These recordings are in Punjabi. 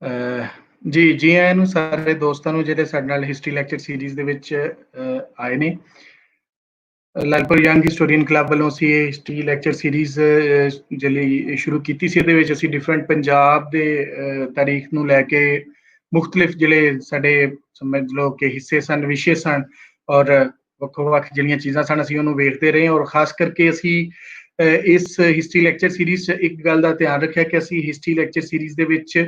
ਜੀ ਜੀ ਆਇਆਂ ਨੂੰ ਸਾਰੇ ਦੋਸਤਾਂ ਨੂੰ ਜਿਹੜੇ ਸਾਡੇ ਨਾਲ ਹਿਸਟਰੀ ਲੈਕਚਰ ਸੀਰੀਜ਼ ਦੇ ਵਿੱਚ ਆਏ ਨੇ। ਲਾਲਪੁਰ ਯੰਗ ਹਿਸਟੋਰੀਅਨ ਕਲੱਬ ਵੱਲੋਂ ਅਸੀਂ ਇਹ ਹਿਸਟਰੀ ਲੈਕਚਰ ਸੀਰੀਜ਼ ਜਿਹੜੀ ਸ਼ੁਰੂ ਕੀਤੀ ਸੀ। ਇਹਦੇ ਵਿੱਚ ਅਸੀਂ ਡਿਫਰੈਂਟ ਪੰਜਾਬ ਦੇ ਤਾਰੀਖ ਨੂੰ ਲੈ ਕੇ ਮੁਖਤਲਿਫ ਜਿਹੜੇ ਸਾਡੇ ਸਮਝ ਲਓ ਕਿ ਹਿੱਸੇ ਸਨ, ਵਿਸ਼ੇ ਸਨ, ਔਰ ਵੱਖੋ ਵੱਖ ਜਿਹੜੀਆਂ ਚੀਜ਼ਾਂ ਸਨ ਅਸੀਂ ਉਹਨੂੰ ਵੇਖਦੇ ਰਹੇ। ਔਰ ਖਾਸ ਕਰਕੇ ਅਸੀਂ ਇਸ ਹਿਸਟਰੀ ਲੈਕਚਰ ਸੀਰੀਜ਼ 'ਚ ਇੱਕ ਗੱਲ ਦਾ ਧਿਆਨ ਰੱਖਿਆ ਕਿ ਅਸੀਂ ਹਿਸਟਰੀ ਲੈਕਚਰ ਸੀਰੀਜ਼ ਦੇ ਵਿੱਚ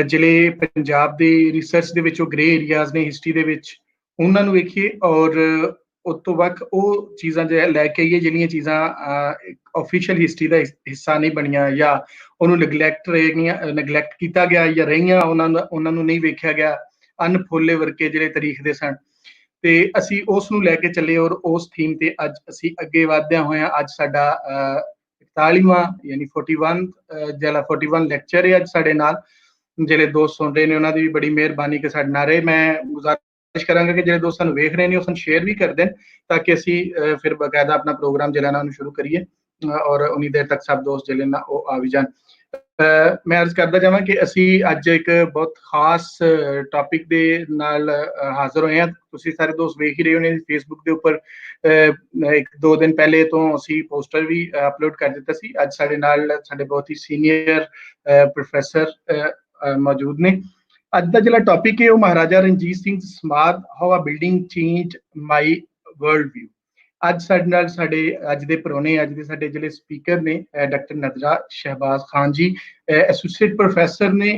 ਜਿਹੜੇ ਪੰਜਾਬ ਦੇ ਰਿਸਰਚ ਦੇ ਵਿੱਚ ਉਹ ਗ੍ਰੇ ਏਰੀਆਜ਼ ਨੇ ਹਿਸਟਰੀ ਦੇ ਵਿੱਚ, ਉਹਨਾਂ ਨੂੰ ਵੇਖੀਏ। ਔਰ ਉਸ ਤੋਂ ਵੱਖ ਉਹ ਚੀਜ਼ਾਂ ਜੇ ਲੈ ਕੇ ਆਈਏ ਜਿਹੜੀਆਂ ਚੀਜ਼ਾਂ ਆਫੀਸ਼ੀਅਲ ਹਿਸਟਰੀ ਦਾ ਹਿੱਸਾ ਨਹੀਂ ਬਣੀਆਂ, ਜਾਂ ਉਹਨੂੰ ਨੈਗਲੈਕਟ ਕੀਤਾ ਗਿਆ, ਜਾਂ ਰਹੀਆਂ ਉਹਨਾਂ ਨੂੰ ਨਹੀਂ ਵੇਖਿਆ ਗਿਆ, ਅਨਫੋਲੇ ਵਰਕੇ ਜਿਹੜੇ ਤਾਰੀਖ ਦੇ ਸਨ। ਤੇ ਅਸੀਂ ਉਸ ਨੂੰ ਲੈ ਕੇ ਚੱਲੇ ਔਰ ਉਸ ਥੀਮ ਤੇ ਅੱਜ ਅਸੀਂ ਅੱਗੇ ਵਧਦਿਆਂ ਹੋਇਆਂ ਅੱਜ ਸਾਡਾ 41ਵਾਂ ਯਾਨੀ 41 ਜਿਹੜਾ 41 ਲੈਕਚਰ ਹੈ ਅੱਜ ਸਾਡੇ ਨਾਲ। ਜਿਹੜੇ ਦੋਸਤ ਸੁਣ ਰਹੇ ਨੇ ਉਹਨਾਂ ਦੀ ਵੀ ਬੜੀ ਮਿਹਰਬਾਨੀ ਕਿ ਸਾਡੇ ਨਾਲ ਰਹੇ। ਮੈਂ ਗੁਜ਼ਾਰਿਸ਼ ਕਰਾਂਗਾ ਕਿ ਜਿਹੜੇ ਦੋਸਤ ਸਾਨੂੰ ਵੇਖ ਰਹੇ ਨੇ ਉਹ ਸਾਨੂੰ ਸ਼ੇਅਰ ਵੀ ਕਰ ਦੇਣ ਤਾਂ ਕਿ ਅਸੀਂ ਫਿਰ ਬਕਾਇਦਾ ਆਪਣਾ ਪ੍ਰੋਗਰਾਮ ਜਿਹੜਾ ਨਾ ਉਹਨੂੰ ਸ਼ੁਰੂ ਕਰੀਏ ਔਰ ਉਨੀ ਦੇਰ ਤੱਕ ਸਭ ਦੋਸਤ ਜਿਹੜੇ ਨਾ ਉਹ ਆ ਵੀ ਜਾਣ। ਮੈਂ ਅਰਜ਼ ਕਰਦਾ ਜਾਵਾਂ ਕਿ ਅਸੀਂ ਅੱਜ ਇੱਕ ਬਹੁਤ ਖਾਸ ਟੌਪਿਕ ਦੇ ਨਾਲ ਹਾਜ਼ਰ ਹੋਏ ਹਾਂ। ਤੁਸੀਂ ਸਾਰੇ ਦੋਸਤ ਵੇਖ ਹੀ ਰਹੇ ਹੋਣੇ ਫੇਸਬੁੱਕ ਦੇ ਉੱਪਰ 1-2 ਦਿਨ ਪਹਿਲੇ ਤੋਂ ਅਸੀਂ ਪੋਸਟਰ ਵੀ ਅਪਲੋਡ ਕਰ ਦਿੱਤਾ ਸੀ। ਅੱਜ ਸਾਡੇ ਨਾਲ ਸਾਡੇ ਬਹੁਤ ਹੀ ਸੀਨੀਅਰ ਪ੍ਰੋਫੈਸਰ ਮੌਜੂਦ ਨੇ। ਅੱਜ ਦਾ ਜਿਹੜਾ ਟੌਪਿਕ ਹੈ ਉਹ ਮਹਾਰਾਜਾ ਰਣਜੀਤ ਸਿੰਘ ਸਮਾਧ, ਹਾਊ ਆ ਬਿਲਡਿੰਗ ਚੇਂਜ ਮਾਈ ਵਰਲਡ ਵਿਊ। ਅੱਜ ਸਾਡੇ ਨਾਲ ਸਾਡੇ ਅੱਜ ਦੇ ਪ੍ਰਾਹੁਣੇ, ਅੱਜ ਦੇ ਸਾਡੇ ਜਿਹੜੇ ਸਪੀਕਰ ਨੇ ਡਾਕਟਰ ਨਦਰਾ ਸ਼ਹਿਬਾਜ਼ ਖਾਨ ਜੀ, ਐਸੋਸੀਏਟ ਪ੍ਰੋਫੈਸਰ ਨੇ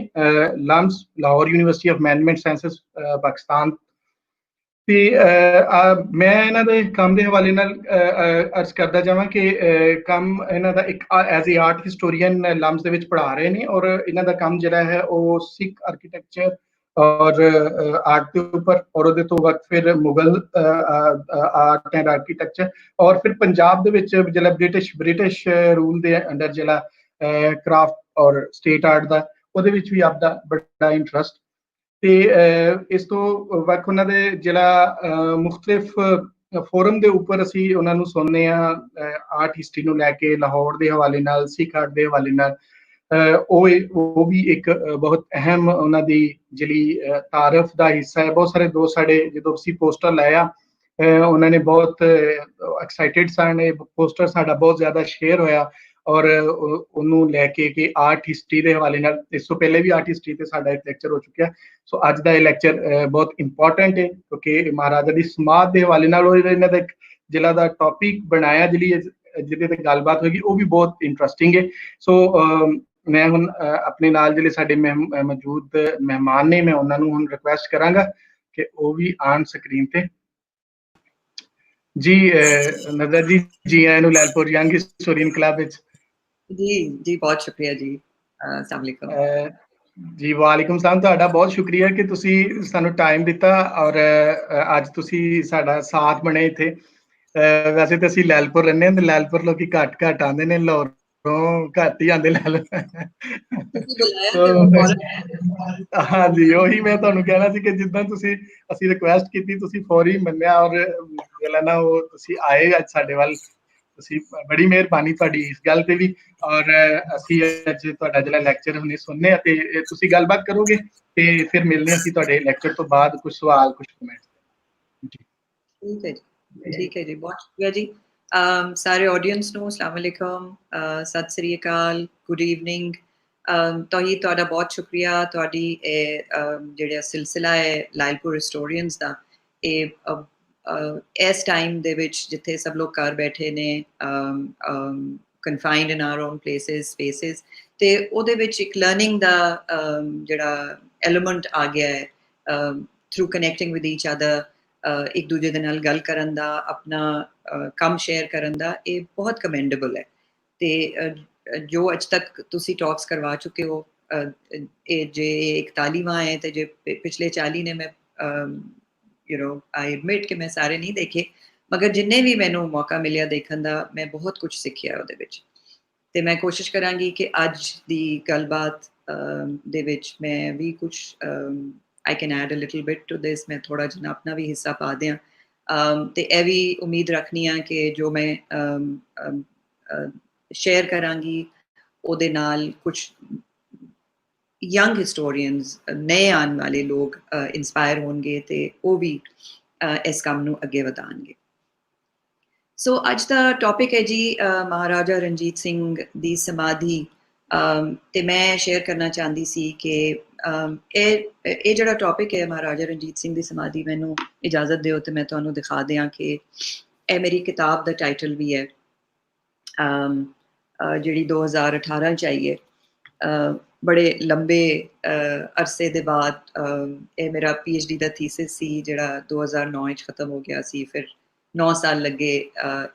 LUMS, Lahore university of management sciences Pakistan. ਤੇ ਮੈਂ ਇਹਨਾਂ ਦੇ ਕੰਮ ਦੇ ਹਵਾਲੇ ਨਾਲ ਅਰਜ਼ ਕਰਦਾ ਜਾਵਾਂ ਕਿ ਕੰਮ ਇਹਨਾਂ ਦਾ ਇੱਕ ਐਜ਼ ਏ ਆਰਟ ਹਿਸਟੋਰੀਅਨ ਲਮਸ ਦੇ ਵਿੱਚ ਪੜ੍ਹਾ ਰਹੇ ਨੇ। ਔਰ ਇਹਨਾਂ ਦਾ ਕੰਮ ਜਿਹੜਾ ਹੈ ਉਹ ਸਿੱਖ ਆਰਕੀਟੈਕਚਰ ਔਰ ਆਰਟ ਦੇ ਉੱਪਰ, ਔਰ ਉਹਦੇ ਤੋਂ ਵਕਤ ਫਿਰ ਮੁਗਲ ਆਰਟ ਐਂਡ ਆਰਕੀਟੈਕਚਰ, ਔਰ ਫਿਰ ਪੰਜਾਬ ਦੇ ਵਿੱਚ ਜਿਹੜਾ ਬ੍ਰਿਟਿਸ਼ ਰੂਲ ਦੇ ਅੰਡਰ ਜਿਹੜਾ ਕਰਾਫਟ ਔਰ ਸਟੇਟ ਆਰਟ ਦਾ, ਉਹਦੇ ਵਿੱਚ ਵੀ ਆਪਦਾ ਬੜਾ ਇੰਟਰਸਟ। ਤੇ ਇਸ ਤੋਂ ਵੱਖ ਉਹਨਾਂ ਦੇ ਜਿਹੜਾ ਮੁਖਤਲਿਫ ਫੋਰਮ ਦੇ ਉੱਪਰ ਅਸੀਂ ਉਹਨਾਂ ਨੂੰ ਸੁਣਦੇ ਹਾਂ ਆਰਟ ਹਿਸਟਰੀ ਨੂੰ ਲੈ ਕੇ, ਲਾਹੌਰ ਦੇ ਹਵਾਲੇ ਨਾਲ, ਸਿੱਖ ਆਰਟ ਦੇ ਹਵਾਲੇ ਨਾਲ। ਉਹ ਵੀ ਇੱਕ ਬਹੁਤ ਅਹਿਮ ਉਹਨਾਂ ਦੀ ਜਿਹੜੀ ਤਾਰਫ ਦਾ ਹਿੱਸਾ ਹੈ। ਬਹੁਤ ਸਾਰੇ ਦੋਸਤ ਸਾਡੇ ਜਦੋਂ ਅਸੀਂ ਪੋਸਟਰ ਲਾਇਆ ਉਹਨਾਂ ਨੇ ਬਹੁਤ ਐਕਸਾਈਟਿਡ ਸਨ। ਇਹ ਪੋਸਟਰ ਸਾਡਾ ਬਹੁਤ ਜ਼ਿਆਦਾ ਸ਼ੇਅਰ ਹੋਇਆ ਔਰ ਉਹਨੂੰ ਲੈ ਕੇ ਕਿ ਆਰਟ ਹਿਸਟਰੀ ਦੇ ਹਵਾਲੇ ਨਾਲ, ਇਸ ਤੋਂ ਪਹਿਲੇ ਵੀ ਆਰਟ ਹਿਸਟਰੀ ਤੇ ਸਾਡਾ ਇੱਕ ਲੈਕਚਰ ਹੋ ਚੁੱਕਿਆ। ਸੋ ਅੱਜ ਦਾ ਇਹ ਲੈਕਚਰ ਬਹੁਤ ਇੰਪੋਰਟੈਂਟ ਹੈ ਕਿਉਂਕਿ ਮਹਾਰਾਜਾ ਦੀ ਸਮਾਧ ਦੇ ਹਵਾਲੇ ਨਾਲ ਉਹ ਇਹਨਾਂ ਦਾ ਜ਼ਿਲ੍ਹਾ ਦਾ ਟੌਪਿਕ ਬਣਾਇਆ, ਜਿਹਦੇ ਤੇ ਗੱਲਬਾਤ ਹੋਏਗੀ ਉਹ ਵੀ ਬਹੁਤ ਇੰਟਰਸਟਿੰਗ ਹੈ। ਸੋ ਮੈਂ ਹੁਣ ਆਪਣੇ ਨਾਲ ਜਿਹੜੇ ਸਾਡੇ ਮੌਜੂਦ ਮਹਿਮਾਨ ਨੇ, ਮੈਂ ਉਹਨਾਂ ਨੂੰ ਹੁਣ ਰਿਕੁਐਸਟ ਕਰਾਂਗਾ ਕਿ ਉਹ ਵੀ ਆਉਣ ਸਕਰੀਨ ਤੇ। ਜੀ ਨਜ਼ਰ ਜੀ ਆਇਆਂ ਨੂੰ ਲਾਲਪੁਰ ਯੰਗ ਹਿਸਟੋਰੀਅਨ ਕਲੱਬ ਵਿੱਚ। ਜੀ ਬਹੁਤ ਸ਼ੁਕਰੀਆ ਜੀ। अस्सलाम वालेकुम ਜੀ ਵਾਲੇਕੁਮ ਸਲਾਮ। ਤੁਹਾਡਾ ਬਹੁਤ ਸ਼ੁਕਰੀਆ ਕਿ ਤੁਸੀਂ ਸਾਨੂੰ ਟਾਈਮ ਦਿੱਤਾ ਔਰ ਅੱਜ ਤੁਸੀਂ ਸਾਡਾ ਸਾਥ ਬਣੇ ਇੱਥੇ। ਵੈਸੇ ਤਾਂ ਅਸੀਂ ਲਾਲਪੁਰ ਰਹਿੰਦੇ ਹਾਂ ਤੇ ਲਾਲਪੁਰ ਲੋਕੀ ਘੱਟ ਆਉਂਦੇ ਨੇ, ਲਾਹੌਰੋਂ ਘੱਟ ਹੀ ਆਉਂਦੇ ਲਾਲ। ਹਾਂਜੀ, ਉਹੀ ਮੈਂ ਤੁਹਾਨੂੰ ਕਹਿਣਾ ਸੀ ਕਿ ਜਿੱਦਾਂ ਅਸੀਂ ਰਿਕੁਐਸਟ ਕੀਤੀ ਤੁਸੀਂ ਫੌਰੀ ਮੰਨਿਆ ਔਰ ਜਿਹੜਾ ਨਾ ਉਹ ਤੁਸੀਂ ਆਏ ਅੱਜ ਸਾਡੇ ਵੱਲ। ਤੁਸੀਂ ਬੜੀ ਮਿਹਰਬਾਨੀ ਤੁਹਾਡੀ ਇਸ ਗੱਲ ਤੇ ਵੀ। ਔਰ ਅਸੀਂ ਅੱਜ ਤੁਹਾਡਾ ਜਿਹੜਾ ਲੈਕਚਰ ਹੁਣੇ ਸੁਣਨੇ ਆ ਤੇ ਤੁਸੀਂ ਗੱਲਬਾਤ ਕਰੋਗੇ ਤੇ ਫਿਰ ਮਿਲਨੇ ਅਸੀਂ ਤੁਹਾਡੇ ਲੈਕਚਰ ਤੋਂ ਬਾਅਦ ਕੁਝ ਸਵਾਲ, ਕੁਝ ਕਮੈਂਟ। ਠੀਕ ਹੈ ਜੀ, ਬਹੁਤ ਸ਼ੁਕਰੀਆ ਜੀ। ਸਾਰੇ ਆਡੀਅנס ਨੂੰ अस्सलाम वालेकुम, ਸਤਿ ਸ੍ਰੀ ਅਕਾਲ, ਗੁੱਡ ਈਵਨਿੰਗ। ਤੋਹੀਦ ਤੁਹਾਡਾ ਬਹੁਤ ਸ਼ੁਕਰੀਆ। ਤੁਹਾਡੀ ਇਹ ਜਿਹੜਾ ਸਿਲਸਿਲਾ ਹੈ ਲਾਲਪੁਰ ਹਿਸਟੋਰੀਅਨਸ ਦਾ, ਇਹ ਇਸ ਟਾਈਮ ਦੇ ਵਿੱਚ ਜਿੱਥੇ ਸਭ ਲੋਕ ਘਰ ਬੈਠੇ ਨੇ, ਕਨਫਾਈਨਡ in our on places, spaces, ਤੇ ਉਹਦੇ ਵਿੱਚ ਇੱਕ ਲਰਨਿੰਗ ਦਾ ਜਿਹੜਾ ਐਲੀਮੈਂਟ ਆ ਗਿਆ ਹੈ through connecting with each other, ਇੱਕ ਦੂਜੇ ਦੇ ਨਾਲ ਗੱਲ ਕਰਨ ਦਾ, ਆਪਣਾ ਕੰਮ ਸ਼ੇਅਰ ਕਰਨ ਦਾ, ਇਹ ਬਹੁਤ ਕਮੈਂਡੇਬਲ ਹੈ। ਤੇ ਜੋ ਅੱਜ ਤੱਕ ਤੁਸੀਂ ਟਾਕਸ ਕਰਵਾ ਚੁੱਕੇ ਹੋ, ਇਹ ਜੇ 41ਵਾਂ ਹੈ ਤੇ ਜੇ ਪਿਛਲੇ 40 ਨੇ, ਮੈਂ ਆਈ ਐਡਮਿਟ ਕਿ ਮੈਂ ਸਾਰੇ ਨਹੀਂ ਦੇਖੇ, ਮਗਰ ਜਿੰਨੇ ਵੀ ਮੈਨੂੰ ਮੌਕਾ ਮਿਲਿਆ ਦੇਖਣ ਦਾ, ਮੈਂ ਬਹੁਤ ਕੁਝ ਸਿੱਖਿਆ ਉਹਦੇ ਵਿੱਚ। ਤੇ ਮੈਂ ਕੋਸ਼ਿਸ਼ ਕਰਾਂਗੀ ਕਿ ਅੱਜ ਦੀ ਗੱਲਬਾਤ ਦੇ ਵਿੱਚ ਮੈਂ ਵੀ ਕੁਝ I can add a little bit to this, ਮੈਂ ਥੋੜਾ ਜਿਹਾ ਆਪਣਾ ਵੀ ਹਿੱਸਾ ਪਾ ਦਿਆਂ। ਤੇ ਇਹ ਵੀ ਉਮੀਦ ਰੱਖਣੀ ਆ ਕਿ ਜੋ ਮੈਂ ਸ਼ੇਅਰ ਕਰਾਂਗੀ ਉਹਦੇ ਨਾਲ ਕੁਝ यंग हिस्टोरीਅनस नए आने वाले लोग इंस्पायर होंगे तो वो भी इस काम ਨੂੰ ਅੱਗੇ ਵਧਾਉਣਗੇ। ਸੋ ਅੱਜ ਦਾ ਟੌਪਿਕ ਹੈ ਜੀ ਮਹਾਰਾਜਾ ਰਣਜੀਤ ਸਿੰਘ ਦੀ ਸਮਾਧੀ ਤੇ ਮੈਂ ਸ਼ੇਅਰ ਕਰਨਾ ਚਾਹੁੰਦੀ ਸੀ ਕਿ ਇਹ ਜਿਹੜਾ ਟੌਪਿਕ ਹੈ ਮਹਾਰਾਜਾ ਰਣਜੀਤ ਸਿੰਘ ਦੀ ਸਮਾਧੀ, ਮੈਨੂੰ ਇਜਾਜ਼ਤ ਦਿਓ ਤੇ ਮੈਂ ਤੁਹਾਨੂੰ ਦਿਖਾ ਦਿਆਂ ਕਿ ਇਹ ਮੇਰੀ ਕਿਤਾਬ ਦਾ ਟਾਈਟਲ ਵੀ ਹੈ ਜਿਹੜੀ 2018 ਚ ਆਈ ਹੈ। ਬੜੇ ਲੰਬੇ ਅਰਸੇ ਦੇ ਬਾਅਦ ਇਹ ਮੇਰਾ PhD ਦਾ ਥੀਸਿਸ ਸੀ ਜਿਹੜਾ 2009 ਚ ਖਤਮ ਹੋ ਗਿਆ ਸੀ। ਫਿਰ 9 ਸਾਲ ਲੱਗੇ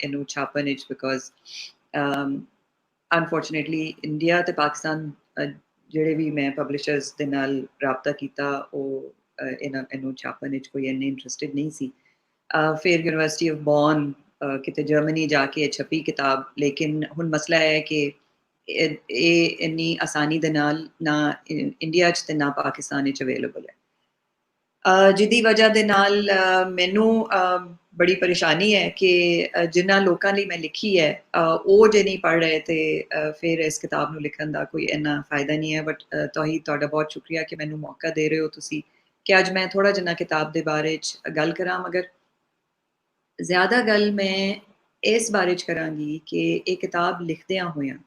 ਇਹਨੂੰ ਛਾਪਣ ਵਿੱਚ, ਬਿਕੋਜ਼ ਅਨਫੋਰਚੂਨੇਟਲੀ ਇੰਡੀਆ ਤੇ ਪਾਕਿਸਤਾਨ ਜਿਹੜੇ ਵੀ ਮੈਂ ਪਬਲਿਸ਼ਰਸ ਦੇ ਨਾਲ ਰਾਬਤਾ ਕੀਤਾ ਉਹ ਇਹਨੂੰ ਛਾਪਣ ਵਿੱਚ ਕੋਈ ਇੰਨੇ ਇੰਟਰਸਟਿਡ ਨਹੀਂ ਸੀ। ਫਿਰ ਯੂਨੀਵਰਸਿਟੀ ਆਫ ਬੌਨ ਕਿਤੇ ਜਰਮਨੀ ਜਾ ਕੇ ਛਪੀ ਕਿਤਾਬ, ਲੇਕਿਨ ਹੁਣ ਮਸਲਾ ਹੈ ਕਿ ਇਹ ਇੰਨੀ ਆਸਾਨੀ ਦੇ ਨਾਲ ਨਾ ਇੰਡੀਆ 'ਚ ਤੇ ਨਾ ਪਾਕਿਸਤਾਨ ਵਿੱਚ ਅਵੇਲੇਬਲ ਹੈ, ਜਿਹਦੀ ਵਜ੍ਹਾ ਦੇ ਨਾਲ ਮੈਨੂੰ ਬੜੀ ਪਰੇਸ਼ਾਨੀ ਹੈ ਕਿ ਜਿਨ੍ਹਾਂ ਲੋਕਾਂ ਲਈ ਮੈਂ ਲਿਖੀ ਹੈ ਉਹ ਜੇ ਨਹੀਂ ਪੜ੍ਹ ਰਹੇ ਤੇ ਫਿਰ ਇਸ ਕਿਤਾਬ ਨੂੰ ਲਿਖਣ ਦਾ ਕੋਈ ਇੰਨਾ ਫਾਇਦਾ ਨਹੀਂ ਹੈ। ਬਟ ਤੁਹਾਡਾ ਬਹੁਤ ਸ਼ੁਕਰੀਆ ਕਿ ਮੈਨੂੰ ਮੌਕਾ ਦੇ ਰਹੇ ਹੋ ਤੁਸੀਂ ਕਿ ਅੱਜ ਮੈਂ ਥੋੜ੍ਹਾ ਜਿਹਾ ਕਿਤਾਬ ਦੇ ਬਾਰੇ 'ਚ ਗੱਲ ਕਰਾਂ। ਮਗਰ ਜ਼ਿਆਦਾ ਗੱਲ ਮੈਂ ਇਸ ਬਾਰੇ 'ਚ ਕਰਾਂਗੀ ਕਿ ਇਹ ਕਿਤਾਬ ਲਿਖਦਿਆਂ ਹੋਇਆਂ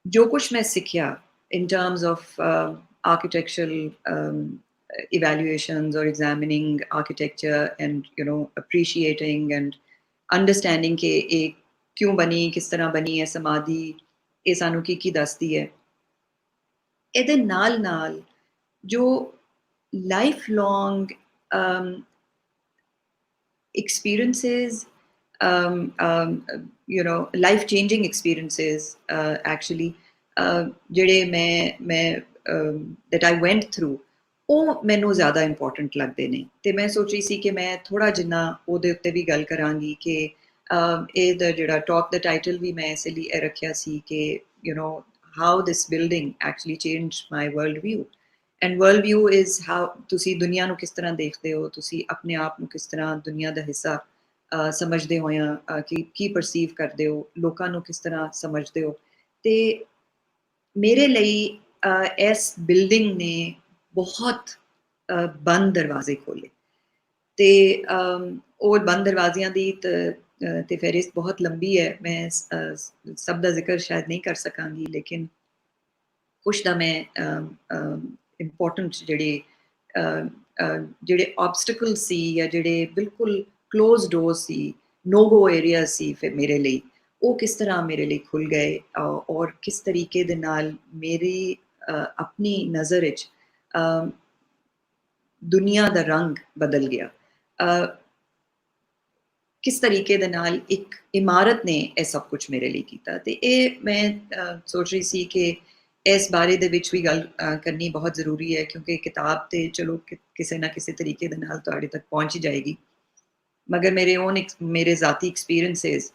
ਜੋ ਕੁਛ ਮੈਂ ਸਿੱਖਿਆ in terms of architectural evaluations or examining architecture and appreciating and understanding कि एक क्यों बनी, किस तरह बनी है समाधि, ये सानू की दसदी है। ਇਹਦੇ ਨਾਲ जो life long experiences, life changing experiences actually ਜਿਹੜੇ ਮੈਂ that I went through ਉਹ ਮੈਨੂੰ ਜ਼ਿਆਦਾ ਇੰਪੋਰਟੈਂਟ ਲੱਗਦੇ ਨੇ। ਤੇ ਮੈਂ ਸੋਚ ਰਹੀ ਸੀ ਕਿ ਮੈਂ ਥੋੜਾ ਜਿੰਨਾ ਉਹਦੇ ਉੱਤੇ ਵੀ ਗੱਲ ਕਰਾਂਗੀ ਕਿ ਇਹਦਾ ਜਿਹੜਾ ਟਾਕ ਦਾ ਟਾਈਟਲ ਵੀ ਮੈਂ ਇਸ ਲਈ ਰੱਖਿਆ ਸੀ ਕਿ how this building actually changed my world view, and world view is how ਤੁਸੀਂ ਦੁਨੀਆ ਨੂੰ ਕਿਸ ਤਰ੍ਹਾਂ ਦੇਖਦੇ ਹੋ, ਤੁਸੀਂ ਆਪਣੇ ਆਪ ਨੂੰ ਕਿਸ ਤਰ੍ਹਾਂ ਦੁਨੀਆ ਦਾ ਹਿੱਸਾ ਸਮਝਦੇ ਹੋਇਆ ਕੀ ਪਰਸੀਵ ਕਰਦੇ ਹੋ, ਲੋਕਾਂ ਨੂੰ ਕਿਸ ਤਰ੍ਹਾਂ ਸਮਝਦੇ ਹੋ। ਤੇ ਮੇਰੇ ਲਈ ਇਸ ਬਿਲਡਿੰਗ ਨੇ ਬਹੁਤ ਬੰਦ ਦਰਵਾਜ਼ੇ ਖੋਲੇ ਤੇ ਉਹ ਬੰਦ ਦਰਵਾਜ਼ਿਆਂ ਦੀ ਤੇ ਫਹਿਰਿਸਤ ਬਹੁਤ ਲੰਬੀ ਹੈ, ਮੈਂ ਸਭ ਦਾ ਜ਼ਿਕਰ ਸ਼ਾਇਦ ਨਹੀਂ ਕਰ ਸਕਾਂਗੀ, ਲੇਕਿਨ ਕੁਛ ਦਾ ਮੈਂ ਇੰਪੋਰਟੈਂਟ ਜਿਹੜੇ ਆਬਸਟੀਕਲ ਸੀ ਜਾਂ ਜਿਹੜੇ ਬਿਲਕੁਲ ਕਲੋਜ਼ ਡੋਰ ਸੀ, ਨੋ ਗੋ ਏਰੀਆ ਸੀ ਫਿਰ ਮੇਰੇ ਲਈ, ਉਹ ਕਿਸ ਤਰ੍ਹਾਂ ਮੇਰੇ ਲਈ ਖੁੱਲ ਗਏ ਔਰ ਕਿਸ ਤਰੀਕੇ ਦੇ ਨਾਲ ਮੇਰੀ ਆਪਣੀ ਨਜ਼ਰ ਵਿੱਚ ਦੁਨੀਆ ਦਾ ਰੰਗ ਬਦਲ ਗਿਆ। ਕਿਸ ਤਰੀਕੇ ਦੇ ਨਾਲ ਇੱਕ ਇਮਾਰਤ ਨੇ ਇਹ ਸਭ ਕੁਝ ਮੇਰੇ ਲਈ ਕੀਤਾ। ਤੇ ਇਹ ਮੈਂ ਸੋਚ ਰਹੀ ਸੀ ਕਿ ਇਸ ਬਾਰੇ ਦੇ ਵਿੱਚ ਵੀ ਗੱਲ ਕਰਨੀ ਬਹੁਤ ਜ਼ਰੂਰੀ ਹੈ, ਕਿਉਂਕਿ ਕਿਤਾਬ ਤੇ ਚਲੋ ਕਿਸੇ ਨਾ ਕਿਸੇ ਤਰੀਕੇ ਦੇ ਨਾਲ ਤੁਹਾਡੇ ਤੱਕ ਪਹੁੰਚ ਹੀ ਜਾਏਗੀ, ਮਗਰ ਮੇਰੇ ਜ਼ਾਤੀ ਐਕਸਪੀਰੀਐਂਸਸ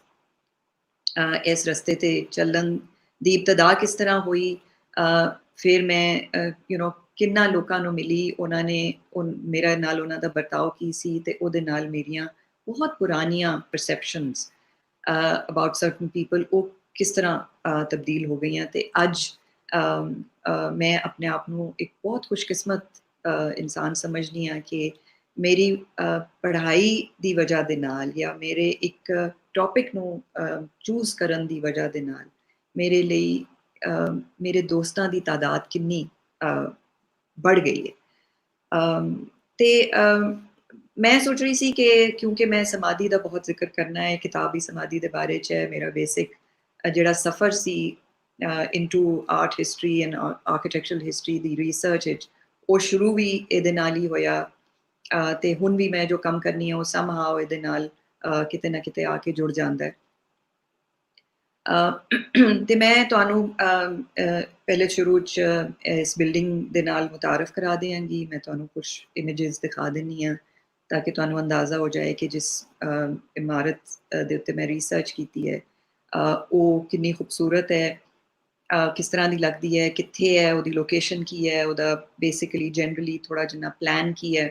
ਇਸ ਰਸਤੇ ਤੇ ਚੱਲਣ ਦੀ ਇਬਤਦਾ ਕਿਸ ਤਰ੍ਹਾਂ ਹੋਈ, ਫਿਰ ਮੈਂ ਕਿੰਨਾ ਲੋਕਾਂ ਨੂੰ ਮਿਲੀ, ਉਹਨਾਂ ਨੇ ਮੇਰਾ ਨਾਲ ਉਹਨਾਂ ਦਾ ਵਰਤਾਓ ਕੀ ਸੀ ਤੇ ਉਹਦੇ ਨਾਲ ਮੇਰੀਆਂ ਬਹੁਤ ਪੁਰਾਣੀਆਂ ਪਰਸੈਪਸ਼ਨਸ ਅਬਾਊਟ ਸਰਟਨ ਪੀਪਲ ਉਹ ਕਿਸ ਤਰ੍ਹਾਂ ਤਬਦੀਲ ਹੋ ਗਈਆਂ। ਤੇ ਅੱਜ ਮੈਂ ਆਪਣੇ ਆਪ ਨੂੰ ਇੱਕ ਬਹੁਤ ਖੁਸ਼ਕਿਸਮਤ ਇਨਸਾਨ ਸਮਝਦੀ ਹਾਂ ਕਿ ਮੇਰੀ ਪੜ੍ਹਾਈ ਦੀ ਵਜ੍ਹਾ ਦੇ ਨਾਲ ਜਾਂ ਮੇਰੇ ਇੱਕ ਟੌਪਿਕ ਨੂੰ ਚੂਜ਼ ਕਰਨ ਦੀ ਵਜ੍ਹਾ ਦੇ ਨਾਲ ਮੇਰੇ ਲਈ ਮੇਰੇ ਦੋਸਤਾਂ ਦੀ ਤਾਦਾਦ ਕਿੰਨੀ बढ़ गई है। ਤੇ ਮੈਂ ਸੋਚ ਰਹੀ ਸੀ ਕਿ ਕਿਉਂਕਿ ਮੈਂ ਸਮਾਧੀ ਦਾ ਬਹੁਤ ਜ਼ਿਕਰ ਕਰਨਾ ਹੈ, ਕਿਤਾਬ ਵੀ ਸਮਾਧੀ ਦੇ ਬਾਰੇ 'ਚ ਹੈ, ਮੇਰਾ ਬੇਸਿਕ ਜਿਹੜਾ ਸਫ਼ਰ ਸੀ into art history and architectural history ਦੀ ਰਿਸਰਚ ਵਿੱਚ, ਉਹ ਸ਼ੁਰੂ ਵੀ ਇਹਦੇ ਨਾਲ ਹੀ ਹੋਇਆ ਤੇ ਹੁਣ ਵੀ ਮੈਂ ਜੋ ਕੰਮ ਕਰਨੀ ਹੈ ਉਹ ਸਮਹਾਓ ਇਹਦੇ ਨਾਲ ਕਿਤੇ ਨਾ ਕਿਤੇ ਆ ਕੇ ਜੁੜ ਜਾਂਦਾ ਹੈ। ਤੇ ਮੈਂ ਤੁਹਾਨੂੰ ਪਹਿਲੇ ਸ਼ੁਰੂ 'ਚ ਇਸ ਬਿਲਡਿੰਗ ਦੇ ਨਾਲ ਮੁਤਾਰਫ ਕਰਾ ਦਿਆਂਗੀ। ਮੈਂ ਤੁਹਾਨੂੰ ਕੁਛ ਇਮੇਜਿਸ ਦਿਖਾ ਦਿੰਦੀ ਹਾਂ ਤਾਂ ਕਿ ਤੁਹਾਨੂੰ ਅੰਦਾਜ਼ਾ ਹੋ ਜਾਏ ਕਿ ਜਿਸ ਇਮਾਰਤ ਦੇ ਉੱਤੇ ਮੈਂ ਰਿਸਰਚ ਕੀਤੀ ਹੈ ਉਹ ਕਿੰਨੀ ਖੂਬਸੂਰਤ ਹੈ, ਕਿਸ ਤਰ੍ਹਾਂ ਦੀ ਲੱਗਦੀ ਹੈ, ਕਿੱਥੇ ਹੈ, ਉਹਦੀ ਲੋਕੇਸ਼ਨ ਕੀ ਹੈ, ਉਹਦਾ ਬੇਸਿਕਲੀ ਜਨਰਲੀ ਥੋੜ੍ਹਾ ਜਿਹਾ ਪਲਾਨ ਕੀ ਹੈ,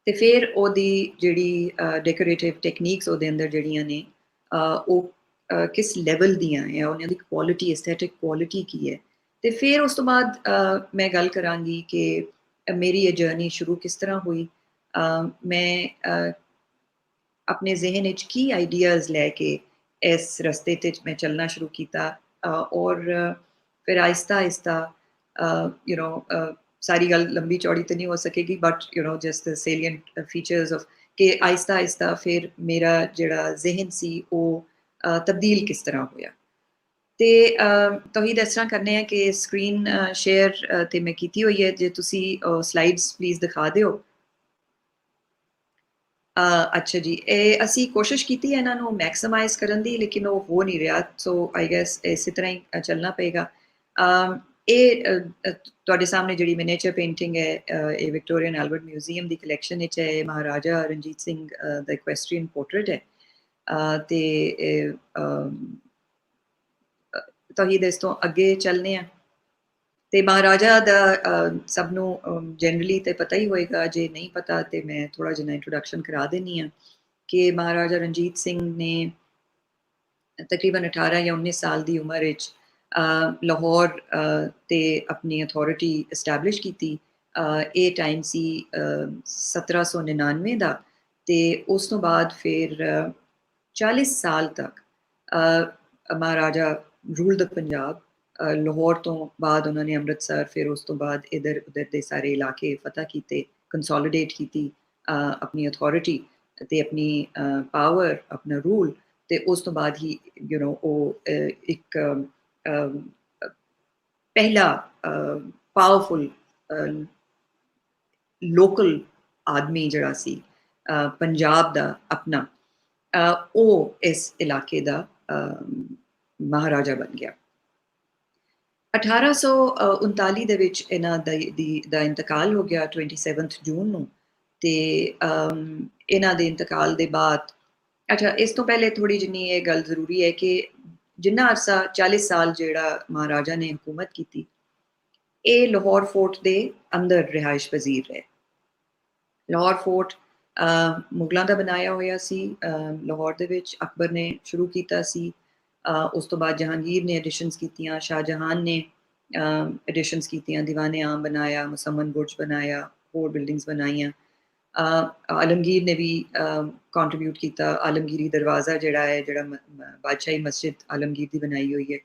ਤੇ ਫਿਰ ਉਹਦੀ ਜਿਹੜੀ ਡੈਕੋਰੇਟਿਵ ਟੈਕਨੀਕਸ ਉਹਦੇ ਅੰਦਰ ਜਿਹੜੀਆਂ ਨੇ ਉਹ ਕਿਸ ਲੈਵਲ ਦੀਆਂ ਹੈ, ਉਹਨਾਂ ਦੀ ਕੁਆਲਿਟੀ ਐਸਥੈਟਿਕ ਕੁਆਲਿਟੀ ਕੀ ਹੈ, ਤੇ ਫਿਰ ਉਸ ਤੋਂ ਬਾਅਦ ਮੈਂ ਗੱਲ ਕਰਾਂਗੀ ਕਿ ਮੇਰੀ ਇਹ ਜਰਨੀ ਸ਼ੁਰੂ ਕਿਸ ਤਰ੍ਹਾਂ ਹੋਈ। ਮੈਂ ਆਪਣੇ ਜ਼ਿਹਨ ਵਿੱਚ ਕੀ ਆਈਡੀਆਜ਼ ਲੈ ਕੇ ਇਸ ਰਸਤੇ ਤੇ ਮੈਂ ਚੱਲਣਾ ਸ਼ੁਰੂ ਕੀਤਾ ਔਰ ਫਿਰ ਆਹਿਸਤਾ ਆਹਿਸਤਾ ਯੂ نو ਸਾਰੀ ਗੱਲ ਲੰਬੀ ਚੌੜੀ ਤੇ ਨਹੀਂ ਹੋ ਸਕੇਗੀ but you know just the salient features of ਕਿ ਆਹਿਸਤਾ ਆਹਿਸਤਾ ਫਿਰ ਮੇਰਾ ਜਿਹੜਾ ਜ਼ਿਹਨ ਸੀ ਉਹ ਤਬਦੀਲ ਕਿਸ ਤਰ੍ਹਾਂ ਹੋਇਆ। ਤੇ ਤੋਹੀਦ ਇਸ ਤਰ੍ਹਾਂ ਕਰਨੇ ਆ ਕਿ ਸਕਰੀਨ ਸ਼ੇਅਰ ਤੇ ਮੈਂ ਕੀਤੀ ਹੋਈ ਹੈ, ਜੇ ਤੁਸੀਂ ਸਲਾਈਡਸ ਪਲੀਜ਼ ਦਿਖਾ ਦਿਓ। ਅੱਛਾ ਜੀ, ਇਹ ਅਸੀਂ ਕੋਸ਼ਿਸ਼ ਕੀਤੀ ਹੈ ਇਹਨਾਂ ਨੂੰ ਮੈਕਸਿਮਾਈਜ਼ ਕਰਨ ਦੀ, ਲੇਕਿਨ ਉਹ ਹੋ ਨਹੀਂ ਰਿਹਾ, ਸੋ ਆਈ ਗੈਸ ਇਸੇ ਤਰ੍ਹਾਂ ਹੀ ਚੱਲਣਾ ਪਏਗਾ। ਇਹ ਤੁਹਾਡੇ ਸਾਹਮਣੇ ਜਿਹੜੀ ਮਿਨੀਏਚਰ ਪੇਂਟਿੰਗ ਹੈ, ਇਹ ਵਿਕਟੋਰੀਅਨ ਐਲਬਰਟ ਮਿਊਜ਼ੀਅਮ ਦੀ ਕਲੈਕਸ਼ਨ ਵਿੱਚ ਹੈ। ਇਹ ਮਹਾਰਾਜਾ ਰਣਜੀਤ ਸਿੰਘ ਦਾ ਇਕੁਐਸਟਰੀਅਨ ਪੋਰਟਰੇਟ ਹੈ ਤੇ ਤੋਹੀਦ ਇਸ ਤੋਂ ਅੱਗੇ ਚੱਲਨੇ ਆ। ਤੇ ਮਹਾਰਾਜਾ ਦਾ ਸਭ ਨੂੰ ਜਨਰਲੀ ਤੇ ਪਤਾ ਹੀ ਹੋਏਗਾ, ਜੇ ਨਹੀਂ ਪਤਾ ਤੇ ਮੈਂ ਥੋੜਾ ਜਿਹਾ ਇੰਟਰੋਡਕਸ਼ਨ ਕਰਾ ਦੇਣੀ ਆ ਕਿ ਮਹਾਰਾਜਾ ਰਣਜੀਤ ਸਿੰਘ ਨੇ ਤਕਰੀਬਨ 18 ਜਾਂ 19 ਸਾਲ ਦੀ ਉਮਰ ਵਿੱਚ ਲਾਹੌਰ ਤੇ ਆਪਣੀ ਅਥਾਰਟੀ ਐਸਟੈਬਲਿਸ਼ ਕੀਤੀ। ਇਹ ਟਾਈਮ ਸੀ 1799 ਦਾ ਤੇ ਉਸ ਤੋਂ ਬਾਅਦ ਫਿਰ 40 ਸਾਲ ਤੱਕ ਮਹਾਰਾਜਾ ਰੂਲ ਦ ਪੰਜਾਬ। ਲਾਹੌਰ ਤੋਂ ਬਾਅਦ ਉਹਨਾਂ ਨੇ ਅੰਮ੍ਰਿਤਸਰ, ਫਿਰ ਉਸ ਤੋਂ ਬਾਅਦ ਇੱਧਰ ਉੱਧਰ ਦੇ ਸਾਰੇ ਇਲਾਕੇ ਫਤਹ ਕੀਤੇ, ਕੰਸੋਲੀਡੇਟ ਕੀਤੀ ਆਪਣੀ ਅਥਾਰਟੀ ਤੇ ਆਪਣੀ ਪਾਵਰ, ਆਪਣਾ ਰੂਲ। ਤੇ ਉਸ ਤੋਂ ਬਾਅਦ ਹੀ ਯੂ نو ਉਹ ਇੱਕ ਪਹਿਲਾ ਪਾਵਰਫੁਲ ਲੋਕਲ ਆਦਮੀ ਜਿਹੜਾ ਸੀ ਪੰਜਾਬ ਦਾ ਆਪਣਾ, ਉਹ ਇਸ ਇਲਾਕੇ ਦਾ ਮਹਾਰਾਜਾ ਬਣ ਗਿਆ। 1839 ਦੇ ਵਿੱਚ ਇਹਨਾਂ ਦਾ ਇੰਤਕਾਲ ਹੋ ਗਿਆ 27 ਜੂਨ ਨੂੰ। ਤੇ ਇਹਨਾਂ ਦੇ ਇੰਤਕਾਲ ਦੇ ਬਾਅਦ, ਅੱਛਾ ਇਸ ਤੋਂ ਪਹਿਲੇ ਥੋੜੀ ਜਿੰਨੀ ਇਹ ਗੱਲ ਜ਼ਰੂਰੀ ਹੈ ਕਿ ਜਿੰਨਾ ਅਰਸਾ 40 ਸਾਲ ਜਿਹੜਾ ਮਹਾਰਾਜਾ ਨੇ ਹਕੂਮਤ ਕੀਤੀ, ਇਹ ਲਾਹੌਰ ਫੋਰਟ ਦੇ ਅੰਦਰ ਰਿਹਾਇਸ਼ ਪਜ਼ੀਰ ਰਹੇ। ਲਾਹੌਰ ਫੋਰਟ ਮੁਗਲਾਂ ਦਾ ਬਣਾਇਆ ਹੋਇਆ ਸੀ, ਲਾਹੌਰ ਦੇ ਵਿੱਚ ਅਕਬਰ ਨੇ ਸ਼ੁਰੂ ਕੀਤਾ ਸੀ। ਉਸ ਤੋਂ ਬਾਅਦ ਜਹਾਂਗੀਰ ਨੇ ਐਡੀਸ਼ਨਸ ਕੀਤੀਆਂ, ਸ਼ਾਹਜਹਾਨ ਨੇ ਐਡੀਸ਼ਨਸ ਕੀਤੀਆਂ, ਦੀਵਾਨੇ ਆਮ ਬਣਾਇਆ, ਮੁਸੰਮਨ ਬੁਰਜ ਬਣਾਇਆ, ਹੋਰ ਬਿਲਡਿੰਗਸ ਬਣਾਈਆਂ। ਆਲਮਗੀਰ ਨੇ ਵੀ ਕੰਟਰੀਬਿਊਟ ਕੀਤਾ। ਆਲਮਗੀਰੀ ਦਰਵਾਜ਼ਾ ਜਿਹੜਾ ਹੈ, ਜਿਹੜਾ ਬਾਦਸ਼ਾਹੀ ਮਸਜਿਦ ਆਲਮਗੀਰ ਦੀ ਬਣਾਈ ਹੋਈ ਹੈ,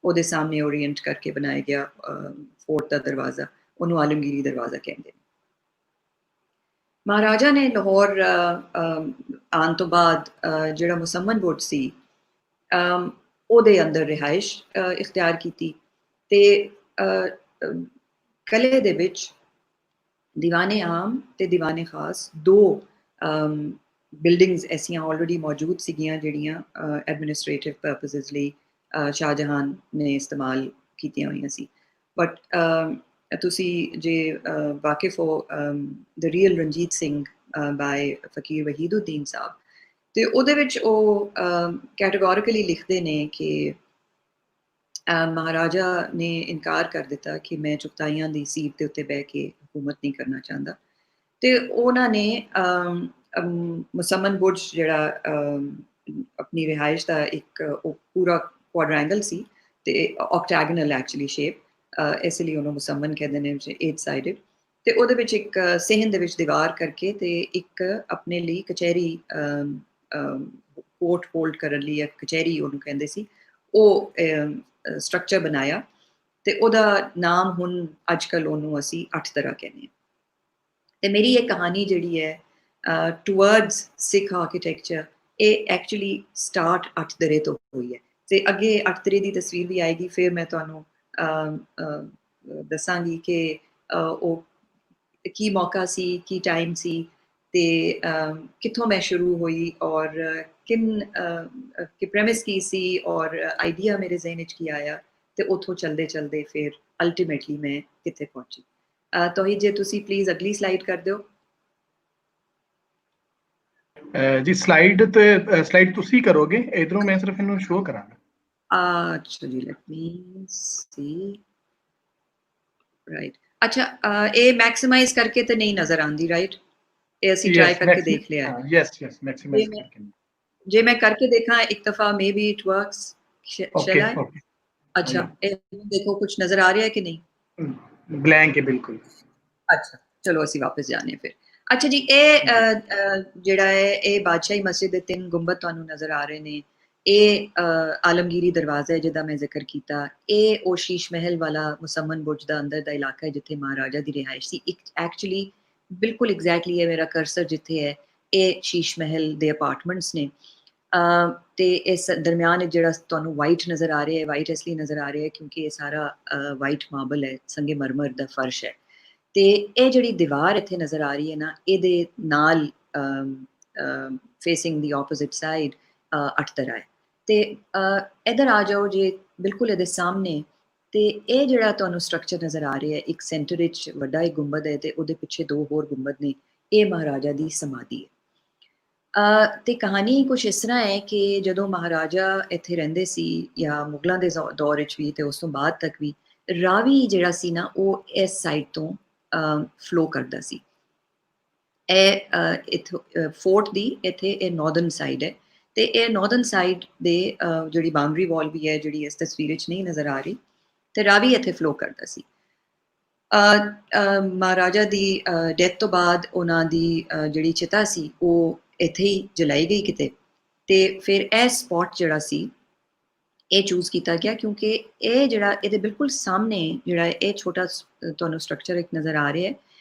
ਉਹਦੇ ਸਾਹਮਣੇ ਓਰੀਐਂਟ ਕਰਕੇ ਬਣਾਇਆ ਗਿਆ ਫੋਰਟ ਦਾ ਦਰਵਾਜ਼ਾ, ਉਹਨੂੰ ਆਲਮਗੀਰੀ ਦਰਵਾਜ਼ਾ ਕਹਿੰਦੇ ਨੇ। ਮਹਾਰਾਜਾ ਨੇ ਲਾਹੌਰ ਆਉਣ ਤੋਂ ਬਾਅਦ ਜਿਹੜਾ ਮੁਸੰਮਨ ਬੁਰਜ ਸੀ ਉਹਦੇ ਅੰਦਰ ਰਿਹਾਇਸ਼ ਇਖਤਿਆਰ ਕੀਤੀ। ਤੇ ਕਲੇ ਦੇ ਵਿੱਚ ਦੀਵਾਨੇ ਆਮ ਤੇ ਦੀਵਾਨੇ ਖਾਸ ਦੋ ਬਿਲਡਿੰਗਸ ਐਸੀਆਂ ਆਲਰੇਡੀ ਮੌਜੂਦ ਸੀਗੀਆਂ ਜਿਹੜੀਆਂ ਐਡਮਿਨਿਸਟ੍ਰੇਟਿਵ ਪਰਪਸਿਸ ਲਈ ਸ਼ਾਹਜਹਾਨ ਨੇ ਇਸਤੇਮਾਲ ਕੀਤੀਆਂ ਹੋਈਆਂ ਸੀ। ਬਟ ਤੁਸੀਂ ਜੇ ਵਾਕਿਫ ਹੋ the real Ranjit Singh by Fakir Waheeduddin ਸਾਹਿਬ, ਤੇ ਉਹਦੇ ਵਿੱਚ ਉਹ ਕੈਟੇਗੋਰੀਕਲੀ ਲਿਖਦੇ ਨੇ ਕਿ ਮਹਾਰਾਜਾ ਨੇ ਇਨਕਾਰ ਕਰ ਦਿੱਤਾ ਕਿ ਮੈਂ ਚੁਗਤਾਈਆਂ ਦੀ ਸੀਟ ਦੇ ਉੱਤੇ ਬਹਿ ਕੇ ਹਕੂਮਤ ਨਹੀਂ ਕਰਨਾ ਚਾਹੁੰਦਾ। ਤੇ ਉਹਨਾਂ ਨੇ ਮੁਸੰਮਨ ਬੁਰਜ ਜਿਹੜਾ ਆਪਣੀ ਰਿਹਾਇਸ਼ ਦਾ ਇੱਕ ਉਹ ਪੂਰਾ ਕੁਆਡਰੈਂਗਲ ਸੀ ਤੇ ਆਕਟੈਗਨਲ ਐਕਚੁਅਲੀ ਸ਼ੇਪ, ਇਸ ਲਈ ਉਹਨੂੰ ਮੁਸੰਮਨ ਕਹਿੰਦੇ ਨੇ, 8 ਸਾਈਡਡ। ਤੇ ਉਹਦੇ ਵਿੱਚ ਇੱਕ ਸਹਿਨ ਦੇ ਵਿੱਚ ਦੀਵਾਰ ਕਰਕੇ ਤੇ ਇੱਕ ਆਪਣੇ ਲਈ ਕਚਹਿਰੀ, ਕੋਰਟ ਹੋਲਡ ਕਰਨ ਲਈ ਇੱਕ ਕਚਹਿਰੀ ਉਹਨੂੰ ਕਹਿੰਦੇ ਸੀ, ਉਹ ਸਟਰਕਚਰ ਬਣਾਇਆ। ਤੇ ਉਹਦਾ ਨਾਮ ਹੁਣ ਅੱਜ ਕੱਲ੍ਹ ਉਹਨੂੰ ਅਸੀਂ 8 ਦਰਾ ਕਹਿੰਦੇ ਹਾਂ। ਤੇ ਮੇਰੀ ਇਹ ਕਹਾਣੀ ਜਿਹੜੀ ਹੈ ਟੂਵਰਡਸ ਸਿੱਖ ਆਰਕੀਟੈਕਚਰ, ਇਹ ਐਕਚੁਅਲੀ ਸਟਾਰਟ 8 ਦਰੇ ਤੋਂ ਹੋਈ ਹੈ। ਤੇ ਅੱਗੇ 8 ਦਰੇ ਦੀ ਤਸਵੀਰ ਵੀ ਆਏਗੀ, ਫਿਰ ਮੈਂ ਤੁਹਾਨੂੰ ਦੱਸਾਂਗੀ ਕਿ ਉਹ ਕੀ ਮੌਕਾ ਸੀ, ਕੀ ਟਾਈਮ ਸੀ, ਤੇ ਕਿੱਥੋਂ ਮੈਂ ਸ਼ੁਰੂ ਹੋਈ ਔਰ ਕਿ ਪ੍ਰੈਮਿਸ ਕੀ ਸੀ ਔਰ ਆਈਡੀਆ ਮੇਰੇ ਜ਼ਿਹਨ ਵਿੱਚ ਕੀ ਆਇਆ, ਤੇ ਉੱਥੋਂ ਚਲਦੇ ਚਲਦੇ ਫਿਰ ਅਲਟੀਮੇਟਲੀ ਮੈਂ ਕਿੱਥੇ ਪਹੁੰਚੀ। ਤੋਹੀਦ ਜੇ ਤੁਸੀਂ ਪਲੀਜ਼ ਅਗਲੀ ਸਲਾਈਡ ਕਰ ਦਿਓ। ਜੀ ਸਲਾਈਡ ਤੁਸੀਂ ਕਰੋਗੇ, ਇਧਰੋਂ ਮੈਂ ਸਿਰਫ ਇਹਨੂੰ ਸ਼ੋ ਕਰਾਂਗਾ। ਅੱਛਾ ਜੀ, ਲੈਟ ਮੀ ਸੀ, ਰਾਈਟ। ਅੱਛਾ, ਇਹ ਮੈਕਸਿਮਾਈਜ਼ ਕਰਕੇ ਤੇ ਨਹੀਂ ਨਜ਼ਰ ਆਉਂਦੀ, ਰਾਈਟ? ਇਹ ਅਸੀਂ ਟਰਾਈ ਕਰਕੇ ਦੇਖ ਲਿਆ। ਯੈਸ ਮੈਕਸਿਮਾਈਜ਼ ਕਰਕੇ। ਜੇ ਮੈਂ ਕਰਕੇ ਦੇਖਾਂ ਇੱਕ ਦਫਾ, ਮੇਬੀ ਇਟ ਵਰਕਸ। ਸ਼ੈਲ ਆਈ? अच्छा, देखो कुछ नजर आ रहा है कि नहीं? ब्लैंक है बिल्कुल। अच्छा, चलो ਅਸੀਂ ਵਾਪਸ ਜਾਣੇ ਫਿਰ। ਅੱਛਾ ਜੀ, ਇਹ ਜਿਹੜਾ ਹੈ ਇਹ ਬਾਦਸ਼ਾਹੀ ਮਸਜਿਦ ਦੇ 3 ਗੁੰਬਦ ਤੁਹਾਨੂੰ ਨਜ਼ਰ ਆ ਰਹੇ ਨੇ। ਇਹ ਆਲਮਗੀਰੀ ਦਰਵਾਜ਼ਾ ਹੈ ਜਿਹਦਾ ਮੈਂ ਜ਼ਿਕਰ ਕੀਤਾ। ਇਹ ਉਹ ਸ਼ੀਸ਼ ਮਹਿਲ ਵਾਲਾ ਮੁਸਮਨ ਬੁਰਜ ਦਾ ਅੰਦਰ ਦਾ ਇਲਾਕਾ ਹੈ ਜਿੱਥੇ ਮਹਾਰਾਜਾ ਦੀ ਰਿਹਾਇਸ਼ ਸੀ। ਐਕਚੁਅਲੀ ਬਿਲਕੁਲ ਐਗਜ਼ੈਕਟਲੀ ਇਹ ਮੇਰਾ ਕਰਸਰ ਜਿੱਥੇ ਹੈ, ਇਹ ਸ਼ੀਸ਼ ਮਹਿਲ ਦੇ ਅਪਾਰਟਮੈਂਟਸ ਨੇ। ਤੇ ਇਸ ਦਰਮਿਆਨ ਜਿਹੜਾ ਤੁਹਾਨੂੰ ਵਾਈਟ ਨਜ਼ਰ ਆ ਰਿਹਾ ਹੈ, ਵਾਈਟ ਇਸ ਲਈ ਨਜ਼ਰ ਆ ਰਿਹਾ ਹੈ ਕਿਉਂਕਿ ਇਹ ਸਾਰਾ ਵਾਈਟ ਮਾਰਬਲ ਹੈ, ਸੰਗੇ ਮਰਮਰ ਦਾ ਫਰਸ਼ ਹੈ। ਤੇ ਇਹ ਜਿਹੜੀ ਦੀਵਾਰ ਇੱਥੇ ਨਜ਼ਰ ਆ ਰਹੀ ਹੈ ਨਾ, ਇਹਦੇ ਨਾਲ ਫੇਸਿੰਗ ਦੀ ਆਪੋਜ਼ਿਟ ਸਾਈਡ ਅਟਤਰਾ ਹੈ। ਤੇ ਇਧਰ ਆ ਜਾਓ ਜੇ ਬਿਲਕੁਲ ਇਹਦੇ ਸਾਹਮਣੇ, ਤੇ ਇਹ ਜਿਹੜਾ ਤੁਹਾਨੂੰ ਸਟਰਕਚਰ ਨਜ਼ਰ ਆ ਰਿਹਾ ਹੈ, ਇੱਕ ਸੈਂਟਰ ਵਿੱਚ ਵੱਡਾ ਇੱਕ ਗੁੰਬਦ ਹੈ ਤੇ ਉਹਦੇ ਪਿੱਛੇ 2 ਹੋਰ ਗੁੰਬਦ ਨੇ। ਇਹ ਮਹਾਰਾਜਾ ਦੀ ਸਮਾਧੀ ਹੈ। ਤੇ ਕਹਾਣੀ ਕੁਛ ਇਸ ਤਰ੍ਹਾਂ ਹੈ ਕਿ ਜਦੋਂ ਮਹਾਰਾਜਾ ਇੱਥੇ ਰਹਿੰਦੇ ਸੀ ਜਾਂ ਮੁਗਲਾਂ ਦੇ ਦੌਰ ਵਿੱਚ ਵੀ ਤੇ ਉਸ ਤੋਂ ਬਾਅਦ ਤੱਕ ਵੀ, ਰਾਵੀ ਜਿਹੜਾ ਸੀ ਨਾ ਉਹ ਇਸ ਸਾਈਡ ਤੋਂ ਫਲੋ ਕਰਦਾ ਸੀ। ਇਹ ਫੋਰਟ ਦੀ ਇੱਥੇ ਇਹ ਨਾਰਦਰਨ ਸਾਈਡ ਹੈ ਤੇ ਇਹ ਨਾਰਦਰਨ ਸਾਈਡ ਦੇ ਜਿਹੜੀ ਬਾਉਂਡਰੀ ਵਾਲ ਵੀ ਹੈ ਜਿਹੜੀ ਇਸ ਤਸਵੀਰ ਵਿੱਚ ਨਹੀਂ ਨਜ਼ਰ ਆ ਰਹੀ, ਤੇ ਰਾਵੀ ਇੱਥੇ ਫਲੋ ਕਰਦਾ ਸੀ। ਮਹਾਰਾਜਾ ਦੀ ਡੈਥ ਤੋਂ ਬਾਅਦ ਉਹਨਾਂ ਦੀ ਜਿਹੜੀ ਚਿਤਾ ਸੀ ਉਹ ਇੱਥੇ ਹੀ ਜਲਾਈ ਗਈ ਕਿਤੇ, ਤੇ ਫਿਰ ਇਹ ਸਪੌਟ ਜਿਹੜਾ ਸੀ ਇਹ ਚੂਜ਼ ਕੀਤਾ ਗਿਆ ਕਿਉਂਕਿ ਇਹ ਜਿਹੜਾ ਇਹਦੇ ਬਿਲਕੁਲ ਸਾਹਮਣੇ ਜਿਹੜਾ ਇਹ ਛੋਟਾ ਤੁਹਾਨੂੰ ਸਟਰਕਚਰ ਇੱਕ ਨਜ਼ਰ ਆ ਰਿਹਾ ਹੈ,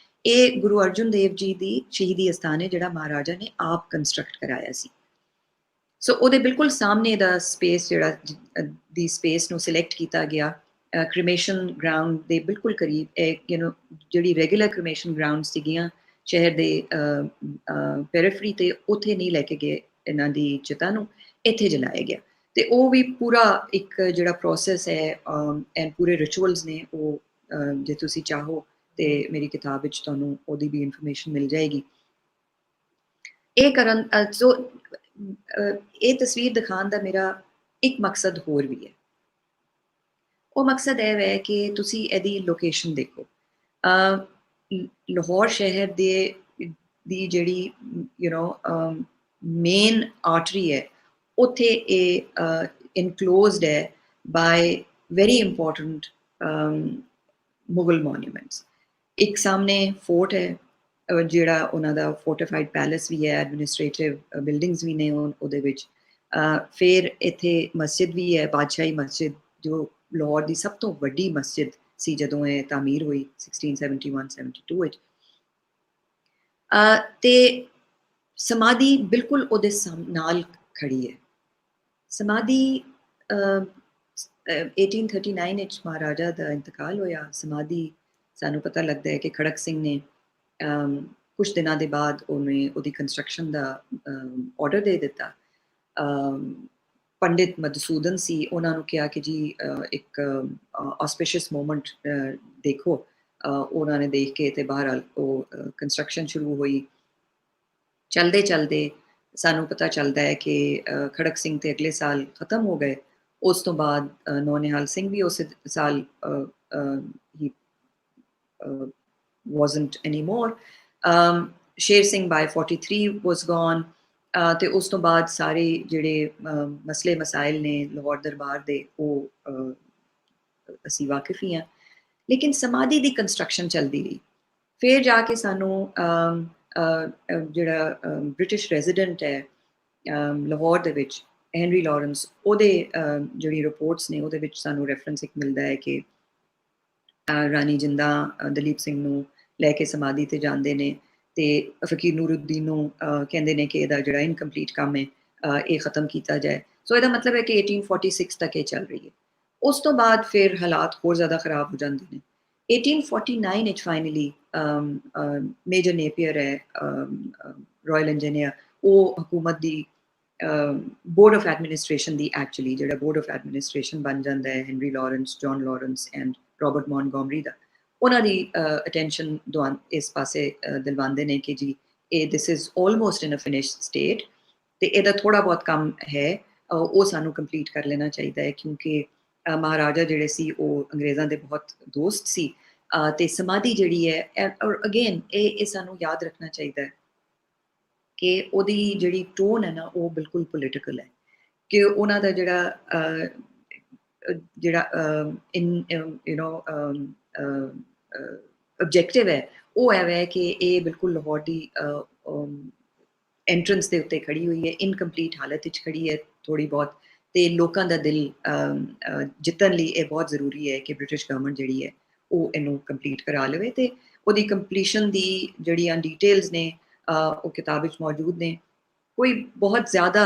ਇਹ ਗੁਰੂ ਅਰਜਨ ਦੇਵ ਜੀ ਦੀ ਸ਼ਹੀਦੀ ਅਸਥਾਨ ਹੈ ਜਿਹੜਾ ਮਹਾਰਾਜਾ ਨੇ ਆਪ ਕੰਸਟਰਕਟ ਕਰਾਇਆ ਸੀ। ਸੋ ਉਹਦੇ ਬਿਲਕੁਲ ਸਾਹਮਣੇ ਦਾ ਸਪੇਸ ਜਿਹੜਾ ਦੀ ਸਪੇਸ ਨੂੰ ਸਿਲੈਕਟ ਕੀਤਾ ਗਿਆ ਕ੍ਰੀਮੇਸ਼ਨ ਗਰਾਊਂਡ ਦੇ ਬਿਲਕੁਲ ਕਰੀਬ, ਜਿਹੜੀ ਰੈਗੂਲਰ ਕ੍ਰੀਮੇਸ਼ਨ ਗਰਾਊਂਡ ਸੀਗੀਆਂ ਸ਼ਹਿਰ ਦੇ ਪੈਰੀਫਰੀ ਤੇ ਉੱਥੇ ਨਹੀਂ ਲੈ ਕੇ ਗਏ ਇਹਨਾਂ ਦੀ ਚਿਤਾ ਨੂੰ, ਇੱਥੇ ਜਲਾਇਆ ਗਿਆ। ਤੇ ਉਹ ਵੀ ਪੂਰਾ ਇੱਕ ਜਿਹੜਾ ਪ੍ਰੋਸੈਸ ਹੈ ਐਂਡ ਪੂਰੇ ਰਿਚੁਅਲਸ ਨੇ ਉਹ ਜੇ ਤੁਸੀਂ ਚਾਹੋ ਤੇ ਮੇਰੀ ਕਿਤਾਬ ਵਿੱਚ ਤੁਹਾਨੂੰ ਉਹਦੀ ਵੀ ਇਨਫੋਰਮੇਸ਼ਨ ਮਿਲ ਜਾਏਗੀ। ਇਹ ਕਰਨ ਸੋ ਇਹ ਤਸਵੀਰ ਦਿਖਾਉਣ ਦਾ ਮੇਰਾ ਇੱਕ ਮਕਸਦ ਹੋਰ ਵੀ ਹੈ। ਉਹ ਮਕਸਦ ਇਹ ਹੈ ਕਿ ਤੁਸੀਂ ਇਹਦੀ ਲੋਕੇਸ਼ਨ ਦੇਖੋ। ਲਾਹੌਰ ਸ਼ਹਿਰ ਦੀ ਜਿਹੜੀ ਮੇਨ ਆਰਟਰੀ ਹੈ, ਉੱਥੇ ਇਹ ਇਨਕਲੋਜ਼ਡ ਹੈ ਬਾਈ ਵੈਰੀ ਇੰਪੋਰਟੈਂਟ ਮੁਗਲ ਮੋਨੂਮੈਂਟਸ। ਇੱਕ ਸਾਹਮਣੇ ਫੋਰਟ ਹੈ ਜਿਹੜਾ ਉਹਨਾਂ ਦਾ ਫੋਰਟੀਫਾਈਡ ਪੈਲੇਸ ਵੀ ਹੈ, ਐਡਮਿਨਿਸਟ੍ਰੇਟਿਵ ਬਿਲਡਿੰਗਸ ਵੀ ਨੇ ਉਹਦੇ ਵਿੱਚ। ਫਿਰ ਇੱਥੇ ਮਸਜਿਦ ਵੀ ਹੈ, ਬਾਦਸ਼ਾਹੀ ਮਸਜਿਦ, ਜੋ ਲਾਹੌਰ ਦੀ ਸਭ ਤੋਂ ਵੱਡੀ ਮਸਜਿਦ ਸੀ ਜਦੋਂ ਇਹ ਤਾਮੀਰ ਹੋਈ 1671-72 ਵਿੱਚ। ਤੇ ਸਮਾਧੀ ਬਿਲਕੁਲ ਉਹਦੇ ਨਾਲ ਖੜੀ ਹੈ। ਸਮਾਧੀ 1839 ਵਿੱਚ ਮਹਾਰਾਜਾ ਦਾ ਇੰਤਕਾਲ ਹੋਇਆ। ਸਮਾਧੀ ਸਾਨੂੰ ਪਤਾ ਲੱਗਦਾ ਹੈ ਕਿ ਖੜਕ ਸਿੰਘ ਨੇ ਕੁਝ ਦਿਨਾਂ ਦੇ ਬਾਅਦ ਉਹਦੀ ਕੰਸਟਰਕਸ਼ਨ ਦਾ ਆਰਡਰ ਦੇ ਦਿੱਤਾ। ਪੰਡਿਤ ਮਧੂਸੂਦਨ ਸੀ, ਉਹਨਾਂ ਨੂੰ ਕਿਹਾ ਕਿ ਜੀ ਇੱਕ ਆਸਪੀਸ਼ੀਅਸ ਮੂਮੈਂਟ ਦੇਖੋ। ਉਹਨਾਂ ਨੇ ਦੇਖ ਕੇ ਤੇ ਬਹਰਹਾਲ ਉਹ ਕੰਸਟਰਕਸ਼ਨ ਸ਼ੁਰੂ ਹੋਈ। ਚਲਦੇ ਚਲਦੇ ਸਾਨੂੰ ਪਤਾ ਚੱਲਦਾ ਹੈ ਕਿ ਖੜਕ ਸਿੰਘ ਤੇ ਅਗਲੇ ਸਾਲ ਖਤਮ ਹੋ ਗਏ। ਉਸ ਤੋਂ ਬਾਅਦ ਨੌਨਿਹਾਲ ਸਿੰਘ ਵੀ ਉਸ ਸਾਲ he wasn't anymore. Sher Singh by 43 was gone. ਤੇ ਉਸ ਤੋਂ ਬਾਅਦ ਸਾਰੇ ਜਿਹੜੇ ਮਸਲੇ ਮਸਾਇਲ ਨੇ ਲਾਹੌਰ ਦਰਬਾਰ ਦੇ ਉਹ ਅਸੀਂ ਵਾਕਿਫ ਹੀ ਹਾਂ। ਲੇਕਿਨ ਸਮਾਧੀ ਦੀ ਕੰਸਟਰਕਸ਼ਨ ਚੱਲਦੀ ਰਹੀ। ਫਿਰ ਜਾ ਕੇ ਸਾਨੂੰ ਜਿਹੜਾ ਬ੍ਰਿਟਿਸ਼ ਰੈਜ਼ੀਡੈਂਟ ਹੈ ਲਾਹੌਰ ਦੇ ਵਿੱਚ, ਹੈਨਰੀ ਲਾਰੈਂਸ, ਉਹਦੇ ਜਿਹੜੀ ਰਿਪੋਰਟਸ ਨੇ ਉਹਦੇ ਵਿੱਚ ਸਾਨੂੰ ਰੈਫਰੈਂਸ ਇੱਕ ਮਿਲਦਾ ਹੈ ਕਿ ਰਾਣੀ ਜਿੰਦਾ ਦਲੀਪ ਸਿੰਘ ਨੂੰ ਲੈ ਕੇ ਸਮਾਧੀ ਤੇ ਜਾਂਦੇ ਨੇ ਤੇ ਫਕੀਰ ਨੂਰੁੱਦੀਨ ਨੂੰ ਕਹਿੰਦੇ ਨੇ ਕਿ ਇਹਦਾ ਜਿਹੜਾ ਇਨਕੰਪਲੀਟ ਕੰਮ ਹੈ ਇਹ ਖਤਮ ਕੀਤਾ ਜਾਏ। ਸੋ ਇਹਦਾ ਮਤਲਬ ਹੈ ਕਿ 1846 ਤੱਕ ਇਹ ਚੱਲ ਰਹੀ ਹੈ। ਉਸ ਤੋਂ ਬਾਅਦ ਫਿਰ ਹਾਲਾਤ ਹੋਰ ਜ਼ਿਆਦਾ ਖਰਾਬ ਹੋ ਜਾਂਦੇ ਨੇ। 1849 ਵਿੱਚ ਫਾਈਨਲੀ ਮੇਜਰ ਨੇਪੀਅਰ ਹੈ ਰਾਇਲ ਇੰਜੀਨੀਅਰ, ਉਹ ਹਕੂਮਤ ਦੀ ਬੋਰਡ ਆਫ ਐਡਮਿਨਿਸਟ੍ਰੇਸ਼ਨ ਦੀ ਐਕਚੁਅਲੀ ਜਿਹੜਾ ਬੋਰਡ ਆਫ ਐਡਮਿਨਿਸਟ੍ਰੇਸ਼ਨ ਬਣ ਜਾਂਦਾ ਹੈ Henry Lawrence, John Lawrence and Robert Montgomery ਦਾ। ਉਹਨਾਂ ਦੀ ਅਟੈਂਸ਼ਨ ਇਸ ਪਾਸੇ ਦਿਲਵਾਉਂਦੇ ਨੇ ਕਿ ਜੀ ਇਹ this is almost in a finished state ਤੇ ਇਹਦਾ ਥੋੜਾ ਬਹੁਤ ਕੰਮ ਹੈ ਉਹ ਸਾਨੂੰ ਕੰਪਲੀਟ ਕਰ ਲੈਣਾ ਚਾਹੀਦਾ ਹੈ ਕਿਉਂਕਿ ਮਹਾਰਾਜਾ ਜਿਹੜੇ ਸੀ ਉਹ ਅੰਗਰੇਜ਼ਾਂ ਦੇ ਬਹੁਤ ਦੋਸਤ ਸੀ। ਤੇ ਸਮਾਧੀ ਜਿਹੜੀ ਹੈ ਔਰ ਅਗੇਨ ਇਹ ਸਾਨੂੰ ਯਾਦ ਰੱਖਣਾ ਚਾਹੀਦਾ ਹੈ ਕਿ ਉਹਦੀ ਜਿਹੜੀ ਟੋਨ ਹੈ ਨਾ ਉਹ ਬਿਲਕੁਲ ਪੋਲੀਟੀਕਲ ਹੈ, ਕਿ ਉਹਨਾਂ ਦਾ ਜਿਹੜਾ ਜਿਹੜਾ ਇਨ ਯੂ نو ਆਬਜੈਕਟਿਵ ਹੈ ਉਹ ਹੈ ਕਿ ਇਹ ਬਿਲਕੁਲ ਲਾਹੌਰ ਦੀ ਐਂਟਰੈਂਸ ਦੇ ਉੱਤੇ ਖੜੀ ਹੋਈ ਹੈ, ਇਨਕੰਪਲੀਟ ਹਾਲਤ ਵਿੱਚ ਖੜੀ ਹੈ ਥੋੜੀ ਬਹੁਤ, ਤੇ ਲੋਕਾਂ ਦਾ ਦਿਲ ਜਿੱਤਣ ਲਈ ਇਹ ਬਹੁਤ ਜ਼ਰੂਰੀ ਹੈ ਕਿ ਬ੍ਰਿਟਿਸ਼ ਗਵਰਨਮੈਂਟ ਜਿਹੜੀ ਹੈ ਉਹ ਇਹਨੂੰ ਕੰਪਲੀਟ ਕਰਾ ਲਵੇ, ਤੇ ਉਹਦੀ ਕੰਪਲੀਸ਼ਨ ਦੀ ਜਿਹੜੀਆਂ ਡਿਟੇਲਸ ਨੇ ਉਹ ਕਿਤਾਬ ਵਿੱਚ ਮੌਜੂਦ ਨੇ। ਕੋਈ ਬਹੁਤ ਜ਼ਿਆਦਾ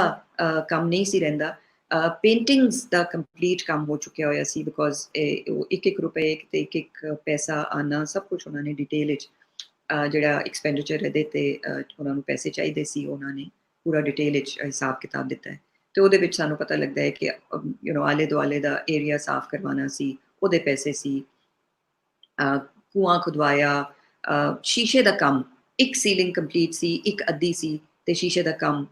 ਕੰਮ ਨਹੀਂ ਸੀ ਰਹਿੰਦਾ, ਪੇਂਟਿੰਗਸ ਦਾ ਕੰਪਲੀਟ ਕੰਮ ਹੋ ਚੁੱਕਿਆ ਹੋਇਆ ਸੀ, ਬਿਕੋਜ਼ ਉਹ ਇੱਕ ਰੁਪਏ ਤੇ ਇੱਕ ਪੈਸਾ ਆਉਣਾ ਸਭ ਕੁਝ ਉਹਨਾਂ ਨੇ ਡਿਟੇਲ ਵਿੱਚ ਜਿਹੜਾ ਐਕਸਪੈਂਡੀਚਰ ਇਹਦੇ ਤੇ ਉਹਨਾਂ ਨੂੰ ਪੈਸੇ ਚਾਹੀਦੇ ਸੀ, ਉਹਨਾਂ ਨੇ ਪੂਰਾ ਡਿਟੇਲ ਵਿੱਚ ਹਿਸਾਬ ਕਿਤਾਬ ਦਿੱਤਾ ਹੈ। ਤੇ ਉਹਦੇ ਵਿੱਚ ਸਾਨੂੰ ਪਤਾ ਲੱਗਦਾ ਹੈ ਕਿ ਆਲੇ ਦੁਆਲੇ ਦਾ ਏਰੀਆ ਸਾਫ਼ ਕਰਵਾਉਣਾ ਸੀ, ਉਹਦੇ ਪੈਸੇ ਸੀ, ਕੂਆਂ ਖੁਦਵਾਇਆ, ਸ਼ੀਸ਼ੇ ਦਾ ਕੰਮ, ਇੱਕ ਸੀਲਿੰਗ ਕੰਪਲੀਟ ਸੀ, ਇੱਕ ਅੱਧੀ ਸੀ, ਤੇ ਸ਼ੀਸ਼ੇ ਦਾ ਕੰਮ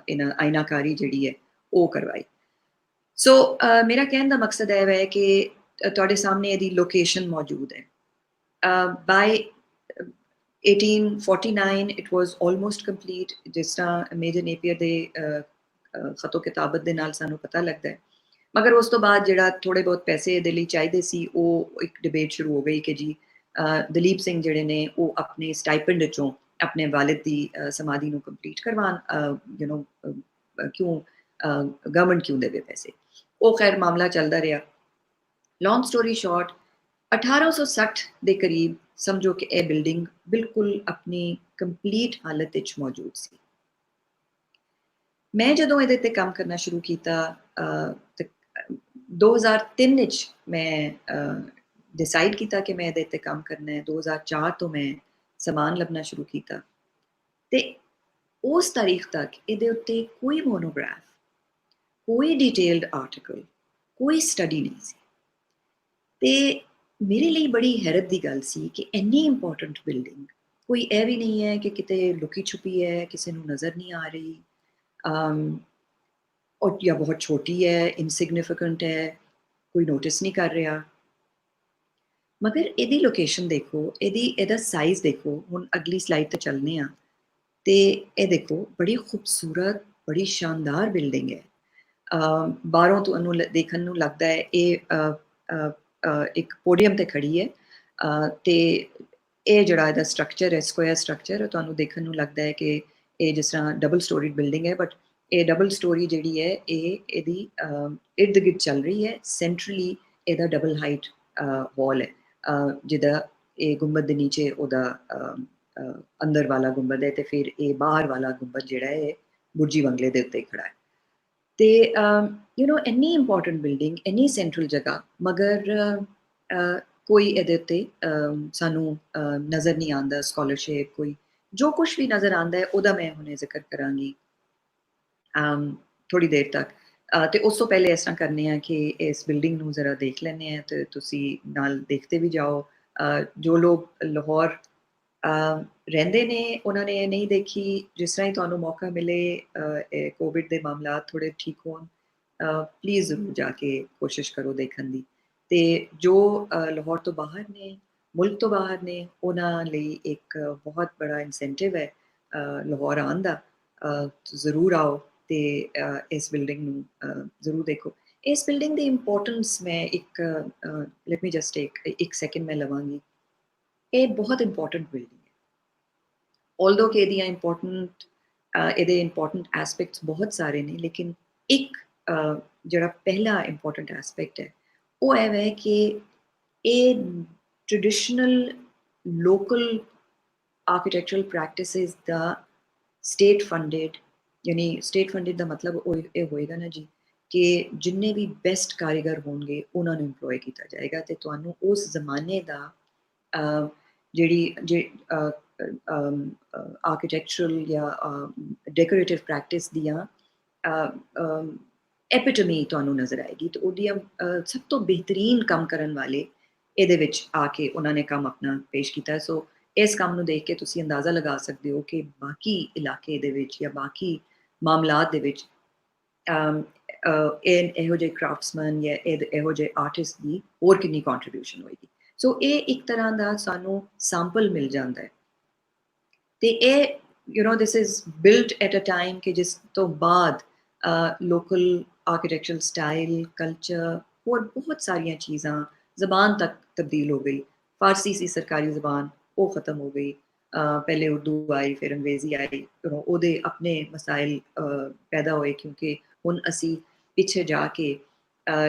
ਇਹਨਾਂ ਆਇਨਾਕਾਰੀ ਜਿਹੜੀ ਹੈ ਉਹ ਕਰਵਾਈ। ਸੋ ਮੇਰਾ ਕਹਿਣ ਦਾ ਮਕਸਦ ਇਹ ਹੈ ਕਿ ਤੁਹਾਡੇ ਸਾਹਮਣੇ ਇਹਦੀ ਲੋਕੇਸ਼ਨ ਮੌਜੂਦ ਹੈ। ਬਾਈ 1849 ਇਟ ਵਾਸ ਆਲਮੋਸਟ ਕੰਪਲੀਟ, ਜਿਸ ਤਰ੍ਹਾਂ ਮੇਜਰ ਨੇਪੀਅਰ ਦੇ ਖਤੋ ਕਿਤਾਬਤ ਦੇ ਨਾਲ ਸਾਨੂੰ ਪਤਾ ਲੱਗਦਾ ਹੈ। ਮਗਰ ਉਸ ਤੋਂ ਬਾਅਦ ਜਿਹੜਾ ਥੋੜੇ ਬਹੁਤ ਪੈਸੇ ਇਹਦੇ ਲਈ ਚਾਹੀਦੇ ਸੀ, ਉਹ ਇੱਕ ਡਿਬੇਟ ਸ਼ੁਰੂ ਹੋ ਗਈ ਕਿ ਜੀ ਦਲੀਪ ਸਿੰਘ ਜਿਹੜੇ ਨੇ ਉਹ ਆਪਣੇ ਸਟਾਈਪੈਂਡ ਵਿੱਚੋਂ ਆਪਣੇ ਵਾਲਿਦ ਦੀ ਸਮਾਧੀ ਨੂੰ ਕੰਪਲੀਟ ਕਰਵਾਉਣ, ਕਿਉਂ ਗਵਰਨਮੈਂਟ ਕਿਉਂ ਦੇਵੇ ਪੈਸੇ। ਉਹ ਖੈਰ ਮਾਮਲਾ ਚੱਲਦਾ ਰਿਹਾ। ਲੌਂਗ ਸਟੋਰੀ ਸ਼ਾਰਟ, 1860 ਦੇ ਕਰੀਬ ਸਮਝੋ ਕਿ ਇਹ ਬਿਲਡਿੰਗ ਬਿਲਕੁਲ ਆਪਣੀ ਕੰਪਲੀਟ ਹਾਲਤ ਵਿੱਚ ਮੌਜੂਦ ਸੀ। ਮੈਂ ਜਦੋਂ ਇਹਦੇ ਤੇ ਕੰਮ ਕਰਨਾ ਸ਼ੁਰੂ ਕੀਤਾ 2003 ਵਿੱਚ ਮੈਂ ਡਿਸਾਈਡ ਕੀਤਾ ਕਿ ਮੈਂ ਇਹਦੇ ਤੇ ਕੰਮ ਕਰਨਾ ਹੈ। 2004 ਤੋਂ ਮੈਂ ਸਮਾਨ ਲੱਭਣਾ ਸ਼ੁਰੂ ਕੀਤਾ, ਤੇ ਉਸ ਤਾਰੀਖ ਤੱਕ ਇਹਦੇ ਉੱਤੇ ਕੋਈ ਮੋਨੋਗ੍ਰਾਫ, ਕੋਈ ਡਿਟੇਲਡ ਆਰਟੀਕਲ, ਕੋਈ ਸਟੱਡੀ ਨਹੀਂ ਸੀ। ਤੇ ਮੇਰੇ ਲਈ ਬੜੀ ਹੈਰਤ ਦੀ ਗੱਲ ਸੀ ਕਿ ਇੰਨੀ ਇੰਪੋਰਟੈਂਟ ਬਿਲਡਿੰਗ, ਕੋਈ ਇਹ ਵੀ ਨਹੀਂ ਹੈ ਕਿ ਕਿਤੇ ਲੁਕੀ ਛੁਪੀ ਹੈ, ਕਿਸੇ ਨੂੰ ਨਜ਼ਰ ਨਹੀਂ ਆ ਰਹੀ, ਔਰ ਜਾਂ ਬਹੁਤ ਛੋਟੀ ਹੈ, ਇਨਸਿਗਨੀਫੀਕੈਂਟ ਹੈ, ਕੋਈ ਨੋਟਿਸ ਨਹੀਂ ਕਰ ਰਿਹਾ। ਮਗਰ ਇਹਦੀ ਲੋਕੇਸ਼ਨ ਦੇਖੋ, ਇਹਦਾ ਸਾਈਜ਼ ਦੇਖੋ। ਹੁਣ ਅਗਲੀ ਸਲਾਈਡ ਤੇ ਚੱਲਨੇ ਆ, ਤੇ ਇਹ ਦੇਖੋ ਬੜੀ ਖੂਬਸੂਰਤ, ਬੜੀ ਸ਼ਾਨਦਾਰ ਬਿਲਡਿੰਗ ਹੈ। ਬਾਹਰੋਂ ਤੁਹਾਨੂੰ ਦੇਖਣ ਨੂੰ ਲੱਗਦਾ ਹੈ ਇਹ ਇੱਕ ਪੋਡੀਅਮ ਤੇ ਖੜੀ ਹੈ, ਤੇ ਇਹ ਜਿਹੜਾ ਇਹਦਾ ਸਟਰਕਚਰ ਹੈ, ਸਕੁਆਇਰ ਸਟਰਕਚਰ, ਤੁਹਾਨੂੰ ਦੇਖਣ ਨੂੰ ਲੱਗਦਾ ਹੈ ਕਿ ਇਹ ਜਿਸ ਤਰ੍ਹਾਂ ਡਬਲ ਸਟੋਰੀਡ ਬਿਲਡਿੰਗ ਹੈ, ਬਟ ਇਹ ਡਬਲ ਸਟੋਰੀ ਜਿਹੜੀ ਹੈ ਇਹ ਇਹਦੀ ਇਰਦ ਗਿਰਦ ਚੱਲ ਰਹੀ ਹੈ। ਸੈਂਟਰਲੀ ਇਹਦਾ ਡਬਲ ਹਾਈਟ ਵਾਲ ਹੈ, ਜਿਹਦਾ ਇਹ ਗੁੰਬਦ ਦੇ ਨੀਚੇ ਉਹਦਾ ਅੰਦਰ ਵਾਲਾ ਗੁੰਬਦ ਹੈ, ਤੇ ਫਿਰ ਇਹ ਬਾਹਰ ਵਾਲਾ ਗੁੰਬਦ ਜਿਹੜਾ ਹੈ ਬੁਰਜੀ ਬੰਗਲੇ ਦੇ ਉੱਤੇ ਖੜਾ ਹੈ। ਤੇ ਇੰਨੀ ਇੰਪੋਰਟੈਂਟ ਬਿਲਡਿੰਗ, ਇੰਨੀ ਸੈਂਟਰਲ ਜਗ੍ਹਾ, ਮਗਰ ਕੋਈ ਇਹਦੇ ਉੱਤੇ ਸਾਨੂੰ ਨਜ਼ਰ ਨਹੀਂ ਆਉਂਦਾ ਸਕਾਲਰਸ਼ਿਪ, ਕੋਈ ਜੋ ਕੁਛ ਵੀ ਨਜ਼ਰ ਆਉਂਦਾ ਹੈ ਉਹਦਾ ਮੈਂ ਹੁਣੇ ਜ਼ਿਕਰ ਕਰਾਂਗੀ ਥੋੜੀ ਦੇਰ ਤੱਕ। ਤੇ ਉਸ ਤੋਂ ਪਹਿਲੇ ਇਸ ਤਰ੍ਹਾਂ ਕਰਨੇ ਆ ਕਿ ਇਸ ਬਿਲਡਿੰਗ ਨੂੰ ਜ਼ਰਾ ਦੇਖ ਲੈਂਦੇ ਆ, ਤੇ ਤੁਸੀਂ ਨਾਲ ਦੇਖਦੇ ਵੀ ਜਾਓ। ਜੋ ਲੋਕ ਲਾਹੌਰ ਰਹਿੰਦੇ ਨੇ ਉਹਨਾਂ ਨੇ ਇਹ ਨਹੀਂ ਦੇਖੀ, ਜਿਸ ਤਰ੍ਹਾਂ ਹੀ ਤੁਹਾਨੂੰ ਮੌਕਾ ਮਿਲੇ, ਕੋਵਿਡ ਦੇ ਮਾਮਲਾਤ ਥੋੜੇ ਠੀਕ ਹੋਣ, ਪਲੀਜ਼ ਜ਼ਰੂਰ ਜਾ ਕੇ ਕੋਸ਼ਿਸ਼ ਕਰੋ ਦੇਖਣ ਦੀ। ਤੇ ਜੋ ਲਾਹੌਰ ਤੋਂ ਬਾਹਰ ਨੇ, ਮੁਲਕ ਤੋਂ ਬਾਹਰ ਨੇ, ਉਹਨਾਂ ਲਈ ਇੱਕ ਬਹੁਤ ਬੜਾ ਇਨਸੈਂਟਿਵ ਹੈ ਲਾਹੌਰ ਆਉਣ ਦਾ। ਜ਼ਰੂਰ ਆਓ ਤੇ ਇਸ ਬਿਲਡਿੰਗ ਨੂੰ ਜ਼ਰੂਰ ਦੇਖੋ। ਇਸ ਬਿਲਡਿੰਗ ਦੀ ਇੰਪੋਰਟੈਂਸ ਮੈਂ ਇੱਕ ਲੈਟ ਮੀ ਜਸਟ ਇੱਕ ਸੈਕਿੰਡ ਮੈਂ ਲਵਾਂਗੀ। ਇਹ ਬਹੁਤ ਇੰਪੋਰਟੈਂਟ ਬਿਲਡਿੰਗ ਹੈ, ਆਲਦੋ ਕਿ ਇਹਦੇ ਇੰਪੋਰਟੈਂਟ ਐਸਪੈਕਟਸ ਬਹੁਤ ਸਾਰੇ ਨੇ, ਲੇਕਿਨ ਇੱਕ ਜਿਹੜਾ ਪਹਿਲਾ ਇੰਪੋਰਟੈਂਟ ਐਸਪੈਕਟ ਹੈ ਉਹ ਇਹ ਹੈ ਕਿ ਇਹ ਟ੍ਰੈਡੀਸ਼ਨਲ ਲੋਕਲ ਆਰਕੀਟੈਕਚਰਲ ਪ੍ਰੈਕਟਿਸਿਸ ਦਾ ਸਟੇਟ ਫੰਡਡ, ਯਾਨੀ ਸਟੇਟ ਫੰਡਡ ਦਾ ਮਤਲਬ ਇਹ ਹੋਏਗਾ ਨਾ ਜੀ ਕਿ ਜਿੰਨੇ ਵੀ ਬੈਸਟ ਕਾਰੀਗਰ ਹੋਣਗੇ ਉਹਨਾਂ ਨੂੰ ਇੰਪਲੋਏ ਕੀਤਾ ਜਾਏਗਾ, ਤੇ ਤੁਹਾਨੂੰ ਉਸ ਜ਼ਮਾਨੇ ਦਾ ਜਿਹੜੀ ਆਰਕੀਟੈਕਚਰਲ ਜਾਂ ਡੈਕੋਰੇਟਿਵ ਪ੍ਰੈਕਟਿਸ ਦੀਆਂ ਐਪੀਟਮੀ ਤੁਹਾਨੂੰ ਨਜ਼ਰ ਆਏਗੀ। ਤੇ ਉਹਦੀਆਂ ਸਭ ਤੋਂ ਬਿਹਤਰੀਨ ਕੰਮ ਕਰਨ ਵਾਲੇ ਇਹਦੇ ਵਿੱਚ ਆ ਕੇ ਉਹਨਾਂ ਨੇ ਕੰਮ ਆਪਣਾ ਪੇਸ਼ ਕੀਤਾ। ਸੋ ਇਸ ਕੰਮ ਨੂੰ ਦੇਖ ਕੇ ਤੁਸੀਂ ਅੰਦਾਜ਼ਾ ਲਗਾ ਸਕਦੇ ਹੋ ਕਿ ਬਾਕੀ ਇਲਾਕੇ ਦੇ ਵਿੱਚ ਜਾਂ ਬਾਕੀ ਮਾਮਲਾਤ ਦੇ ਵਿੱਚ ਇਹੋ ਜਿਹੇ ਕ੍ਰਾਫਟਸਮੈਨ ਜਾਂ ਇਹੋ ਜਿਹੇ ਆਰਟਿਸਟ ਦੀ ਹੋਰ ਕਿੰਨੀ ਕੰਟਰੀਬਿਊਸ਼ਨ ਹੋਏਗੀ। ਸੋ ਇਹ ਇੱਕ ਤਰ੍ਹਾਂ ਦਾ ਸਾਨੂੰ ਸੈਂਪਲ ਮਿਲ ਜਾਂਦਾ ਹੈ, ਤੇ ਇਹ this is built at a time ਕਿ ਜਿਸ ਤੋਂ ਬਾਅਦ ਲੋਕਲ ਆਰਕੀਟੈਕਚਰਲ ਸਟਾਈਲ, ਕਲਚਰ, और बहुत सारियां चीज़ां, ज़बान तक तब्दील हो गई। फ़ारसी सी सरकारी ज़बान वो ख़त्म हो गई। पहले उर्दू आई, फिर अंग्रेज़ी आई, ਉਹਦੇ अपने मसाइल पैदा होए क्योंकि ਹੁਣ ਅਸੀਂ ਪਿੱਛੇ ਜਾ ਕੇ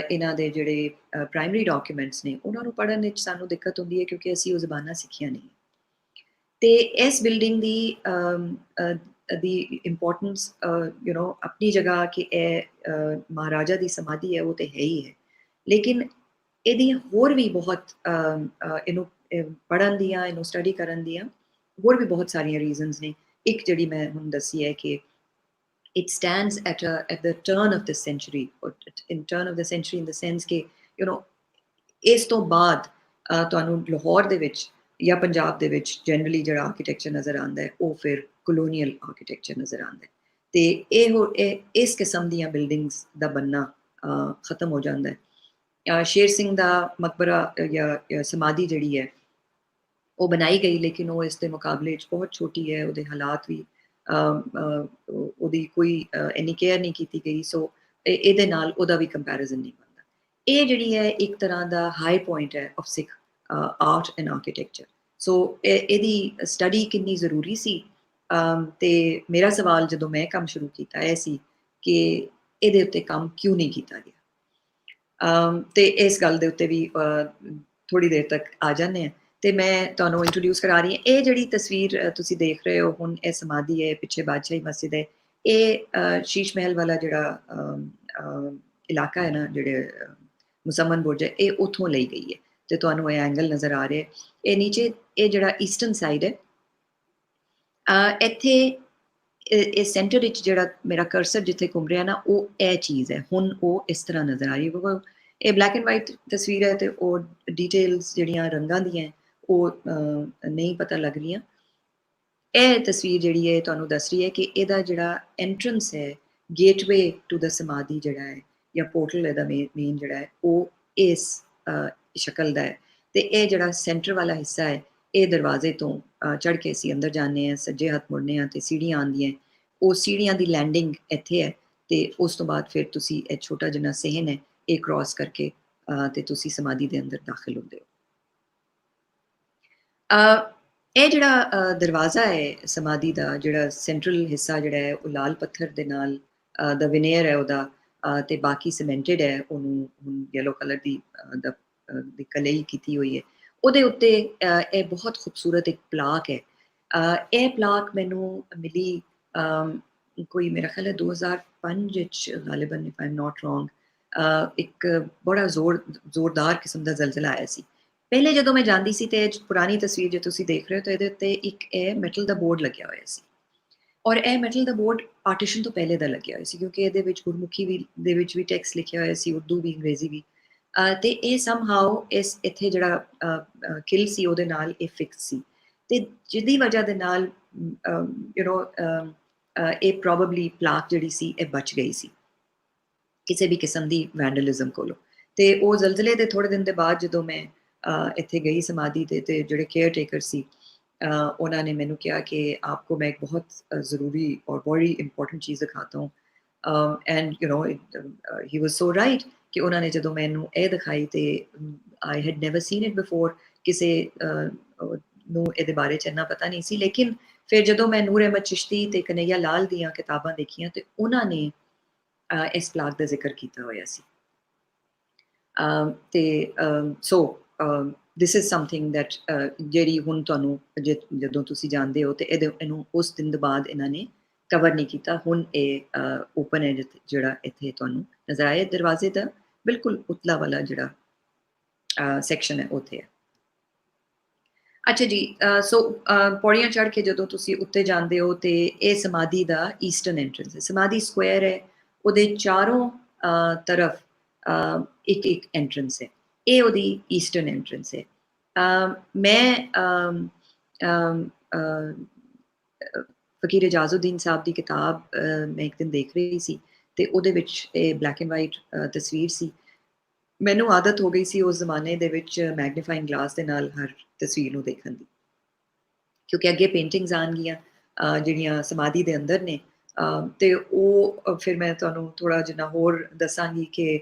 ਇਹਨਾਂ ਦੇ ਜਿਹੜੇ ਪ੍ਰਾਇਮਰੀ ਡਾਕੂਮੈਂਟਸ ਨੇ ਉਹਨਾਂ ਨੂੰ ਪੜ੍ਹਨ ਵਿੱਚ ਸਾਨੂੰ ਦਿੱਕਤ ਹੁੰਦੀ ਹੈ ਕਿਉਂਕਿ ਅਸੀਂ ਉਹ ਜ਼ਬਾਨਾਂ ਸਿੱਖੀਆਂ ਨਹੀਂ। ਤੇ ਇਸ ਬਿਲਡਿੰਗ ਦੀ ਇੰਪੋਰਟੈਂਸ ਆਪਣੀ ਜਗ੍ਹਾ ਕਿ ਇਹ ਮਹਾਰਾਜਾ ਦੀ ਸਮਾਧੀ ਹੈ ਉਹ ਤੇ ਹੈ ਹੀ ਹੈ, ਲੇਕਿਨ ਇਹਦੀਆਂ ਹੋਰ ਵੀ ਬਹੁਤ ਇਹਨੂੰ ਪੜ੍ਹਨ ਦੀਆਂ, ਇਹਨੂੰ ਸਟੱਡੀ ਕਰਨ ਦੀਆਂ ਹੋਰ ਵੀ ਬਹੁਤ ਸਾਰੀਆਂ ਰੀਜ਼ਨਸ ਨੇ। ਇੱਕ ਜਿਹੜੀ ਮੈਂ ਹੁਣ ਦੱਸੀ ਹੈ ਕਿ it stands at the turn of the century, or in turn of the century in the sense ਕਿ ਇਸ ਤੋਂ ਬਾਅਦ ਤੁਹਾਨੂੰ ਲਾਹੌਰ ਦੇ ਵਿੱਚ ਜਾਂ ਪੰਜਾਬ ਦੇ ਵਿੱਚ ਜਨਰਲੀ ਜਿਹੜਾ ਆਰਕੀਟੈਕਚਰ ਨਜ਼ਰ ਆਉਂਦਾ ਹੈ ਉਹ ਫਿਰ ਕਲੋਨੀਅਲ ਆਰਕੀਟੈਕਚਰ ਨਜ਼ਰ ਆਉਂਦਾ ਹੈ। ਤੇ ਇਸ ਕਿਸਮ ਦੀਆਂ ਬਿਲਡਿੰਗਸ ਦਾ ਬਣਨਾ ਖਤਮ ਹੋ ਜਾਂਦਾ ਹੈ। ਸ਼ੇਰ ਸਿੰਘ ਦਾ ਮਕਬਰਾ ਜਾਂ ਸਮਾਧੀ ਜਿਹੜੀ ਹੈ ਉਹ ਬਣਾਈ ਗਈ, ਲੇਕਿਨ ਉਹ ਇਸ ਦੇ ਮੁਕਾਬਲੇ 'ਚ ਬਹੁਤ ਛੋਟੀ ਹੈ, ਉਹਦੇ ਹਾਲਾਤ ਵੀ ਉਹਦੀ ਕੋਈ ਇੰਨੀ ਕੇਅਰ ਨਹੀਂ ਕੀਤੀ ਗਈ, ਸੋ ਇਹਦੇ ਨਾਲ ਉਹਦਾ ਵੀ ਕੰਪੈਰੀਜ਼ਨ ਨਹੀਂ ਬਣਦਾ। ਇਹ ਜਿਹੜੀ ਹੈ ਇੱਕ ਤਰ੍ਹਾਂ ਦਾ ਹਾਈ ਪੁਆਇੰਟ ਹੈ of Sikh art and architecture. So ਇਹਦੀ ਸਟੱਡੀ ਕਿੰਨੀ ਜ਼ਰੂਰੀ ਸੀ, ਤੇ ਮੇਰਾ ਸਵਾਲ ਜਦੋਂ ਮੈਂ ਕੰਮ ਸ਼ੁਰੂ ਕੀਤਾ ਇਹ ਸੀ ਕਿ ਇਹਦੇ ਉੱਤੇ ਕੰਮ ਕਿਉਂ ਨਹੀਂ ਕੀਤਾ ਗਿਆ। ਤੇ ਇਸ ਗੱਲ ਦੇ ਉੱਤੇ ਵੀ ਥੋੜ੍ਹੀ ਦੇਰ ਤੱਕ ਆ ਜਾਂਦੇ ਹਾਂ। ਤੇ ਮੈਂ ਤੁਹਾਨੂੰ ਇੰਟਰੋਡਿਊਸ ਕਰਾ ਰਹੀ ਹਾਂ। ਇਹ ਜਿਹੜੀ ਤਸਵੀਰ ਤੁਸੀਂ ਦੇਖ ਰਹੇ ਹੋ ਹੁਣ, ਇਹ ਸਮਾਧੀ ਹੈ, ਪਿੱਛੇ ਬਾਦਸ਼ਾਹੀ ਮਸਜਿਦ ਹੈ। ਇਹ ਸ਼ੀਸ਼ ਮਹਿਲ ਵਾਲਾ ਜਿਹੜਾ ਇਲਾਕਾ ਹੈ ਨਾ, ਜਿਹੜੇ ਮੁਸਮਨ ਬੁਰਜ ਹੈ, ਇਹ ਉੱਥੋਂ ਲਈ ਗਈ ਹੈ। ਤੇ ਤੁਹਾਨੂੰ ਇਹ ਐਂਗਲ ਨਜ਼ਰ ਆ ਰਿਹਾ ਹੈ। ਇਹ ਨੀਚੇ ਇਹ ਜਿਹੜਾ ਈਸਟਰਨ ਸਾਈਡ ਹੈ, ਇੱਥੇ ਇਹ ਸੈਂਟਰ ਵਿੱਚ ਜਿਹੜਾ ਮੇਰਾ ਕਰਸਰ ਜਿੱਥੇ ਘੁੰਮ ਰਿਹਾ ਨਾ, ਉਹ ਇਹ ਚੀਜ਼ ਹੈ। ਹੁਣ ਉਹ ਇਸ ਤਰ੍ਹਾਂ ਨਜ਼ਰ ਆ ਰਹੀ ਹੈ। ਇਹ ਬਲੈਕ ਐਂਡ ਵਾਈਟ ਤਸਵੀਰ ਹੈ ਤੇ ਉਹ ਡਿਟੇਲਸ ਜਿਹੜੀਆਂ ਰੰਗਾਂ ਦੀਆਂ ਉਹ ਨਹੀਂ ਪਤਾ ਲੱਗ ਰਹੀਆਂ। ਇਹ ਤਸਵੀਰ ਜਿਹੜੀ ਹੈ ਤੁਹਾਨੂੰ ਦੱਸ ਰਹੀ ਹੈ ਕਿ ਇਹਦਾ ਜਿਹੜਾ ਐਂਟਰੈਂਸ ਹੈ, ਗੇਟਵੇ ਟੂ ਦ ਸਮਾਧੀ ਜਿਹੜਾ ਹੈ ਜਾਂ ਪੋਰਟਲ ਇਹਦਾ ਮੇਨ ਜਿਹੜਾ ਹੈ ਉਹ ਇਸ ਸ਼ਕਲ ਦਾ ਹੈ। ਤੇ ਇਹ ਜਿਹੜਾ ਸੈਂਟਰ ਵਾਲਾ ਹਿੱਸਾ ਹੈ, ਇਹ ਦਰਵਾਜ਼ੇ ਤੋਂ ਚੜ੍ਹ ਕੇ ਅਸੀਂ ਅੰਦਰ ਜਾਂਦੇ ਹਾਂ, ਸੱਜੇ ਹੱਥ ਮੁੜਨੇ ਹਾਂ ਤੇ ਸੀੜੀਆਂ ਆਉਂਦੀਆਂ। ਉਹ ਸੀੜੀਆਂ ਦੀ ਲੈਂਡਿੰਗ ਇੱਥੇ ਹੈ ਤੇ ਉਸ ਤੋਂ ਬਾਅਦ ਫਿਰ ਤੁਸੀਂ ਇਹ ਛੋਟਾ ਜਿਹਾ ਸਹਿਨ ਹੈ, ਇਹ ਕ੍ਰਾਸ ਕਰਕੇ ਤੇ ਤੁਸੀਂ ਸਮਾਧੀ ਦੇ ਅੰਦਰ ਦਾਖਲ ਹੁੰਦੇ ਹੋ। ਇਹ ਜਿਹੜਾ ਦਰਵਾਜ਼ਾ ਹੈ ਸਮਾਧੀ ਦਾ, ਜਿਹੜਾ ਸੈਂਟਰਲ ਹਿੱਸਾ ਜਿਹੜਾ ਹੈ ਉਹ ਲਾਲ ਪੱਥਰ ਦੇ ਨਾਲ ਦਾ ਵਿਨੇਅਰ ਹੈ ਉਹਦਾ, ਤੇ ਬਾਕੀ ਸੀਮੈਂਟਡ ਹੈ। ਉਹਨੂੰ ਹੁਣ ਯੈਲੋ ਕਲਰ ਦੀ ਕਲਈ ਕੀਤੀ ਹੋਈ ਹੈ। ਉਹਦੇ ਉੱਤੇ ਇਹ ਬਹੁਤ ਖੂਬਸੂਰਤ ਇੱਕ ਪਲਾਕ ਹੈ। ਇਹ ਪਲਾਕ ਮੈਨੂੰ ਮਿਲੀ ਕੋਈ ਮੇਰਾ ਖਿਆਲ ਹੈ 2005 ਵਿੱਚ ਗਾਲਿਬਨ, if I am not wrong. ਇੱਕ ਬੜਾ ਜ਼ੋਰਦਾਰ ਕਿਸਮ ਦਾ ਜ਼ਲਜ਼ਲਾ ਆਇਆ ਸੀ। ਪਹਿਲੇ ਜਦੋਂ ਮੈਂ ਜਾਂਦੀ ਸੀ ਤੇ ਪੁਰਾਣੀ ਤਸਵੀਰ ਜੇ ਤੁਸੀਂ ਦੇਖ ਰਹੇ ਹੋ ਤਾਂ ਇਹਦੇ ਉੱਤੇ ਇੱਕ ਇਹ ਮੈਟਲ ਦਾ ਬੋਰਡ ਲੱਗਿਆ ਹੋਇਆ ਸੀ, ਔਰ ਇਹ ਮੈਟਲ ਦਾ ਬੋਰਡ ਪਾਰਟੀਸ਼ਨ ਤੋਂ ਪਹਿਲੇ ਦਾ ਲੱਗਿਆ ਹੋਇਆ ਸੀ ਕਿਉਂਕਿ ਇਹਦੇ ਵਿੱਚ ਗੁਰਮੁਖੀ ਵੀ ਦੇ ਵਿੱਚ ਵੀ ਟੈਕਸਟ ਲਿਖਿਆ ਹੋਇਆ ਸੀ, ਉਰਦੂ ਵੀ, ਅੰਗਰੇਜ਼ੀ ਵੀ। ਤੇ ਇਹ ਸਮਹਾਉ ਇੱਥੇ ਜਿਹੜਾ ਕਿਲ ਸੀ ਉਹਦੇ ਨਾਲ ਇਹ ਫਿਕਸ ਸੀ, ਤੇ ਜਿਹਦੀ ਵਜ੍ਹਾ ਦੇ ਨਾਲ ਇਹ ਪ੍ਰੋਬਬਲੀ ਪਲਾਕ ਜਿਹੜੀ ਸੀ ਇਹ ਬਚ ਗਈ ਸੀ ਕਿਸੇ ਵੀ ਕਿਸਮ ਦੀ ਵੈਂਡਲਿਜ਼ਮ ਕੋਲੋਂ। ਤੇ ਉਹ ਜ਼ਲਜ਼ਲੇ ਦੇ ਥੋੜੇ ਦਿਨ ਦੇ ਬਾਅਦ ਜਦੋਂ ਮੈਂ ਇੱਥੇ ਗਈ ਸਮਾਧੀ ਤੇ ਜਿਹੜੇ ਕੇਅਰ ਟੇਕਰ ਸੀ ਉਹਨਾਂ ਨੇ ਮੈਨੂੰ ਕਿਹਾ कि आपको मैं एक बहुत ज़रूरी और बड़ी इम्पोर्टेंट चीज़ दिखाता हूँ। And he was so right कि उन्होंने ਜਦੋਂ ਮੈਨੂੰ ਇਹ ਦਿਖਾਈ ਤੇ I had never seen it before. ਕਿਸੇ ਨੂੰ ਇਹਦੇ ਬਾਰੇ ਚ ਇੰਨਾ ਪਤਾ ਨਹੀਂ ਸੀ, ਲੇਕਿਨ ਫਿਰ ਜਦੋਂ ਮੈਂ ਨੂਰ ਅਹਿਮਦ ਚਿਸ਼ਤੀ ਤੇ ਕਨਈਆ ਲਾਲ ਦੀਆਂ ਕਿਤਾਬਾਂ ਦੇਖੀਆਂ ਤੇ ਉਹਨਾਂ ਨੇ ਇਸ ਪਲਾਕ ਦਾ ਜ਼ਿਕਰ ਕੀਤਾ ਹੋਇਆ ਸੀ। ਤੇ ਸੋ ਦਿਸ ਇਜ਼ ਸਮਥਿੰਗ ਦੈਟ ਜਿਹੜੀ ਹੁਣ ਤੁਹਾਨੂੰ ਜਦੋਂ ਤੁਸੀਂ ਜਾਣਦੇ ਹੋ ਤੇ ਇਹਨੂੰ ਉਸ ਦਿਨ ਦੇ ਬਾਅਦ ਇਹਨਾਂ ਨੇ ਕਵਰ ਨਹੀਂ ਕੀਤਾ। ਹੁਣ ਇਹ ਓਪਨ ਹੈ ਜਿਹੜਾ ਇੱਥੇ ਤੁਹਾਨੂੰ ਨਜ਼ਰ ਆਇਆ। ਦਰਵਾਜ਼ੇ ਦਾ ਬਿਲਕੁਲ ਉਤਲਾ ਵਾਲਾ ਜਿਹੜਾ ਸੈਕਸ਼ਨ ਹੈ ਉੱਥੇ ਹੈ। ਅੱਛਾ ਜੀ, ਸੋ ਪੌੜੀਆਂ ਚੜ੍ਹ ਕੇ ਜਦੋਂ ਤੁਸੀਂ ਉੱਤੇ ਜਾਂਦੇ ਹੋ ਤੇ ਇਹ ਸਮਾਧੀ ਦਾ ਈਸਟਰਨ ਐਂਟਰੈਂਸ ਹੈ। ਸਮਾਧੀ ਸਕੁਆਇਰ ਹੈ, ਉਹਦੇ ਚਾਰੋਂ ਤਰਫ ਇੱਕ ਇੱਕ ਐਂਟਰੈਂਸ ਹੈ। ਇਹ ਉਹਦੀ ਈਸਟਰਨ ਐਂਟਰੈਂਸ ਹੈ। ਮੈਂ ਫਕੀਰ ਇਜਾਜ਼ੁਦੀਨ ਸਾਹਿਬ ਦੀ ਕਿਤਾਬ ਮੈਂ ਇੱਕ ਦਿਨ ਦੇਖ ਰਹੀ ਸੀ ਤੇ ਉਹਦੇ ਵਿੱਚ ਇਹ ਬਲੈਕ ਐਂਡ ਵਾਈਟ ਤਸਵੀਰ ਸੀ। ਮੈਨੂੰ ਆਦਤ ਹੋ ਗਈ ਸੀ ਉਸ ਜ਼ਮਾਨੇ ਦੇ ਵਿੱਚ ਮੈਗਨੀਫਾਈਂਗ ਗਲਾਸ ਦੇ ਨਾਲ ਹਰ ਤਸਵੀਰ ਨੂੰ ਦੇਖਣ ਦੀ, ਕਿਉਂਕਿ ਅੱਗੇ ਪੇਂਟਿੰਗਸ ਆਉਣਗੀਆਂ ਜਿਹੜੀਆਂ ਸਮਾਧੀ ਦੇ ਅੰਦਰ ਨੇ, ਤੇ ਉਹ ਫਿਰ ਮੈਂ ਤੁਹਾਨੂੰ ਥੋੜ੍ਹਾ ਜਿਹਾ ਹੋਰ ਦੱਸਾਂਗੀ ਕਿ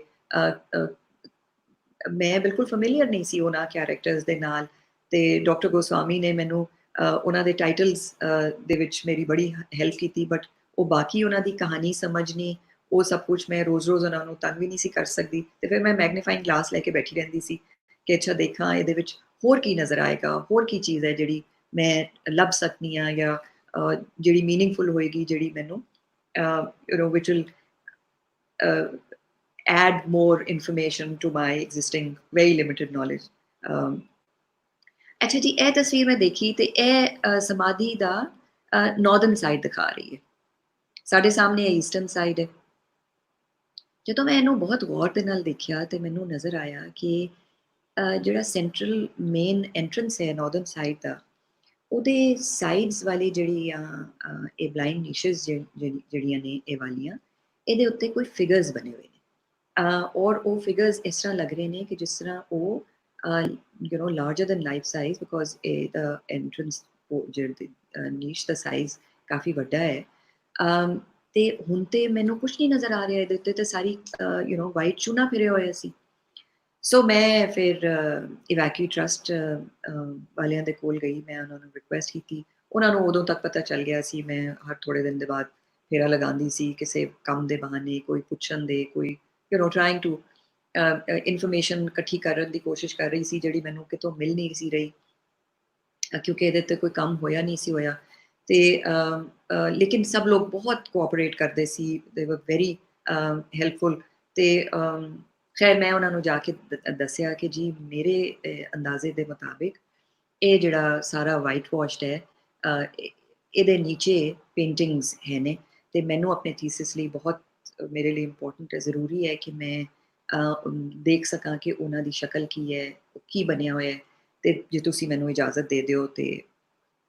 ਮੈਂ ਬਿਲਕੁਲ ਫੈਮਿਲੀਅਰ ਨਹੀਂ ਸੀ ਉਹਨਾਂ ਕੈਰੈਕਟਰਸ ਦੇ ਨਾਲ, ਤੇ ਡਾਕਟਰ ਗੋਸਵਾਮੀ ਨੇ ਮੈਨੂੰ ਉਹਨਾਂ ਦੇ ਟਾਈਟਲਸ ਦੇ ਵਿੱਚ ਮੇਰੀ ਬੜੀ ਹੈਲਪ ਕੀਤੀ, ਬਟ ਉਹ ਬਾਕੀ ਉਹਨਾਂ ਦੀ ਕਹਾਣੀ ਸਮਝਣੀ, ਉਹ ਸਭ ਕੁਝ ਮੈਂ ਰੋਜ਼-ਰੋਜ਼ ਉਹਨਾਂ ਨੂੰ ਤੰਗ ਵੀ ਨਹੀਂ ਸੀ ਕਰ ਸਕਦੀ, ਤੇ ਫਿਰ ਮੈਂ ਮੈਗਨੀਫਾਈਂਗ ਗਲਾਸ ਲੈ ਕੇ ਬੈਠੀ ਰਹਿੰਦੀ ਸੀ ਕਿ ਅੱਛਾ ਦੇਖਾਂ ਇਹਦੇ ਵਿੱਚ ਹੋਰ ਕੀ ਨਜ਼ਰ ਆਏਗਾ, ਹੋਰ ਕੀ ਚੀਜ਼ ਹੈ ਜਿਹੜੀ ਮੈਂ ਲੱਭ ਸਕਦੀ ਹਾਂ, ਜਾਂ ਜਿਹੜੀ ਮੀਨਿੰਗਫੁਲ ਹੋਏਗੀ, ਜਿਹੜੀ ਮੈਨੂੰ which will add more information to my existing very limited knowledge. ਅੱਛਾ ਜੀ, ਇਹ ਤਸਵੀਰ ਮੈਂ ਦੇਖੀ ਤੇ ਇਹ ਸਮਾਧੀ ਦਾ ਨਾਰਦਰਨ ਸਾਈਡ ਦਿਖਾ ਰਹੀ ਹੈ, ਸਾਡੇ ਸਾਹਮਣੇ ਈਸਟਰਨ ਸਾਈਡ ਹੈ। ਜਦੋਂ ਮੈਂ ਇਹਨੂੰ ਬਹੁਤ ਗੌਰ ਦੇ ਨਾਲ ਦੇਖਿਆ ਤੇ ਮੈਨੂੰ ਨਜ਼ਰ ਆਇਆ ਕਿ ਜਿਹੜਾ ਸੈਂਟਰਲ ਮੇਨ ਐਂਟਰੈਂਸ ਹੈ ਨਾਰਦਰਨ ਸਾਈਡ ਦਾ, ਉਹਦੇ ਸਾਈਡਸ ਵਾਲੀ ਜਿਹੜੀਆਂ ਇਹ ਬਲਾਈਂਡ ਨੀਸ਼ਸ ਜਿਹੜੀਆਂ ਨੇ ਇਹ ਵਾਲੀਆਂ, ਇਹਦੇ ਉੱਤੇ ਕੋਈ ਫਿਗਰਸ ਬਣੇ ਹੋਏ ਨੇ, ਔਰ ਉਹ ਫਿਗਰਸ ਇਸ ਤਰ੍ਹਾਂ ਲੱਗ ਰਹੇ ਨੇ ਕਿ ਜਿਸ ਤਰ੍ਹਾਂ ਉਹ larger than life size, because ਇਹਦਾ ਐਂਟਰੈਂਸ ਜਿਹੜੀ ਨੀਸ਼ ਦਾ ਸਾਈਜ਼ ਕਾਫੀ ਵੱਡਾ ਹੈ। ਤੇ ਹੁਣ ਤੇ ਮੈਨੂੰ ਕੁਝ ਨਹੀਂ ਨਜ਼ਰ ਆ ਰਿਹਾ ਇਹਦੇ ਉੱਤੇ, ਤੇ ਸਾਰੀ ਵਾਈਟ ਚੂਨਾ ਫਿਰਿਆ ਹੋਇਆ ਸੀ। ਸੋ ਮੈਂ ਫਿਰ ਇਵੈਕਿਊ ਟਰਸਟ ਵਾਲਿਆਂ ਦੇ ਕੋਲ ਗਈ, ਮੈਂ ਉਹਨਾਂ ਨੂੰ ਰਿਕੁਐਸਟ ਕੀਤੀ। ਉਹਨਾਂ ਨੂੰ ਉਦੋਂ ਤੱਕ ਪਤਾ ਚੱਲ ਗਿਆ ਸੀ, ਮੈਂ ਹਰ ਥੋੜ੍ਹੇ ਦਿਨ ਦੇ ਬਾਅਦ ਫੇਰਾ ਲਗਾਉਂਦੀ ਸੀ ਕਿਸੇ ਕੰਮ ਦੇ ਬਹਾਨੇ, ਕੋਈ ਪੁੱਛਣ ਦੇ, ਕੋਈ ਟਰਾਈਂਗ ਟੂ ਇਨਫੋਰਮੇਸ਼ਨ ਇਕੱਠੀ ਕਰਨ ਦੀ ਕੋਸ਼ਿਸ਼ ਕਰ ਰਹੀ ਸੀ, ਜਿਹੜੀ ਮੈਨੂੰ ਕਿਤੋਂ ਮਿਲ ਨਹੀਂ ਸੀ ਰਹੀ, ਕਿਉਂਕਿ ਇਹਦੇ 'ਤੇ ਕੋਈ ਕੰਮ ਹੋਇਆ ਨਹੀਂ ਸੀ ਹੋਇਆ। ਤੇ ਲੇਕਿਨ ਸਭ ਲੋਕ ਬਹੁਤ ਕੋਆਪਰੇਟ ਕਰਦੇ ਸੀ, ਦੇ ਵਰ ਵੈਰੀ ਹੈਲਪਫੁਲ। ਤੇ ਖੈਰ ਮੈਂ ਉਹਨਾਂ ਨੂੰ ਜਾ ਕੇ ਦੱਸਿਆ ਕਿ ਜੀ ਮੇਰੇ ਅੰਦਾਜ਼ੇ ਦੇ ਮੁਤਾਬਿਕ ਇਹ ਜਿਹੜਾ ਸਾਰਾ ਵਾਈਟ ਵਾਸ਼ਡ ਹੈ, ਇਹਦੇ ਨੀਚੇ ਪੇਂਟਿੰਗਸ ਹੈ ਨੇ, ਤੇ ਮੈਨੂੰ ਆਪਣੇ ਥੀਸਿਸ ਲਈ ਬਹੁਤ ਮੇਰੇ ਲਈ ਇੰਪੋਰਟੈਂਟ ਹੈ, ਜ਼ਰੂਰੀ ਹੈ ਕਿ ਮੈਂ ਦੇਖ ਸਕਾਂ ਕਿ ਉਹਨਾਂ ਦੀ ਸ਼ਕਲ ਕੀ ਹੈ, ਕੀ ਬਣਿਆ ਹੋਇਆ ਹੈ, ਤੇ ਜੇ ਤੁਸੀਂ ਮੈਨੂੰ ਇਜਾਜ਼ਤ ਦੇ ਦਿਓ। ਤੇ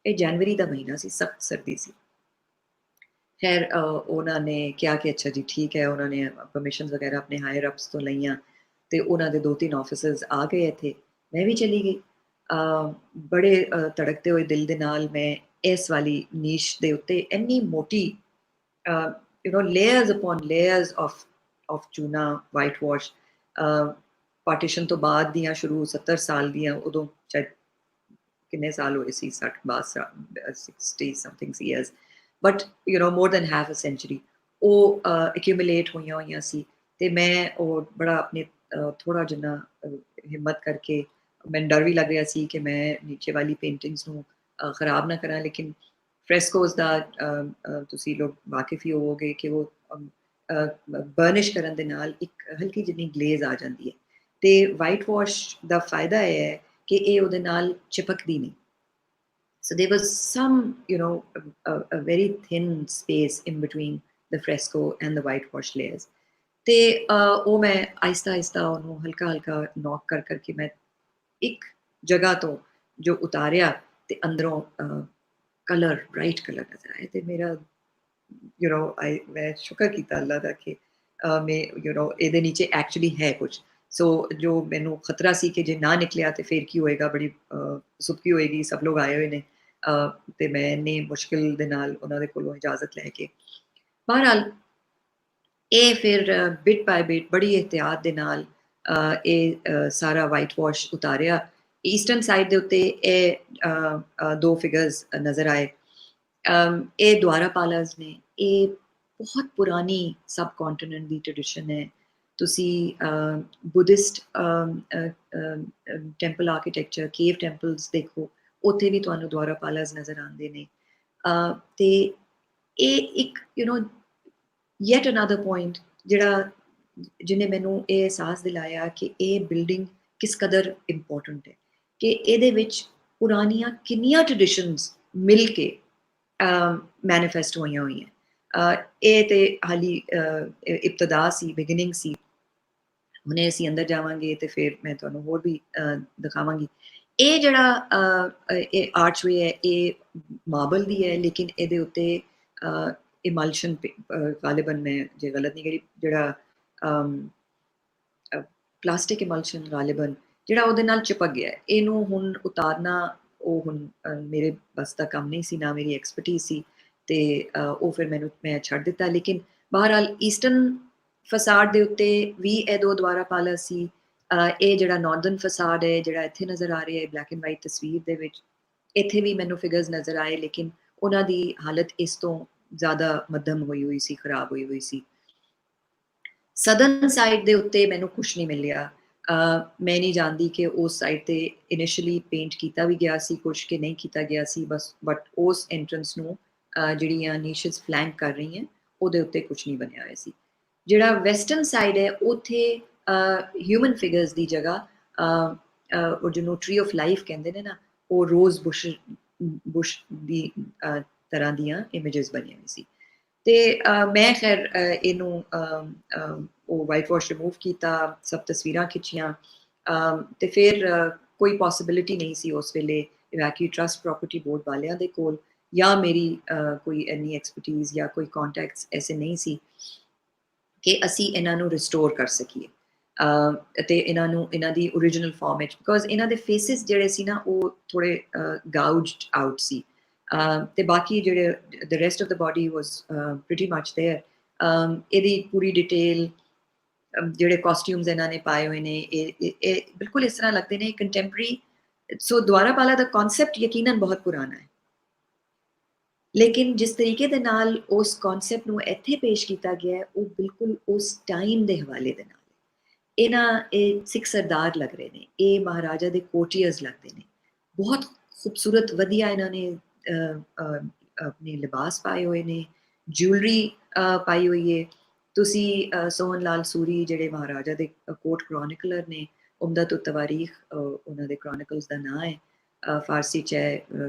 ਇਹ ਜਨਵਰੀ ਦਾ ਮਹੀਨਾ ਸੀ, ਸਖਤ ਸਰਦੀ ਸੀ। ਖੈਰ ਉਹਨਾਂ ਨੇ ਕਿਹਾ ਕਿ ਅੱਛਾ ਜੀ ਠੀਕ ਹੈ, ਉਹਨਾਂ ਨੇ ਪਰਮਿਸ਼ਨਸ ਵਗੈਰਾ ਆਪਣੇ ਹਾਇਰ ਅਪਸ ਤੋਂ ਲਈਆਂ, ਤੇ ਉਹਨਾਂ ਦੇ 2-3 ਆਫਿਸਰਸ ਆ ਗਏ ਇੱਥੇ, ਮੈਂ ਵੀ ਚਲੀ ਗਈ। ਬੜੇ ਧੜਕਦੇ ਹੋਏ ਦਿਲ ਦੇ ਨਾਲ ਮੈਂ ਇਸ ਵਾਲੀ ਨੀਸ਼ ਦੇ ਉੱਤੇ ਇੰਨੀ ਮੋਟੀ ਲੇਅਰਸ ਅਪੋਨ ਲੇਅਰਸ ਆਫ ਚੂਨਾ ਵਾਈਟ ਵਾਸ਼, ਪਾਰਟੀਸ਼ਨ ਤੋਂ ਬਾਅਦ ਦੀਆਂ ਸ਼ੁਰੂ 70 ਸਾਲ ਦੀਆਂ, ਉਦੋਂ ਸ਼ਾਇਦ ਕਿੰਨੇ ਸਾਲ ਹੋਏ ਸੀ, 60 something years, but more than half a century ਉਹ ਐਕਿਊਮੂਲੇਟ ਹੋਈਆਂ ਸੀ। ਤੇ ਮੈਂ ਉਹ ਬੜਾ ਆਪਣੇ ਥੋੜ੍ਹਾ ਜਿੰਨਾ ਹਿੰਮਤ ਕਰਕੇ, ਮੈਨੂੰ ਡਰ ਵੀ ਲੱਗ ਰਿਹਾ ਸੀ ਕਿ ਮੈਂ ਨੀਚੇ ਵਾਲੀ ਪੇਂਟਿੰਗਸ ਨੂੰ ਖਰਾਬ ਨਾ ਕਰਾਂ, ਲੇਕਿਨ ਫਰੈਸਕੋਸ ਦਾ ਤੁਸੀਂ ਲੋਕ ਵਾਕਿਫ ਹੀ ਹੋਵੋਗੇ ਕਿ ਉਹ ਬਰਨਿਸ਼ ਕਰਨ ਦੇ ਨਾਲ ਇੱਕ ਹਲਕੀ ਜਿੰਨੀ ਗਲੇਜ਼ ਆ ਜਾਂਦੀ ਹੈ, ਤੇ ਵਾਈਟ ਵਾਸ਼ ਦਾ ਫਾਇਦਾ ਇਹ ਹੈ ਕਿ ਇਹ ਉਹਦੇ ਨਾਲ ਚਿਪਕਦੀ ਨਹੀਂ। So there was some, a very thin space in between the fresco and the whitewash layers. ਤੇ ਉਹ ਮੈਂ ਆਹਿਸਤਾ ਉਹਨੂੰ ਹਲਕਾ ਨੌਕ ਕਰਕੇ ਮੈਂ ਇੱਕ ਜਗ੍ਹਾ ਤੋਂ ਜੋ ਉਤਾਰਿਆ, ਤੇ ਅੰਦਰੋਂ ਕਲਰ, ਬ੍ਰਾਈਟ ਕਲਰ ਨਜ਼ਰ ਆਇਆ, ਤੇ ਮੇਰਾ ਮੈਂ ਸ਼ੁਕਰ ਕੀਤਾ ਅੱਲਾ ਦਾ ਕਿ ਮੈਂ ਇਹਦੇ ਨੀਚੇ ਐਕਚੁਅਲੀ ਹੈ ਕੁਝ। ਸੋ ਜੋ ਮੈਨੂੰ ਖਤਰਾ ਸੀ ਕਿ ਜੇ ਨਾ ਨਿਕਲਿਆ ਤੇ ਫਿਰ ਕੀ ਹੋਏਗਾ, ਬੜੀ ਸੁੱਕੀ ਹੋਏਗੀ, ਸਭ ਲੋਕ ਆਏ ਹੋਏ ਨੇ, ਤੇ ਮੈਂ ਇੰਨੀ ਮੁਸ਼ਕਿਲ ਦੇ ਨਾਲ ਉਹਨਾਂ ਦੇ ਕੋਲੋਂ ਇਜਾਜ਼ਤ ਲੈ ਕੇ, ਬਹਰਹਾਲ ਇਹ ਫਿਰ ਬਿਟ ਬਾਏ ਬਿਟ ਬੜੀ ਇਹਤਿਆਤ ਦੇ ਨਾਲ ਇਹ ਸਾਰਾ ਵਾਈਟ ਵਾਸ਼ ਉਤਾਰਿਆ। ਈਸਟਰਨ ਸਾਈਡ ਦੇ ਉੱਤੇ ਇਹ 2 ਫਿਗਰਸ ਨਜ਼ਰ ਆਏ। ਇਹ ਦੁਆਰਾਪਾਲਾਸ ਨੇ, ਇਹ ਬਹੁਤ ਪੁਰਾਣੀ ਸਬ ਕੰਟੀਨੈਂਟ ਦੀ ਟ੍ਰੈਡੀਸ਼ਨ ਹੈ। ਤੁਸੀਂ Buddhist temple architecture, cave temples ਦੇਖੋ, ਉੱਥੇ ਵੀ ਤੁਹਾਨੂੰ ਦੁਆਰਾਪਾਲਾਸ ਨਜ਼ਰ ਆਉਂਦੇ ਨੇ। ਤੇ ਇਹ ਇੱਕ ਯੈਟ ਅਨਦਰ ਪੁਆਇੰਟ ਜਿਹਨੇ ਮੈਨੂੰ ਇਹ ਅਹਿਸਾਸ ਦਿਲਾਇਆ ਕਿ ਇਹ ਬਿਲਡਿੰਗ ਕਿਸ ਕਦਰ ਇੰਪੋਰਟੈਂਟ ਹੈ, ਕਿ ਇਹਦੇ ਵਿੱਚ ਪੁਰਾਣੀਆਂ ਕਿੰਨੀਆਂ ਟ੍ਰੈਡੀਸ਼ਨਸ ਮਿਲ ਕੇ ਮੈਨੀਫੈਸਟ ਹੋਈਆਂ। ਇਹ ਤੇ ਹਾਲੀ ਇਬਤਦਾ ਸੀ, ਬਿਗਿਨਿੰਗ ਸੀ। ਹੁਣੇ ਅਸੀਂ ਅੰਦਰ ਜਾਵਾਂਗੇ ਤੇ ਫਿਰ ਮੈਂ ਤੁਹਾਨੂੰ ਹੋਰ ਵੀ ਦਿਖਾਵਾਂਗੀ। ਇਹ ਜਿਹੜਾ ਇਹ ਆਰਚਵੇ ਹੈ, ਇਹ ਮਾਰਬਲ ਦੀ ਹੈ, ਲੇਕਿਨ ਇਹਦੇ ਉੱਤੇ ਇਮਲਸ਼ਨ ਗਾਲਿਬਨ, ਮੈਂ ਜੇ ਗਲਤ ਨਹੀਂ ਕਰੀ, ਜਿਹੜਾ ਪਲਾਸਟਿਕ ਇਮਲਸ਼ਨ ਗਾਲਿਬਨ ਜਿਹੜਾ ਉਹਦੇ ਨਾਲ ਚਿਪਕ ਗਿਆ, ਇਹਨੂੰ ਹੁਣ ਉਤਾਰਨਾ ਉਹ ਹੁਣ ਮੇਰੇ ਬਸ ਦਾ ਕੰਮ ਨਹੀਂ ਸੀ, ਨਾ ਮੇਰੀ ਐਕਸਪਰਟੀਜ਼ ਸੀ, ਤੇ ਉਹ ਫਿਰ ਮੈਂ ਛੱਡ ਦਿੱਤਾ। ਲੇਕਿਨ ਬਹਰਹਾਲ ਈਸਟਰਨ ਫਸਾਡ ਦੇ ਉੱਤੇ ਵੀ ਇਹ 2 ਦੁਆਰਾਪਾਲਾ ਸੀ, ਇਹ ਜਿਹੜਾ ਨਾਰਦਰਨ ਫਸਾਡ ਹੈ ਜਿਹੜਾ ਇੱਥੇ ਨਜ਼ਰ ਆ ਰਿਹਾ ਹੈ ਬਲੈਕ ਐਂਡ ਵਾਈਟ ਤਸਵੀਰ ਦੇ ਵਿੱਚ, ਇੱਥੇ ਵੀ ਮੈਨੂੰ ਫਿਗਰਸ ਨਜ਼ਰ ਆਏ, ਲੇਕਿਨ ਉਹਨਾਂ ਦੀ ਹਾਲਤ ਇਸ ਤੋਂ ਜ਼ਿਆਦਾ ਮੱਧਮ ਹੋਈ ਸੀ, ਖਰਾਬ ਹੋਈ ਸੀ। ਸਦਰਨ ਸਾਈਡ ਦੇ ਉੱਤੇ ਮੈਨੂੰ ਕੁਛ ਨਹੀਂ ਮਿਲਿਆ। ਮੈਂ ਨਹੀਂ ਜਾਣਦੀ ਕਿ ਉਸ ਸਾਈਡ ਤੇ ਇਨੀਸ਼ੀਅਲੀ ਪੇਂਟ ਕੀਤਾ ਵੀ ਗਿਆ ਸੀ ਕੁਛ ਕਿ ਨਹੀਂ ਕੀਤਾ ਗਿਆ ਸੀ, ਬਟ ਉਸ ਐਂਟਰੈਂਸ ਨੂੰ ਜਿਹੜੀਆਂ ਨੀਸ਼ਸ ਫਲੈਂਕ ਕਰ ਰਹੀਆਂ ਉਹਦੇ ਉੱਤੇ ਕੁਛ ਨਹੀਂ ਬਣਿਆ ਹੋਇਆ ਸੀ। ਜਿਹੜਾ ਵੈਸਟਰਨ ਸਾਈਡ ਹੈ ਉੱਥੇ ਹਿਊਮਨ ਫਿਗਰਸ ਦੀ ਜਗ੍ਹਾ ਉਹ ਜਿਹਨੂੰ ਟਰੀ ਆਫ ਲਾਈਫ ਕਹਿੰਦੇ ਨੇ ਨਾ, ਉਹ ਰੋਜ਼ ਬੁਸ਼ ਦੀ ਤਰ੍ਹਾਂ ਦੀਆਂ ਇਮੇजेस ਬਣੀਆਂ ਹੋਈ ਸੀ। ਤੇ ਮੈਂ ਖੈਰ ਇਹਨੂੰ ਉਹ ਵਾਈਟ ਵਾਸ਼ ਰਿਮੂਵ ਕੀਤਾ, ਸਭ ਤਸਵੀਰਾਂ ਖਿੱਚੀਆਂ, ਤੇ ਫਿਰ ਕੋਈ ਪੋਸੀਬਿਲਿਟੀ ਨਹੀਂ ਸੀ ਉਸ ਵੇਲੇ ਇਵੈਕਿਊ ਟਰਸਟ ਪ੍ਰਾਪਰਟੀ ਬੋਰਡ ਵਾਲਿਆਂ ਦੇ ਕੋਲ, ਜਾਂ ਮੇਰੀ ਕੋਈ ਇੰਨੀ ਐਕਸਪਰਟੀਜ਼ ਜਾਂ ਕੋਈ ਕੰਟੈਕਟਸ ਐਸੇ ਨਹੀਂ ਸੀ ਕਿ ਅਸੀਂ ਇਹਨਾਂ ਨੂੰ ਰਿਸਟੋਰ ਕਰ ਸਕੀਏ ਅਤੇ ਇਹਨਾਂ ਦੀ ਓਰੀਜਨਲ ਫਾਰਮ ਵਿੱਚ, ਬਿਕੋਜ਼ ਇਹਨਾਂ ਦੇ ਫੇਸਿਸ ਜਿਹੜੇ ਸੀ ਨਾ ਉਹ ਥੋੜੇ ਗਾਊਜਡ ਆਊਟ ਸੀ, ਤੇ ਬਾਕੀ ਜਿਹੜੇ the rest of the body was pretty much there. ਇਹਦੀ ਪੂਰੀ ਡਿਟੇਲ, ਜਿਹੜੇ ਕਾਸਟਿਊਮਸ ਇਹਨਾਂ ਨੇ ਪਾਏ ਹੋਏ ਨੇ, ਇਹ ਬਿਲਕੁਲ ਇਸ ਤਰ੍ਹਾਂ ਲੱਗਦੇ ਨੇ ਕੰਟੈਂਪਰਰੀ। ਸੋ ਦੁਆਰਾਪਾਲਾ ਦਾ ਕਨਸੈਪਟ ਯਕੀਨਨ ਬਹੁਤ ਪੁਰਾਣਾ ਹੈ, ਲੇਕਿਨ ਜਿਸ ਤਰੀਕੇ ਦੇ ਨਾਲ ਉਸ ਕਨਸੈਪਟ ਨੂੰ ਇੱਥੇ ਪੇਸ਼ ਕੀਤਾ ਗਿਆ ਹੈ ਉਹ ਬਿਲਕੁਲ ਉਸ ਟਾਈਮ ਦੇ ਹਵਾਲੇ ਦੇ ਨਾਲ। ਇਹ ਸਿੱਖ ਸਰਦਾਰ ਲੱਗ ਰਹੇ ਨੇ, ਇਹ ਮਹਾਰਾਜਾ ਦੇ ਕੋਟੀਅਰਸ ਲੱਗਦੇ ਨੇ, ਬਹੁਤ ਖੂਬਸੂਰਤ ਵਧੀਆ ਇਹਨਾਂ ਨੇ ਆਪਣੇ ਲਿਬਾਸ ਪਾਏ ਹੋਏ ਨੇ, ਜਿਊਲਰੀ ਪਾਈ ਹੋਈ ਹੈ। ਤੁਸੀਂ ਸੋਹਨ ਲਾਲ ਸੂਰੀ ਜਿਹੜੇ ਮਹਾਰਾਜਾ ਦੇ ਕੋਰਟ ਕ੍ਰੋਨਿਕਲਰ ਨੇ, ਉਮਦਤ ਉਤ ਤਵਾਰੀਖ ਉਹਨਾਂ ਦੇ ਕ੍ਰੋਨਿਕਲਸ ਦਾ ਨਾਂ ਹੈ, ਫਾਰਸੀ 'ਚ ਹੈ,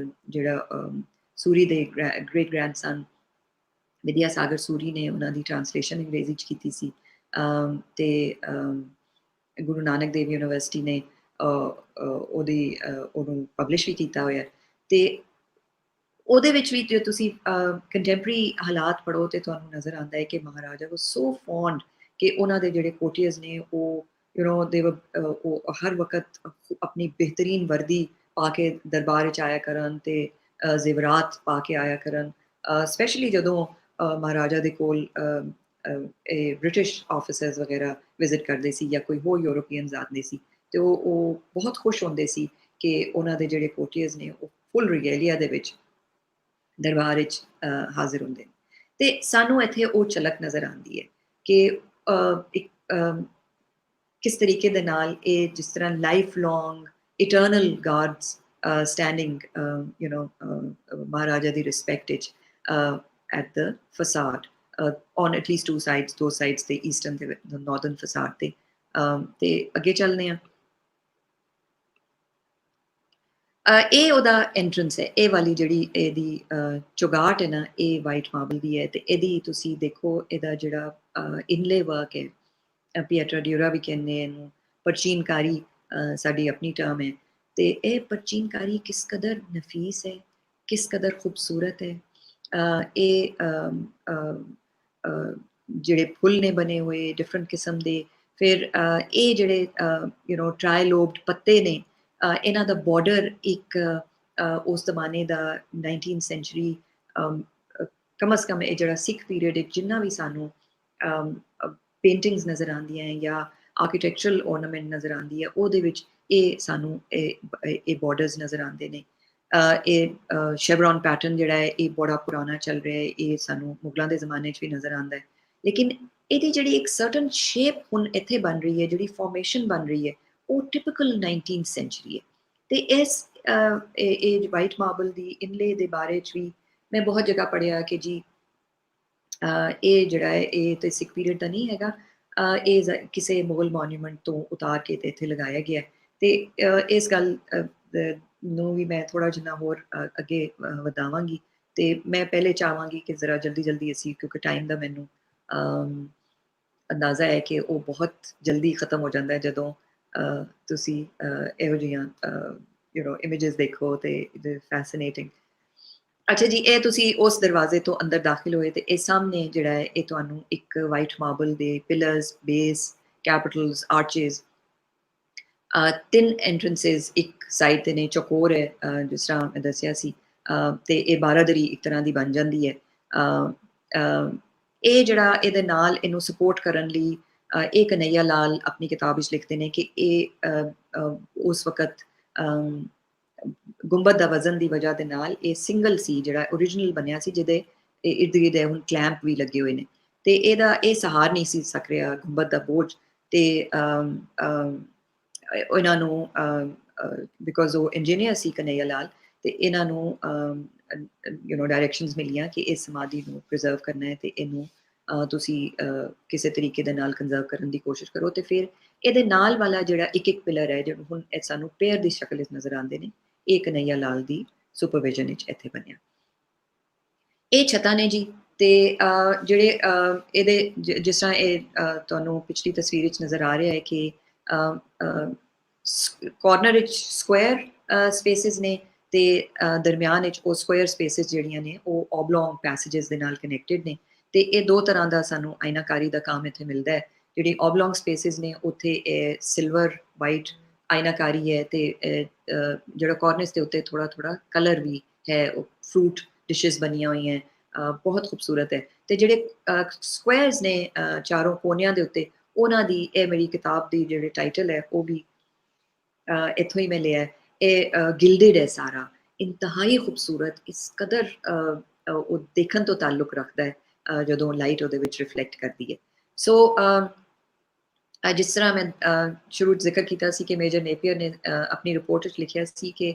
ਜਿਹੜਾ ਸੂਰੀ ਦੇ ਗ੍ਰੇਟ ਗ੍ਰੈਂਡਸਨ ਵਿਦਿਆ ਸਾਗਰ ਸੂਰੀ ਨੇ ਉਹਨਾਂ ਦੀ ਟ੍ਰਾਂਸਲੇਸ਼ਨ ਅੰਗਰੇਜ਼ੀ 'ਚ ਕੀਤੀ ਸੀ, ਤੇ ਗੁਰੂ ਨਾਨਕ ਦੇਵ ਯੂਨੀਵਰਸਿਟੀ ਨੇ ਉਹਨੂੰ ਪਬਲਿਸ਼ ਵੀ ਕੀਤਾ ਹੋਇਆ। ਤੇ ਉਹਦੇ ਵਿੱਚ ਵੀ ਜੇ ਤੁਸੀਂ ਕੰਟੈਂਪਰਰੀ ਹਾਲਾਤ ਪੜ੍ਹੋ ਤੇ ਤੁਹਾਨੂੰ ਨਜ਼ਰ ਆਉਂਦਾ ਹੈ ਕਿ ਮਹਾਰਾਜਾ ਵਾਸ ਸੋ ਫੌਂਡ ਕਿ ਉਹਨਾਂ ਦੇ ਜਿਹੜੇ ਕੋਟੀਅਰਸ ਨੇ ਉਹ ਉਹ ਹਰ ਵਕਤ ਆਪਣੀ ਬਿਹਤਰੀਨ ਵਰਦੀ ਪਾ ਕੇ ਦਰਬਾਰ ਵਿੱਚ ਆਇਆ ਕਰਨ ਤੇ ਜ਼ੇਵਰਾਤ ਪਾ ਕੇ ਆਇਆ ਕਰਨ, ਸਪੈਸ਼ਲੀ ਜਦੋਂ ਮਹਾਰਾਜਾ ਦੇ ਕੋਲ ਬ੍ਰਿਟਿਸ਼ ਆਫਿਸਰਸ ਵਗੈਰਾ ਵਿਜ਼ਿਟ ਕਰਦੇ ਸੀ ਜਾਂ ਕੋਈ ਹੋਰ ਯੂਰੋਪੀਅਨਸ ਆਉਂਦੇ ਸੀ, ਤੇ ਉਹ ਬਹੁਤ ਖੁਸ਼ ਹੁੰਦੇ ਸੀ ਕਿ ਉਹਨਾਂ ਦੇ ਜਿਹੜੇ ਕੋਟੀਅਰਸ ਨੇ ਉਹ ਫੁੱਲ ਰਿਗੇਲੀਆ ਦੇ ਵਿੱਚ ਦਰਬਾਰ ਵਿੱਚ ਹਾਜ਼ਰ ਹੁੰਦੇ ਨੇ। ਤੇ ਸਾਨੂੰ ਇੱਥੇ ਉਹ ਝਲਕ ਨਜ਼ਰ ਆਉਂਦੀ ਹੈ ਕਿ ਕਿਸ ਤਰੀਕੇ ਦੇ ਨਾਲ ਇਹ ਜਿਸ ਤਰ੍ਹਾਂ life long eternal guards standing Maharaja di respected at the facade on at least two sides, the eastern ਤੇ the northern facade ਤੇ ਅੱਗੇ ਚੱਲਦੇ ਆ। ਇਹ ਉਹਦਾ ਐਂਟਰੈਂਸ ਹੈ, ਇਹ ਵਾਲੀ ਜਿਹੜੀ ਇਹਦੀ ਚੁਗਾਟ ਹੈ ਨਾ, ਇਹ ਵਾਈਟ ਮਾਰਬਲ ਦੀ ਹੈ, ਤੇ ਇਹਦੀ ਤੁਸੀਂ ਦੇਖੋ ਇਹਦਾ ਜਿਹੜਾ ਇਨਲੇ ਵਰਕ ਹੈ, ਪੀਏਟਰਾ ਡਿਊਰਾ ਵੀ ਕਹਿੰਦੇ ਇਹਨੂੰ, ਪਰਚੀਨਕਾਰੀ ਸਾਡੀ ਆਪਣੀ ਟਰਮ ਹੈ, ਤੇ ਇਹ ਪਰਚੀਨਕਾਰੀ ਕਿਸ ਕਦਰ ਨਫੀਸ ਹੈ, ਕਿਸ ਕਦਰ ਖੂਬਸੂਰਤ ਹੈ। ਇਹ ਜਿਹੜੇ ਫੁੱਲ ਨੇ ਬਣੇ ਹੋਏ ਡਿਫਰੈਂਟ ਕਿਸਮ ਦੇ, ਫਿਰ ਇਹ ਜਿਹੜੇ ਟਰਾਈਲੋਬਡ ਪੱਤੇ ਨੇ, ਇਹਨਾਂ ਦਾ ਬਾਰਡਰ ਇੱਕ ਉਸ ਜ਼ਮਾਨੇ ਦਾ 19th ਸੈਂਚੁਰੀ, ਕਮ ਅਜ਼ ਕਮ ਇਹ ਜਿਹੜਾ ਸਿੱਖ ਪੀਰੀਅਡ ਵਿੱਚ ਜਿੰਨਾ ਵੀ ਸਾਨੂੰ ਪੇਂਟਿੰਗਸ ਨਜ਼ਰ ਆਉਂਦੀਆਂ ਜਾਂ ਆਰਕੀਟੈਕਚਰਲ ornament ਨਜ਼ਰ ਆਉਂਦੀ ਹੈ, ਉਹਦੇ ਵਿੱਚ ਇਹ ਸਾਨੂੰ ਇਹ ਬਾਰਡਰਸ ਨਜ਼ਰ ਆਉਂਦੇ ਨੇ। ਇਹ ਸ਼ੈਵਰੋਨ ਪੈਟਰਨ ਜਿਹੜਾ ਹੈ ਇਹ ਬੜਾ ਪੁਰਾਣਾ ਚੱਲ ਰਿਹਾ ਹੈ, ਇਹ ਸਾਨੂੰ ਮੁਗਲਾਂ ਦੇ ਜ਼ਮਾਨੇ 'ਚ ਵੀ ਨਜ਼ਰ ਆਉਂਦਾ ਹੈ, ਲੇਕਿਨ ਇਹਦੀ ਜਿਹੜੀ ਇੱਕ ਸਰਟਨ ਸ਼ੇਪ ਹੁਣ ਇੱਥੇ ਬਣ ਰਹੀ ਹੈ, ਜਿਹੜੀ ਫਾਰਮੇਸ਼ਨ ਬਣ ਰਹੀ ਹੈ, ਉਹ ਟਿਪੀਕਲ 19th ਸੈਂਚੁਰੀ ਹੈ। ਤੇ ਇਸ ਇਹ ਵਾਈਟ ਮਾਰਬਲ ਦੀ ਇਨਲੇ ਦੇ ਬਾਰੇ 'ਚ ਵੀ ਮੈਂ ਬਹੁਤ ਜਗ੍ਹਾ ਪੜ੍ਹਿਆ ਕਿ ਜੀ ਇਹ ਜਿਹੜਾ ਹੈ ਇਹ ਤੇ ਸਿੱਖ ਪੀਰੀਅਡ ਦਾ ਨਹੀਂ ਹੈਗਾ, ਇਹ ਕਿਸੇ ਮੁਗਲ ਮੋਨੂਮੈਂਟ ਤੋਂ ਉਤਾਰ ਕੇ ਤੇ ਇੱਥੇ ਲਗਾਇਆ ਗਿਆ। ਤੇ ਇਸ ਗੱਲ ਨੂੰ ਵੀ ਮੈਂ ਥੋੜਾ ਜਿਹਾ ਹੋਰ ਅੱਗੇ ਵਧਾਵਾਂਗੀ, ਤੇ ਮੈਂ ਪਹਿਲੇ ਚਾਹਾਂਗੀ ਕਿ ਜ਼ਰਾ ਜਲਦੀ ਅਸੀਂ, ਕਿਉਂਕਿ ਟਾਈਮ ਦਾ ਮੈਨੂੰ ਅੰਦਾਜ਼ਾ ਹੈ ਕਿ ਉਹ ਬਹੁਤ ਜਲਦੀ ਖਤਮ ਹੋ ਜਾਂਦਾ ਹੈ ਜਦੋਂ ਤੁਸੀਂ ਇਹੋ ਜਿਹੀਆਂ ਇਮੇजेस ਦੇਖੋ ਤੇ ਫੈਸੀਨੇਟਿੰਗ। ਅੱਛਾ ਜੀ, ਇਹ ਤੁਸੀਂ ਉਸ ਦਰਵਾਜ਼ੇ ਤੋਂ ਅੰਦਰ ਦਾਖਲ ਹੋਏ ਤੇ ਇਹ ਸਾਹਮਣੇ ਜਿਹੜਾ ਹੈ ਇਹ ਤੁਹਾਨੂੰ ਇੱਕ ਵਾਈਟ ਮਾਰਬਲ ਦੇ ਪਿਲਰਸ, ਬੇਸ, ਕੈਪੀਟਲਸ, ਆਰਚੇਸ, 3 ਐਂਟਰੈਂਸਸ ਇੱਕ ਸਾਈਡ ਤੇ ਨੇ, ਚੌਕੋਰ ਹੈ ਜਿਸ ਤਰ੍ਹਾਂ ਮੈਂ ਦੱਸਿਆ ਸੀ, ਤੇ ਇਹ ਬਾਰਾਦਰੀ ਇੱਕ ਤਰ੍ਹਾਂ ਦੀ ਬਣ ਜਾਂਦੀ ਹੈ। ਇਹ ਜਿਹੜਾ ਇਹਦੇ ਨਾਲ ਇਹਨੂੰ ਸਪੋਰਟ ਕਰਨ ਲਈ ਇਹ ਕਨਈਆ ਲਾਲ ਆਪਣੀ ਕਿਤਾਬ ਵਿੱਚ ਲਿਖਦੇ ਨੇ ਕਿ ਇਹ ਉਸ ਵਕਤ ਗੁੰਬਦ ਦਾ ਵਜ਼ਨ ਦੀ ਵਜ੍ਹਾ ਦੇ ਨਾਲ ਇਹ ਸਿੰਗਲ ਸੀ ਜਿਹੜਾ ਓਰੀਜਨਲ ਬਣਿਆ ਸੀ, ਜਿਹਦੇ ਇਰਦ ਗਿਰਦ ਹੁਣ ਕਲੈਂਪ ਵੀ ਲੱਗੇ ਹੋਏ ਨੇ, ਤੇ ਇਹਦਾ ਇਹ ਸਹਾਰ ਨਹੀਂ ਸੀ ਸਕ ਰਿਹਾ ਗੁੰਬਦ ਦਾ ਬੋਝ, ਤੇ ਇਹਨਾਂ ਨੂੰ ਬਿਕੋਜ਼ ਉਹ ਇੰਜੀਨੀਅਰ ਸੀ ਕਨਈਆ ਲਾਲ, ਤੇ ਇਹਨਾਂ ਨੂੰ ਡਾਇਰੈਕਸ਼ਨਸ ਮਿਲੀਆਂ ਕਿ ਇਸ ਸਮਾਧੀ ਨੂੰ ਪ੍ਰੀਜ਼ਰਵ ਕਰਨਾ ਹੈ, ਤੇ ਇਹਨੂੰ ਤੁਸੀਂ ਕਿਸੇ ਤਰੀਕੇ ਦੇ ਨਾਲ ਕੰਜ਼ਰਵ ਕਰਨ ਦੀ ਕੋਸ਼ਿਸ਼ ਕਰੋ। ਤੇ ਫਿਰ ਇਹਦੇ ਨਾਲ ਵਾਲਾ ਜਿਹੜਾ ਇੱਕ ਪਿਲਰ ਹੈ, ਜਿਹੜਾ ਹੁਣ ਸਾਨੂੰ ਪੇਅਰ ਦੀ ਸ਼ਕਲ ਵਿੱਚ ਨਜ਼ਰ ਆਉਂਦੇ ਨੇ, ਇਹ ਕਨਈਆ ਲਾਲ ਦੀ ਸੁਪਰਵਿਜ਼ਨ ਵਿੱਚ ਇੱਥੇ ਬਣਿਆ। ਇਹ ਛੱਤਾਂ ਨੇ ਜੀ, ਤੇ ਜਿਹੜੇ ਇਹਦੇ ਜਿਸ ਤਰ੍ਹਾਂ ਇਹ ਤੁਹਾਨੂੰ ਪਿਛਲੀ ਤਸਵੀਰ ਵਿੱਚ ਨਜ਼ਰ ਆ ਰਿਹਾ ਹੈ ਕਿ ਕਾਰਨਰ ਵਿੱਚ ਸਕੁਆਇਰ ਸਪੇਸਿਸ ਨੇ, ਤੇ ਦਰਮਿਆਨ ਵਿੱਚ ਉਹ ਸਕੁਆਇਰ ਸਪੇਸਿਸ ਜਿਹੜੀਆਂ ਨੇ ਉਹ ਓਬਲੋਂਗ ਪੈਸੇजेस ਦੇ ਨਾਲ ਕਨੈਕਟਡ ਨੇ, ਤੇ ਇਹ ਦੋ ਤਰ੍ਹਾਂ ਦਾ ਸਾਨੂੰ ਆਇਨਾਕਾਰੀ ਦਾ ਕੰਮ ਇੱਥੇ ਮਿਲਦਾ ਹੈ। ਜਿਹੜੀ ਓਬਲੋਂਗ ਸਪੇਸਿਸ ਨੇ ਉੱਥੇ ਇਹ ਸਿਲਵਰ ਵਾਈਟ ਆਇਨਾਕਾਰੀ ਹੈ, ਤੇ ਜਿਹੜਾ ਕਾਰਨਰਸ ਦੇ ਉੱਤੇ ਥੋੜਾ ਥੋੜਾ ਕਲਰ ਵੀ ਹੈ, ਉਹ ਫਰੂਟ ਡਿਸ਼ਸ ਬਣੀਆਂ ਹੋਈਆਂ, ਬਹੁਤ ਖੂਬਸੂਰਤ ਹੈ। ਤੇ ਜਿਹੜੇ ਸਕੁਆਇਰਸ ਨੇ ਚਾਰੋਂ ਕੋਨਿਆਂ ਦੇ ਉੱਤੇ, ਉਹਨਾਂ ਦੀ ਇਹ ਮੇਰੀ ਕਿਤਾਬ ਦੀ ਜਿਹੜੇ ਟਾਈਟਲ ਹੈ ਉਹ ਵੀ ਇੱਥੋਂ ਹੀ ਮੈਂ ਲਿਆ ਹੈ। ਇਹ ਗਿਲਡਡ ਹੈ ਸਾਰਾ, ਇੰਤਹਾਈ ਖੂਬਸੂਰਤ, ਇਸ ਕਦਰ ਉਹ ਦੇਖਣ ਤੋਂ ਤਾਲੁਕ ਰੱਖਦਾ ਹੈ ਜਦੋਂ ਲਾਈਟ ਉਹਦੇ ਵਿੱਚ ਰਿਫਲੈਕਟ ਕਰਦੀ ਹੈ। ਸੋ ਜਿਸ ਤਰ੍ਹਾਂ ਮੈਂ ਸ਼ੁਰੂ ਜ਼ਿਕਰ ਕੀਤਾ ਸੀ ਕਿ ਮੇਜਰ ਨੇਪੀਅਰ ਨੇ ਆਪਣੀ ਰਿਪੋਰਟ ਵਿੱਚ ਲਿਖਿਆ ਸੀ ਕਿ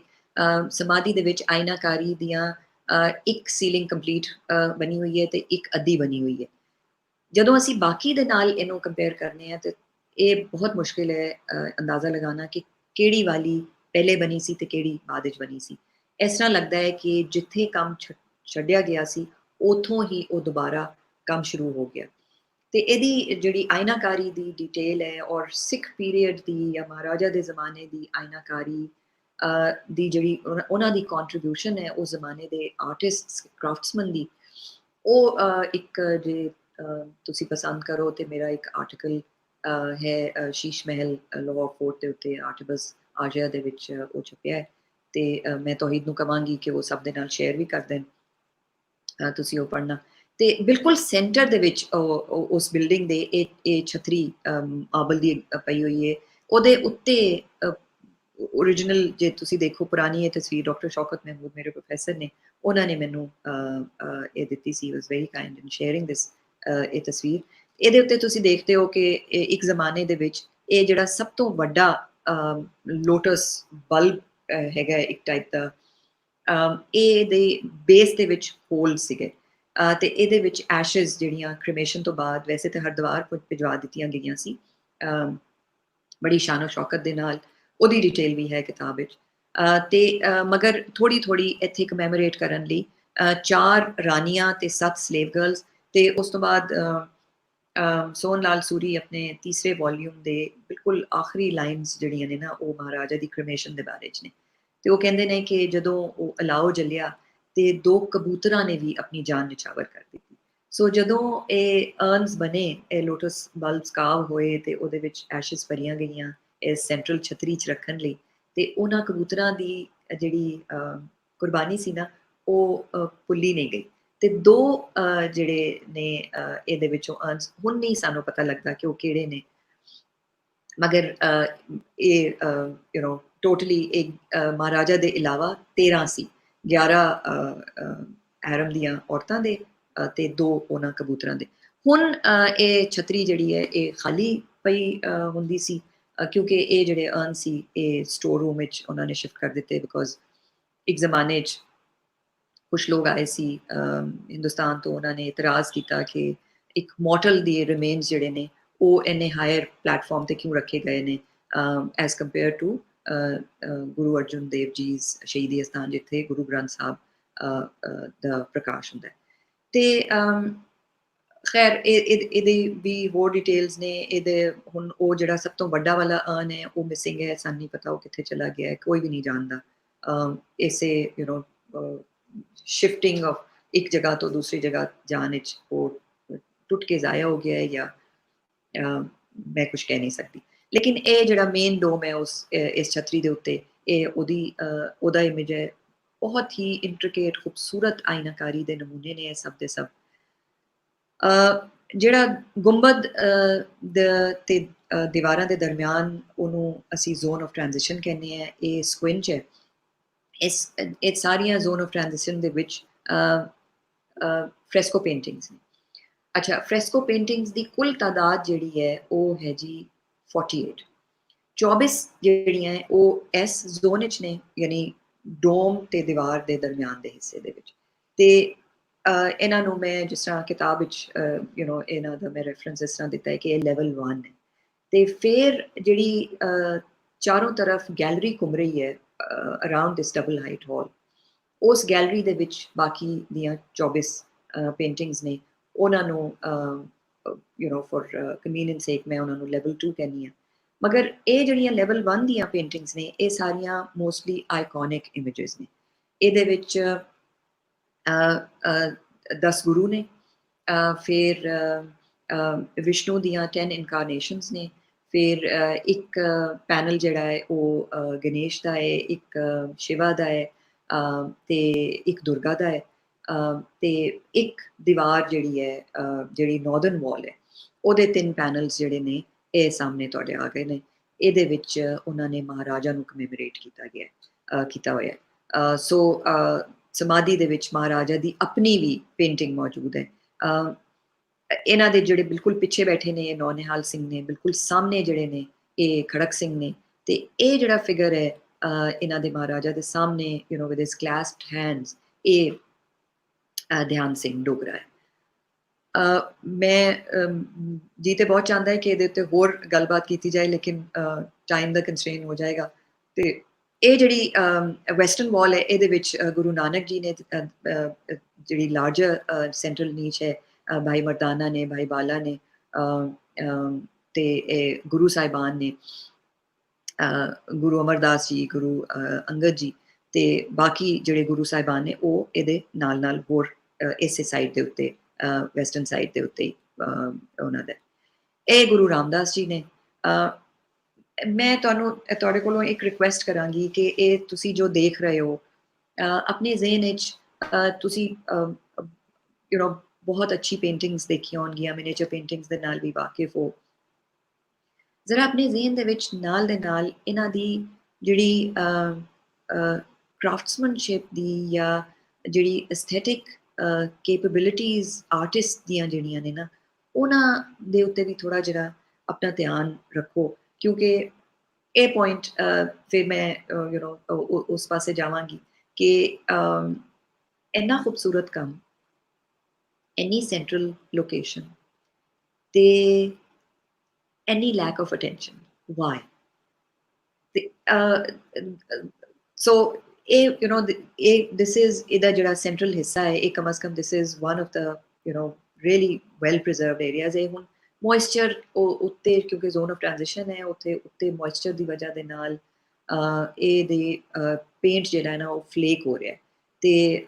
ਸਮਾਧੀ ਦੇ ਵਿੱਚ ਆਇਨਾਕਾਰੀ ਦੀਆਂ ਇੱਕ ਸੀਲਿੰਗ ਕੰਪਲੀਟ ਬਣੀ ਹੋਈ ਹੈ ਤੇ ਇੱਕ ਅੱਧੀ ਬਣੀ ਹੋਈ ਹੈ। ਜਦੋਂ ਅਸੀਂ ਬਾਕੀ ਦੇ ਨਾਲ ਇਹਨੂੰ ਕੰਪੇਅਰ ਕਰਨੇ ਆ ਤੇ ਇਹ ਬਹੁਤ ਮੁਸ਼ਕਿਲ ਹੈ ਅੰਦਾਜ਼ਾ ਲਗਾਉਣਾ ਕਿ ਕਿਹੜੀ ਵਾਲੀ ਪਹਿਲੇ ਬਣੀ ਸੀ ਤੇ ਕਿਹੜੀ ਬਾਅਦ ਵਿੱਚ ਬਣੀ ਸੀ। ਇਸ ਤਰ੍ਹਾਂ ਲੱਗਦਾ ਹੈ ਕਿ ਜਿੱਥੇ ਕੰਮ ਛੱਡਿਆ ਗਿਆ ਸੀ ਉੱਥੋਂ ਹੀ ਉਹ ਦੁਬਾਰਾ ਕੰਮ ਸ਼ੁਰੂ ਹੋ ਗਿਆ। ਤੇ ਇਹਦੀ ਜਿਹੜੀ ਆਇਨਾਕਾਰੀ ਦੀ ਡਿਟੇਲ ਹੈ, ਔਰ ਸਿੱਖ ਪੀਰੀਅਡ ਦੀ ਜਾਂ ਮਹਾਰਾਜਾ ਦੇ ਜ਼ਮਾਨੇ ਦੀ ਆਇਨਾਕਾਰੀ ਦੀ ਜਿਹੜੀ ਉਹਨਾਂ ਦੀ ਕੰਟਰੀਬਿਊਸ਼ਨ ਹੈ ਉਸ ਜ਼ਮਾਨੇ ਦੇ ਆਰਟਿਸਟ ਕਰਾਫਟਸਮੈਨ ਦੀ, ਉਹ ਇੱਕ ਜੇ ਤੁਸੀਂ ਪਸੰਦ ਕਰੋ ਤੇ ਮੇਰਾ ਇੱਕ ਆਰਟੀਕਲ ਹੈ Sheesh Mahal law of fort ਦੇ ਉੱਤੇ ਆਰਟਿਬਸ ਆਜਿਆ ਦੇ ਵਿੱਚ ਉਹ ਛਪਿਆ ਹੈ, ਤੇ ਮੈਂ ਤੋਹੀਦ ਨੂੰ ਕਹਾਂਗੀ ਕਿ ਉਹ ਸਭ ਦੇ ਨਾਲ ਸ਼ੇਅਰ ਵੀ ਕਰ ਦੇਣ, ਤੁਸੀਂ ਉਹ ਪੜ੍ਹਨਾ। ਤੇ ਬਿਲਕੁਲ ਸੈਂਟਰ ਦੇ ਵਿੱਚ ਉਸ ਬਿਲਡਿੰਗ ਦੇ ਇਹ ਛਤਰੀ ਆਬਲ ਦੀ ਪਈ ਹੋਈ ਹੈ। ਉਹਦੇ ਉੱਤੇ ਓਰੀਜਨਲ ਜੇ ਤੁਸੀਂ ਦੇਖੋ ਪੁਰਾਣੀ ਇਹ ਤਸਵੀਰ ਡਾਕਟਰ ਸ਼ੌਕਤ ਮਹਿਮੂਦ ਮੇਰੇ ਪ੍ਰੋਫੈਸਰ ਨੇ, ਉਹਨਾਂ ਨੇ ਮੈਨੂੰ ਇਹ ਦਿੱਤੀ ਸੀ, was very kind in sharing this ਇਹ ਤਸਵੀਰ। ਇਹਦੇ ਉੱਤੇ ਤੁਸੀਂ ਦੇਖਦੇ ਹੋ ਕਿ ਇੱਕ ਜ਼ਮਾਨੇ ਦੇ ਵਿੱਚ ਇਹ ਜਿਹੜਾ ਸਭ ਤੋਂ ਵੱਡਾ ਲੋਟਸ ਬਲਬ ਹੈਗਾ ਇੱਕ ਟਾਈਪ ਦਾ, ਇਹਦੇ ਬੇਸ ਦੇ ਵਿੱਚ ਹੋਲ ਸੀਗੇ, ਤੇ ਇਹਦੇ ਵਿੱਚ ਐਸ਼ਜ਼ ਜਿਹੜੀਆਂ ਕ੍ਰੀਮੇਸ਼ਨ ਤੋਂ ਬਾਅਦ ਵੈਸੇ ਤਾਂ ਹਰਦੁਆਰ ਭਿਜਵਾ ਦਿੱਤੀਆਂ ਗਈਆਂ ਸੀ ਬੜੀ ਸ਼ਾਨੋ ਸ਼ੌਕਤ ਦੇ ਨਾਲ, ਉਹਦੀ ਡਿਟੇਲ ਵੀ ਹੈ ਕਿਤਾਬ ਵਿੱਚ। ਤੇ ਮਗਰ ਥੋੜੀ ਥੋੜੀ ਇੱਥੇ ਕਮੈਮੋਰੇਟ ਕਰਨ ਲਈ 4 ਰਾਨੀਆਂ ਤੇ 7 ਸਲੇਵ ਗਰਲਸ, ਤੇ ਉਸ ਤੋਂ ਬਾਅਦ ਸੋਹਨ ਲਾਲ ਸੂਰੀ ਆਪਣੇ ਤੀਸਰੇ ਵੋਲਿਊਮ ਦੇ ਬਿਲਕੁਲ ਆਖਰੀ ਲਾਈਨਸ ਜਿਹੜੀਆਂ ਨੇ ਨਾ ਉਹ ਮਹਾਰਾਜਾ ਦੀ ਕ੍ਰੀਮੇਸ਼ਨ ਦੇ ਬਾਰੇ 'ਚ ਨੇ। ਤੇ ਉਹ ਕਹਿੰਦੇ ਨੇ ਕਿ ਜਦੋਂ ਉਹ ਅਲਾਓ ਜਲਿਆ ਤੇ 2 ਕਬੂਤਰਾਂ ਨੇ ਵੀ ਆਪਣੀ ਜਾਨ ਨਿਛਾਵਰ ਕਰ ਦਿੱਤੀ। ਸੋ ਜਦੋਂ ਇਹ ਅਰਨਸ ਬਣੇ, ਇਹ ਲੋਟਸ ਬਲਬਸ ਕਾਵ ਹੋਏ ਤੇ ਉਹਦੇ ਵਿੱਚ ਐਸ਼ਜ਼ ਭਰੀਆਂ ਗਈਆਂ ਇਸ ਸੈਂਟਰਲ ਛਤਰੀ 'ਚ ਰੱਖਣ ਲਈ, ਤੇ ਉਹਨਾਂ ਕਬੂਤਰਾਂ ਦੀ ਜਿਹੜੀ ਕੁਰਬਾਨੀ ਸੀ ਨਾ ਉਹ ਭੁੱਲੀ ਨਹੀਂ ਗਈ। ਤੇ 2 ਜਿਹੜੇ ਨੇ ਇਹਦੇ ਵਿੱਚੋਂ ਅਰਨਸ ਹੁਣ ਨਹੀਂ ਸਾਨੂੰ ਪਤਾ ਲੱਗਦਾ ਕਿ ਉਹ ਕਿਹੜੇ ਨੇ, ਮਗਰ ਇਹ ਟੋਟਲੀ ਇੱਕ ਮਹਾਰਾਜਾ ਦੇ ਇਲਾਵਾ 13 ਸੀ, 11 ਐਰਮ ਦੀਆਂ ਔਰਤਾਂ ਦੇ ਤੇ 2 ਉਹਨਾਂ ਕਬੂਤਰਾਂ ਦੇ। ਹੁਣ ਇਹ ਛਤਰੀ ਜਿਹੜੀ ਹੈ ਇਹ ਖਾਲੀ ਪਈ ਹੁੰਦੀ ਸੀ, ਕਿਉਂਕਿ ਇਹ ਜਿਹੜੇ ਅਰਨ ਸੀ ਇਹ ਸਟੋਰ ਰੂਮ ਵਿੱਚ ਉਹਨਾਂ ਨੇ ਸ਼ਿਫਟ ਕਰ ਦਿੱਤੇ, ਬਿਕੋਜ਼ ਇੱਕ ਜ਼ਮਾਨੇ 'ਚ ਕੁਛ ਲੋਕ ਆਏ ਸੀ ਹਿੰਦੁਸਤਾਨ ਤੋਂ, ਉਹਨਾਂ ਨੇ ਇਤਰਾਜ਼ ਕੀਤਾ ਕਿ ਇੱਕ ਮੋਰਟਲ ਦੀ ਰਿਮੇਨਸ ਜਿਹੜੇ ਨੇ ਉਹ ਇੰਨੇ ਹਾਇਰ ਪਲੇਟਫਾਰਮ ਤੇ ਕਿਉਂ ਰੱਖੇ ਗਏ ਨੇ as compare to Guru Arjan Dev ji ਸ਼ਹੀਦੀ ਅਸਥਾਨ ਜਿੱਥੇ ਗੁਰੂ ਗ੍ਰੰਥ ਸਾਹਿਬ ਦਾ ਪ੍ਰਕਾਸ਼ ਹੁੰਦਾ ਹੈ। ਤੇ ਖੈਰ ਇਹਦੇ ਵੀ ਹੋਰ ਡਿਟੇਲਸ ਨੇ। ਇਹਦੇ ਹੁਣ ਉਹ ਜਿਹੜਾ ਸਭ ਤੋਂ ਵੱਡਾ ਵਾਲਾ ਅਰਨ ਹੈ ਉਹ ਮਿਸਿੰਗ ਹੈ, ਸਾਨੂੰ ਨਹੀਂ ਪਤਾ ਉਹ ਕਿੱਥੇ ਚਲਾ ਗਿਆ ਹੈ, ਕੋਈ ਵੀ ਨਹੀਂ ਜਾਣਦਾ। ਇਸੇ ਸ਼ਿਫਟਿੰਗ ਆਫ ਇੱਕ ਜਗ੍ਹਾ ਤੋਂ ਦੂਸਰੀ ਜਗ੍ਹਾ ਜਾਣ ਵਿੱਚ ਉਹ ਟੁੱਟ ਕੇ ਜ਼ਾਇਆ ਹੋ ਗਿਆ ਹੈ ਜਾਂ ਮੈਂ ਕੁਝ ਕਹਿ ਨਹੀਂ ਸਕਦੀ। ਲੇਕਿਨ ਇਹ ਜਿਹੜਾ ਮੇਨ ਡੋਮ ਹੈ ਇਸ ਛਤਰੀ ਦੇ ਉੱਤੇ, ਇਹ ਉਹਦਾ ਇਮੇਜ ਹੈ। ਬਹੁਤ ਹੀ ਇੰਟ੍ਰਿਕੇਟ ਖੂਬਸੂਰਤ ਆਇਨਾਕਾਰੀ ਦੇ ਨਮੂਨੇ ਨੇ ਇਹ ਸਭ ਦੇ ਸਭ। ਜਿਹੜਾ ਗੁੰਬਦ ਤੇ ਦੀਵਾਰਾਂ ਦੇ ਦਰਮਿਆਨ ਉਹਨੂੰ ਅਸੀਂ ਜ਼ੋਨ ਆਫ ਟ੍ਰਾਂਜੀਸ਼ਨ ਕਹਿੰਦੇ ਆ, ਇਹ ਸਕੁਇੰਚ ਹੈ। ਇਹ ਸਾਰੀਆਂ ਜ਼ੋਨ ਆਫ ਟ੍ਰਾਂਜੀਸ਼ਨ ਦੇ ਵਿੱਚ ਫ੍ਰੈਸਕੋ ਪੇਂਟਿੰਗਸ ਨੇ। ਅੱਛਾ, ਫ੍ਰੈਸਕੋ ਪੇਂਟਿੰਗਸ ਦੀ ਕੁੱਲ ਤਾਦਾਦ ਜਿਹੜੀ ਹੈ ਉਹ ਹੈ ਜੀ 48। 24 ਜਿਹੜੀਆਂ ਹੈ ਉਹ ਇਸ ਜ਼ੋਨ ਵਿੱਚ ਨੇ, ਯਾਨੀ ਡੋਮ ਤੇ ਦੀਵਾਰ ਦੇ ਦਰਮਿਆਨ ਦੇ ਹਿੱਸੇ ਦੇ ਵਿੱਚ। ਤੇ ਇਹਨਾਂ ਨੂੰ ਮੈਂ ਜਿਸ ਤਰ੍ਹਾਂ ਕਿਤਾਬ ਵਿੱਚ ਇਹਨਾਂ ਦਾ ਮੈਂ ਰੈਫਰੈਂਸ ਇਸ ਤਰ੍ਹਾਂ ਦਿੱਤਾ ਹੈ ਕਿ ਇਹ ਲੈਵਲ 1 ਹੈ। ਤੇ ਫਿਰ ਜਿਹੜੀ ਚਾਰੋਂ ਤਰਫ ਗੈਲਰੀ ਘੁੰਮ ਰਹੀ ਹੈ ਅਰਾਊਂਡ ਦਿਸ ਡਬਲ ਹਾਈਟ ਹਾਲ, ਉਸ ਗੈਲਰੀ ਦੇ ਵਿੱਚ ਬਾਕੀ ਦੀਆਂ 24 ਪੇਂਟਿੰਗਸ ਨੇ। ਉਹਨਾਂ ਨੂੰ ਫॉर ਕਨਵੀਨੀਅੰਸ ਸੇਕ ਮੈਂ ਉਹਨਾਂ ਨੂੰ ਲੈਵਲ 2 ਕਹਿੰਦੀ ਹਾਂ। ਮਗਰ ਇਹ ਜਿਹੜੀਆਂ ਲੈਵਲ 1 ਦੀਆਂ ਪੇਂਟਿੰਗਸ ਨੇ ਇਹ ਸਾਰੀਆਂ ਮੋਸਟਲੀ ਆਈਕੋਨਿਕ ਇਮੇजेस ਨੇ। ਇਹਦੇ ਵਿੱਚ 10 ਗੁਰੂ ਨੇ, ਫਿਰ ਵਿਸ਼ਨੂੰ ਦੀਆਂ 10 ਇਨਕਾਰਨੇਸ਼ਨਸ ਨੇ, ਫਿਰ ਇੱਕ ਪੈਨਲ ਜਿਹੜਾ ਹੈ ਉਹ ਗਣੇਸ਼ ਦਾ ਹੈ, ਇੱਕ ਸ਼ਿਵਾ ਦਾ ਹੈ, ਤੇ ਇੱਕ ਦੁਰਗਾ ਦਾ ਹੈ, ਤੇ ਇੱਕ ਦੀਵਾਰ ਜਿਹੜੀ ਹੈ ਜਿਹੜੀ ਨਾਰਦਰਨ ਵਾਲ ਹੈ ਉਹਦੇ 3 ਪੈਨਲਸ ਜਿਹੜੇ ਨੇ ਇਹ ਸਾਹਮਣੇ ਤੁਹਾਡੇ ਆ ਗਏ ਨੇ। ਇਹਦੇ ਵਿੱਚ ਉਹਨਾਂ ਨੇ ਮਹਾਰਾਜਾ ਨੂੰ ਕਮੈਮੋਰੇਟ ਕੀਤਾ ਹੋਇਆ। ਸੋ ਸਮਾਧੀ ਦੇ ਵਿੱਚ ਮਹਾਰਾਜਾ ਦੀ ਆਪਣੀ ਵੀ ਪੇਂਟਿੰਗ ਮੌਜੂਦ ਹੈ। ਇਹਨਾਂ ਦੇ ਜਿਹੜੇ ਬਿਲਕੁਲ ਪਿੱਛੇ ਬੈਠੇ ਨੇ ਇਹ ਨੌਨਿਹਾਲ ਸਿੰਘ ਨੇ, ਬਿਲਕੁਲ ਸਾਹਮਣੇ ਜਿਹੜੇ ਨੇ ਇਹ ਖੜਕ ਸਿੰਘ ਨੇ, ਤੇ ਇਹ ਜਿਹੜਾ ਫਿਗਰ ਹੈ ਇਹਨਾਂ ਦੇ ਮਹਾਰਾਜਾ ਦੇ ਸਾਹਮਣੇ ਵਿਦ ਹਿਸ ਕਲੈਸਪਡ ਹੈਂਡਸ, ਇਹ ਧਿਆਨ ਸਿੰਘ ਡੋਗਰਾ ਹੈ। ਮੈਂ ਜੀ ਤੇ ਬਹੁਤ ਚਾਹੁੰਦਾ ਹੈ ਕਿ ਇਹਦੇ ਉੱਤੇ ਹੋਰ ਗੱਲਬਾਤ ਕੀਤੀ ਜਾਏ, ਲੇਕਿਨ ਟਾਈਮ ਦਾ ਕੰਸਟ੍ਰੇਨ ਹੋ ਜਾਏਗਾ। ਤੇ ਇਹ ਜਿਹੜੀ ਵੈਸਟਰਨ ਵਾਲ ਹੈ ਇਹਦੇ ਵਿੱਚ ਗੁਰੂ ਨਾਨਕ ਜੀ ਨੇ ਜਿਹੜੀ ਲਾਰਜਰ ਸੈਂਟਰਲ ਨੀਚ ਹੈ, ਭਾਈ ਮਰਦਾਨਾ ਨੇ, ਭਾਈ ਬਾਲਾ ਨੇ, ਤੇ ਇਹ ਗੁਰੂ ਸਾਹਿਬਾਨ ਨੇ, ਗੁਰੂ ਅਮਰਦਾਸ ਜੀ, ਗੁਰੂ ਅੰਗਦ ਜੀ, ਤੇ ਬਾਕੀ ਜਿਹੜੇ ਗੁਰੂ ਸਾਹਿਬਾਨ ਨੇ ਉਹ ਇਹਦੇ ਨਾਲ ਹੋਰ ਇਸੇ ਸਾਈਡ ਦੇ ਉੱਤੇ, ਵੈਸਟਰਨ ਸਾਈਡ ਦੇ ਉੱਤੇ ਉਹਨਾਂ ਦਾ। ਇਹ ਗੁਰੂ ਰਾਮਦਾਸ ਜੀ ਨੇ। ਮੈਂ ਤੁਹਾਡੇ ਕੋਲੋਂ ਇੱਕ ਰਿਕੁਐਸਟ ਕਰਾਂਗੀ ਕਿ ਇਹ ਤੁਸੀਂ ਜੋ ਦੇਖ ਰਹੇ ਹੋ ਆਪਣੇ ਜ਼ਿਹਨ ਵਿੱਚ ਤੁਸੀਂ ਬਹੁਤ ਅੱਛੀ ਪੇਂਟਿੰਗਸ ਦੇਖੀਆਂ ਹੋਣਗੀਆਂ, ਮਿਨੀਏਚਰ ਪੇਂਟਿੰਗਸ ਦੇ ਨਾਲ ਵੀ ਵਾਕਿਫ ਹੋ। ਜ਼ਰਾ ਆਪਣੇ ਜ਼ਿਹਨ ਦੇ ਵਿੱਚ ਨਾਲ ਦੇ ਨਾਲ ਇਹਨਾਂ ਦੀ ਜਿਹੜੀ ਕ੍ਰਾਫਟਸਮੈਨਸ਼ਿਪ ਦੀ ਜਾਂ ਜਿਹੜੀ ਐਸਥੈਟਿਕ ਕੈਪੇਬਿਲਿਟੀਜ਼ ਆਰਟਿਸਟ ਦੀਆਂ ਜਿਹੜੀਆਂ ਨੇ ਨਾ, ਉਹਨਾਂ ਦੇ ਉੱਤੇ ਵੀ ਥੋੜ੍ਹਾ ਜਿਹਾ ਆਪਣਾ ਧਿਆਨ ਰੱਖੋ, ਕਿਉਂਕਿ ਇਹ ਪੁਆਇੰਟ ਫਿਰ ਮੈਂ ਉਸ ਪਾਸੇ ਜਾਵਾਂਗੀ ਕਿ ਇੰਨਾ ਖੂਬਸੂਰਤ ਕੰਮ, ਇੰਨੀ ਸੈਂਟਰਲ ਲੋਕੇਸ਼ਨ ਤੇ any lack of attention. Why? So this is ਇਹਦਾ ਜਿਹੜਾ ਸੈਂਟਰਲ ਹਿੱਸਾ ਹੈ ਇਹ ਕਮ ਅਜ਼ ਕਮ this is one of the really well preserved areas ਹੈ। ਹੁਣ ਮੋਇਸਚਰ ਉੱਤੇ, ਕਿਉਂਕਿ ਜ਼ੋਨ ਆਫ ਟ੍ਰਾਂਜੀਸ਼ਨ ਹੈ ਉੱਤੇ ਮੋਇਸਚਰ ਦੀ ਵਜ੍ਹਾ ਦੇ ਨਾਲ ਇਹਦੇ ਪੇਂਟ ਜਿਹੜਾ ਹੈ ਨਾ ਉਹ ਫਲੇਕ ਹੋ ਰਿਹਾ, ਤੇ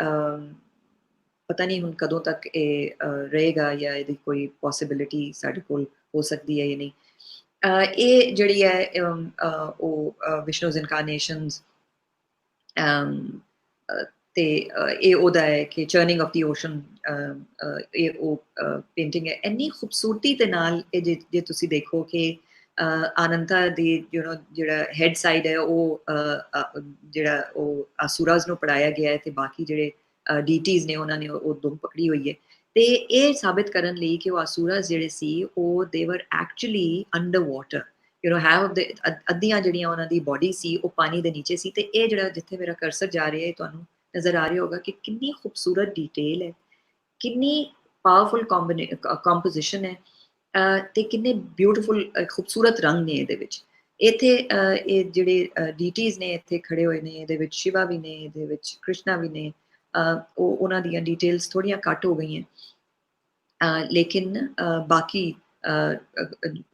ਪਤਾ ਨਹੀਂ ਹੁਣ ਕਦੋਂ ਤੱਕ ਇਹ ਰਹੇਗਾ ਜਾਂ ਇਹਦੀ ਕੋਈ ਪੋਸੀਬਿਲਿਟੀ ਸਾਡੇ ਕੋਲ ਹੋ ਸਕਦੀ ਹੈ ਜਾਂ ਨਹੀਂ। ਇਹ ਜਿਹੜੀ ਹੈ ਉਹ ਵਿਸ਼ਨੂਜ਼ ਇਨਕਾਰਨੇਸ਼ਨਸ, ਤੇ ਇਹ ਉਹਦਾ ਹੈ ਕਿ ਚਰਨਿੰਗ ਆਫ ਦੀ ਓਸ਼ਨ, ਇਹ ਉਹ ਪੇਂਟਿੰਗ ਹੈ। ਇੰਨੀ ਖੂਬਸੂਰਤੀ ਦੇ ਨਾਲ ਇਹ ਜੇ ਤੁਸੀਂ ਦੇਖੋ ਕਿ ਆਨੰਤਾ ਦੀ ਜਿਹੜਾ ਹੈਡ ਸਾਈਡ ਹੈ ਉਹ ਜਿਹੜਾ ਉਹ ਆਸੂਰਾਜ਼ ਨੂੰ ਪੜਾਇਆ ਗਿਆ ਹੈ, ਤੇ ਬਾਕੀ ਜਿਹੜੇ ਡੀਟੀਜ਼ ਨੇ ਉਹਨਾਂ ਨੇ ਉਹ ਦੁਮ ਪਕੜੀ ਹੋਈ ਹੈ। ਤੇ ਇਹ ਸਾਬਿਤ ਕਰਨ ਲਈ ਕਿ ਉਹ ਆਸੂਰਾਜ਼ ਜਿਹੜੇ ਸੀ ਉਹ ਦੇ ਵਰ ਐਕਚੁਅਲੀ ਅੰਡਰ ਵਾਟਰ, ਅੱਧੀਆਂ ਜਿਹੜੀਆਂ ਉਹਨਾਂ ਦੀ ਬੋਡੀ ਸੀ ਉਹ ਪਾਣੀ ਦੇ ਨੀਚੇ ਸੀ। ਤੇ ਇਹ ਜਿਹੜਾ ਜਿੱਥੇ ਮੇਰਾ ਕਰਸਰ ਜਾ ਰਿਹਾ ਹੈ ਤੁਹਾਨੂੰ ਨਜ਼ਰ ਆ ਰਿਹਾ ਹੋਗਾ ਕਿ ਕਿੰਨੀ ਖੂਬਸੂਰਤ ਡਿਟੇਲ ਹੈ, ਕਿੰਨੀ ਪਾਵਰਫੁਲ ਕੰਪੋਜੀਸ਼ਨ ਹੈ, ਤੇ ਕਿੰਨੇ ਬਿਊਟੀਫੁਲ ਖੂਬਸੂਰਤ ਰੰਗ ਨੇ ਇਹਦੇ ਵਿੱਚ। ਇੱਥੇ ਇਹ ਜਿਹੜੇ ਡੀਟੀਜ਼ ਨੇ ਇੱਥੇ ਖੜੇ ਹੋਏ ਨੇ, ਇਹਦੇ ਵਿੱਚ ਸ਼ਿਵਾ ਵੀ ਨੇ, ਇਹਦੇ ਵਿੱਚ ਕ੍ਰਿਸ਼ਨਾ ਵੀ ਨੇ। ਉਹਨਾਂ ਦੀਆਂ ਡਿਟੇਲਸ ਥੋੜ੍ਹੀਆਂ ਘੱਟ ਹੋ ਗਈਆਂ, ਲੇਕਿਨ ਬਾਕੀ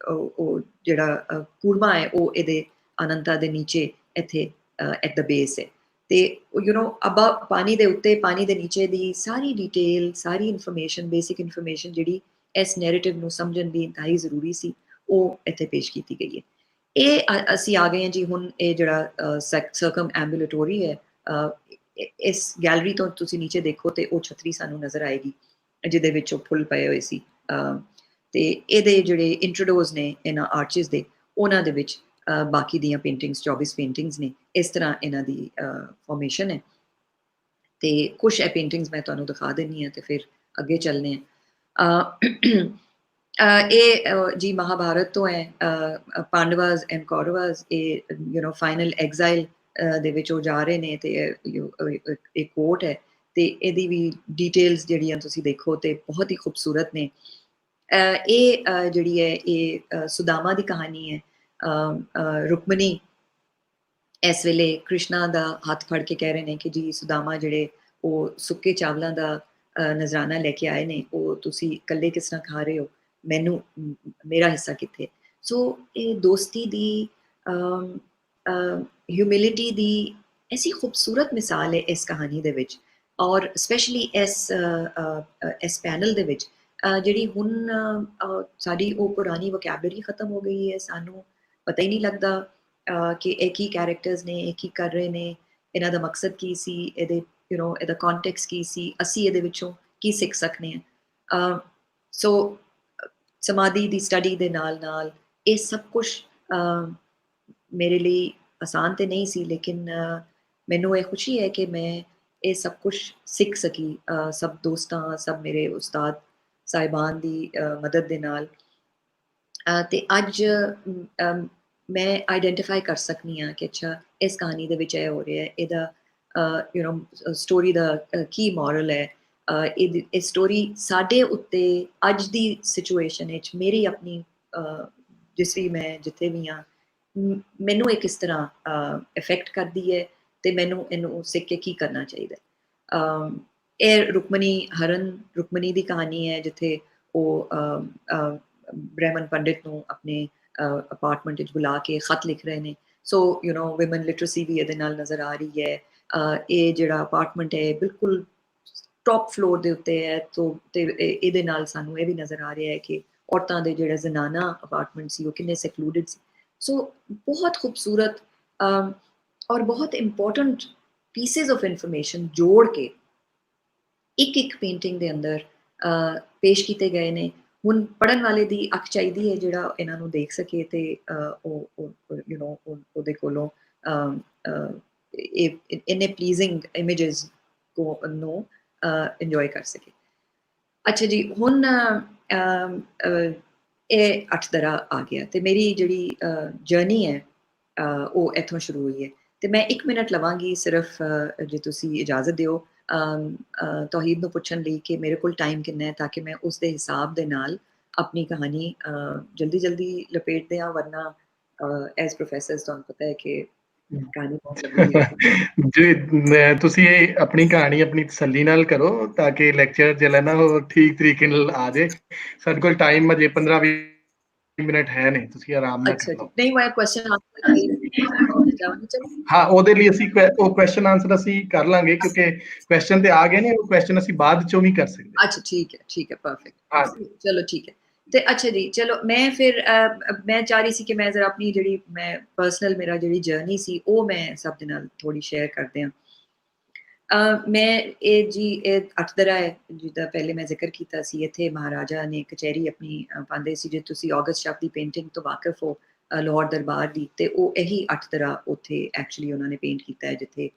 ਉਹ ਜਿਹੜਾ ਕੂਰਮਾ ਹੈ ਉਹ ਇਹਦੇ ਅਨੰਤਾ ਦੇ ਨੀਚੇ ਇੱਥੇ ਐਟ ਦ ਬੇਸ ਹੈ। ਤੇ ਅਬਵ ਪਾਣੀ ਦੇ ਉੱਤੇ, ਪਾਣੀ ਦੇ ਨੀਚੇ ਦੀ ਸਾਰੀ ਡਿਟੇਲ, ਸਾਰੀ ਇਨਫੋਰਮੇਸ਼ਨ, ਬੇਸਿਕ ਇਨਫੋਰਮੇਸ਼ਨ ਜਿਹੜੀ ਇਸ ਨੈਰੇਟਿਵ ਨੂੰ ਸਮਝਣ ਦੀ ਇੰਤਹਾਈ ਜ਼ਰੂਰੀ ਸੀ, ਉਹ ਇੱਥੇ ਪੇਸ਼ ਕੀਤੀ ਗਈ ਹੈ। ਇਹ ਅਸੀਂ ਆ ਗਏ ਹਾਂ ਜੀ ਹੁਣ ਇਹ ਜਿਹੜਾ ਸਰਕਮ ਐਂਬੂਲੇਟੋਰੀ ਹੈ, ਇਸ ਗੈਲਰੀ ਤੋਂ ਤੁਸੀਂ ਨੀਚੇ ਦੇਖੋ ਤੇ ਉਹ ਛਤਰੀ ਸਾਨੂੰ ਨਜ਼ਰ ਆਏਗੀ ਜਿਹਦੇ ਵਿੱਚ ਉਹ ਫੁੱਲ ਪਏ ਹੋਏ ਸੀ। ਤੇ ਇਹਦੇ ਜਿਹੜੇ ਇੰਟਰੋਡੋਜ਼ ਨੇ ਇਹਨਾਂ ਆਰਚਿਸ ਦੇ, ਉਹਨਾਂ ਦੇ ਵਿੱਚ ਬਾਕੀ ਦੀਆਂ ਪੇਂਟਿੰਗਸ 24 ਪੇਂਟਿੰਗਸ ਨੇ। ਇਸ ਤਰ੍ਹਾਂ ਇਹਨਾਂ ਦੀ ਫਾਰਮੇਸ਼ਨ ਹੈ। ਤੇ ਕੁਛ ਇਹ ਪੇਂਟਿੰਗਸ ਮੈਂ ਤੁਹਾਨੂੰ ਦਿਖਾ ਦਿੰਦੀ ਹਾਂ ਤੇ ਫਿਰ ਅੱਗੇ ਚੱਲਦੇ ਹਾਂ। ਇਹ ਜੀ ਮਹਾਭਾਰਤ ਤੋਂ ਹੈ। ਪਾਂਡਵਾਸ ਐਂਡ ਕੌਰਵਾਸ, ਇਹ ਫਾਈਨਲ ਐਗਜ਼ਾਈਲ ਦੇ ਵਿੱਚ ਉਹ ਜਾ ਰਹੇ ਨੇ ਤੇ ਇਹ ਕੋਟ ਹੈ ਤੇ ਇਹਦੀ ਵੀ ਡਿਟੇਲਸ ਜਿਹੜੀਆਂ ਤੁਸੀਂ ਦੇਖੋ ਤੇ ਬਹੁਤ ਹੀ ਖੂਬਸੂਰਤ ਨੇ। ਇਹ ਜਿਹੜੀ ਹੈ ਇਹ ਸੁਦਾਮਾ ਦੀ ਕਹਾਣੀ ਹੈ। ਰੁਕਮਣੀ ਇਸ ਵੇਲੇ ਕ੍ਰਿਸ਼ਨਾ ਦਾ ਹੱਥ ਫੜ ਕੇ ਕਹਿ ਰਹੇ ਨੇ ਕਿ ਜੀ ਸੁਦਾਮਾ ਜਿਹੜੇ ਉਹ ਸੁੱਕੇ ਚਾਵਲਾਂ ਦਾ ਨਜ਼ਰਾਨਾ ਲੈ ਕੇ ਆਏ ਨੇ, ਉਹ ਤੁਸੀਂ ਇਕੱਲੇ ਕਿਸ ਤਰ੍ਹਾਂ ਖਾ ਰਹੇ ਹੋ, ਮੈਨੂੰ ਮੇਰਾ ਹਿੱਸਾ ਕਿੱਥੇ। ਸੋ ਇਹ ਦੋਸਤੀ ਦੀ ਹਿਊਮਿਲਿਟੀ ਦੀ ਐਸੀ ਖੂਬਸੂਰਤ ਮਿਸਾਲ ਹੈ ਇਸ ਕਹਾਣੀ ਦੇ ਵਿੱਚ। ਔਰ ਸਪੈਸ਼ਲੀ ਇਸ ਪੈਨਲ ਦੇ ਵਿੱਚ ਜਿਹੜੀ ਹੁਣ ਸਾਡੀ ਉਹ ਪੁਰਾਣੀ ਵੋਕੈਬਲਰੀ ਖਤਮ ਹੋ ਗਈ ਹੈ, ਸਾਨੂੰ ਪਤਾ ਹੀ ਨਹੀਂ ਲੱਗਦਾ ਕਿ ਇਹ ਕੀ ਕੈਰੈਕਟਰਸ ਨੇ, ਇਹ ਕੀ ਕਰ ਰਹੇ ਨੇ, ਇਹਨਾਂ ਦਾ ਮਕਸਦ ਕੀ ਸੀ, ਇਹਦੇ ਇਹਦਾ ਕੰਟੈਕਸਟ ਕੀ ਸੀ, ਅਸੀਂ ਇਹਦੇ ਵਿੱਚੋਂ ਕੀ ਸਿੱਖ ਸਕਦੇ ਹਾਂ। ਸੋ ਸਮਾਧੀ ਦੀ ਸਟੱਡੀ ਦੇ ਨਾਲ ਨਾਲ ਇਹ ਸਭ ਕੁਛ ਮੇਰੇ ਲਈ ਆਸਾਨ ਤੇ ਨਹੀਂ ਸੀ, ਲੇਕਿਨ ਮੈਨੂੰ ਇਹ ਖੁਸ਼ੀ ਹੈ ਕਿ ਮੈਂ ਇਹ ਸਭ ਕੁਛ ਸਿੱਖ ਸਕੀ ਸਭ ਦੋਸਤਾਂ, ਸਭ ਮੇਰੇ ਉਸਤਾਦ ਸਾਹਿਬਾਨ ਦੀ ਮਦਦ ਦੇ ਨਾਲ। ਤੇ ਅੱਜ ਮੈਂ ਆਈਡੈਂਟੀਫਾਈ ਕਰ ਸਕਦੀ ਹਾਂ ਕਿ ਅੱਛਾ ਇਸ ਕਹਾਣੀ ਦੇ ਵਿੱਚ ਇਹ ਹੋ ਰਿਹਾ ਹੈ, ਇਹਦਾ ਸਟੋਰੀ ਦਾ ਕੀ ਮੋਰਲ ਹੈ। ਇਹ ਸਟੋਰੀ ਸਾਡੇ ਉੱਤੇ ਅੱਜ ਦੀ ਸਿਚੁਏਸ਼ਨ ਵਿੱਚ ਮੇਰੀ ਆਪਣੀ ਜਿਸ ਵੀ ਮੈਂ ਜਿੱਥੇ ਵੀ ਹਾਂ, ਮੈਨੂੰ ਇਹ ਕਿਸ ਤਰ੍ਹਾਂ ਇਫੈਕਟ ਕਰਦੀ ਹੈ ਤੇ ਮੈਨੂੰ ਇਹਨੂੰ ਸਿੱਖ ਕੇ ਕੀ ਕਰਨਾ ਚਾਹੀਦਾ। ਇਹ ਰੁਕਮਣੀ ਦੀ ਕਹਾਣੀ ਹੈ, ਜਿੱਥੇ ਉਹ ਬ੍ਰਹਮਨ ਪੰਡਿਤ ਨੂੰ ਆਪਣੇ ਅਪਾਰਟਮੈਂਟ ਵਿੱਚ ਬੁਲਾ ਕੇ ਖਤ ਲਿਖ ਰਹੇ ਨੇ। ਸੋ ਵਿਮਨ ਲਿਟਰੇਸੀ ਵੀ ਇਹਦੇ ਨਾਲ ਨਜ਼ਰ ਆ ਰਹੀ ਹੈ। ਇਹ ਜਿਹੜਾ ਅਪਾਰਟਮੈਂਟ ਹੈ ਬਿਲਕੁਲ ਟੌਪ ਫਲੋਰ ਦੇ ਉੱਤੇ ਹੈ, ਤੇ ਇਹਦੇ ਨਾਲ ਸਾਨੂੰ ਇਹ ਵੀ ਨਜ਼ਰ ਆ ਰਿਹਾ ਹੈ ਕਿ ਔਰਤਾਂ ਦੇ ਜਿਹੜਾ ਜ਼ਨਾਨਾ ਅਪਾਰਟਮੈਂਟ ਸੀ ਉਹ ਕਿੰਨੇ ਸੈਕਲੂਡਡ ਸੀ। ਸੋ ਬਹੁਤ ਖੂਬਸੂਰਤ ਔਰ ਬਹੁਤ ਇੰਪੋਰਟੈਂਟ ਪੀਸਿਸ ਆਫ ਇਨਫੋਰਮੇਸ਼ਨ ਜੋੜ ਕੇ ਇੱਕ ਪੇਂਟਿੰਗ ਦੇ ਅੰਦਰ ਪੇਸ਼ ਕੀਤੇ ਗਏ ਨੇ। ਹੁਣ ਪੜ੍ਹਨ ਵਾਲੇ ਦੀ ਅੱਖ ਚਾਹੀਦੀ ਹੈ ਜਿਹੜਾ ਇਹਨਾਂ ਨੂੰ ਦੇਖ ਸਕੇ ਤੇ ਉਹਦੇ ਕੋਲੋਂ ਇੰਨੇ ਪਲੀਜ਼ਿੰਗ ਇਮੇਜਸ ਨੂੰ ਇੰਜੋਏ ਕਰ ਸਕੇ। ਅੱਛਾ ਜੀ, ਹੁਣ ਇਹ ਅਠਦਰਾ ਆ ਗਿਆ ਤੇ ਮੇਰੀ ਜਿਹੜੀ ਜਰਨੀ ਹੈ ਉਹ ਇੱਥੋਂ ਸ਼ੁਰੂ ਹੋਈ ਹੈ। ਤੇ ਮੈਂ 1 ਮਿੰਟ ਲਵਾਂਗੀ ਸਿਰਫ, ਜੇ ਤੁਸੀਂ ਇਜਾਜ਼ਤ ਦਿਓ ਤੌਹੀਦ ਨੂੰ ਪੁੱਛਣ ਲਈ ਕਿ ਮੇਰੇ ਕੋਲ ਟਾਈਮ ਕਿੰਨਾ ਹੈ, ਤਾਂ ਕਿ ਮੈਂ ਉਸ ਦੇ ਹਿਸਾਬ ਦੇ ਨਾਲ ਆਪਣੀ ਕਹਾਣੀ ਜਲਦੀ ਲਪੇਟਦੇ ਹਾਂ, ਵਰਨਾ ਐਜ਼ ਪ੍ਰੋਫੈਸਰਸ ਤੁਹਾਨੂੰ ਪਤਾ ਹੈ ਕਿ ਕਹਾਣੀ ਬਹੁਤ ਲੰਬੀ ਹੈ। ਜੀ ਤੁਸੀਂ ਆਪਣੀ ਕਹਾਣੀ ਆਪਣੀ ਤਸੱਲੀ ਨਾਲ ਕਰੋ ਤਾਂ ਕਿ ਲੈਕਚਰ ਜਿਹੜਾ ਨਾ ਉਹ ਠੀਕ ਤਰੀਕੇ ਨਾਲ ਆ ਜਾਏ। ਸਾਡੇ ਕੋਲ ਟਾਈਮ ਅਜੇ 15-20 ਮਿੰਟ ਹੈ ਨੇ, ਤੁਸੀਂ ਆਰਾਮ ਨਾਲ ਕਰ ਅੱਛਾ ਜੀ, ਲਓ। ਨਹੀਂ ਮੈਂ ਕੁਐਸਚਨ ਹਾਂ, ਉਹਦੇ ਲਈ ਅਸੀਂ ਉਹ ਕੁਐਸਚਨ ਆਨਸਰ ਅਸੀਂ ਕਰ ਲਾਂਗੇ, ਕਿਉਂਕਿ ਕੁਐਸਚਨ ਤੇ ਆ ਗਏ ਨੇ, ਉਹ ਕੁਐਸਚਨ ਅਸੀਂ ਬਾਅਦ ਚੋਂ ਵੀ ਕਰ ਸਕਦੇ ਹਾਂ। ਅੱਛਾ ਠੀਕ ਹੈ ਪਰਫੈਕਟ। ਹਾਂ ਚਲੋ ਠੀਕ ਹੈ। ਤੇ ਅੱਛਾ ਜੀ, ਚਲੋ ਮੈਂ ਫਿਰ ਮੈਂ ਚਾਹ ਰਹੀ ਸੀ ਕਿ ਮੈਂ ਜ਼ਰਾ ਆਪਣੀ ਜਿਹੜੀ ਮੈਂ ਪਰਸਨਲ ਮੇਰਾ ਜਿਹੜੀ ਜਰਨੀ ਸੀ ਉਹ ਮੈਂ ਸਭ ਦੇ ਨਾਲ ਥੋੜੀ ਸ਼ੇਅਰ ਕਰਦੇ ਹਾਂ। ਮੈਂ ਇਹ ਅਠਦਰਾ ਹੈ ਜਿੱਦਾਂ ਪਹਿਲੇ ਮੈਂ ਜ਼ਿਕਰ ਕੀਤਾ ਸੀ, ਇੱਥੇ ਮਹਾਰਾਜਾ ਨੇ ਕਚਹਿਰੀ ਆਪਣੀ ਪਾਉਂਦੇ ਸੀ। ਜੇ ਤੁਸੀਂ ਆਗਸਟ ਸ਼ਾਫ ਦੀ ਪੇਂਟਿੰਗ ਤੋਂ ਵਾਕਿਫ ਹੋ ਲਾਹੌਰ ਦਰਬਾਰ ਦੀ, ਤੇ ਉਹ ਇਹੀ ਅਠਦਰਾ ਉੱਥੇ ਐਕਚੁਅਲੀ ਉਹਨਾਂ ਨੇ ਪੇਂਟ ਕੀਤਾ ਹੈ, ਜਿੱਥੇ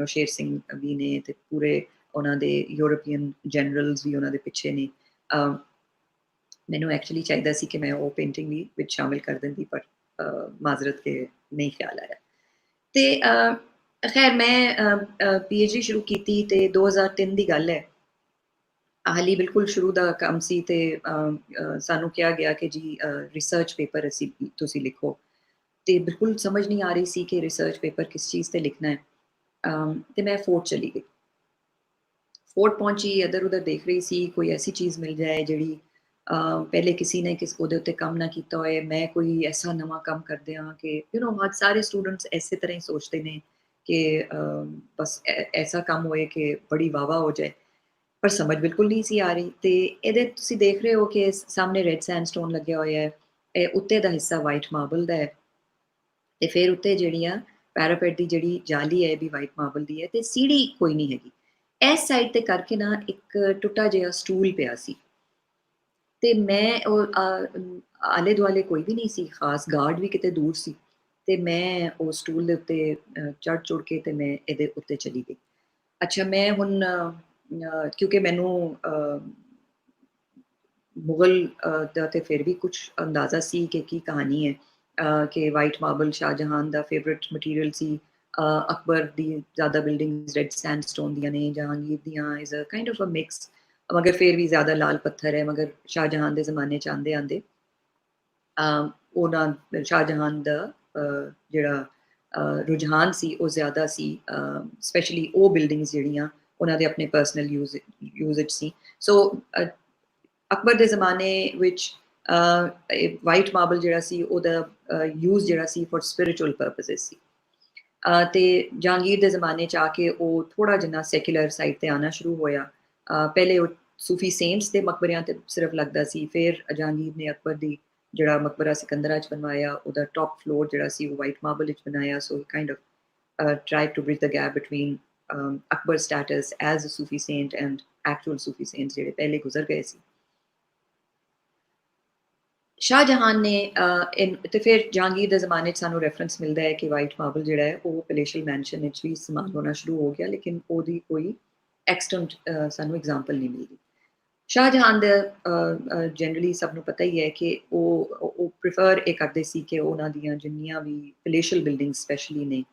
ਸ਼ੇਰ ਸਿੰਘ ਵੀ ਨੇ ਤੇ ਪੂਰੇ ਉਹਨਾਂ ਦੇ ਯੂਰਪੀਅਨ ਜਨਰਲਸ ਵੀ ਉਹਨਾਂ ਦੇ ਪਿੱਛੇ ਨੇ। ਮੈਨੂੰ ਐਕਚੁਅਲੀ ਚਾਹੀਦਾ ਸੀ ਕਿ ਮੈਂ ਉਹ ਪੇਂਟਿੰਗ ਵੀ ਵਿੱਚ ਸ਼ਾਮਿਲ ਕਰ ਦਿੰਦੀ, ਪਰ ਮਾਜ਼ਰਤ ਕੇ ਨਹੀਂ ਖਿਆਲ ਆਇਆ। ਤੇ ਖੈਰ ਮੈਂ PhD ਸ਼ੁਰੂ ਕੀਤੀ ਤੇ 2003 ਦੀ ਗੱਲ ਹੈ। ਹਾਲੀ ਬਿਲਕੁਲ ਸ਼ੁਰੂ ਦਾ ਕੰਮ ਸੀ ਤੇ ਸਾਨੂੰ ਕਿਹਾ ਗਿਆ ਕਿ ਜੀ ਰਿਸਰਚ ਪੇਪਰ ਤੁਸੀਂ ਲਿਖੋ। ਤੇ ਬਿਲਕੁਲ ਸਮਝ ਨਹੀਂ ਆ ਰਹੀ ਸੀ ਕਿ ਰਿਸਰਚ ਪੇਪਰ ਕਿਸ ਚੀਜ਼ ਤੇ ਲਿਖਣਾ ਹੈ। ਤੇ ਮੈਂ ਫੋਰਟ ਚਲੀ ਗਈ। ਫੋਰਟ ਪਹੁੰਚੀ, ਇੱਧਰ ਉੱਧਰ ਦੇਖ ਰਹੀ ਸੀ ਕੋਈ ਐਸੀ ਚੀਜ਼ ਮਿਲ ਜਾਏ ਜਿਹੜੀ ਪਹਿਲੇ ਕਿਸੇ ਨੇ ਉਹਦੇ ਉੱਤੇ ਕੰਮ ਨਾ ਕੀਤਾ ਹੋਏ। ਮੈਂ ਕੋਈ ਐਸਾ ਨਵਾਂ ਕੰਮ ਕਰਦੇ ਹਾਂ ਕਿ ਅੱਜ ਸਾਰੇ ਸਟੂਡੈਂਟਸ ਇਸੇ ਤਰ੍ਹਾਂ ਹੀ ਸੋਚਦੇ ਨੇ ਕਿ ਬਸ ਐਸਾ ਕੰਮ ਹੋਏ ਕਿ ਬੜੀ ਵਾਹ ਹੋ ਜਾਏ, ਪਰ ਸਮਝ ਬਿਲਕੁਲ ਨਹੀਂ ਸੀ ਆ ਰਹੀ। ਤੇ ਇਹਦੇ ਤੁਸੀਂ ਦੇਖ ਰਹੇ ਹੋ ਕਿ ਸਾਹਮਣੇ ਰੈੱਡ ਸੈਂਡਸਟੋਨ ਲੱਗਿਆ ਹੋਇਆ ਹੈ, ਇਹ ਉੱਤੇ ਦਾ ਹਿੱਸਾ ਵਾਈਟ ਮਾਰਬਲ ਦਾ ਹੈ, ਤੇ ਫਿਰ ਉੱਤੇ ਜਿਹੜੀ ਆ ਪੈਰਾਪੇਟ ਦੀ ਜਿਹੜੀ ਜਾਲੀ ਹੈ ਵੀ ਵਾਈਟ ਮਾਰਬਲ ਦੀ ਹੈ, ਤੇ ਸੀੜੀ ਕੋਈ ਨਹੀਂ ਹੈਗੀ। ਇਸ ਸਾਈਡ ਤੇ ਕਰਕੇ ਨਾ ਇੱਕ ਟੁੱਟਾ ਜਿਹਾ ਸਟੂਲ ਪਿਆ ਸੀ। ਤੇ ਮੈਂ ਆਲੇ ਦੁਆਲੇ ਕੋਈ ਵੀ ਨਹੀਂ ਸੀ ਖਾਸ, ਗਾਰਡ ਵੀ ਕਿਤੇ ਦੂਰ ਸੀ ਤੇ ਮੈਂ ਉਹ ਸਟੂਲ ਦੇ ਉੱਤੇ ਚੜ ਚੁੜ ਕੇ ਤੇ ਮੈਂ ਇਹਦੇ ਉੱਤੇ ਚਲੀ ਗਈ। ਅੱਛਾ, ਮੈਂ ਹੁਣ ਕਿਉਂਕਿ ਮੈਨੂੰ ਮੁਗਲ ਦਾ ਤੇ ਫਿਰ ਵੀ ਕੁਝ ਅੰਦਾਜ਼ਾ ਸੀ ਕਿ ਕੀ ਕਹਾਣੀ ਹੈ, ਕਿ ਵਾਈਟ ਮਾਰਬਲ ਸ਼ਾਹਜਹਾਨ ਦਾ ਫੇਵਰਿਟ ਮਟੀਰੀਅਲ ਸੀ। ਅਕਬਰ ਦੀ ਜ਼ਿਆਦਾ ਬਿਲਡਿੰਗਸ ਰੈਡ ਸੈਂਡਸਟੋਨ ਦੀਆਂ ਨੇ, ਜਹਾਂਗੀਰ ਦੀਆਂ is a kind of a mix, ਮਗਰ ਫਿਰ ਵੀ ਜ਼ਿਆਦਾ ਲਾਲ ਪੱਥਰ ਹੈ। ਮਗਰ ਸ਼ਾਹਜਹਾਨ ਦੇ ਜ਼ਮਾਨੇ ਚ ਆਂਦੇ ਆਂਦੇ ਉਹਨਾਂ ਸ਼ਾਹਜਹਾਨ ਦਾ ਜਿਹੜਾ ਰੁਝਾਨ ਸੀ ਉਹ ਜ਼ਿਆਦਾ ਸੀ, ਸਪੈਸ਼ਲੀ ਉਹ ਬਿਲਡਿੰਗਸ ਜਿਹੜੀਆਂ ਉਹਨਾਂ ਦੇ ਆਪਣੇ ਪਰਸਨਲ ਯੂਜ਼ੇਜ ਸੀ। ਸੋ ਅਕਬਰ ਦੇ ਜ਼ਮਾਨੇ ਵਿੱਚ ਵਾਈਟ ਮਾਰਬਲ ਜਿਹੜਾ ਸੀ ਉਹਦਾ ਯੂਜ਼ ਜਿਹੜਾ ਸੀ ਫॉर ਸਪਿਰਿਚੁਅਲ ਪਰਪਸਿਸ ਸੀ। ਤੇ ਜਹਾਂਗੀਰ ਦੇ ਜ਼ਮਾਨੇ ਚ ਆ ਕੇ ਉਹ ਥੋੜਾ ਜਿੰਨਾ ਸੈਕੂਲਰ ਸਾਈਡ ਤੇ ਆਣਾ ਸ਼ੁਰੂ ਹੋਇਆ। ਪਹਿਲੇ ਉਹ ਸੂਫੀ ਸੇਂਟਸ ਦੇ ਮਕਬਰਿਆਂ ਤੇ ਸਿਰਫ ਲੱਗਦਾ ਸੀ, ਫਿਰ ਜਹਾਂਗੀਰ ਨੇ ਅਕਬਰ ਦੀ ਜਿਹੜਾ ਮਕਬਰਾ ਸਿਕੰਦਰਾ ਚ ਬਣਵਾਇਆ ਉਹਦਾ ਟੌਪ ਫਲੋਰ ਜਿਹੜਾ ਸੀ ਉਹ ਵਾਈਟ ਮਾਰਬਲ ਵਿੱਚ ਬਣਾਇਆ। So he kind of tried to bridge the gap between Akbar's status as a Sufi saint and actual Sufi saints ਜਿਹੜੇ ਪਹਿਲੇ ਗੁਜ਼ਰ ਗਏ ਸੀ। ਸ਼ਾਹਜਹਾਨ ਨੇ ਤੇ ਫਿਰ ਜਹਾਂਗੀਰ ਦੇ ਜ਼ਮਾਨੇ 'ਚ ਸਾਨੂੰ ਰੈਫਰੈਂਸ ਮਿਲਦਾ ਹੈ ਕਿ ਵਾਈਟ ਮਾਰਬਲ ਜਿਹੜਾ ਹੈ ਉਹ ਪੈਲੇਸ਼ੀਅਲ ਮੈਂਸ਼ਨ ਵਿੱਚ ਵੀ ਇਸਤੇਮਾਲ ਹੋਣਾ ਸ਼ੁਰੂ ਹੋ ਗਿਆ, ਲੇਕਿਨ ਉਹਦੀ ਕੋਈ ਐਕਸਟੈਂਟ ਸਾਨੂੰ ਐਗਜ਼ਾਮਪਲ ਨਹੀਂ ਮਿਲਦੀ। ਸ਼ਾਹਜਹਾਨ ਦਾ ਜਨਰਲੀ ਸਭ ਨੂੰ ਪਤਾ ਹੀ ਹੈ ਕਿ ਉਹ ਪ੍ਰੀਫਰ ਇਹ ਕਰਦੇ ਸੀ ਕਿ ਉਹਨਾਂ ਦੀਆਂ ਜਿੰਨੀਆਂ ਵੀ ਪੈਲੇਸ਼ੀਅਲ ਬਿਲਡਿੰਗ ਸਪੈਸ਼ਲੀ ਨੇ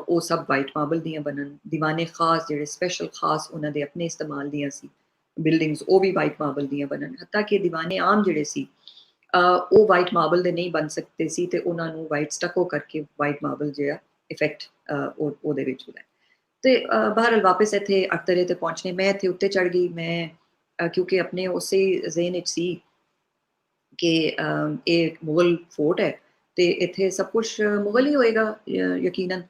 ਉਹ ਸਭ ਵਾਈਟ ਮਾਰਬਲ ਦੀਆਂ ਬਣਨ। ਦੀਵਾਨੇ ਖਾਸ ਜਿਹੜੇ ਸਪੈਸ਼ਲ ਖਾਸ ਉਹਨਾਂ ਦੇ ਆਪਣੇ ਇਸਤੇਮਾਲ ਦੀਆਂ ਸੀ ਬਿਲਡਿੰਗਸ, ਉਹ ਵੀ ਵਾਈਟ ਮਾਰਬਲ ਦੀਆਂ ਬਣਨ। ਹੱਤਾ ਕਿ ਦੀਵਾਨੇ ਆਮ ਜਿਹੜੇ ਸੀ ਉਹ ਵਾਈਟ ਮਾਰਬਲ ਦੇ ਨਹੀਂ ਬਣ ਸਕਦੇ ਸੀ ਤੇ ਉਹਨਾਂ ਨੂੰ ਵਾਈਟ ਸਟੱਕੋ ਕਰਕੇ ਵਾਈਟ ਮਾਰਬਲ ਜਿਹੜਾ ਇਫੈਕਟ ਉਹਦੇ ਵਿੱਚ ਹੁੰਦਾ। ਤੇ ਬਹਰਹਾਲ ਵਾਪਸ ਇੱਥੇ ਅਖਤਰੇ ਤੇ ਪਹੁੰਚਣੇ, ਮੈਂ ਇੱਥੇ ਉੱਤੇ ਚੜ ਗਈ। ਮੈਂ ਕਿਉਂਕਿ ਆਪਣੇ ਉਸੇ ਜ਼ੇਨ ਵਿੱਚ ਸੀ ਕਿ ਇਹ ਮੁਗਲ ਫੋਰਟ ਹੈ ਤੇ ਇੱਥੇ ਸਭ ਕੁਝ ਮੁਗਲ ਹੀ ਹੋਏਗਾ ਯਕੀਨਨ।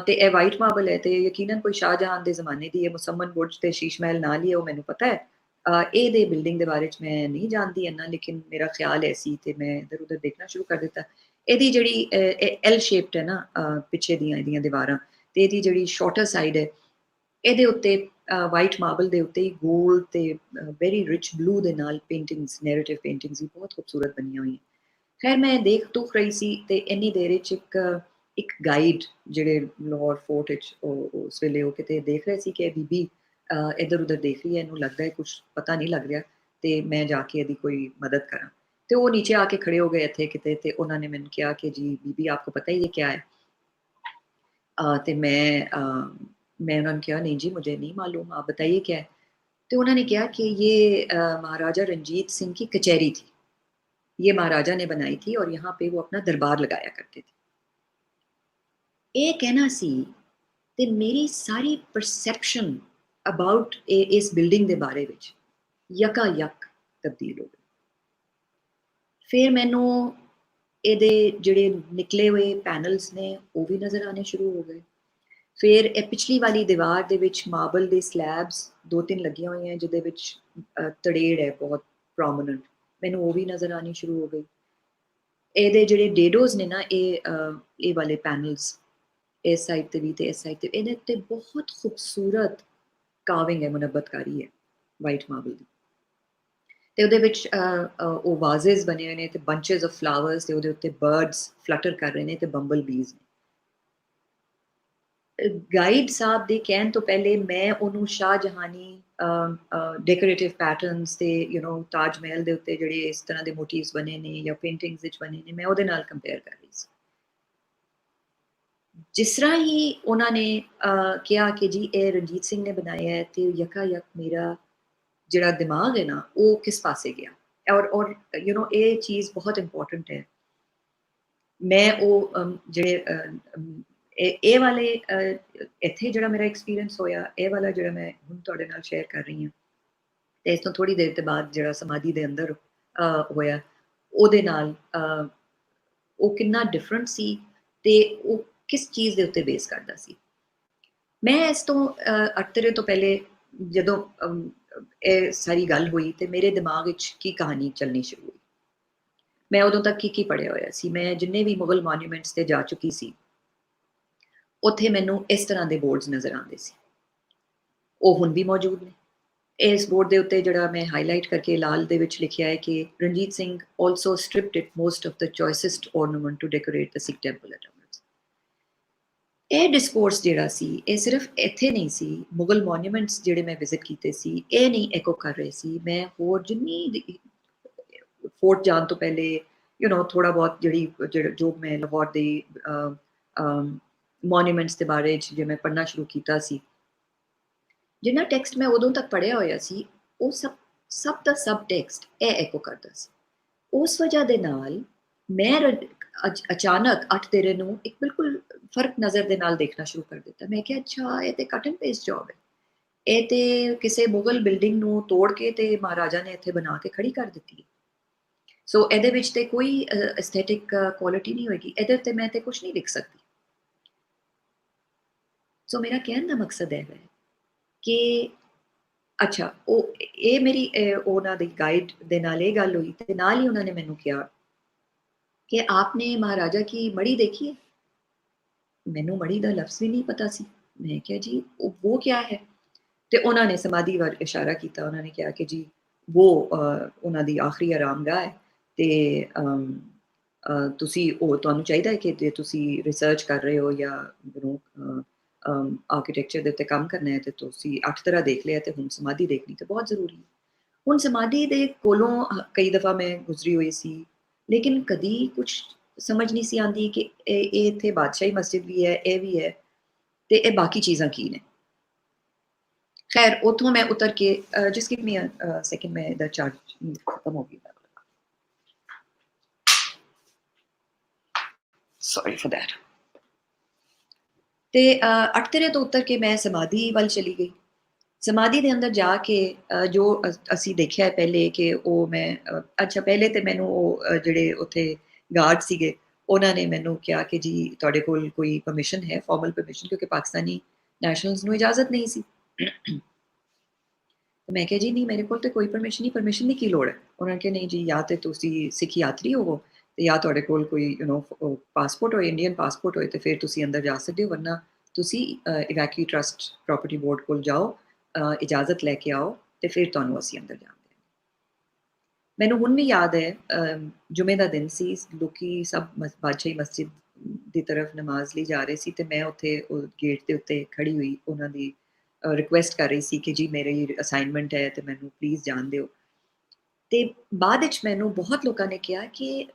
ਤੇ ਇਹ ਵਾਈਟ ਮਾਰਬਲ ਹੈ ਤੇ ਯਕੀਨਨ ਕੋਈ ਸ਼ਾਹਜਹਾਨ ਦੇ ਜ਼ਮਾਨੇ ਦੀ ਹੈ। ਮੁਸੰਮਨ ਬੁਰਜ ਤੇ ਸ਼ੀਸ਼ ਮਹਿਲ ਨਾਲ ਹੀ ਹੈ, ਉਹ ਮੈਨੂੰ ਪਤਾ ਹੈ। ਇਹਦੇ ਬਿਲਡਿੰਗ ਦੇ ਬਾਰੇ 'ਚ ਮੈਂ ਨਹੀਂ ਜਾਣਦੀ ਇੰਨਾ, ਲੇਕਿਨ ਮੇਰਾ ਖਿਆਲ ਐਸੀ ਤੇ ਮੈਂ ਇੱਧਰ ਉੱਧਰ ਦੇਖਣਾ ਸ਼ੁਰੂ ਕਰ ਦਿੱਤਾ। ਇਹਦੀ ਜਿਹੜੀ ਐਲ ਸ਼ੇਪਡ ਹੈ ਨਾ ਪਿੱਛੇ ਦੀਆਂ ਇਹਦੀਆਂ ਦੀਵਾਰਾਂ, ਤੇ ਇਹਦੀ ਜਿਹੜੀ ਸ਼ਾਰਟਰ ਸਾਈਡ ਹੈ ਇਹਦੇ ਉੱਤੇ ਵਾਈਟ ਮਾਰਬਲ ਦੇ ਉੱਤੇ ਹੀ ਗੋਲਡ ਤੇ ਵੈਰੀ ਰਿਚ ਬਲੂ ਦੇ ਨਾਲ ਪੇਂਟਿੰਗਸ, ਨੈਰੇਟਿਵ ਪੇਂਟਿੰਗਸ ਵੀ ਬਹੁਤ ਖੂਬਸੂਰਤ ਬਣੀਆਂ ਹੋਈਆਂ। ਖੈਰ ਮੈਂ ਦੇਖ ਤੁਖ ਰਹੀ ਸੀ ਤੇ ਇੰਨੀ ਦੇਰ ਵਿੱਚ ਇੱਕ ਗਾਈਡ ਜਿਹੜੇ ਲਾਹੌਰ ਫੋਰਟ ਵਿੱਚ ਉਸ ਵੇਲੇ ਉਹ ਕਿਤੇ ਦੇਖ ਰਹੇ ਸੀ ਕਿ ਇਹ ਬੀਬੀ ਇੱਧਰ ਉੱਧਰ ਦੇਖ ਰਹੀ ਹੈ, ਇਹਨੂੰ ਲੱਗਦਾ ਹੈ ਕੁਝ ਪਤਾ ਨਹੀਂ ਲੱਗ ਰਿਹਾ ਤੇ ਮੈਂ ਜਾ ਕੇ ਇਹਦੀ ਕੋਈ ਮਦਦ ਕਰਾਂ। ਤੇ ਉਹ ਨੀਚੇ ਆ ਕੇ ਖੜੇ ਹੋ ਗਏ ਇੱਥੇ ਕਿਤੇ ਤੇ ਉਹਨਾਂ ਨੇ ਮੈਨੂੰ ਕਿਹਾ ਕਿ ਜੀ ਬੀਬੀ ਆਪਕੋ ਪਤਾ ही है क्या है। ਤੇ मैं उन्होंने कहा नहीं जी मुझे नहीं मालूम, आप बताइए क्या है। तो उन्होंने कहा कि ये महाराजा रंजीत सिंह की कचहरी थी, ये महाराजा ने बनाई थी और यहाँ पे वो अपना दरबार लगाया करते थे। ये कहना सी ते मेरी सारी परसैप्शन अबाउट इस बिल्डिंग के बारे में यका यक तब्दील हो गई। फिर मैनू ਇਹਦੇ ਜਿਹੜੇ ਨਿਕਲੇ ਹੋਏ ਪੈਨਲਸ ਨੇ ਉਹ ਵੀ ਨਜ਼ਰ ਆਣੇ ਸ਼ੁਰੂ ਹੋ ਗਏ। ਫਿਰ ਇਹ ਪਿਛਲੀ ਵਾਲੀ ਦੀਵਾਰ ਦੇ ਵਿੱਚ ਮਾਰਬਲ ਦੇ ਸਲੈਬਸ 2-3 ਲੱਗੀਆਂ ਹੋਈਆਂ ਜਿਹਦੇ ਵਿੱਚ ਤੜੇੜ ਹੈ ਬਹੁਤ ਪ੍ਰੋਮੀਨੈਂਟ, ਮੈਨੂੰ ਉਹ ਵੀ ਨਜ਼ਰ ਆਣੀ ਸ਼ੁਰੂ ਹੋ ਗਈ। ਇਹਦੇ ਜਿਹੜੇ ਡੇਡੋਜ਼ ਨੇ ਨਾ ਇਹ ਵਾਲੇ ਪੈਨਲਸ ਇਸ ਸਾਈਡ ਤੇ ਵੀ ਤੇ ਇਸ ਸਾਈਡ ਤੇ, ਇਹਦੇ ਉੱਤੇ ਬਹੁਤ ਖੂਬਸੂਰਤ ਕਾਰਵਿੰਗ ਹੈ, ਮੁਨੱਬਤਕਾਰੀ ਹੈ ਵਾਈਟ ਮਾਰਬਲ ਦੀ। ਤੇ ਉਹਦੇ ਵਿੱਚ ਉਹ ਵਾਜ਼ੇਸ ਬਣੇ ਹੋਏ ਨੇ ਤੇ ਬੰਚਸ ਆਫ ਫਲਾਵਰਸ ਤੇ ਉਹਦੇ ਉੱਤੇ ਬਰਡਸ ਫਲਟਰ ਕਰ ਰਹੇ ਨੇ ਤੇ ਬੰਬਲ ਬੀਜ਼ ਨੇ। ਗਾਈਡ ਸਾਹਿਬ ਦੇ ਕਹਿਣ ਤੋਂ ਪਹਿਲੇ ਮੈਂ ਉਹਨੂੰ ਸ਼ਾਹਜਹਾਨੀ ਡੈਕੋਰੇਟਿਵ ਪੈਟਰਨਸ ਤੇ ਤਾਜ ਮਹਿਲ ਦੇ ਉੱਤੇ ਜਿਹੜੇ ਇਸ ਤਰ੍ਹਾਂ ਦੇ ਮੋਟਿਵਸ ਬਣੇ ਨੇ ਜਾਂ ਪੇਂਟਿੰਗਸ ਵਿੱਚ ਬਣੇ ਨੇ, ਮੈਂ ਉਹਦੇ ਨਾਲ ਕੰਪੇਅਰ ਕਰ ਰਹੀ ਸੀ। ਜਿਸ ਤਰ੍ਹਾਂ ਹੀ ਉਹਨਾਂ ਨੇ ਕਿਹਾ ਕਿ ਜੀ ਇਹ ਰਣਜੀਤ ਸਿੰਘ ਨੇ ਬਣਾਇਆ ਹੈ ਤੇ ਯਕਾ ਯਕ ਮੇਰਾ ਜਿਹੜਾ ਦਿਮਾਗ ਹੈ ਨਾ ਉਹ ਕਿਸ ਪਾਸੇ ਗਿਆ। ਔਰ ਇਹ ਚੀਜ਼ ਬਹੁਤ ਇੰਪੋਰਟੈਂਟ ਹੈ। ਮੈਂ ਉਹ ਜਿਹੜੇ ਇਹ ਵਾਲੇ ਇੱਥੇ ਜਿਹੜਾ ਮੇਰਾ ਐਕਸਪੀਰੀਅੰਸ ਹੋਇਆ, ਇਹ ਵਾਲਾ ਜਿਹੜਾ ਮੈਂ ਹੁਣ ਤੁਹਾਡੇ ਨਾਲ ਸ਼ੇਅਰ ਕਰ ਰਹੀ ਹਾਂ ਤੇ ਇਸ ਤੋਂ ਥੋੜੀ ਦੇਰ ਦੇ ਬਾਅਦ ਜਿਹੜਾ ਸਮਾਧੀ ਦੇ ਅੰਦਰ ਹੋਇਆ ਉਹਦੇ ਨਾਲ ਉਹ ਕਿੰਨਾ ਡਿਫਰੈਂਟ ਸੀ ਤੇ ਉਹ ਕਿਸ ਚੀਜ਼ ਦੇ ਉੱਤੇ ਬੇਸ ਕਰਦਾ ਸੀ। ਮੈਂ ਇਸ ਤੋਂ ਅਖਤਰੇ ਤੋਂ ਪਹਿਲੇ ਜਦੋਂ ਇਹ ਸਾਰੀ ਗੱਲ ਹੋਈ ਤੇ ਮੇਰੇ ਦਿਮਾਗ ਵਿੱਚ ਕੀ ਕਹਾਣੀ ਚੱਲਣੀ ਸ਼ੁਰੂ ਹੋਈ। ਮੈਂ ਉਦੋਂ ਤੱਕ ਕੀ ਪੜ੍ਹਿਆ ਹੋਇਆ ਸੀ, ਮੈਂ ਜਿੰਨੇ ਵੀ ਮੁਗਲ ਮੋਨੂਮੈਂਟਸ ਤੇ ਜਾ ਚੁੱਕੀ ਸੀ ਉੱਥੇ ਮੈਨੂੰ ਇਸ ਤਰ੍ਹਾਂ ਦੇ ਬੋਰਡਸ ਨਜ਼ਰ ਆਉਂਦੇ ਸੀ। ਉਹ ਹੁਣ ਵੀ ਮੌਜੂਦ ਨੇ। ਇਸ ਬੋਰਡ ਦੇ ਉੱਤੇ ਜਿਹੜਾ ਮੈਂ ਹਾਈਲਾਈਟ ਕਰਕੇ ਲਾਲ ਦੇ ਵਿੱਚ ਲਿਖਿਆ ਹੈ ਕਿ Ranjit Singh also stripped it most of the choicest ornament to decorate the Sikh temple at Amritsar। ਇਹ ਡਿਸਕੋਰਸ ਜਿਹੜਾ ਸੀ ਇਹ ਸਿਰਫ ਇੱਥੇ ਨਹੀਂ ਸੀ, ਮੁਗਲ ਮੋਨੂਮੈਂਟਸ ਜਿਹੜੇ ਮੈਂ ਵਿਜ਼ਿਟ ਕੀਤੇ ਸੀ ਇਹ ਨਹੀਂ ਐਕੋ ਕਰ ਰਹੇ ਸੀ। ਮੈਂ ਹੋਰ ਜਿੰਨੀ ਫੋਰਟ ਜਾਣ ਤੋਂ ਪਹਿਲੇ ਥੋੜਾ ਬਹੁਤ ਜੋ ਮੈਂ ਲਾਹੌਰ ਦੇ ਮੋਨੂਮੈਂਟਸ ਦੇ ਬਾਰੇ 'ਚ ਜੇ ਮੈਂ ਪੜ੍ਹਨਾ ਸ਼ੁਰੂ ਕੀਤਾ ਸੀ, ਜਿੰਨਾ ਟੈਕਸਟ ਮੈਂ ਉਦੋਂ ਤੱਕ ਪੜ੍ਹਿਆ ਹੋਇਆ ਸੀ ਉਹ ਸਭ ਦਾ ਸਬ ਟੈਕਸਟ ਇਹ ਐਕੋ ਕਰਦਾ ਸੀ। ਉਸ ਵਜ੍ਹਾ ਦੇ ਨਾਲ ਮੈਂ ਅਚਾਨਕ 8 ਤੇਰੇ ਨੂੰ ਇੱਕ ਬਿਲਕੁਲ ਫਰਕ ਨਜ਼ਰ ਦੇ ਨਾਲ ਦੇਖਣਾ ਸ਼ੁਰੂ ਕਰ ਦਿੱਤਾ। ਮੈਂ ਕਿਹਾ ਅੱਛਾ ਇਹ ਤੇ ਕੱਟ ਐਂਡ ਪੇਸਟ ਜੌਬ ਹੈ, ਇਹ ਤੇ ਕਿਸੇ ਮੁਗਲ ਬਿਲਡਿੰਗ ਨੂੰ ਤੋੜ ਕੇ ਤੇ ਮਹਾਰਾਜਾ ਨੇ ਇੱਥੇ ਬਣਾ ਕੇ ਖੜੀ ਕਰ ਦਿੱਤੀ ਹੈ। ਸੋ ਇਹਦੇ ਵਿੱਚ ਤੇ ਕੋਈ ਐਸਥੈਟਿਕ ਕੁਆਲਿਟੀ ਨਹੀਂ ਹੋਏਗੀ, ਇਹਦੇ ਉੱਤੇ ਮੈਂ ਤੇ ਕੁਝ ਨਹੀਂ ਲਿਖ ਸਕਦੀ। ਸੋ ਮੇਰਾ ਕਹਿਣ ਦਾ ਮਕਸਦ ਇਹ ਹੈ ਕਿ ਅੱਛਾ ਉਹ ਇਹ ਮੇਰੀ ਉਹਨਾਂ ਦੀ ਗਾਈਡ ਦੇ ਨਾਲ ਇਹ ਗੱਲ ਹੋਈ ਤੇ ਨਾਲ ਹੀ ਉਹਨਾਂ ਨੇ ਮੈਨੂੰ ਕਿਹਾ ਕਿ ਆਪਨੇ ਮਹਾਰਾਜਾ ਕੀ ਮੜੀ ਦੇਖੀ ਹੈ। ਮੈਨੂੰ ਮੜੀ ਦਾ ਲਫ਼ਜ਼ ਵੀ ਨਹੀਂ ਪਤਾ ਸੀ। ਮੈਂ ਕਿਹਾ ਜੀ ਉਹ ਕਿਆ ਹੈ, ਤੇ ਉਹਨਾਂ ਨੇ ਸਮਾਧੀ ਵੱਲ ਇਸ਼ਾਰਾ ਕੀਤਾ। ਉਹਨਾਂ ਨੇ ਕਿਹਾ ਕਿ ਜੀ ਉਹ ਉਹਨਾਂ ਦੀ ਆਖਰੀ ਆਰਾਮਗਾਹ ਹੈ ਤੇ ਤੁਸੀਂ ਉਹ ਤੁਹਾਨੂੰ ਚਾਹੀਦਾ ਹੈ ਕਿ ਜੇ ਤੁਸੀਂ ਰਿਸਰਚ ਕਰ ਰਹੇ ਹੋ ਜਾਂ ਆਰਕੀਟੈਕਚਰ ਦੇ ਉੱਤੇ ਕੰਮ ਕਰਨਾ ਹੈ ਤੇ ਤੁਸੀਂ 8 ਤਰ੍ਹਾਂ ਦੇਖ ਲਿਆ ਤੇ ਹੁਣ ਸਮਾਧੀ ਦੇਖਣੀ ਤੇ ਬਹੁਤ ਜ਼ਰੂਰੀ ਹੈ। ਹੁਣ ਸਮਾਧੀ ਦੇ ਕੋਲੋਂ ਕਈ ਦਫਾ ਮੈਂ ਗੁਜ਼ਰੀ ਹੋਈ ਸੀ, ਲੇਕਿਨ ਕਦੀ ਕੁਝ ਸਮਝ ਨਹੀਂ ਸੀ ਆਉਂਦੀ ਕਿ ਇਹ ਇੱਥੇ ਬਾਦਸ਼ਾਹੀ ਮਸਜਿਦ ਵੀ ਹੈ, ਇਹ ਵੀ ਹੈ ਤੇ ਇਹ ਬਾਕੀ ਚੀਜ਼ਾਂ ਕੀ ਨੇ। ਖੈਰ ਉੱਥੋਂ ਮੈਂ ਉਤਰ ਕੇ just give me a second, ਮੈਂ ਇਹਦਾ ਚਾਰਜ ਖਤਮ ਹੋ ਗਿਆ। Sorry for that. ਤੇ 8 ਤੇਰੇ ਤੋਂ ਉਤਰ ਕੇ ਮੈਂ ਸਮਾਧੀ ਵੱਲ ਚਲੀ ਗਈ। ਸਮਾਧੀ ਦੇ ਅੰਦਰ ਜਾ ਕੇ ਜੋ ਅਸੀਂ ਦੇਖਿਆ ਪਹਿਲੇ ਕਿ ਉਹ ਮੈਂ ਅੱਛਾ ਪਹਿਲੇ ਤੇ ਮੈਨੂੰ ਉਹ ਜਿਹੜੇ ਉੱਥੇ ਗਾਰਡ ਸੀਗੇ ਉਹਨਾਂ ਨੇ ਮੈਨੂੰ ਕਿਹਾ ਕਿ ਜੀ ਤੁਹਾਡੇ ਕੋਲ ਕੋਈ ਪਰਮਿਸ਼ਨ ਹੈ, ਫਾਰਮਲ ਪਰਮਿਸ਼ਨ, ਕਿਉਂਕਿ ਪਾਕਿਸਤਾਨੀ ਨੈਸ਼ਨਲਸ ਨੂੰ ਇਜਾਜ਼ਤ ਨਹੀਂ ਸੀ। ਮੈਂ ਕਿਹਾ ਜੀ ਨਹੀਂ ਮੇਰੇ ਕੋਲ ਤੇ ਕੋਈ ਪਰਮਿਸ਼ਨ ਨਹੀਂ, ਪਰਮਿਸ਼ਨ ਦੀ ਕੀ ਲੋੜ ਹੈ। ਉਹਨਾਂ ਨੇ ਕਿਹਾ ਨਹੀਂ ਜੀ ਜਾਂ ਤੇ ਤੁਸੀਂ ਸਿੱਖ ਯਾਤਰੀ ਹੋਵੋ ਤੇ ਜਾਂ ਤੁਹਾਡੇ ਕੋਲ ਕੋਈ ਪਾਸਪੋਰਟ ਹੋਏ, ਇੰਡੀਅਨ ਪਾਸਪੋਰਟ ਹੋਏ ਤੇ ਫਿਰ ਤੁਸੀਂ ਅੰਦਰ ਜਾ ਸਕਦੇ ਹੋ, ਵਰਨਾ ਤੁਸੀਂ ਇਵੈਕਿਊ ਟਰਸਟ ਪ੍ਰਾਪਰਟੀ ਬੋਰਡ ਕੋਲ ਜਾਓ, ਇਜਾਜ਼ਤ ਲੈ ਕੇ ਆਓ ਤੇ ਫਿਰ ਤੁਹਾਨੂੰ ਅਸੀਂ ਅੰਦਰ ਜਾਣ ਦੇਵਾਂਗੇ। ਮੈਨੂੰ ਹੁਣ ਵੀ ਯਾਦ ਹੈ ਜੁਮੇ ਦਾ ਦਿਨ ਸੀ, ਲੋਕੀ ਸਭ ਬਾਦਸ਼ਾਹੀ ਮਸਜਿਦ ਦੀ ਤਰਫ ਨਮਾਜ਼ ਲਈ ਜਾ ਰਹੇ ਸੀ ਤੇ ਮੈਂ ਉੱਥੇ ਉਹ ਗੇਟ ਦੇ ਉੱਤੇ ਖੜੀ ਹੋਈ ਉਹਨਾਂ ਦੀ ਰਿਕੁਐਸਟ ਕਰ ਰਹੀ ਸੀ ਕਿ ਜੀ ਮੇਰੀ ਅਸਾਈਨਮੈਂਟ ਹੈ ਤੇ ਮੈਨੂੰ ਪਲੀਜ਼ ਜਾਣ ਦਿਓ। ਤੇ ਬਾਅਦ ਵਿੱਚ ਮੈਨੂੰ ਬਹੁਤ ਲੋਕਾਂ ਨੇ ਕਿਹਾ ਕਿ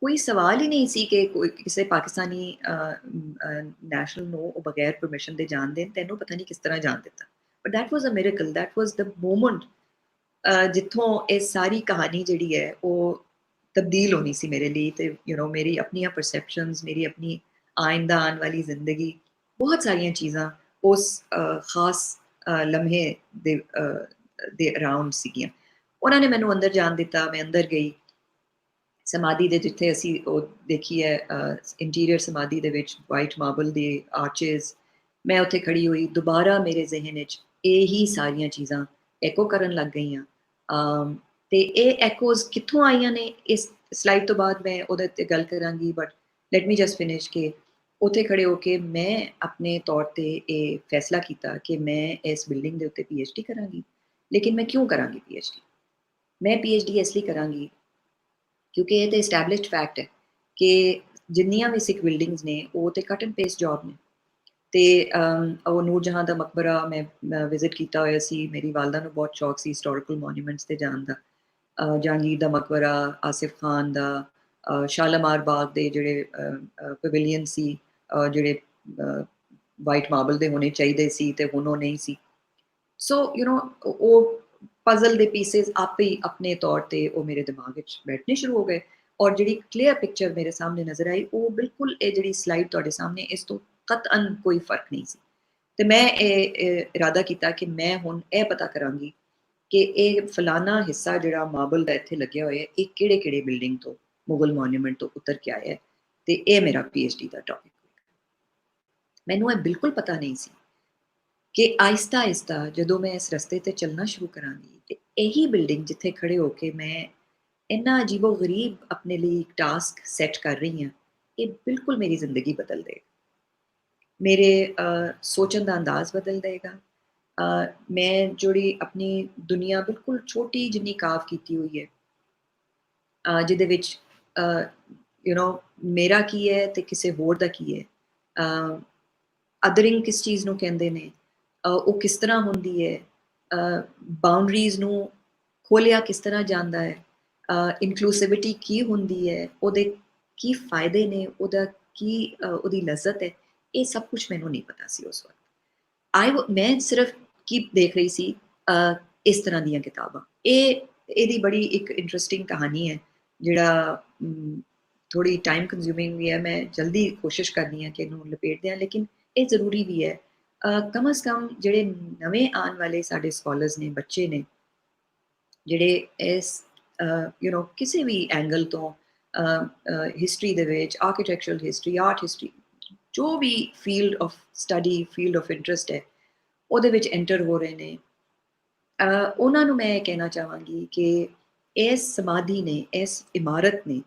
ਕੋਈ ਸਵਾਲ ਹੀ ਨਹੀਂ ਸੀ ਕਿ ਕੋਈ ਕਿਸੇ ਪਾਕਿਸਤਾਨੀ ਨੈਸ਼ਨਲ ਨੂੰ ਉਹ ਬਗੈਰ ਪਰਮਿਸ਼ਨ ਦੇ ਜਾਣ ਦੇਣ, ਤੈਨੂੰ ਪਤਾ ਨਹੀਂ ਕਿਸ ਤਰ੍ਹਾਂ ਜਾਣ ਦਿੱਤਾ। But that was a miracle, that was the moment ਜਿੱਥੋਂ ਇਹ ਸਾਰੀ ਕਹਾਣੀ ਜਿਹੜੀ ਹੈ ਉਹ ਤਬਦੀਲ ਹੋਣੀ ਸੀ ਮੇਰੇ ਲਈ। ਤੇ ਮੇਰੀ ਆਪਣੀਆਂ ਪਰਸੈਪਸ਼ਨਸ, ਮੇਰੀ ਆਪਣੀ ਆਇੰਦਾ ਆਉਣ ਵਾਲੀ ਜ਼ਿੰਦਗੀ, ਬਹੁਤ ਸਾਰੀਆਂ ਚੀਜ਼ਾਂ ਉਸ ਖਾਸ ਲਮਹੇ ਦੇ ਅਰਾਊਂਡ ਸੀਗੀਆਂ। ਉਹਨਾਂ ਨੇ ਮੈਨੂੰ ਅੰਦਰ ਜਾਣ ਦਿੱਤਾ, ਮੈਂ ਅੰਦਰ ਗਈ। ਸਮਾਧੀ ਦੇ ਜਿੱਥੇ ਅਸੀਂ ਉਹ ਦੇਖੀ ਹੈ ਇੰਟੀਰੀਅਰ ਸਮਾਧੀ ਦੇ ਵਿੱਚ ਵਾਈਟ ਮਾਰਬਲ ਦੇ ਆਰਚੇਸ, ਮੈਂ ਉੱਥੇ ਖੜੀ ਹੋਈ। ਦੁਬਾਰਾ ਮੇਰੇ ਜ਼ਿਹਨ ਵਿੱਚ ਇਹੀ ਸਾਰੀਆਂ ਚੀਜ਼ਾਂ ਐਕੋ ਕਰਨ ਲੱਗ ਗਈਆਂ। ਤੇ ਇਹ ਐਕੋਜ਼ ਕਿੱਥੋਂ ਆਈਆਂ ਨੇ ਇਸ ਸਲਾਈਡ ਤੋਂ ਬਾਅਦ ਮੈਂ ਉਹਦੇ ਉੱਤੇ ਗੱਲ ਕਰਾਂਗੀ, but let me just finish ਕਿ ਉੱਥੇ ਖੜੇ ਹੋ ਕੇ ਮੈਂ ਆਪਣੇ ਤੌਰ ਤੇ ਇਹ ਫੈਸਲਾ ਕੀਤਾ ਕਿ ਮੈਂ ਇਸ ਬਿਲਡਿੰਗ ਦੇ ਉੱਤੇ PhD ਕਰਾਂਗੀ। ਲੇਕਿਨ ਮੈਂ ਕਿਉਂ ਕਰਾਂਗੀ PhD? ਮੈਂ PhD ਇਸ ਲਈ ਕਰਾਂਗੀ ਕਿਉਂਕਿ ਇਹ ਤੇ ਐਸਟੈਬਲਿਸ਼ਡ ਫੈਕਟ ਹੈ ਕਿ ਜਿੰਨੀਆਂ ਵੀ ਸਿੱਖ ਬਿਲਡਿੰਗਸ ਨੇ ਉਹ ਤੇ ਕੱਟ ਐਂਡ ਪੇਸਟ ਜੌਬ ਨੇ। ਤੇ ਉਹ ਨੂਰ ਜਹਾਂ ਦਾ ਮਕਬਰਾ ਮੈਂ ਵਿਜ਼ਿਟ ਕੀਤਾ ਹੋਇਆ ਸੀ। ਮੇਰੀ ਵਾਲਦਾ ਨੂੰ ਬਹੁਤ ਸ਼ੌਕ ਸੀ ਹਿਸਟੋਰੀਕਲ ਮੋਨੂਮੈਂਟਸ ਤੇ ਜਾਣ ਦਾ। ਜਹਾਂਗੀਰ ਦਾ ਮਕਬਰਾ, ਆਸਿਫ ਖਾਨ ਦਾ, ਸ਼ਾਲਾਮਾਰ ਬਾਗ ਦੇ ਜਿਹੜੇ ਪਵੇਲੀਅਨ ਸੀ ਜਿਹੜੇ ਵਾਈਟ ਮਾਰਬਲ ਦੇ ਹੋਣੇ ਚਾਹੀਦੇ ਸੀ ਤੇ ਹੁਣ ਉਹ ਨਹੀਂ ਸੀ। ਸੋ ਉਹ ਪਜ਼ਲ ਦੇ ਪੀਸਿਸ ਆਪੇ ਹੀ ਆਪਣੇ ਤੌਰ ਤੇ ਉਹ ਮੇਰੇ ਦਿਮਾਗ ਵਿੱਚ ਬੈਠਣੇ ਸ਼ੁਰੂ ਹੋ ਗਏ ਔਰ ਜਿਹੜੀ ਕਲੀਅਰ ਪਿਕਚਰ ਮੇਰੇ ਸਾਹਮਣੇ ਨਜ਼ਰ ਆਈ ਉਹ ਬਿਲਕੁਲ ਇਹ ਜਿਹੜੀ ਸਲਾਈਡ ਤੁਹਾਡੇ ਸਾਹਮਣੇ ਇਸ ਤੋਂ ਕਤਅਨ ਕੋਈ ਫਰਕ ਨਹੀਂ ਸੀ। ਤੇ ਮੈਂ ਇਹ ਇਰਾਦਾ ਕੀਤਾ ਕਿ ਮੈਂ ਹੁਣ ਇਹ ਪਤਾ ਕਰਾਂਗੀ ਕਿ ਇਹ ਫਲਾਨਾ ਹਿੱਸਾ ਜਿਹੜਾ ਮਾਰਬਲ ਦਾ ਇੱਥੇ ਲੱਗਿਆ ਹੋਇਆ ਇਹ ਕਿਹੜੇ ਬਿਲਡਿੰਗ ਤੋਂ, ਮੁਗਲ ਮੋਨੂਮੈਂਟ ਤੋਂ ਉਤਰ ਕੇ ਆਇਆ ਤੇ ਇਹ ਮੇਰਾ PhD ਦਾ ਟੌਪਿਕ। ਮੈਨੂੰ ਇਹ ਬਿਲਕੁਲ ਪਤਾ ਨਹੀਂ ਸੀ ਕਿ ਆਹਿਸਤਾ ਆਹਿਸਤਾ ਜਦੋਂ ਮੈਂ ਇਸ ਰਸਤੇ ਤੇ ਚੱਲਣਾ ਸ਼ੁਰੂ ਕਰਾਂਗੀ ਤੇ ਇਹੀ ਬਿਲਡਿੰਗ ਜਿੱਥੇ ਖੜੇ ਹੋ ਕੇ ਮੈਂ ਇੰਨਾ ਅਜੀਬੋ ਗਰੀਬ ਆਪਣੇ ਲਈ ਇੱਕ ਟਾਸਕ ਸੈੱਟ ਕਰ ਰਹੀ ਹਾਂ, ਇਹ ਬਿਲਕੁਲ ਮੇਰੀ ਜ਼ਿੰਦਗੀ ਬਦਲ ਦੇਗਾ। ਮੇਰੇ ਸੋਚਣ ਦਾ ਅੰਦਾਜ਼ ਬਦਲ ਦੇਗਾ। मैं ਜਿਹੜੀ ਆਪਣੀ ਦੁਨੀਆ ਬਿਲਕੁਲ ਛੋਟੀ ਜਿੰਨੀ ਕਾਵ ਕੀਤੀ ਹੋਈ ਹੈ, ਜਿਹਦੇ ਵਿੱਚ ਯੂ نو ਮੇਰਾ ਕੀ ਹੈ ਤੇ ਕਿਸੇ ਹੋਰ ਦਾ ਕੀ ਹੈ, ਅਦਰਿੰਗ ਕਿਸ ਚੀਜ਼ ਨੂੰ ਕਹਿੰਦੇ ਨੇ, ਉਹ ਕਿਸ ਤਰ੍ਹਾਂ ਹੁੰਦੀ ਹੈ, ਬਾਉਂਡਰੀਜ਼ ਨੂੰ ਖੋਲ੍ਹਿਆ ਕਿਸ ਤਰ੍ਹਾਂ ਜਾਂਦਾ ਹੈ, ਇਨਕਲੂਸਿਵਿਟੀ ਕੀ ਹੁੰਦੀ ਹੈ, ਉਹਦੇ ਕੀ ਫਾਇਦੇ ਨੇ, ਉਹਦਾ ਕੀ ਉਹਦੀ ਲਜ਼ਤ ਹੈ, ਇਹ ਸਭ ਕੁਝ ਮੈਨੂੰ ਨਹੀਂ ਪਤਾ ਸੀ ਉਸ ਵਕਤ। ਮੈਂ ਸਿਰਫ ਕੀ ਦੇਖ ਰਹੀ ਸੀ, ਇਸ ਤਰ੍ਹਾਂ ਦੀਆਂ ਕਿਤਾਬਾਂ। ਇਹਦੀ ਬੜੀ ਇੱਕ ਇੰਟਰਸਟਿੰਗ ਕਹਾਣੀ ਹੈ, ਜਿਹੜਾ ਥੋੜ੍ਹੀ ਟਾਈਮ ਕੰਜ਼ਿਊਮਿੰਗ ਵੀ ਹੈ। ਮੈਂ ਜਲਦੀ ਕੋਸ਼ਿਸ਼ ਕਰਨੀ ਹੈ ਕਿ ਇਹਨੂੰ ਲਪੇਟ ਦਿਆਂ, ਲੇਕਿਨ ਇਹ ਜ਼ਰੂਰੀ ਵੀ ਹੈ। ਕਮ ਅਜ਼ ਕਮ ਜਿਹੜੇ ਨਵੇਂ ਆਉਣ ਵਾਲੇ ਸਾਡੇ ਸਕਾਲਰਸ ਨੇ, ਬੱਚੇ ਨੇ, ਜਿਹੜੇ ਇਸ ਕਿਸੇ ਵੀ ਐਂਗਲ ਤੋਂ ਹਿਸਟਰੀ ਦੇ ਵਿੱਚ, ਆਰਕੀਟੈਕਚਰਲ ਹਿਸਟਰੀ, ਆਰਟ ਹਿਸਟਰੀ, ਜੋ ਵੀ field of study, field of interest ਹੈ, ਉਹਦੇ ਵਿੱਚ ਐਂਟਰ ਹੋ ਰਹੇ ਨੇ, ਉਹਨਾਂ ਨੂੰ ਮੈਂ ਇਹ ਕਹਿਣਾ ਚਾਹਾਂਗੀ ਕਿ ਇਸ ਸਮਾਧੀ ਨੇ, ਇਸ ਇਮਾਰਤ ਨੇ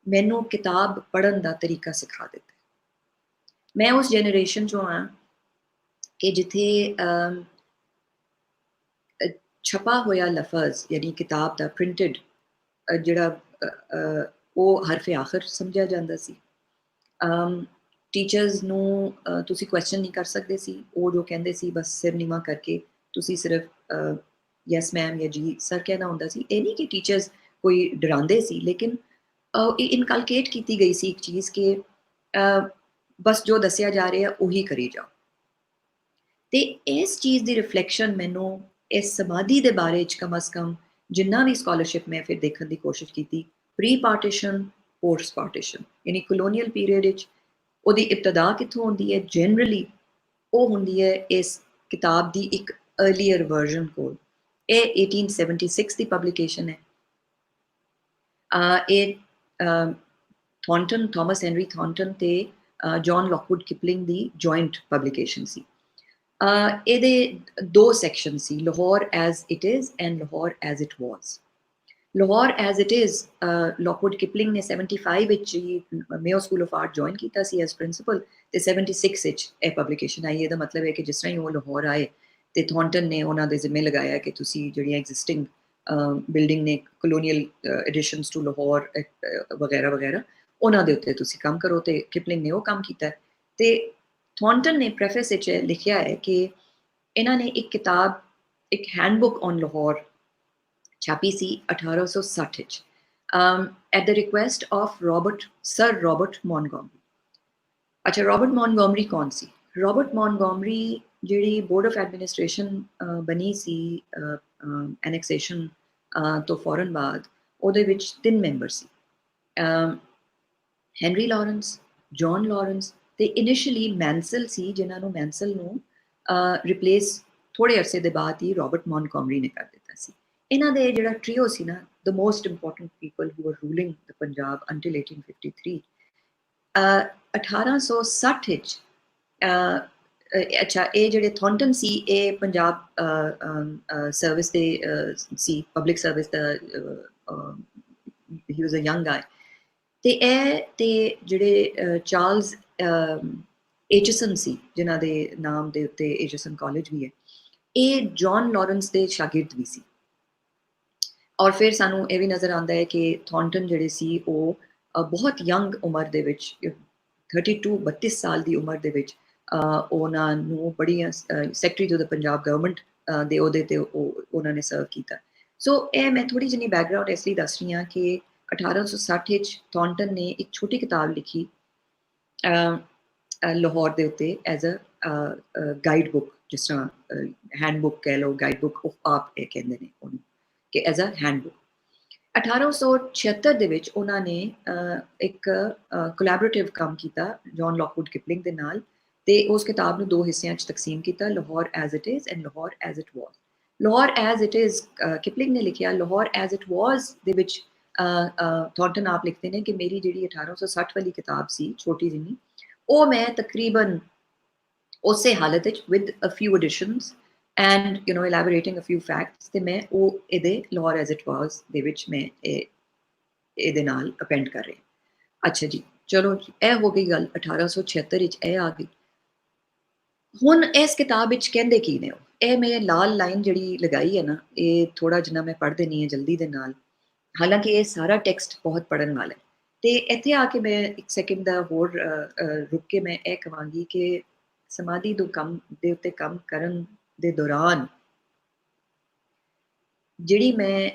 ਮੈਨੂੰ ਕਿਤਾਬ ਪੜ੍ਹਨ ਦਾ ਤਰੀਕਾ ਸਿਖਾ ਦਿੱਤਾ। ਮੈਂ ਉਸ ਜਨਰੇਸ਼ਨ 'ਚੋਂ ਹਾਂ ਕਿ ਜਿੱਥੇ ਛਪਾ ਹੋਇਆ ਲਫ਼ਜ਼, ਯਾਨੀ ਕਿਤਾਬ ਦਾ ਪ੍ਰਿੰਟਡ ਜਿਹੜਾ ਉਹ ਹਰਫ ਆਖਰ ਸਮਝਿਆ ਜਾਂਦਾ ਸੀ। ਟੀਚਰਸ ਨੂੰ ਤੁਸੀਂ ਕੁਐਸਚਨ ਨਹੀਂ ਕਰ ਸਕਦੇ ਸੀ, ਉਹ ਜੋ ਕਹਿੰਦੇ ਸੀ ਬਸ ਸਿਰ ਨੀਵਾਂ ਕਰਕੇ ਤੁਸੀਂ ਸਿਰਫ ਯੈਸ ਮੈਮ ਜਾਂ ਜੀ ਸਰ ਕਹਿਣਾ ਹੁੰਦਾ ਸੀ। ਇਹ ਨਹੀਂ ਕਿ ਟੀਚਰਸ ਕੋਈ ਡਰਾਉਂਦੇ ਸੀ, ਲੇਕਿਨ ਇਹ ਇਨਕਲਕੇਟ ਕੀਤੀ ਗਈ ਸੀ ਇੱਕ ਚੀਜ਼ ਕਿ ਬਸ ਜੋ ਦੱਸਿਆ ਜਾ ਰਿਹਾ ਉਹੀ ਕਰੀ ਜਾਓ। ਤੇ ਇਸ ਚੀਜ਼ ਦੀ ਰਿਫਲੈਕਸ਼ਨ ਮੈਨੂੰ ਇਸ ਸਮਾਧੀ ਦੇ ਬਾਰੇ 'ਚ ਕਮ ਅਜ਼ ਕਮ ਜਿੰਨਾ ਵੀ ਸਕਾਲਰਸ਼ਿਪ ਮੈਂ ਫਿਰ ਦੇਖਣ ਦੀ ਕੋਸ਼ਿਸ਼ ਕੀਤੀ, ਪ੍ਰੀ ਪਾਰਟੀਸ਼ਨ, ਪੋਸਟ ਪਾਰਟੀਸ਼ਨ, ਯਾਨੀ ਕਲੋਨੀਅਲ ਪੀਰੀਅਡ ਵਿੱਚ ਉਹਦੀ ਇਬਤਦਾ ਕਿੱਥੋਂ ਹੁੰਦੀ ਹੈ, ਜਨਰਲੀ ਉਹ ਹੁੰਦੀ ਹੈ ਇਸ ਕਿਤਾਬ ਦੀ ਇੱਕ ਅਰਲੀਅਰ ਵਰਜ਼ਨ ਕੋਲ। ਇਹ 1876 ਦੀ ਪਬਲੀਕੇਸ਼ਨ ਹੈ। ਇਹ ਥੌਰਨਟਨ, ਥਾਮਸ ਹੈਨਰੀ ਥੌਰਨਟਨ ਤੇ ਜੌਨ ਲੌਕਵੁੱਡ ਕਿਪਲਿੰਗ ਦੀ ਜੁਆਇੰਟ ਪਬਲੀਕੇਸ਼ਨ ਸੀ। ਇਹਦੇ ਦੋ ਸੈਕਸ਼ਨ ਸੀ, Lahore as it is and Lahore as it was. Lahore as it is Lockwood Kipling ਨੇ 75 ਵਿੱਚ ਹੀ Mayo school of art join ਕੀਤਾ ਸੀ ਐਜ਼ ਪ੍ਰਿੰਸੀਪਲ, ਤੇ 76 ਵਿੱਚ ਇਹ ਪਬਲੀਕੇਸ਼ਨ ਆਈ। ਇਹਦਾ ਮਤਲਬ ਹੈ ਕਿ ਜਿਸ ਤਰ੍ਹਾਂ ਹੀ ਉਹ ਲਾਹੌਰ ਆਏ ਤੇ ਥੌਰਨਟਨ ਨੇ ਉਹਨਾਂ ਦੇ ਜ਼ਿੰਮੇ ਲਗਾਇਆ ਕਿ ਤੁਸੀਂ ਜਿਹੜੀਆਂ ਐਗਜ਼ਿਸਟਿੰਗ ਬਿਲਡਿੰਗ ਨੇ, ਕਲੋਨੀਅਲ ਐਡੀਸ਼ਨਸ ਟੂ ਲਾਹੌਰ ਵਗੈਰਾ ਵਗੈਰਾ, ਉਹਨਾਂ ਦੇ ਉੱਤੇ ਤੁਸੀਂ ਕੰਮ ਕਰੋ, ਤੇ ਕਿਪਲਿੰਗ ਨੇ ਉਹ ਕੰਮ ਕੀਤਾ। ਤੇ ਥੌਰਨਟਨ ਨੇ ਪ੍ਰੈਫੇਸ ਵਿੱਚ ਲਿਖਿਆ ਹੈ ਕਿ ਇਹਨਾਂ ਨੇ ਇੱਕ ਕਿਤਾਬ, ਇੱਕ ਹੈਂਡਬੁੱਕ ਔਨ ਲਾਹੌਰ ਛਾਪੀ ਸੀ 1860 ਵਿੱਚ, at the request of sir Robert Montgomery. ਅੱਛਾ, ਰੋਬਰਟ ਮੌਨਗੋਮਰੀ ਕੌਣ ਸੀ? ਰੋਬਰਟ ਮੌਨਗੋਮਰੀ ਜਿਹੜੀ ਬੋਰਡ ਆਫ ਐਡਮਿਨਿਸਟ੍ਰੇਸ਼ਨ ਬਣੀ ਸੀ ਐਨੈਕਸੇਸ਼ਨ ਤੋਂ ਫੌਰਨ ਬਾਅਦ, ਉਹਦੇ ਵਿੱਚ 3 ਮੈਂਬਰ ਸੀ, ਹੈਨਰੀ ਲਾਰੈਂਸ, ਜੌਨ ਲਾਰੈਂਸ ਤੇ ਇਨੀਸ਼ੀਅਲੀ ਮੈਂਸਲ ਸੀ, ਜਿਨ੍ਹਾਂ ਨੂੰ ਮੈਂਸਲ ਨੂੰ ਰਿਪਲੇਸ ਥੋੜ੍ਹੇ ਅਰਸੇ ਦੇ ਬਾਅਦ ਹੀ ਰੋਬਰਟ ਮੌਨਗੋਮਰੀ ਨੇ ਕਰ ਦਿੱਤਾ ਸੀ। ਇਹਨਾਂ ਦੇ ਜਿਹੜਾ ਟ੍ਰੀਓ ਸੀ ਨਾ, the most important people who are ruling the Punjab until 1853, 1860 ਵਿੱਚ ਅੱਛਾ, ਇਹ ਜਿਹੜੇ ਥੌਰਨਟਨ ਸੀ ਇਹ ਪੰਜਾਬ ਸਰਵਿਸ ਦੇ ਸੀ, ਪਬਲਿਕ ਸਰਵਿਸ ਦਾ, he was a young guy. ਤੇ ਇਹ ਤੇ ਜਿਹੜੇ ਚਾਰਲਸ ਐਚਸਨ ਸੀ, ਜਿਨ੍ਹਾਂ ਦੇ ਨਾਮ ਦੇ ਉੱਤੇ ਐਚਸਨ ਕਾਲਜ ਵੀ ਹੈ, ਇਹ ਜੌਨ ਲਾਰੈਂਸ ਦੇ ਸ਼ਾਗਿਰਦ ਵੀ ਸੀ। ਔਰ ਫਿਰ ਸਾਨੂੰ ਇਹ ਵੀ ਨਜ਼ਰ ਆਉਂਦਾ ਹੈ ਕਿ ਥੌਰਨਟਨ ਜਿਹੜੇ ਸੀ ਉਹ ਬਹੁਤ ਯੰਗ ਉਮਰ ਦੇ ਵਿੱਚ, 32 ਸਾਲ ਦੀ ਉਮਰ ਦੇ ਵਿੱਚ ਉਹਨਾਂ ਨੂੰ ਬੜੀਆਂ secretary to the Punjab government ਦੇ ਉਹਦੇ ਤੇ ਉਹਨਾਂ ਨੇ ਸਰਵ ਕੀਤਾ। ਸੋ ਇਹ ਮੈਂ ਥੋੜ੍ਹੀ ਜਿਹੀ ਬੈਕਗਰਾਊਂਡ ਇਸ ਲਈ ਦੱਸ ਰਹੀ ਹਾਂ ਕਿ 1860 ਵਿੱਚ ਥੌਰਨਟਨ ਨੇ ਇੱਕ ਛੋਟੀ ਕਿਤਾਬ ਲਿਖੀ ਲਾਹੌਰ ਦੇ ਉੱਤੇ ਐਜ਼ ਅ ਗਾਈਡ ਬੁੱਕ, ਜਿਸ ਤਰ੍ਹਾਂ ਹੈਂਡਬੁੱਕ ਕਹਿ ਲਓ, ਗਾਈਡ ਬੁੱਕ ਆਫ ਆਪ ਇਹ ਕਹਿੰਦੇ ਨੇ ਉਹਨੂੰ, ਕਿ ਐਜ਼ ਅ ਹੈਂਡਬੁੱਕ। 1876 ਦੇ ਵਿੱਚ ਉਹਨਾਂ ਨੇ ਇੱਕ ਕੋਲੈਬੋਰੇਟਿਵ ਕੰਮ ਕੀਤਾ ਜੌਨ ਲੌਕਵੁੱਡ ਕਿਪਲਿੰਗ ਦੇ ਨਾਲ, ਤੇ ਉਸ ਕਿਤਾਬ ਨੂੰ 2 ਹਿੱਸਿਆਂ 'ਚ ਤਕਸੀਮ ਕੀਤਾ, Lahore as it is and Lahore as it was. Lahore as it is Kipling ਨੇ ਲਿਖਿਆ, ਲਾਹੌਰ ਐਜ਼ ਇਟ ਵਾਜ਼ ਦੇ ਵਿੱਚ ਥੌਰਨਟਨ ਆਪ ਲਿਖਦੇ ਨੇ ਕਿ ਮੇਰੀ ਜਿਹੜੀ 1860 ਵਾਲੀ ਕਿਤਾਬ ਸੀ, ਛੋਟੀ ਜਿਹੀ, ਉਹ ਮੈਂ ਤਕਰੀਬਨ ਉਸੇ ਹਾਲਤ ਵਿੱਚ with a few additions and elaborating a few facts, ਤੇ ਮੈਂ ਉਹ ਇਹਦੇ ਲਾਹੌਰ ਐਜ਼ ਇਟ ਵਾਜ਼ ਦੇ ਵਿੱਚ ਮੈਂ ਇਹਦੇ ਨਾਲ ਅਪੈਂਡ ਕਰ ਰਹੀ। ਅੱਛਾ ਜੀ, ਚਲੋ ਜੀ, ਇਹ ਹੋ ਗਈ ਗੱਲ 1876 ਵਿੱਚ ਇਹ ਆ ਗਈ। ਹੁਣ ਇਸ ਕਿਤਾਬ ਵਿੱਚ ਕਹਿੰਦੇ ਕੀ ਨੇ ਉਹ? ਇਹ ਮੈਂ ਲਾਲ ਲਾਈਨ ਜਿਹੜੀ ਲਗਾਈ ਹੈ ਨਾ, ਇਹ ਥੋੜਾ ਜਿੰਨਾ ਮੈਂ ਪੜ੍ਹ ਦੇਣੀ ਹੈ ਜਲਦੀ ਦੇ ਨਾਲ, ਹਾਲਾਂਕਿ ਇਹ ਸਾਰਾ ਟੈਕਸਟ ਬਹੁਤ ਪੜ੍ਹਨ ਵਾਲਾ ਹੈ। ਤੇ ਇੱਥੇ ਆ ਕੇ ਮੈਂ ਇੱਕ ਸੈਕਿੰਡ ਦਾ ਹੋਰ ਰੁਕ ਕੇ ਮੈਂ ਇਹ ਕਹਾਂਗੀ ਕਿ ਸਮਾਧੀ ਦੇ ਉੱਤੇ ਕੰਮ ਕਰਨ ਦੇ ਦੌਰਾਨ ਜਿਹੜੀ ਮੈਂ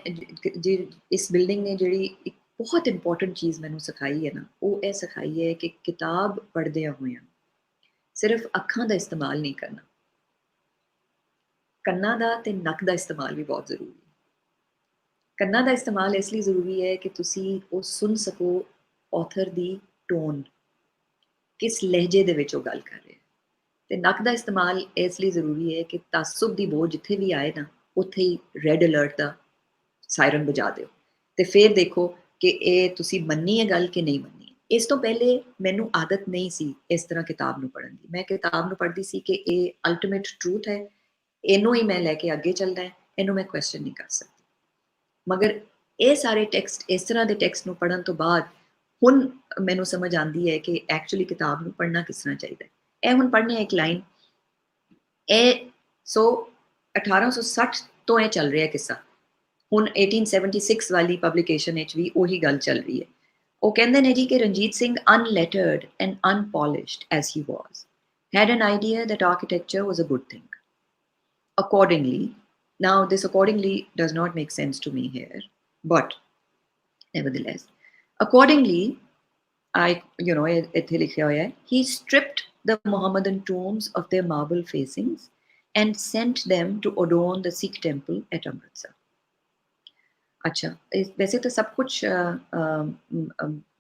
ਇਸ ਬਿਲਡਿੰਗ ਨੇ ਜਿਹੜੀ ਇੱਕ ਬਹੁਤ ਇੰਪੋਰਟੈਂਟ ਚੀਜ਼ ਮੈਨੂੰ ਸਿਖਾਈ ਹੈ ਨਾ, ਉਹ ਇਹ ਸਿਖਾਈ ਹੈ ਕਿ ਕਿਤਾਬ ਪੜ੍ਹਦਿਆਂ ਹੋਇਆਂ ਸਿਰਫ ਅੱਖਾਂ ਦਾ ਇਸਤੇਮਾਲ ਨਹੀਂ ਕਰਨਾ, ਕੰਨਾਂ ਦਾ ਤੇ ਨੱਕ ਦਾ ਇਸਤੇਮਾਲ ਵੀ ਬਹੁਤ ਜ਼ਰੂਰੀ ਹੈ। ਕੰਨਾਂ ਦਾ ਇਸਤੇਮਾਲ ਇਸ ਲਈ ਜ਼ਰੂਰੀ ਹੈ ਕਿ ਤੁਸੀਂ ਉਹ ਸੁਣ ਸਕੋ ਆਥਰ ਦੀ ਟੋਨ, ਕਿਸ ਲਹਿਜੇ ਦੇ ਵਿੱਚ ਉਹ ਗੱਲ ਕਰ ਰਿਹਾ ਹੈ। ਤੇ ਨੱਕ ਦਾ ਇਸਤੇਮਾਲ ਇਸ ਲਈ ਜ਼ਰੂਰੀ ਹੈ ਕਿ ਤਾਸੁਬ ਦੀ ਬੋ ਜਿੱਥੇ ਵੀ ਆਏ ਨਾ, ਉੱਥੇ ਹੀ ਰੈੱਡ ਅਲਰਟ ਦਾ ਸਾਇਰਨ ਵਜਾ ਦਿਓ ਤੇ ਫਿਰ ਦੇਖੋ ਕਿ ਇਹ ਤੁਸੀਂ ਮੰਨੀ ਹੈ ਗੱਲ ਕਿ ਨਹੀਂ ਮੰਨੀ ਹੈ। ਇਸ ਤੋਂ ਪਹਿਲੇ ਮੈਨੂੰ ਆਦਤ ਨਹੀਂ ਸੀ ਇਸ ਤਰ੍ਹਾਂ ਕਿਤਾਬ ਨੂੰ ਪੜ੍ਹਨ ਦੀ। ਮੈਂ ਕਿਤਾਬ ਨੂੰ ਪੜ੍ਹਦੀ ਸੀ ਕਿ ਇਹ ਅਲਟੀਮੇਟ ਟਰੂਥ ਹੈ, ਇਹਨੂੰ ਹੀ ਮੈਂ ਲੈ ਕੇ ਅੱਗੇ ਚੱਲਦਾ ਹੈ, ਇਹਨੂੰ ਮੈਂ ਕੁਐਸਚਨ ਨਹੀਂ ਕਰ ਸਕਦੀ। ਮਗਰ ਇਹ ਸਾਰੇ ਟੈਕਸਟ, ਇਸ ਤਰ੍ਹਾਂ ਦੇ ਟੈਕਸਟ ਨੂੰ ਪੜ੍ਹਨ ਤੋਂ ਬਾਅਦ ਹੁਣ ਮੈਨੂੰ ਸਮਝ ਆਉਂਦੀ ਹੈ ਕਿ ਐਕਚੁਅਲੀ ਕਿਤਾਬ ਨੂੰ ਪੜ੍ਹਨਾ ਕਿਸ ਤਰ੍ਹਾਂ ਚਾਹੀਦਾ ਹੈ। ਇਹ ਹੁਣ ਪੜ੍ਹਨੀ ਹੈ ਇੱਕ ਲਾਈਨ, ਇਹ 1860 ਤੋਂ ਇਹ ਚੱਲ ਰਿਹਾ ਕਿੱਸਾ, ਹੁਣ 1876 ਵਾਲੀ ਪਬਲੀਕੇਸ਼ਨ ਵਿੱਚ ਵੀ ਉਹੀ ਗੱਲ ਚੱਲ ਰਹੀ ਹੈ। ਉਹ ਕਹਿੰਦੇ ਨੇ ਜੀ ਕਿ Ranjit Singh unlettered and unpolished as he was had an idea that architecture was a good thing. Accordingly, now this accordingly does not make sense to me here, but nevertheless, accordingly, ਇੱਥੇ ਲਿਖਿਆ ਹੋਇਆ ਹੈ, he stripped the Mohammedan tombs of their marble facings and sent them to adorn the Sikh temple at Amritsar. अच्छा, वैसे तो सब कुछ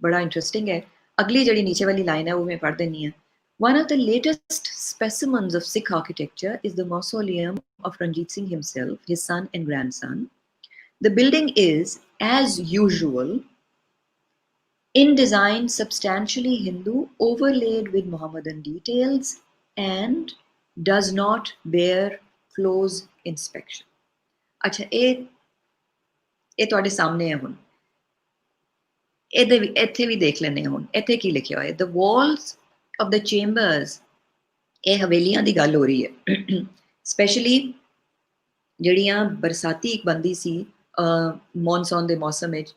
बड़ा इंटरेस्टिंग है। अगली जड़ी नीचे वाली लाइन है वो मैं पढ़ देनी है। One of the latest specimens of Sikh architecture is the mausoleum of Ranjit Singh himself, his son and grandson. The building is, as usual, in design substantially Hindu, overlaid with Mohammedan details, and does not bear close inspection. अच्छा, ਇਹ ਤੁਹਾਡੇ ਸਾਹਮਣੇ ਹੈ। ਹੁਣ ਇੱਥੇ ਵੀ ਦੇਖ ਲੈਂਦੇ ਹਾਂ। ਹੁਣ ਇੱਥੇ ਕੀ ਲਿਖਿਆ ਹੋਇਆ, the walls of the chambers, ਇਹ ਹਵੇਲੀਆਂ ਦੀ ਗੱਲ ਹੋ ਰਹੀ ਹੈ। ਸਪੈਸ਼ਲੀ ਜਿਹੜੀਆਂ ਬਰਸਾਤੀ ਇੱਕ ਬੰਦੀ ਸੀ ਮੌਨਸੂਨ ਦੇ ਮੌਸਮ ਵਿੱਚ,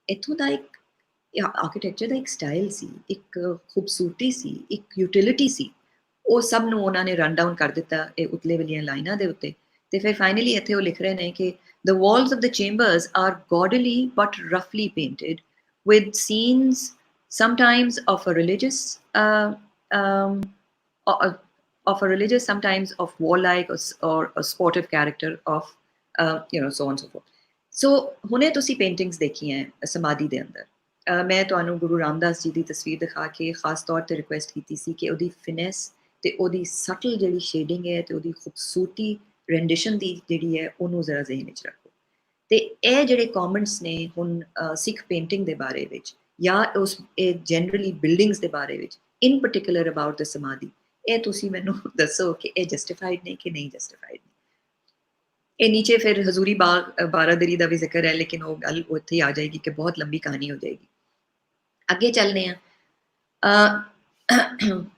ਇੱਥੋਂ ਦਾ ਇੱਕ ਆਰਕੀਟੈਕਚਰ ਦਾ ਇੱਕ ਸਟਾਈਲ ਸੀ, ਇੱਕ ਖੂਬਸੂਰਤੀ ਸੀ, ਇੱਕ ਯੂਟਿਲਿਟੀ ਸੀ, ਉਹ ਸਭ ਨੂੰ ਉਹਨਾਂ ਨੇ ਰਨ ਡਾਊਨ ਕਰ ਦਿੱਤਾ ਇਹ ਉਤਲੇ ਵਾਲੀਆਂ ਲਾਈਨਾਂ ਦੇ ਉੱਤੇ। ਤੇ ਫਿਰ ਫਾਈਨਲੀ ਇੱਥੇ ਉਹ ਲਿਖ ਰਹੇ ਨੇ ਕਿ the walls of the chambers are gaudily but roughly painted with scenes sometimes of a religious sometimes of warlike or a sportive character of so on and so forth. So ਹੁਣੇ ਤੁਸੀਂ ਪੇਂਟਿੰਗਸ ਦੇਖੀਆਂ ਸਮਾਧੀ ਦੇ ਅੰਦਰ। ਮੈਂ ਤੁਹਾਨੂੰ ਗੁਰੂ ਰਾਮਦਾਸ ਜੀ ਦੀ ਤਸਵੀਰ ਦਿਖਾ ਕੇ ਖਾਸ ਤੌਰ ਤੇ ਰਿਕੁਐਸਟ ਕੀਤੀ ਸੀ ਕਿ ਉਹਦੀ ਫਿਨੈਸ ਤੇ ਉਹਦੀ ਸਟਲ ਜਿਹੜੀ ਸ਼ੇਡਿੰਗ ਹੈ ਤੇ ਉਹਦੀ ਖੂਬਸੂਰਤੀ ਰੈਂਡੀਸ਼ਨ ਦੀ ਜਿਹੜੀ ਹੈ ਉਹਨੂੰ ਜ਼ਰਾ ਜ਼ਿਹਨ ਵਿੱਚ ਰੱਖੋ। ਤੇ ਇਹ ਜਿਹੜੇ ਕਮੈਂਟਸ ਨੇ ਹੁਣ ਸਿੱਖ ਪੇਂਟਿੰਗ ਦੇ ਬਾਰੇ ਵਿੱਚ ਜਾਂ ਇਹ ਜਨਰਲੀ ਬਿਲਡਿੰਗਸ ਦੇ ਬਾਰੇ ਵਿੱਚ, ਇਨ ਪਾਰਟਿਕੂਲਰ ਅਬਾਊਟ ਦ ਸਮਾਧੀ, ਇਹ ਤੁਸੀਂ ਮੈਨੂੰ ਦੱਸੋ ਕਿ ਇਹ ਜਸਟੀਫਾਈਡ ਨੇ ਕਿ ਨਹੀਂ ਜਸਟੀਫਾਈਡ ਨੇ। ਇਹ ਨੀਚੇ ਫਿਰ ਹਜ਼ੂਰੀ ਬਾਗ ਬਾਰਾਦਰੀ ਦਾ ਵੀ ਜ਼ਿਕਰ ਹੈ, ਲੇਕਿਨ ਉਹ ਗੱਲ ਉੱਥੇ ਹੀ ਆ ਜਾਏਗੀ ਕਿ ਬਹੁਤ ਲੰਬੀ ਕਹਾਣੀ ਹੋ ਜਾਏਗੀ। ਅੱਗੇ ਚੱਲਦੇ ਹਾਂ।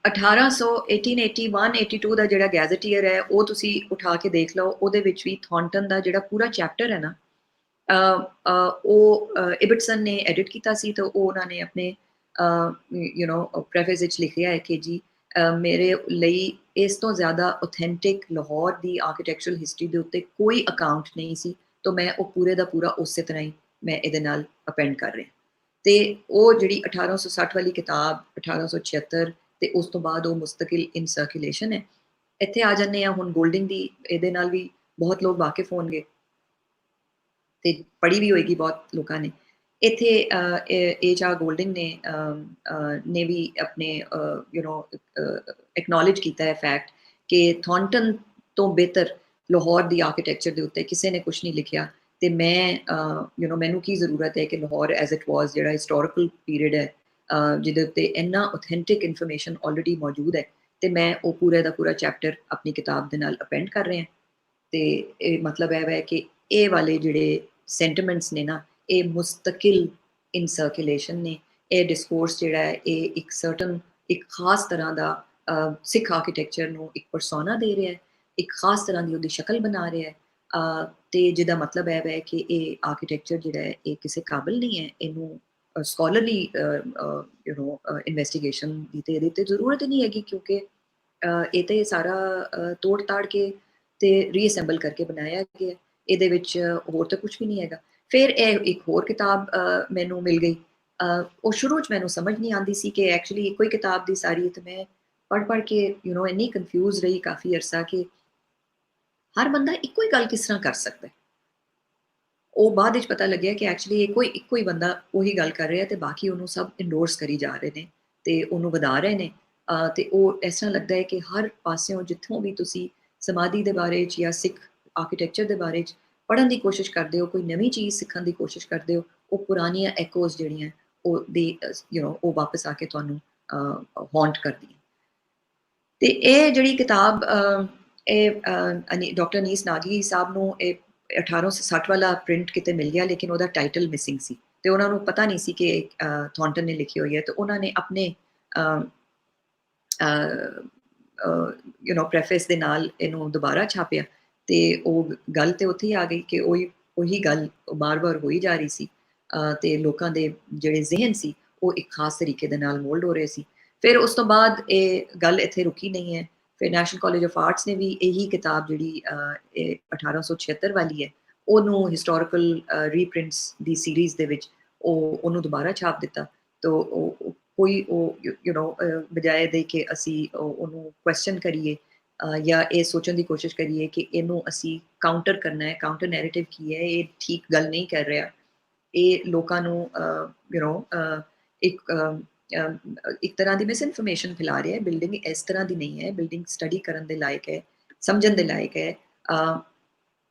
1881-82 ਦਾ ਜਿਹੜਾ ਗੈਜ਼ਟੀਅਰ ਹੈ ਉਹ ਤੁਸੀਂ ਉਠਾ ਕੇ ਦੇਖ ਲਓ। ਉਹਦੇ ਵਿੱਚ ਵੀ ਥੌਂਟਨ ਦਾ ਜਿਹੜਾ ਪੂਰਾ ਚੈਪਟਰ ਹੈ ਨਾ, ਉਹ ਇਬਟਸਨ ਨੇ ਐਡਿਟ ਕੀਤਾ ਸੀ। ਤਾਂ ਉਹ ਉਹਨਾਂ ਨੇ ਆਪਣੇ ਪ੍ਰੈਫੇਸ ਵਿੱਚ ਲਿਖਿਆ ਹੈ ਕਿ ਜੀ ਮੇਰੇ ਲਈ ਇਸ ਤੋਂ ਜ਼ਿਆਦਾ ਆਥੈਂਟਿਕ ਲਾਹੌਰ ਦੀ ਆਰਕੀਟੈਕਚਰਲ ਹਿਸਟਰੀ ਦੇ ਉੱਤੇ ਕੋਈ ਅਕਾਊਂਟ ਨਹੀਂ ਸੀ, ਤਾਂ ਮੈਂ ਉਹ ਪੂਰੇ ਦਾ ਪੂਰਾ ਉਸੇ ਤਰ੍ਹਾਂ ਹੀ ਮੈਂ ਇਹਦੇ ਨਾਲ ਅਪੈਂਡ ਕਰ ਰਿਹਾ। ਤੇ ਉਹ ਜਿਹੜੀ 1860 ਵਾਲੀ ਕਿਤਾਬ 1876 ਤੇ ਉਸ ਤੋਂ ਬਾਅਦ ਉਹ ਮੁਸਤਕਿਲ ਇਨ ਸਰਕੂਲੇਸ਼ਨ ਹੈ। ਇੱਥੇ ਆ ਜਾਂਦੇ ਆ ਹੁਣ ਗੋਲਡਿੰਗ ਦੀ, ਇਹਦੇ ਨਾਲ ਵੀ ਬਹੁਤ ਲੋਕ ਵਾਕਿਫ ਹੋਣਗੇ ਤੇ ਪੜ੍ਹੀ ਵੀ ਹੋਏਗੀ ਬਹੁਤ ਲੋਕਾਂ ਨੇ। ਇੱਥੇ HR ਗੋਲਡਿੰਗ ਨੇ ਵੀ ਆਪਣੇ ਐਕਨੋਲੇਜ ਕੀਤਾ ਹੈ ਫੈਕਟ ਕਿ ਥੌਂਟਨ ਤੋਂ ਬਿਹਤਰ ਲਾਹੌਰ ਦੀ ਆਰਕੀਟੈਕਚਰ ਦੇ ਉੱਤੇ ਕਿਸੇ ਨੇ ਕੁਛ ਨਹੀਂ ਲਿਖਿਆ। ਤੇ ਮੈਂ ਮੈਨੂੰ ਕੀ ਜ਼ਰੂਰਤ ਹੈ ਕਿ ਲਾਹੌਰ ਐਜ਼ ਇਟ ਵਾਜ਼ ਜਿਹੜਾ ਹਿਸਟੋਰੀਕਲ ਪੀਰੀਅਡ ਹੈ ਜਿਹਦੇ ਉੱਤੇ ਇੰਨਾ ਆਥੈਂਟਿਕ ਇਨਫੋਰਮੇਸ਼ਨ ਆਲਰੇਡੀ ਮੌਜੂਦ ਹੈ, ਤੇ ਮੈਂ ਉਹ ਪੂਰੇ ਦਾ ਪੂਰਾ ਚੈਪਟਰ ਆਪਣੀ ਕਿਤਾਬ ਦੇ ਨਾਲ ਅਪੈਂਡ ਕਰ ਰਿਹਾ। ਤੇ ਇਹ ਮਤਲਬ ਇਹ ਹੈ ਕਿ ਇਹ ਵਾਲੇ ਜਿਹੜੇ ਸੈਂਟੀਮੈਂਟਸ ਨੇ ਨਾ, ਇਹ ਮੁਸਤਕਿਲ ਇਨ ਸਰਕੂਲੇਸ਼ਨ ਨੇ। ਇਹ ਡਿਸਕੋਰਸ ਜਿਹੜਾ ਹੈ ਇਹ ਇੱਕ ਸਰਟਨ ਇੱਕ ਖਾਸ ਤਰ੍ਹਾਂ ਦਾ ਸਿੱਖ ਆਰਕੀਟੈਕਚਰ ਨੂੰ ਇੱਕ ਪਰਸੋਨਾ ਦੇ ਰਿਹਾ ਹੈ। ਇੱਕ ਖਾਸ ਤਰ੍ਹਾਂ ਦੀ ਉਹਦੀ ਸ਼ਕਲ ਬਣਾ ਰਿਹਾ ਹੈ, ਤੇ ਜਿਹਦਾ ਮਤਲਬ ਇਹ ਹੈ ਕਿ ਇਹ ਆਰਕੀਟੈਕਚਰ ਜਿਹੜਾ ਹੈ ਇਹ ਕਿਸੇ ਕਾਬਿਲ ਨਹੀਂ ਹੈ, ਇਹਨੂੰ ਸਕੋਲਰਲੀ ਇਨਵੈਸਟੀਗੇਸ਼ਨ ਦੀ ਤੇ ਇਹਦੀ ਤੇ ਜ਼ਰੂਰਤ ਹੀ ਨਹੀਂ ਹੈਗੀ, ਕਿਉਂਕਿ ਇਹ ਤੇ ਸਾਰਾ ਤੋੜ ਤਾੜ ਕੇ ਤੇ ਰੀਅਸੈਂਬਲ ਕਰਕੇ ਬਣਾਇਆ ਗਿਆ। ਇਹਦੇ ਵਿੱਚ ਹੋਰ ਤਾਂ ਕੁਝ ਵੀ ਨਹੀਂ ਹੈਗਾ। ਫਿਰ ਇਹ ਇੱਕ ਹੋਰ ਕਿਤਾਬ ਮੈਨੂੰ ਮਿਲ ਗਈ। ਉਹ ਸ਼ੁਰੂ 'ਚ ਮੈਨੂੰ ਸਮਝ ਨਹੀਂ ਆਉਂਦੀ ਸੀ ਕਿ ਐਕਚੁਅਲੀ ਇੱਕੋ ਹੀ ਕਿਤਾਬ ਦੀ ਸਾਰੀ, ਤੇ ਮੈਂ ਪੜ੍ਹ ਕੇ ਇੰਨੀ ਕਨਫਿਊਜ਼ ਰਹੀ ਕਾਫੀ ਅਰਸਾ ਕਿ ਹਰ ਬੰਦਾ ਇੱਕੋ ਹੀ ਗੱਲ ਕਿਸ ਤਰ੍ਹਾਂ ਕਰ ਸਕਦਾ ਹੈ। ਉਹ ਬਾਅਦ ਵਿੱਚ ਪਤਾ ਲੱਗਿਆ ਕਿ ਐਕਚੁਅਲੀ ਇੱਕੋ ਹੀ ਬੰਦਾ ਉਹੀ ਗੱਲ ਕਰ ਰਿਹਾ ਤੇ ਬਾਕੀ ਉਹਨੂੰ ਸਭ ਇੰਡੋਰਸ ਕਰੀ ਜਾ ਰਹੇ ਨੇ ਤੇ ਉਹਨੂੰ ਵਧਾ ਰਹੇ ਨੇ। ਤੇ ਉਹ ਇਸ ਤਰ੍ਹਾਂ ਲੱਗਦਾ ਹੈ ਕਿ ਹਰ ਪਾਸਿਓਂ ਜਿੱਥੋਂ ਵੀ ਤੁਸੀਂ ਸਮਾਧੀ ਦੇ ਬਾਰੇ 'ਚ ਜਾਂ ਸਿੱਖ ਆਰਕੀਟੈਕਚਰ ਦੇ ਬਾਰੇ 'ਚ ਪੜ੍ਹਨ ਦੀ ਕੋਸ਼ਿਸ਼ ਕਰਦੇ ਹੋ, ਕੋਈ ਨਵੀਂ ਚੀਜ਼ ਸਿੱਖਣ ਦੀ ਕੋਸ਼ਿਸ਼ ਕਰਦੇ ਹੋ, ਉਹ ਪੁਰਾਣੀਆਂ ਐਕੋਜ਼ ਜਿਹੜੀਆਂ ਉਹ ਦੀ ਉਹ ਵਾਪਸ ਆ ਕੇ ਤੁਹਾਨੂੰ ਹੌਂਟ ਕਰਦੀਆਂ। ਤੇ ਇਹ ਜਿਹੜੀ ਕਿਤਾਬ ਇਹ ਡਾਕਟਰ ਅਨੀਸ ਨਾਗੀ ਸਾਹਿਬ ਨੂੰ ਇਹ 1860 ਵਾਲਾ ਪ੍ਰਿੰਟ ਕਿਤੇ ਮਿਲ ਗਿਆ, ਲੇਕਿਨ ਉਹਦਾ ਟਾਈਟਲ ਮਿਸਿੰਗ ਸੀ ਤੇ ਉਹਨਾਂ ਨੂੰ ਪਤਾ ਨਹੀਂ ਸੀ ਕਿ ਥੌਂਟਨ ਨੇ ਲਿਖੀ ਹੋਈ ਹੈ, ਤੇ ਉਹਨਾਂ ਨੇ ਆਪਣੇ ਪ੍ਰੈਫੇਸ ਦੇ ਨਾਲ ਇਹਨੂੰ ਦੁਬਾਰਾ ਛਾਪਿਆ ਤੇ ਉਹ ਗੱਲ ਤੇ ਉੱਥੇ ਹੀ ਆ ਗਈ ਕਿ ਉਹੀ ਗੱਲ ਬਾਰ-ਬਾਰ ਹੋਈ ਜਾ ਰਹੀ ਸੀ, ਤੇ ਲੋਕਾਂ ਦੇ ਜਿਹੜੇ ਜ਼ਿਹਨ ਸੀ ਉਹ ਇੱਕ ਖਾਸ ਤਰੀਕੇ ਦੇ ਨਾਲ ਮੋਲਡ ਹੋ ਰਹੇ ਸੀ। ਫਿਰ ਉਸ ਤੋਂ ਬਾਅਦ ਇਹ ਗੱਲ ਇੱਥੇ ਰੁਕੀ ਨਹੀਂ ਹੈ। ਫਿਰ ਨੈਸ਼ਨਲ ਕਾਲਜ ਆਫ ਆਰਟਸ ਨੇ ਵੀ ਇਹੀ ਕਿਤਾਬ ਜਿਹੜੀ ਇਹ 1876 ਵਾਲੀ ਹੈ, ਉਹਨੂੰ ਹਿਸਟੋਰੀਕਲ ਰੀਪ੍ਰਿੰਟਸ ਦੀ ਸੀਰੀਜ਼ ਦੇ ਵਿੱਚ ਉਹਨੂੰ ਦੁਬਾਰਾ ਛਾਪ ਦਿੱਤਾ। ਤੋ ਕੋਈ ਬਜਾਏ ਦੇ ਕਿ ਅਸੀਂ ਉਹਨੂੰ ਕੁਐਸਚਨ ਕਰੀਏ ਜਾਂ ਇਹ ਸੋਚਣ ਦੀ ਕੋਸ਼ਿਸ਼ ਕਰੀਏ ਕਿ ਇਹਨੂੰ ਅਸੀਂ ਕਾਊਂਟਰ ਕਰਨਾ ਹੈ, ਕਾਊਂਟਰ ਨੈਰੇਟਿਵ ਕੀ ਹੈ, ਇਹ ਠੀਕ ਗੱਲ ਨਹੀਂ ਕਰ ਰਿਹਾ, ਇਹ ਲੋਕਾਂ ਨੂੰ ਇੱਕ ਤਰ੍ਹਾਂ ਦੀ ਮਿਸਇਨਫੋਰਮੇਸ਼ਨ ਫੈਲਾ ਰਿਹਾ ਹੈ। ਬਿਲਡਿੰਗ ਇਸ ਤਰ੍ਹਾਂ ਦੀ ਨਹੀਂ ਹੈ, ਬਿਲਡਿੰਗ ਸਟੱਡੀ ਕਰਨ ਦੇ ਲਾਇਕ ਹੈ, ਸਮਝਣ ਦੇ ਲਾਇਕ ਹੈ।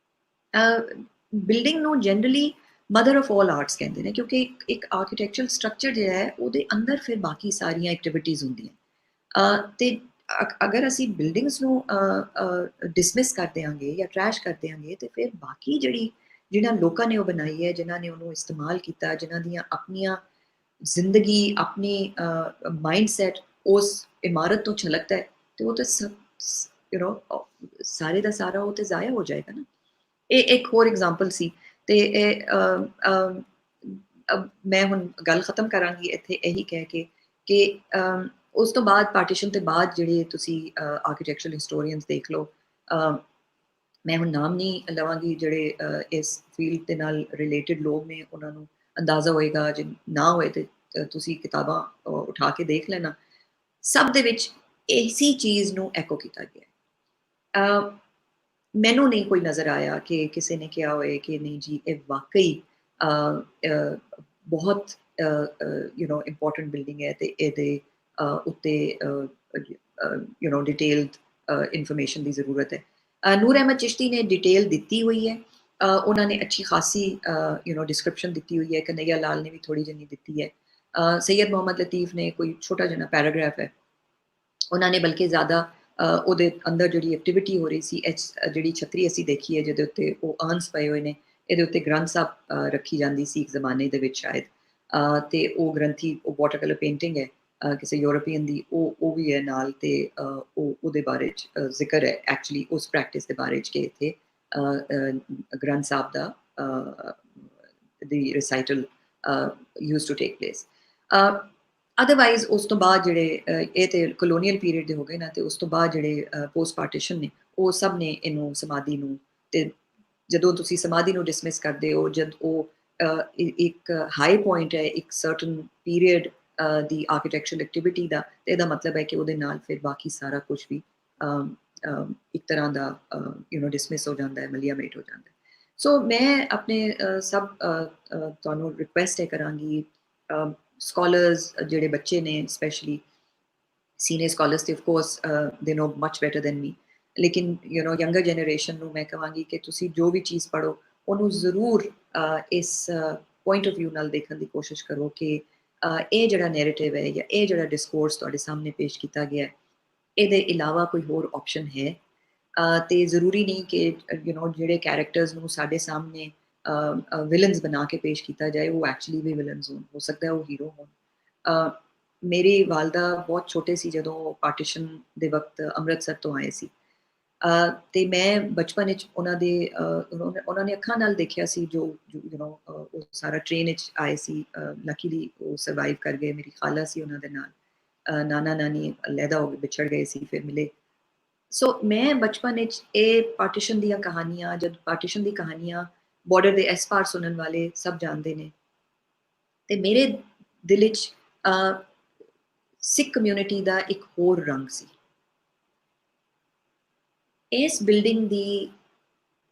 ਬਿਲਡਿੰਗ ਨੂੰ generally mother of all arts ਕਹਿੰਦੇ ਨੇ, ਕਿਉਂਕਿ ਇੱਕ ਆਰਕੀਟੈਕਚਰਲ ਸਟਰਕਚਰ ਜਿਹੜਾ ਹੈ ਉਹਦੇ ਅੰਦਰ ਫਿਰ ਬਾਕੀ ਸਾਰੀਆਂ ਐਕਟੀਵਿਟੀਜ਼ ਹੁੰਦੀਆਂ। ਤੇ ਅਗਰ ਅਸੀਂ ਬਿਲਡਿੰਗਸ ਨੂੰ ਡਿਸਮਿਸ ਕਰ ਦਿਆਂਗੇ ਜਾਂ ਟਰੈਸ਼ ਕਰ ਦਿਆਂਗੇ ਤੇ ਫਿਰ ਬਾਕੀ ਜਿਹਨਾਂ ਲੋਕਾਂ ਨੇ ਉਹ ਬਣਾਈ ਹੈ, ਜਿਨ੍ਹਾਂ ਨੇ ਉਹਨੂੰ ਇਸਤੇਮਾਲ ਕੀਤਾ, ਜਿਨ੍ਹਾਂ ਦੀਆਂ ਆਪਣੀਆਂ ਜ਼ਿੰਦਗੀ, ਆਪਣੀ ਮਾਈਂਡਸੈਟ ਉਸ ਇਮਾਰਤ ਤੋਂ ਛਲਕਦਾ ਹੈ, ਤੇ ਉਹ ਤਾਂ ਸਭ ਸਾਰੇ ਦਾ ਸਾਰਾ ਉਹ ਤੇ ਜ਼ਾਇਆ ਹੋ ਜਾਏਗਾ ਨਾ। ਇਹ ਇੱਕ ਹੋਰ ਐਗਜ਼ਾਮਪਲ ਸੀ। ਤੇ ਮੈਂ ਹੁਣ ਗੱਲ ਖਤਮ ਕਰਾਂਗੀ ਇੱਥੇ ਇਹੀ ਕਹਿ ਕੇ ਕਿ ਉਸ ਤੋਂ ਬਾਅਦ ਪਾਰਟੀਸ਼ਨ ਤੋਂ ਬਾਅਦ ਜਿਹੜੇ ਤੁਸੀਂ ਆਰਕੀਟੈਕਚਰਲ ਹਿਸਟੋਰੀਅਨਸ ਦੇਖ ਲਓ, ਮੈਂ ਹੁਣ ਨਾਮ ਨਹੀਂ ਲਵਾਂਗੀ, ਜਿਹੜੇ ਇਸ ਫੀਲਡ ਦੇ ਨਾਲ ਰਿਲੇਟਡ ਲੋਕ ਨੇ ਉਹਨਾਂ ਨੂੰ ਅੰਦਾਜ਼ਾ ਹੋਏਗਾ, ਜੇ ਨਾ ਹੋਏ ਤੇ ਤੁਸੀਂ ਕਿਤਾਬਾਂ ਉਠਾ ਕੇ ਦੇਖ ਲੈਣਾ। ਸਭ ਦੇ ਵਿੱਚ ਇਸੀ ਚੀਜ਼ ਨੂੰ ਐਕੋ ਕੀਤਾ ਗਿਆ। ਮੈਨੂੰ ਨਹੀਂ ਕੋਈ ਨਜ਼ਰ ਆਇਆ ਕਿ ਕਿਸੇ ਨੇ ਕਿਹਾ ਹੋਏ ਕਿ ਨਹੀਂ ਜੀ ਇਹ ਵਾਕਈ ਬਹੁਤ ਇੰਪੋਰਟੈਂਟ ਬਿਲਡਿੰਗ ਹੈ ਤੇ ਇਹਦੇ ਉੱਤੇ ਡਿਟੇਲਡ ਇਨਫੋਰਮੇਸ਼ਨ ਦੀ ਜ਼ਰੂਰਤ ਹੈ। ਨੂਰ ਅਹਿਮਦ ਚਿਸ਼ਤੀ ਨੇ ਡਿਟੇਲ ਦਿੱਤੀ ਹੋਈ ਹੈ, ਉਹਨਾਂ ਨੇ ਅੱਛੀ ਖਾਸੀ ਡਿਸਕ੍ਰਿਪਸ਼ਨ ਦਿੱਤੀ ਹੋਈ ਹੈ। ਕਨਈਆ ਲਾਲ ਨੇ ਵੀ ਥੋੜੀ ਜਿਹੀ ਦਿੱਤੀ ਹੈ। ਸੈयद ਮੁਹੰਮਦ ਲਤੀਫ ਨੇ ਕੋਈ ਛੋਟਾ ਜਿਹਾ ਪੈਰਾਗ੍ਰਾਫ ਹੈ, ਉਹਨਾਂ ਨੇ ਬਲਕਿ ਜ਼ਿਆਦਾ ਉਹਦੇ ਅੰਦਰ ਜਿਹੜੀ ਐਕਟੀਵਿਟੀ ਹੋ ਰਹੀ ਸੀ, ਜਿਹੜੀ ਛਤਰੀ ਅਸੀਂ ਦੇਖੀ ਹੈ ਜਿਹਦੇ ਉੱਤੇ ਉਹ ਅਰਨਸ ਪਏ ਹੋਏ ਨੇ, ਇਹਦੇ ਉੱਤੇ ਗ੍ਰੰਥ ਸਾਹਿਬ ਰੱਖੀ ਜਾਂਦੀ ਸੀ ਇੱਕ ਜ਼ਮਾਨੇ ਦੇ ਵਿੱਚ ਸ਼ਾਇਦ, ਤੇ ਉਹ ਗ੍ਰੰਥੀ ਉਹ ਵਾਟਰ ਕਲਰ ਪੇਂਟਿੰਗ ਹੈ ਕਿਸੇ ਯੂਰਪੀਅਨ ਦੀ, ਉਹ ਵੀ ਹੈ ਨਾਲ, ਤੇ ਉਹਦੇ ਬਾਰੇ 'ਚ ਜ਼ਿਕਰ ਹੈ ਐਕਚੁਅਲੀ ਉਸ ਪ੍ਰੈਕਟਿਸ ਦੇ ਬਾਰੇ 'ਚ ਕਿ ਇੱਥੇ ਗ੍ਰੰਥ ਸਾਹਿਬ ਦਾ ਦੀ recital used to take place. Otherwise ਉਸ ਤੋਂ ਬਾਅਦ ਜਿਹੜੇ ਇਹ ਤੇ ਕਲੋਨੀਅਲ ਪੀਰੀਅਡ ਦੇ ਹੋ ਗਏ ਨਾ, ਤੇ ਉਸ ਤੋਂ ਬਾਅਦ ਜਿਹੜੇ ਪੋਸਟ ਪਾਰਟੀਸ਼ਨ ਨੇ ਉਹ ਸਭ ਨੇ ਇਹਨੂੰ ਸਮਾਧੀ ਨੂੰ, ਤੇ ਜਦੋਂ ਤੁਸੀਂ ਸਮਾਧੀ ਨੂੰ ਡਿਸਮਿਸ ਕਰਦੇ ਹੋ, ਜਦ ਉਹ ਇੱਕ ਹਾਈ ਪੁਆਇੰਟ ਹੈ ਇੱਕ ਸਰਟਨ ਪੀਰੀਅਡ ਦੀ ਆਰਕੀਟੈਕਚਰਲ ਐਕਟੀਵਿਟੀ ਦਾ, ਤੇ ਇਹਦਾ ਮਤਲਬ ਹੈ ਕਿ ਉਹਦੇ ਨਾਲ ਫਿਰ ਬਾਕੀ ਸਾਰਾ ਕੁਝ ਵੀ ਇੱਕ ਤਰ੍ਹਾਂ ਦਾ ਡਿਸਮਿਸ ਹੋ ਜਾਂਦਾ ਹੈ, ਮਲੀਆਮੇਟ ਹੋ ਜਾਂਦਾ ਹੈ। ਸੋ ਮੈਂ ਆਪਣੇ ਸਭ ਤੁਹਾਨੂੰ ਰਿਕੁਐਸਟ ਹੈ ਕਰਾਂਗੀ, ਸਕੋਲਰਸ ਜਿਹੜੇ ਬੱਚੇ ਨੇ, ਸਪੈਸ਼ਲੀ ਸੀਨੀਅਰ ਸਕੋਲਰਸ ਤੇ ਆਫ ਕੋਰਸ ਦੇ ਨੋ ਮਚ ਬੈਟਰ ਦੈਨ ਮੀ, ਲੇਕਿਨ ਯੰਗਰ ਜਨਰੇਸ਼ਨ ਨੂੰ ਮੈਂ ਕਹਾਂਗੀ ਕਿ ਤੁਸੀਂ ਜੋ ਵੀ ਚੀਜ਼ ਪੜ੍ਹੋ ਉਹਨੂੰ ਜ਼ਰੂਰ ਇਸ ਪੁਆਇੰਟ ਆਫ ਵਿਊ ਨਾਲ ਦੇਖਣ ਦੀ ਕੋਸ਼ਿਸ਼ ਕਰੋ ਕਿ ਇਹ ਜਿਹੜਾ ਨੈਰੇਟਿਵ ਹੈ ਜਾਂ ਇਹ ਜਿਹੜਾ ਡਿਸਕੋਰਸ ਤੁਹਾਡੇ ਸਾਹਮਣੇ ਪੇਸ਼ ਕੀਤਾ ਗਿਆ ਹੈ, ਇਹਦੇ ਇਲਾਵਾ ਕੋਈ ਹੋਰ ਆਪਸ਼ਨ ਹੈ। ਤੇ ਜ਼ਰੂਰੀ ਨਹੀਂ ਕਿ ਜਿਹੜੇ ਕੈਰੈਕਟਰਸ ਨੂੰ ਸਾਡੇ ਸਾਹਮਣੇ ਵਿਲਨਸ ਬਣਾ ਕੇ ਪੇਸ਼ ਕੀਤਾ ਜਾਏ ਉਹ ਐਕਚੁਅਲੀ ਵੀ ਵਿਲਨਸ ਹੋਣ, ਹੋ ਸਕਦਾ ਉਹ ਹੀਰੋ ਹੋਣ। ਮੇਰੀ ਵਾਲਦਾ ਬਹੁਤ ਛੋਟੇ ਸੀ ਜਦੋਂ ਪਾਰਟੀਸ਼ਨ ਦੇ ਵਕਤ ਅੰਮ੍ਰਿਤਸਰ ਤੋਂ ਆਏ ਸੀ, ਤੇ ਮੈਂ ਬਚਪਨ ਵਿੱਚ ਉਹਨਾਂ ਨੇ ਅੱਖਾਂ ਨਾਲ ਦੇਖਿਆ ਸੀ ਜੋ ਉਹ ਸਾਰਾ ਟ੍ਰੇਨ ਵਿੱਚ ਆਏ ਸੀ, ਲੱਕੀਲੀ ਉਹ ਸਰਵਾਈਵ ਕਰ ਗਏ। ਮੇਰੀ ਖਾਲਾ ਸੀ ਉਹਨਾਂ ਦੇ ਨਾਲ, ਨਾਨਾ ਨਾਨੀ ਅਲੱਗਾ ਹੋ ਗਏ, ਵਿਛੜ ਗਏ ਸੀ, ਫਿਰ ਮਿਲੇ। ਸੋ ਮੈਂ ਬਚਪਨ ਵਿੱਚ ਇਹ ਪਾਰਟੀਸ਼ਨ ਦੀਆਂ ਕਹਾਣੀਆਂ, ਜਦ ਪਾਰਟੀਸ਼ਨ ਦੀ ਕਹਾਣੀਆਂ ਬਾਰਡਰ ਦੇ ਇਸ ਪਾਰ ਸੁਣਨ ਵਾਲੇ ਸਭ ਜਾਣਦੇ ਨੇ, ਤੇ ਮੇਰੇ ਦਿਲ ਵਿੱਚ ਸਿੱਖ ਕਮਿਊਨਿਟੀ ਦਾ ਇੱਕ ਹੋਰ ਰੰਗ ਸੀ। ਇਸ ਬਿਲਡਿੰਗ ਦੀ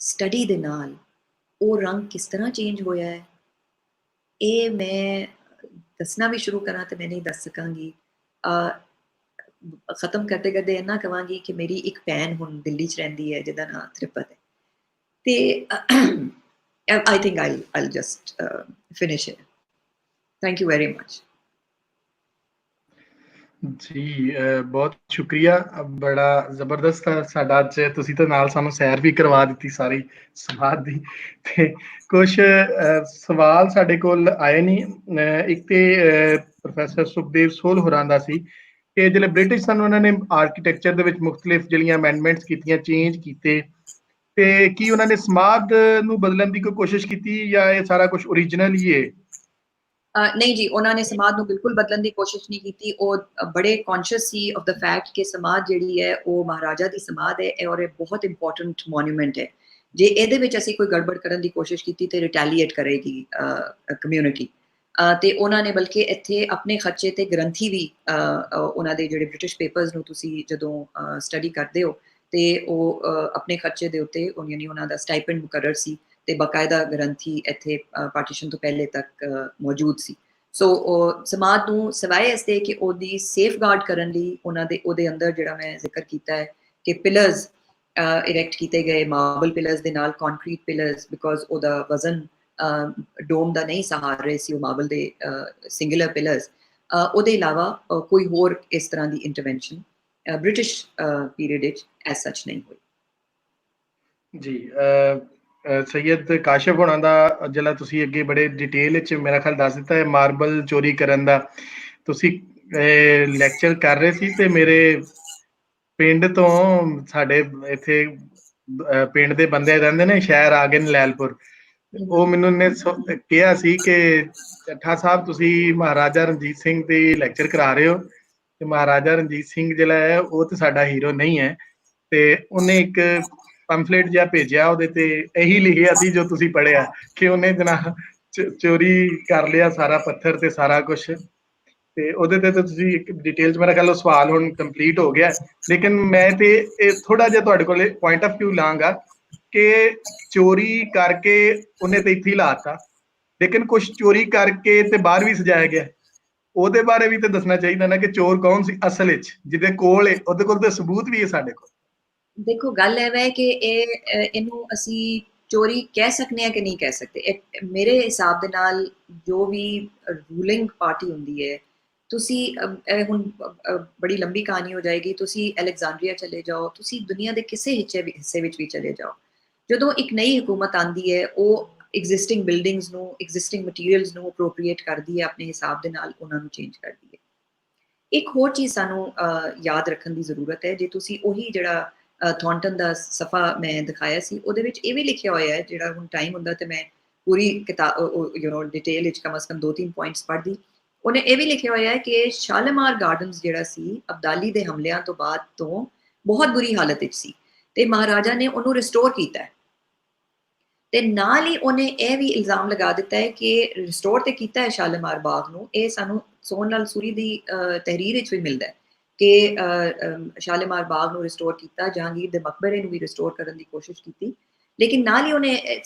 ਸਟੱਡੀ ਦੇ ਨਾਲ ਉਹ ਰੰਗ ਕਿਸ ਤਰ੍ਹਾਂ ਚੇਂਜ ਹੋਇਆ ਹੈ, ਇਹ ਮੈਂ ਦੱਸਣਾ ਵੀ ਸ਼ੁਰੂ ਕਰਾਂ ਤੇ ਮੈਂ ਨਹੀਂ ਦੱਸ ਸਕਾਂਗੀ। ਖਤਮ ਕਰਦੇ ਕਰਦੇ ਇੰਨਾ ਕਹਾਂਗੀ ਕਿ ਮੇਰੀ ਇੱਕ ਭੈਣ ਹੁਣ ਦਿੱਲੀ 'ਚ ਰਹਿੰਦੀ ਹੈ ਜਿਹਦਾ ਨਾਂ ਤ੍ਰਿਪਤ ਹੈ, ਤੇ I think I'll just finish it. Thank you very much. ਜੀ ਬਹੁਤ ਸ਼ੁਕਰੀਆ, ਬੜਾ ਜ਼ਬਰਦਸਤ ਸਾਡਾ ਅੱਜ ਤੁਸੀਂ ਤਾਂ ਨਾਲ ਸਾਨੂੰ ਸੈਰ ਵੀ ਕਰਵਾ ਦਿੱਤੀ ਸਾਰੀ ਸਮਾਜ ਦੀ। ਤੇ ਕੁਝ ਸਵਾਲ ਸਾਡੇ ਕੋਲ ਆਏ ਨਹੀਂ। ਇੱਕ ਤੇ ਪ੍ਰੋਫੈਸਰ ਸੁਖਦੇਵ ਸੋਲ ਹੋਰਾਂ ਦਾ ਸੀ ਕਿ ਜਿਹੜੇ ਬ੍ਰਿਟਿਸ਼ ਸਨ ਉਹਨਾਂ ਨੇ ਆਰਕੀਟੈਕਚਰ ਦੇ ਵਿੱਚ ਮੁਖਤਲਿਫ ਜਿਹੜੀਆਂ ਅਮੈਂਡਮੈਂਟਸ ਕੀਤੀਆਂ, ਚੇਂਜ ਕੀਤੇ, ਤੇ ਕੀ ਉਹਨਾਂ ਨੇ ਸਮਾਜ ਨੂੰ ਬਦਲਣ ਦੀ ਕੋਈ ਕੋਸ਼ਿਸ਼ ਕੀਤੀ ਜਾਂ ਇਹ ਸਾਰਾ ਕੁਝ ਓਰੀਜਨਲ ਹੀ ਹੈ? ਨਹੀਂ ਜੀ, ਉਹਨਾਂ ਨੇ ਸਮਾਜ ਨੂੰ ਬਿਲਕੁਲ ਬਦਲਣ ਦੀ ਕੋਸ਼ਿਸ਼ ਨਹੀਂ ਕੀਤੀ। ਉਹ ਬੜੇ conscious C of the fact ਕਿ ਸਮਾਜ ਜਿਹੜੀ ਹੈ ਉਹ ਮਹਾਰਾਜਾ ਦੀ ਸਮਾਧ ਹੈ ਔਰ ਇਹ ਬਹੁਤ ਇੰਪੋਰਟੈਂਟ ਮੋਨੂਮੈਂਟ ਹੈ। ਜੇ ਇਹਦੇ ਵਿੱਚ ਅਸੀਂ ਕੋਈ ਗੜਬੜ ਕਰਨ ਦੀ ਕੋਸ਼ਿਸ਼ ਕੀਤੀ ਤੇ ਰਿਟੈਲੀਏਟ ਕਰੇਗੀ ਕਮਿਊਨਿਟੀ। ਤੇ ਉਹਨਾਂ ਨੇ ਬਲਕਿ ਇੱਥੇ ਆਪਣੇ ਖਰਚੇ ਤੇ ਗ੍ਰੰਥੀ ਵੀ, ਉਹਨਾਂ ਦੇ ਜਿਹੜੇ ਬ੍ਰਿਟਿਸ਼ ਪੇਪਰਸ ਨੂੰ ਤੁਸੀਂ ਜਦੋਂ ਸਟੱਡੀ ਕਰਦੇ ਹੋ ਤੇ ਉਹ ਆਪਣੇ ਖਰਚੇ ਦੇ ਉੱਤੇ, ਯਾਨੀ ਉਹਨਾਂ ਦਾ ਸਟਾਈਪੈਂਡ ਮੁਕਰਰ ਸੀ ਤੇ ਬਾਕਾਇਦਾ ਗ੍ਰੰਥੀ ਇੱਥੇ ਪਾਰਟੀਸ਼ਨ ਤੋਂ ਪਹਿਲੇ ਤੱਕ ਮੌਜੂਦ ਸੀ। ਸੋ ਉਹ ਸਮਾਜ ਨੂੰ ਸਿਵਾਏ ਇਸ ਦੇ ਕਿ ਉਹਦੀ ਸੇਫਗਾਰਡ ਕਰਨ ਲਈ ਉਹਦੇ ਅੰਦਰ ਜਿਹੜਾ ਮੈਂ ਜ਼ਿਕਰ ਕੀਤਾ ਹੈ ਕਿ ਪਿਲਰਸ ਇਰੈਕਟ ਕੀਤੇ ਗਏ, ਮਾਰਬਲ ਪਿਲਰਸ ਦੇ ਨਾਲ ਕੰਕਰੀਟ ਪਿਲਰਸ, ਬਿਕੋਜ਼ ਉਹਦਾ ਵਜ਼ਨ ਡੋਮ ਦਾ ਨਹੀਂ ਸਹਾਰ ਰਹੇ ਸੀ, ਉਹ ਮਾਰਬਲ ਦੇ ਸਿੰਗੂਲਰ ਪਿਲਰਸ। ਉਹਦੇ ਇਲਾਵਾ ਕੋਈ ਹੋਰ ਇਸ ਤਰ੍ਹਾਂ ਦੀ ਇੰਟਰਵੈਂਸ਼ਨ ਬ੍ਰਿਟਿਸ਼ ਪੀਰੀਅਡ ਵਿੱਚ ਐਸ ਸੱਚ ਨਹੀਂ ਹੋਈ। ਜੀ ਸੈਯਦ ਕਾਸ਼ਫ ਹੋਣਾ ਦਾ ਜਿਹੜਾ ਤੁਸੀਂ ਅੱਗੇ ਬੜੇ ਡਿਟੇਲ ਵਿੱਚ ਮੇਰਾ ਖਿਆਲ ਦੱਸ ਦਿੱਤਾ ਹੈ ਮਾਰਬਲ ਚੋਰੀ ਕਰਨ ਦਾ। ਤੁਸੀਂ ਲੈਕਚਰ ਕਰ ਰਹੇ ਸੀ ਤੇ ਮੇਰੇ ਪਿੰਡ ਤੋਂ, ਸਾਡੇ ਇੱਥੇ ਪਿੰਡ ਦੇ ਬੰਦੇ ਰਹਿੰਦੇ ਨੇ, ਸ਼ਹਿਰ ਆ ਗਏ ਨੇ ਲੈਲਪੁਰ, ਉਹ ਮੈਨੂੰ ਨੇ ਕਿਹਾ ਸੀ ਕਿ ਚੱਠਾ ਸਾਹਿਬ ਤੁਸੀਂ ਮਹਾਰਾਜਾ ਰਣਜੀਤ ਸਿੰਘ ਦੀ ਲੈਕਚਰ ਕਰਾ ਰਹੇ ਹੋ, ਤੇ ਮਹਾਰਾਜਾ ਰਣਜੀਤ ਸਿੰਘ ਜਿਹੜਾ ਹੈ ਉਹ ਤੇ ਸਾਡਾ ਹੀਰੋ ਨਹੀਂ ਹੈ। ਤੇ ਉਹਨੇ ਇੱਕ ਪੰਫਲੇਟ ਜਿਹਾ ਭੇਜਿਆ, ਉਹਦੇ ਤੇ ਇਹੀ ਲਿਖਿਆ ਸੀ ਜੋ ਤੁਸੀਂ ਪੜ੍ਹਿਆ ਕਿ ਉਹਨੇ ਜਨਾਬ ਚੋਰੀ ਕਰ ਲਿਆ ਸਾਰਾ ਪੱਥਰ ਤੇ ਸਾਰਾ ਕੁਝ। ਤੇ ਉਹਦੇ ਤੇ ਤੁਸੀਂ ਇੱਕ ਡਿਟੇਲ 'ਚ, ਮੇਰਾ ਖਿਆਲ ਉਹ ਸਵਾਲ ਹੁਣ ਕੰਪਲੀਟ ਹੋ ਗਿਆ। ਲੇਕਿਨ ਮੈਂ ਤੇ ਇਹ ਥੋੜਾ ਜਿਹਾ ਤੁਹਾਡੇ ਕੋਲ ਪੁਆਇੰਟ ਆਫ ਵਿਊ ਲਾਂਗਾ ਕਿ ਚੋਰੀ ਕਰਕੇ ਉਹਨੇ ਤੇ ਇੱਥੇ ਹੀ ਲਾਤਾ, ਲੇਕਿਨ ਕੁਝ ਚੋਰੀ ਕਰਕੇ ਤੇ ਬਾਹਰ ਵੀ ਸਜਾਇਆ ਗਿਆ। ਉਹਦੇ ਬਾਰੇ ਵੀ ਤੇ ਦੱਸਣਾ ਚਾਹੀਦਾ ਨਾ ਕਿ ਚੋਰ ਕੌਣ ਸੀ ਅਸਲ ਵਿੱਚ, ਜਿਹਦੇ ਕੋਲ ਹੈ ਉਹਦੇ ਕੋਲ ਤੇ ਸਬੂਤ ਵੀ ਹੈ ਸਾਡੇ ਕੋਲ। ਦੇਖੋ ਗੱਲ ਇਹ ਹੈ ਕਿ ਇਹਨੂੰ ਅਸੀਂ ਚੋਰੀ ਕਹਿ ਸਕਦੇ ਹਾਂ ਕਿ ਨਹੀਂ ਕਹਿ ਸਕਦੇ। ਮੇਰੇ ਹਿਸਾਬ ਦੇ ਨਾਲ ਜੋ ਵੀ ਰੂਲਿੰਗ ਪਾਰਟੀ ਹੁੰਦੀ ਹੈ, ਤੁਸੀਂ ਹੁਣ ਬੜੀ ਲੰਬੀ ਕਹਾਣੀ ਹੋ ਜਾਏਗੀ, ਤੁਸੀਂ ਅਲੈਗਜ਼ੈਂਡਰੀਆ ਚਲੇ ਜਾਓ, ਤੁਸੀਂ ਦੁਨੀਆ ਦੇ ਕਿਸੇ ਹਿੱਸੇ ਵਿੱਚ ਵੀ ਚਲੇ ਜਾਓ, ਜਦੋਂ ਇੱਕ ਨਈ ਹਕੂਮਤ ਆਉਂਦੀ ਹੈ ਉਹ ਐਗਜ਼ਿਸਟਿੰਗ ਬਿਲਡਿੰਗਸ ਨੂੰ, ਐਗਜ਼ਿਸਟਿੰਗ ਮਟੀਰੀਅਲਸ ਨੂੰ ਅਪਰੋਪਰੀਏਟ ਕਰਦੀ ਹੈ, ਆਪਣੇ ਹਿਸਾਬ ਦੇ ਨਾਲ ਉਹਨਾਂ ਨੂੰ ਚੇਂਜ ਕਰਦੀ ਹੈ। ਇੱਕ ਹੋਰ ਚੀਜ਼ ਸਾਨੂੰ ਯਾਦ ਰੱਖਣ ਦੀ ਜ਼ਰੂਰਤ ਹੈ, ਜੇ ਤੁਸੀਂ ਉਹੀ ਜਿਹੜਾ ਥੌਂਟਨ ਦਾ ਸਫਾ ਮੈਂ ਦਿਖਾਇਆ ਸੀ, ਉਹਦੇ ਵਿੱਚ ਇਹ ਵੀ ਲਿਖਿਆ ਹੋਇਆ ਹੈ, ਜਿਹੜਾ ਹੁਣ ਟਾਈਮ ਹੁੰਦਾ ਤੇ ਮੈਂ ਪੂਰੀ ਕਿਤਾਬ ਡਿਟੇਲ ਵਿੱਚ ਕਮ ਅਜ਼ ਕਮ 2-3 ਪੁਆਇੰਟਸ ਪੜ੍ਹਦੀ। ਉਹਨੇ ਇਹ ਵੀ ਲਿਖਿਆ ਹੋਇਆ ਹੈ ਕਿ ਸ਼ਾਲੀਮਾਰ ਗਾਰਡਨਸ ਜਿਹੜਾ ਸੀ ਅਬਦਾਲੀ ਦੇ ਹਮਲਿਆਂ ਤੋਂ ਬਾਅਦ ਤੋਂ ਬਹੁਤ ਬੁਰੀ ਹਾਲਤ ਵਿੱਚ ਸੀ ਤੇ ਮਹਾਰਾਜਾ ਨੇ ਉਹਨੂੰ ਰਿਸਟੋਰ ਕੀਤਾ ਹੈ। ਤੇ ਨਾਲ ਹੀ ਉਹਨੇ ਇਹ ਵੀ ਇਲਜ਼ਾਮ ਲਗਾ ਦਿੱਤਾ ਹੈ ਕਿ ਰਿਸਟੋਰ ਤੇ ਕੀਤਾ ਹੈ ਸ਼ਾਲੀਮਾਰ ਬਾਗ ਨੂੰ, ਇਹ ਸਾਨੂੰ ਸੋਨ ਲਾਲ ਸੂਰੀ ਦੀ ਤਹਿਰੀਰ ਵਿੱਚ ਵੀ ਮਿਲਦਾ ਹੈ ਕਿ ਸ਼ਾਲੀਮਾਰ ਬਾਗ ਨੂੰ ਰਿਸਟੋਰ ਕੀਤਾ, ਜਹਾਂਗੀਰ ਦੇ ਮਕਬਰੇ ਨੂੰ ਵੀ ਰਿਸਟੋਰ ਕਰਨ ਦੀ ਕੋਸ਼ਿਸ਼ ਕੀਤੀ। ਲੇਕਿਨ ਨਾਲ ਹੀ ਉਹਨੇ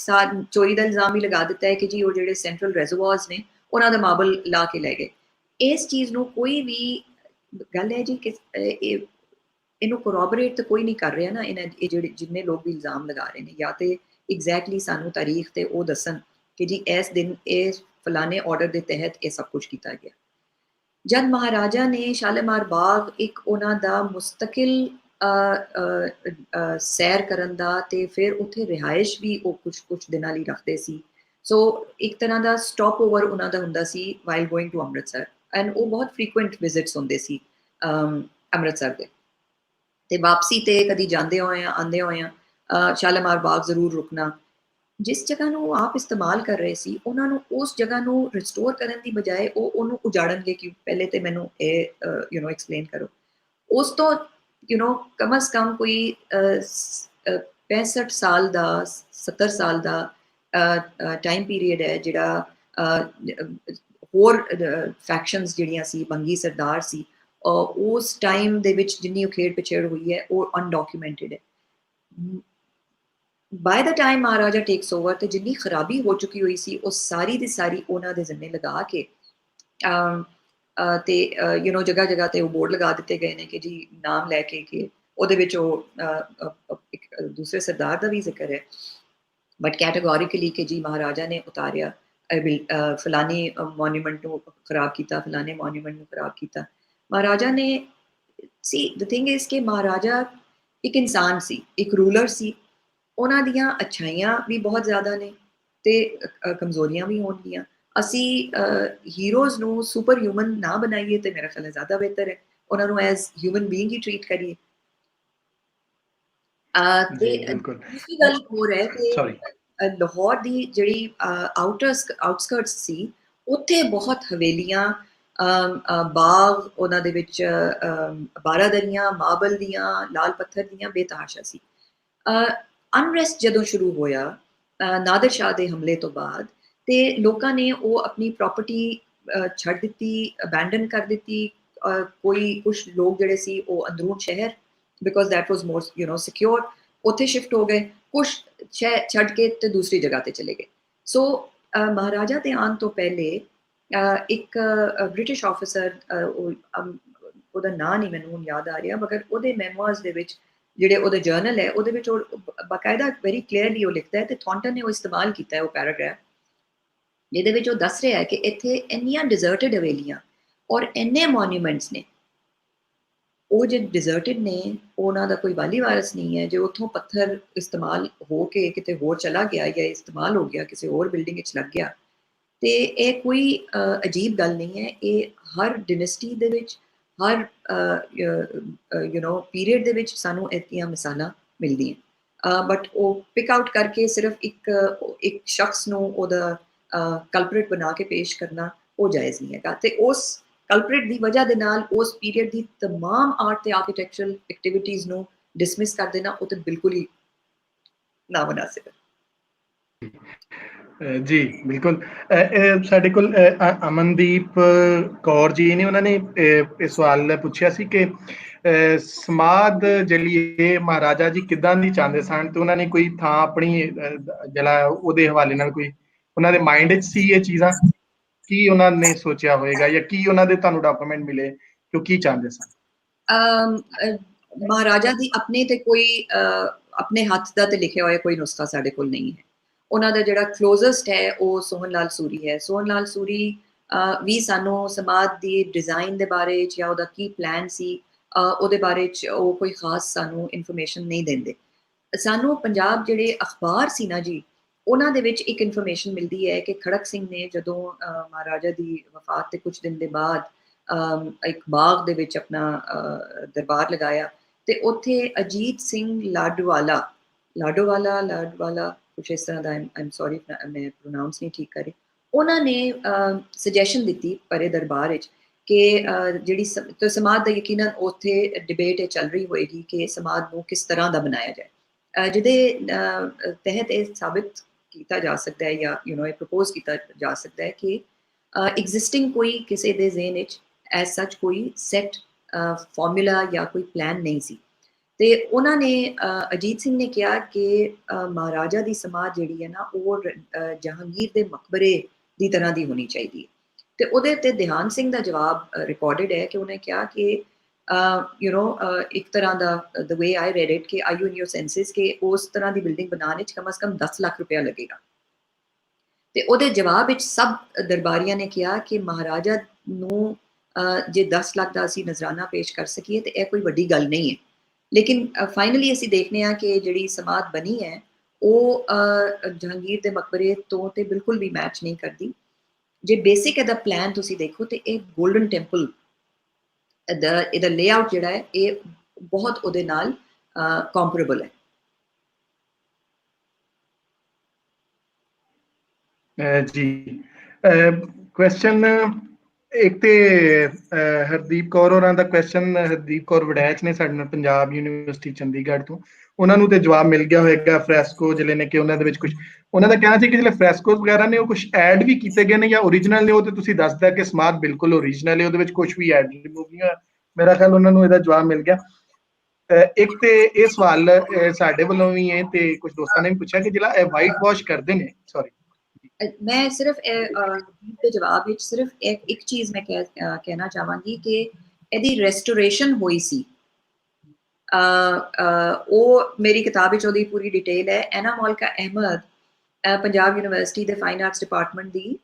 ਚੋਰੀ ਦਾ ਇਲਜ਼ਾਮ ਵੀ ਲਗਾ ਦਿੱਤਾ ਹੈ ਕਿ ਜੀ ਉਹ ਜਿਹੜੇ ਸੈਂਟਰਲ ਰੈਜ਼ਰਵਾਇਰਸ ਨੇ ਉਹਨਾਂ ਦਾ ਮਾਰਬਲ ਲਾ ਕੇ ਲੈ ਗਏ। ਇਸ ਚੀਜ਼ ਨੂੰ ਕੋਈ ਵੀ ਗੱਲ ਹੈ ਜੀ ਕਿ ਇਹਨੂੰ ਕੋਰੋਬੋਰੇਟ ਤਾਂ ਕੋਈ ਨਹੀਂ ਕਰ ਰਿਹਾ ਨਾ, ਇਹ ਜਿਹੜੇ ਜਿੰਨੇ ਲੋਕ ਵੀ ਇਲਜ਼ਾਮ ਲਗਾ ਰਹੇ ਨੇ, ਜਾਂ ਤੇ ਐਗਜ਼ੈਕਟਲੀ ਸਾਨੂੰ ਤਾਰੀਖ ਤੇ ਉਹ ਦੱਸਣ ਕਿ ਜੀ ਇਸ ਦਿਨ ਇਹ ਫਲਾਣੇ ਆਰਡਰ ਦੇ ਤਹਿਤ ਇਹ ਸਭ ਕੁਝ ਕੀਤਾ ਗਿਆ। ਜਦ ਮਹਾਰਾਜਾ ਨੇ ਸ਼ਾਲੀਮਾਰ ਬਾਗ ਇੱਕ ਉਹਨਾਂ ਦਾ ਮੁਸਤਕਿਲ ਸੈਰ ਕਰਨ ਦਾ ਤੇ ਫਿਰ ਉੱਥੇ ਰਿਹਾਇਸ਼ ਵੀ ਉਹ ਕੁਝ ਦਿਨਾਂ ਲਈ ਰੱਖਦੇ ਸੀ। ਸੋ ਇੱਕ ਤਰ੍ਹਾਂ ਦਾ ਸਟਾਪ ਓਵਰ ਉਹਨਾਂ ਦਾ ਹੁੰਦਾ ਸੀ while going to Amritsar, and ਉਹ ਬਹੁਤ ਫ੍ਰੀਕੁਐਂਟ ਵਿਜ਼ਿਟਸ ਹੁੰਦੇ ਸੀ ਅੰਮ੍ਰਿਤਸਰ ਦੇ। ਤੇ ਵਾਪਸੀ ਤੇ ਕਦੀ ਜਾਂਦੇ ਹੋਏ ਆ ਆਉਂਦੇ ਹੋਏ ਆ ਸ਼ਾਲੀਮਾਰ ਬਾਗ ਜ਼ਰੂਰ ਰੁਕਣਾ। ਜਿਸ ਜਗ੍ਹਾ ਨੂੰ ਉਹ ਆਪ ਇਸਤੇਮਾਲ ਕਰ ਰਹੇ ਸੀ ਉਹਨਾਂ ਨੂੰ ਉਸ ਜਗ੍ਹਾ ਨੂੰ ਰਿਸਟੋਰ ਕਰਨ ਦੀ ਬਜਾਏ ਉਹ ਉਹਨੂੰ ਉਜਾੜਨਗੇ। ਕਿ ਪਹਿਲੇ ਤੇ ਮੈਨੂੰ ਇਹ ਐਕਸਪਲੇਨ ਕਰੋ। ਉਸ ਤੋਂ ਕਮ ਅਜ਼ ਕਮ ਕੋਈ 65 ਸਾਲ ਦਾ 70 ਸਾਲ ਦਾ ਟਾਈਮ ਪੀਰੀਅਡ ਹੈ ਜਿਹੜਾ ਹੋਰ ਫੈਕਸ਼ਨਸ ਜਿਹੜੀਆਂ ਸੀ ਬੰਗੀ ਸਰਦਾਰ ਸੀ ਉਸ ਟਾਈਮ ਦੇ ਵਿੱਚ ਜਿੰਨੀ ਉਹ ਖੇਡ ਪਿਛੇੜ ਹੋਈ ਹੈ ਉਹ ਅਨਡਾਕੂਮੈਂਟਡ ਹੈ। ਬਾਏ ਦਾ ਟਾਈਮ ਮਹਾਰਾਜਾ ਟੇਕਸ ਓਵਰ ਤੇ ਜਿੰਨੀ ਖਰਾਬੀ ਹੋ ਚੁੱਕੀ ਹੋਈ ਸੀ ਉਹ ਸਾਰੀ ਦੀ ਸਾਰੀ ਉਹਨਾਂ ਦੇ ਜ਼ਿੰਮੇ ਲਗਾ ਕੇ ਤੇ ਜਗ੍ਹਾ ਜਗ੍ਹਾ ਤੇ ਉਹ ਬੋਰਡ ਲਗਾ ਦਿੱਤੇ ਗਏ ਨੇ ਕਿ ਜੀ ਨਾਮ ਲੈ ਕੇ ਕਿ ਉਹਦੇ ਵਿੱਚ ਉਹ ਇੱਕ ਦੂਸਰੇ ਸਰਦਾਰ ਦਾ ਵੀ ਜ਼ਿਕਰ ਹੈ ਬਟ ਕੈਟੇਗੋਰੀਕਲੀ ਕਿ ਜੀ ਮਹਾਰਾਜਾ ਨੇ ਉਤਾਰਿਆ ਫਲਾਨੀ ਮੋਨੂਮੈਂਟ ਨੂੰ ਖਰਾਬ ਕੀਤਾ, ਫਲਾਨੇ ਮੋਨੂਮੈਂਟ ਨੂੰ ਖਰਾਬ ਕੀਤਾ। ਮਹਾਰਾਜਾ ਨੇ ਸੀ ਦ ਥਿੰਗ ਇਜ਼ ਕਿ ਮਹਾਰਾਜਾ ਇੱਕ ਇਨਸਾਨ ਸੀ, ਇੱਕ ਰੂਲਰ ਸੀ। ਉਹਨਾਂ ਦੀਆਂ ਅੱਛਾਈਆਂ ਵੀ ਬਹੁਤ ਜ਼ਿਆਦਾ ਨੇ ਤੇ ਕਮਜ਼ੋਰੀਆਂ ਵੀ ਹੋਣਗੀਆਂ। ਅਸੀਂ ਹੀਰੋਜ਼ ਨੂੰ ਸੁਪਰ ਹਿਊਮਨ ਨਾ ਬਣਾਈਏ ਤੇ ਮੇਰਾ ਖਿਆਲ ਹੈ ਜ਼ਿਆਦਾ ਬਿਹਤਰ ਹੈ, ਉਹਨਾਂ ਨੂੰ ਐਜ਼ ਹਿਊਮਨ ਬੀਇੰਗ ਹੀ ਟ੍ਰੀਟ ਕਰੀਏ। ਤੇ ਦੂਸਰੀ ਗੱਲ ਹੋਰ ਹੈ ਕਿ ਲਾਹੌਰ ਦੀ ਜਿਹੜੀ ਆਊਟਸਕਰਟਸ ਸੀ ਉੱਥੇ ਬਹੁਤ ਹਵੇਲੀਆਂ ਬਾਗ ਉਹਨਾਂ ਦੇ ਵਿੱਚ ਬਾਰਾਦਰੀਆਂ ਮਾਰਬਲ ਦੀਆਂ ਲਾਲ ਪੱਥਰ ਦੀਆਂ ਬੇਤਹਾਸ਼ਾ ਸੀ। ਅਨਰੈਸਟ ਜਦੋਂ ਸ਼ੁਰੂ ਹੋਇਆ ਨਾਦਰ ਸ਼ਾਹ ਦੇ ਹਮਲੇ ਤੋਂ ਬਾਅਦ ਤੇ ਲੋਕਾਂ ਨੇ ਉਹ ਆਪਣੀ ਪ੍ਰਾਪਰਟੀ ਛੱਡ ਦਿੱਤੀ, ਅਬੈਂਡਨ ਕਰ ਦਿੱਤੀ। ਕੋਈ ਕੁਛ ਲੋਕ ਜਿਹੜੇ ਸੀ ਉਹ ਅੰਦਰੂਨ ਸ਼ਹਿਰ because that was more secure ਉੱਥੇ ਸ਼ਿਫਟ ਹੋ ਗਏ, ਕੁਛ ਛੱਡ ਕੇ ਤੇ ਦੂਸਰੀ ਜਗ੍ਹਾ ਤੇ ਚਲੇ ਗਏ। ਸੋ ਮਹਾਰਾਜਾ ਦੇ ਆਉਣ ਤੋਂ ਪਹਿਲੇ ਇੱਕ ਬ੍ਰਿਟਿਸ਼ ਆਫਿਸਰ ਉਹਦਾ ਨਾਂ ਨਹੀਂ ਮੈਨੂੰ ਹੁਣ ਯਾਦ ਆ ਰਿਹਾ ਮਗਰ ਉਹਦੇ ਮੈਮੋਇਰਸ ਦੇ ਵਿੱਚ ਜਿਹੜੇ ਉਹਦੇ ਜਰਨਲ ਹੈ ਉਹਦੇ ਵਿੱਚ ਉਹ ਬਾਕਾਇਦਾ ਵੈਰੀ ਕਲੀਅਰਲੀ ਉਹ ਲਿਖਦਾ ਹੈ ਤੇ ਥੌਂਟਨ ਨੇ ਉਹ ਇਸਤੇਮਾਲ ਕੀਤਾ ਹੈ ਉਹ ਪੈਰਾਗ੍ਰਾਫ ਜਿਹਦੇ ਵਿੱਚ ਉਹ ਦੱਸ ਰਿਹਾ ਹੈ ਕਿ ਇੱਥੇ ਇੰਨੀਆਂ ਡਿਜ਼ਰਟਡ ਹਵੇਲੀਆਂ ਔਰ ਇੰਨੇ ਮੋਨੂਮੈਂਟਸ ਨੇ ਉਹ ਜੇ ਡਿਜ਼ਰਟਡ ਨੇ ਉਹਨਾਂ ਦਾ ਕੋਈ ਵਾਲੀ ਵਾਰਸ ਨਹੀਂ ਹੈ। ਜੇ ਉੱਥੋਂ ਪੱਥਰ ਇਸਤੇਮਾਲ ਹੋ ਕੇ ਕਿਤੇ ਹੋਰ ਚਲਾ ਗਿਆ ਜਾਂ ਇਸਤੇਮਾਲ ਹੋ ਗਿਆ ਕਿਸੇ ਹੋਰ ਬਿਲਡਿੰਗ ਵਿੱਚ ਲੱਗ ਗਿਆ ਤੇ ਇਹ ਕੋਈ ਅਜੀਬ ਗੱਲ ਨਹੀਂ ਹੈ। ਇਹ ਹਰ ਡਿਨੈਸਟੀ ਦੇ ਵਿੱਚ ਹਰ ਪੀਰੀਅਡ ਦੇ ਵਿੱਚ ਸਾਨੂੰ ਇਤਨੀਆਂ ਮਿਸਾਲਾਂ ਮਿਲਦੀਆਂ ਬਟ ਉਹ ਪਿਕ ਆਊਟ ਕਰਕੇ ਸਿਰਫ ਇੱਕ ਸ਼ਖਸ ਨੂੰ ਉਹਦਾ ਕਲਪਰੇਟ ਬਣਾ ਕੇ ਪੇਸ਼ ਕਰਨਾ ਉਹ ਜਾਇਜ਼ ਨਹੀਂ ਹੈਗਾ। ਤੇ ਉਸ ਕਲਪਰੇਟ ਦੀ ਵਜ੍ਹਾ ਦੇ ਨਾਲ ਉਸ ਪੀਰੀਅਡ ਦੀ तमाम ਆਰਟ ਤੇ ਆਰਕੀਟੈਕਚਰਲ ਐਕਟੀਵਿਟੀਜ਼ ਨੂੰ ਡਿਸਮਿਸ ਕਰ ਦੇਣਾ ਉਹ ਤੇ ਬਿਲਕੁਲ ਹੀ ਨਾ ਮੁਨਾਸਿਬ ਹੈ। ਜੀ ਬਿਲਕੁਲ। ਸਾਡੇ ਕੋਲ ਅਮਨਦੀਪ ਕੌਰ ਜੀ ਨੇ ਉਹਨਾਂ ਨੇ ਇਹ ਸਵਾਲ ਪੁੱਛਿਆ ਸੀ ਕਿ ਸਮਾਧ ਜਿਹੜੀ ਇਹ ਮਹਾਰਾਜਾ ਜੀ ਕਿੱਦਾਂ ਦੀ ਚਾਹੁੰਦੇ ਸਨ ਤੇ ਉਹਨਾਂ ਨੇ ਕੋਈ ਥਾਂ ਆਪਣੀ ਜਿਹੜਾ ਉਹਦੇ ਹਵਾਲੇ ਨਾਲ ਕੋਈ ਉਹਨਾਂ ਦੇ ਮਾਈਂਡ ਵਿੱਚ ਸੀ ਇਹ ਚੀਜ਼ਾਂ, ਕੀ ਉਹਨਾਂ ਨੇ ਸੋਚਿਆ ਹੋਏਗਾ ਜਾਂ ਕੀ ਉਹਨਾਂ ਦੇ ਤੁਹਾਨੂੰ ਡਾਕੂਮੈਂਟ ਮਿਲੇ ਕਿ ਉਹ ਕੀ ਚਾਹੁੰਦੇ ਸਨ? ਮਹਾਰਾਜਾ ਦੀ ਆਪਣੇ ਤੇ ਕੋਈ ਆਪਣੇ ਹੱਥ ਦਾ ਤੇ ਲਿਖਿਆ ਹੋਇਆ ਕੋਈ ਨੁਸਖਾ ਸਾਡੇ ਕੋਲ ਨਹੀਂ ਹੈ। ਉਹਨਾਂ ਦਾ ਜਿਹੜਾ ਕਲੋਜ਼ੈਸਟ ਹੈ ਉਹ ਸੋਹਨ ਲਾਲ ਸੂਰੀ ਹੈ। ਸੋਹਨ ਲਾਲ ਸੂਰੀ ਵੀ ਸਾਨੂੰ ਸਮਾਧ ਦੀ ਡਿਜ਼ਾਈਨ ਦੇ ਬਾਰੇ ਜਾਂ ਉਹਦਾ ਕੀ ਪਲਾਨ ਸੀ ਉਹਦੇ ਬਾਰੇ ਚ ਉਹ ਕੋਈ ਖਾਸ ਸਾਨੂੰ ਇਨਫੋਰਮੇਸ਼ਨ ਨਹੀਂ ਦਿੰਦੇ। ਸਾਨੂੰ ਪੰਜਾਬ ਜਿਹੜੇ ਅਖਬਾਰ ਸੀ ਨਾ ਜੀ ਉਹਨਾਂ ਦੇ ਵਿੱਚ ਇੱਕ ਇਨਫੋਰਮੇਸ਼ਨ ਮਿਲਦੀ ਹੈ ਕਿ ਖੜਕ ਸਿੰਘ ਨੇ ਜਦੋਂ ਮਹਾਰਾਜਾ ਦੀ ਵਫਾਤ ਦੇ ਕੁਝ ਦਿਨ ਦੇ ਬਾਅਦ ਇੱਕ ਬਾਗ ਦੇ ਵਿੱਚ ਆਪਣਾ ਦਰਬਾਰ ਲਗਾਇਆ ਤੇ ਉੱਥੇ ਅਜੀਤ ਸਿੰਘ ਲਾਡਵਾਲਾ ਕੁਛ ਇਸ ਤਰ੍ਹਾਂ ਦਾ ਆਈਮ ਸੌਰੀ ਮੈਂ ਪ੍ਰੋਨਾਊਂਸ ਨਹੀਂ ਠੀਕ ਕਰ ਰਹੀ, ਉਹਨਾਂ ਨੇ ਸੁਜੈਸ਼ਨ ਦਿੱਤੀ ਪਰੇ ਦਰਬਾਰ ਵਿੱਚ ਕਿ ਜਿਹੜੀ ਸਮਾਧ ਦਾ ਯਕੀਨਨ ਉੱਥੇ ਡਿਬੇਟ ਚੱਲ ਰਹੀ ਹੋਏਗੀ ਕਿ ਸਮਾਧ ਨੂੰ ਕਿਸ ਤਰ੍ਹਾਂ ਦਾ ਬਣਾਇਆ ਜਾਏ ਜਿਹਦੇ ਤਹਿਤ ਇਹ ਸਾਬਿਤ ਕੀਤਾ ਜਾ ਸਕਦਾ ਹੈ ਜਾਂ ਇਹ ਪ੍ਰਪੋਜ਼ ਕੀਤਾ ਜਾ ਸਕਦਾ ਹੈ ਕਿ ਐਗਜ਼ਿਸਟਿੰਗ ਕੋਈ ਕਿਸੇ ਦੇ ਜ਼ੇਨ ਵਿੱਚ ਐਜ਼ ਸੱਚ ਕੋਈ ਸੈਟ ਫਾਰਮੂਲਾ ਜਾਂ ਕੋਈ ਪਲਾਨ ਨਹੀਂ ਸੀ। ਤੇ ਉਹਨਾਂ ਨੇ ਅਜੀਤ ਸਿੰਘ ਨੇ ਕਿਹਾ ਕਿ ਮਹਾਰਾਜਾ ਦੀ ਸਮਾਧ ਜਿਹੜੀ ਹੈ ਨਾ ਉਹ ਜਹਾਂਗੀਰ ਦੇ ਮਕਬਰੇ ਦੀ ਤਰ੍ਹਾਂ ਦੀ ਹੋਣੀ ਚਾਹੀਦੀ ਹੈ। ਤੇ ਉਹਦੇ ਤੇ ਦਿਹਾਨ ਸਿੰਘ ਦਾ ਜਵਾਬ ਰਿਕਾਰਡਡ ਹੈ ਕਿ ਉਹਨੇ ਕਿਹਾ ਕਿ ਇੱਕ ਤਰ੍ਹਾਂ ਦਾ ਦ ਵੇ ਆਈ ਰੈਡ ਇਟ ਕਿ ਆਰ ਯੂ ਇਨ ਯੋਰ ਸੈਂਸਿਸ ਕਿ ਉਸ ਤਰ੍ਹਾਂ ਦੀ ਬਿਲਡਿੰਗ ਬਣਾਉਣ ਵਿੱਚ ਕਮ ਅਜ਼ ਕਮ 10 ਲੱਖ ਰੁਪਇਆ ਲੱਗੇਗਾ। ਤੇ ਉਹਦੇ ਜਵਾਬ ਵਿੱਚ ਸਭ ਦਰਬਾਰੀਆਂ ਨੇ ਕਿਹਾ ਕਿ ਮਹਾਰਾਜਾ ਨੂੰ ਜੇ 10 ਲੱਖ ਦਾ ਅਸੀਂ ਨਜ਼ਰਾਨਾ ਪੇਸ਼ ਕਰ ਸਕੀਏ ਤੇ ਇਹ ਕੋਈ ਵੱਡੀ ਗੱਲ ਨਹੀਂ ਹੈ। ਲੇਕਿਨ ਫਾਈਨਲੀ ਅਸੀਂ ਦੇਖਦੇ ਹਾਂ ਕਿ ਜਿਹੜੀ ਸਮਾਧ ਬਣੀ ਹੈ ਉਹ ਜਹਾਂਗੀਰ ਦੇ ਮਕਬਰੇ ਤੋਂ ਤੇ ਬਿਲਕੁਲ ਵੀ ਮੈਚ ਨਹੀਂ ਕਰਦੀ। ਜੇ ਬੇਸਿਕ ਇਹਦਾ ਪਲਾਨ ਤੁਸੀਂ ਦੇਖੋ ਤੇ ਇਹ ਗੋਲਡਨ ਟੈਂਪਲ ਇਹਦਾ ਲੇਆਊਟ ਜਿਹੜਾ ਹੈ ਇਹ ਬਹੁਤ ਉਹਦੇ ਨਾਲ ਕੰਪੈरेबल ਹੈ। ਜੀ ਕੁਐਸਚਨ ਇੱਕ ਤੇ ਹਰਦੀਪ ਕੌਰ ਹੋਰਾਂ ਦਾ ਕੁਐਸਚਨ, ਹਰਦੀਪ ਕੌਰ ਵੜੈਚ ਨੇ ਸਾਡੇ ਨਾਲ, ਪੰਜਾਬ ਯੂਨੀਵਰਸਿਟੀ ਚੰਡੀਗੜ੍ਹ ਤੋਂ, ਉਹਨਾਂ ਨੂੰ ਤੇ ਜਵਾਬ ਮਿਲ ਗਿਆ ਹੋਏਗਾ ਫਰੈਸਕੋ ਜਿਹੜੇ ਨੇ, ਕਿ ਉਹਨਾਂ ਦੇ ਵਿੱਚ ਕੁਝ, ਉਹਨਾਂ ਦਾ ਕਹਿਣਾ ਸੀ ਕਿ ਜਿਹੜੇ ਫਰੈਸਕੋਸ ਵਗੈਰਾ ਨੇ ਉਹ ਕੁਝ ਐਡ ਵੀ ਕੀਤੇ ਗਏ ਨੇ ਜਾਂ ਓਰੀਜਨਲ ਨੇ। ਉਹ ਤੇ ਤੁਸੀਂ ਦੱਸਦਾ ਕਿ ਸਮਾਰਟ ਬਿਲਕੁਲ ਓਰੀਜਨਲ ਹੈ, ਉਹਦੇ ਵਿੱਚ ਕੁਝ ਵੀ ਐਡ ਰਿਮੂਵ ਨਹੀਂ ਹੋਇਆ। ਮੇਰਾ ਖਿਆਲ ਉਹਨਾਂ ਨੂੰ ਇਹਦਾ ਜਵਾਬ ਮਿਲ ਗਿਆ। ਇੱਕ ਤੇ ਇਹ ਸਵਾਲ ਸਾਡੇ ਵੱਲੋਂ ਵੀ ਹੈ ਤੇ ਕੁਝ ਦੋਸਤਾਂ ਨੇ ਵੀ ਪੁੱਛਿਆ ਕਿ ਜਿਹੜਾ ਇਹ ਵਾਈਟ ਵਾਸ਼ ਕਰਦੇ ਨੇ, ਸੌਰੀ ਮੈਂ ਸਿਰਫ ਦੇ ਜਵਾਬ ਵਿੱਚ ਸਿਰਫ ਇੱਕ ਚੀਜ਼ ਮੈਂ ਕਹਿਣਾ ਚਾਹਾਂਗੀ ਕਿ ਇਹਦੀ ਰੈਸਟੋਰੇਸ਼ਨ ਹੋਈ ਸੀ। ਉਹ ਮੇਰੀ ਕਿਤਾਬ ਵਿੱਚ ਉਹਦੀ ਪੂਰੀ ਡਿਟੇਲ ਹੈ। ਐਨਾ ਮੌਲਿਕਾ ਅਹਿਮਦ ਪੰਜਾਬ ਯੂਨੀਵਰਸਿਟੀ ਦੇ ਫਾਈਨ ਆਰਟਸ ਡਿਪਾਰਟਮੈਂਟ ਦੀ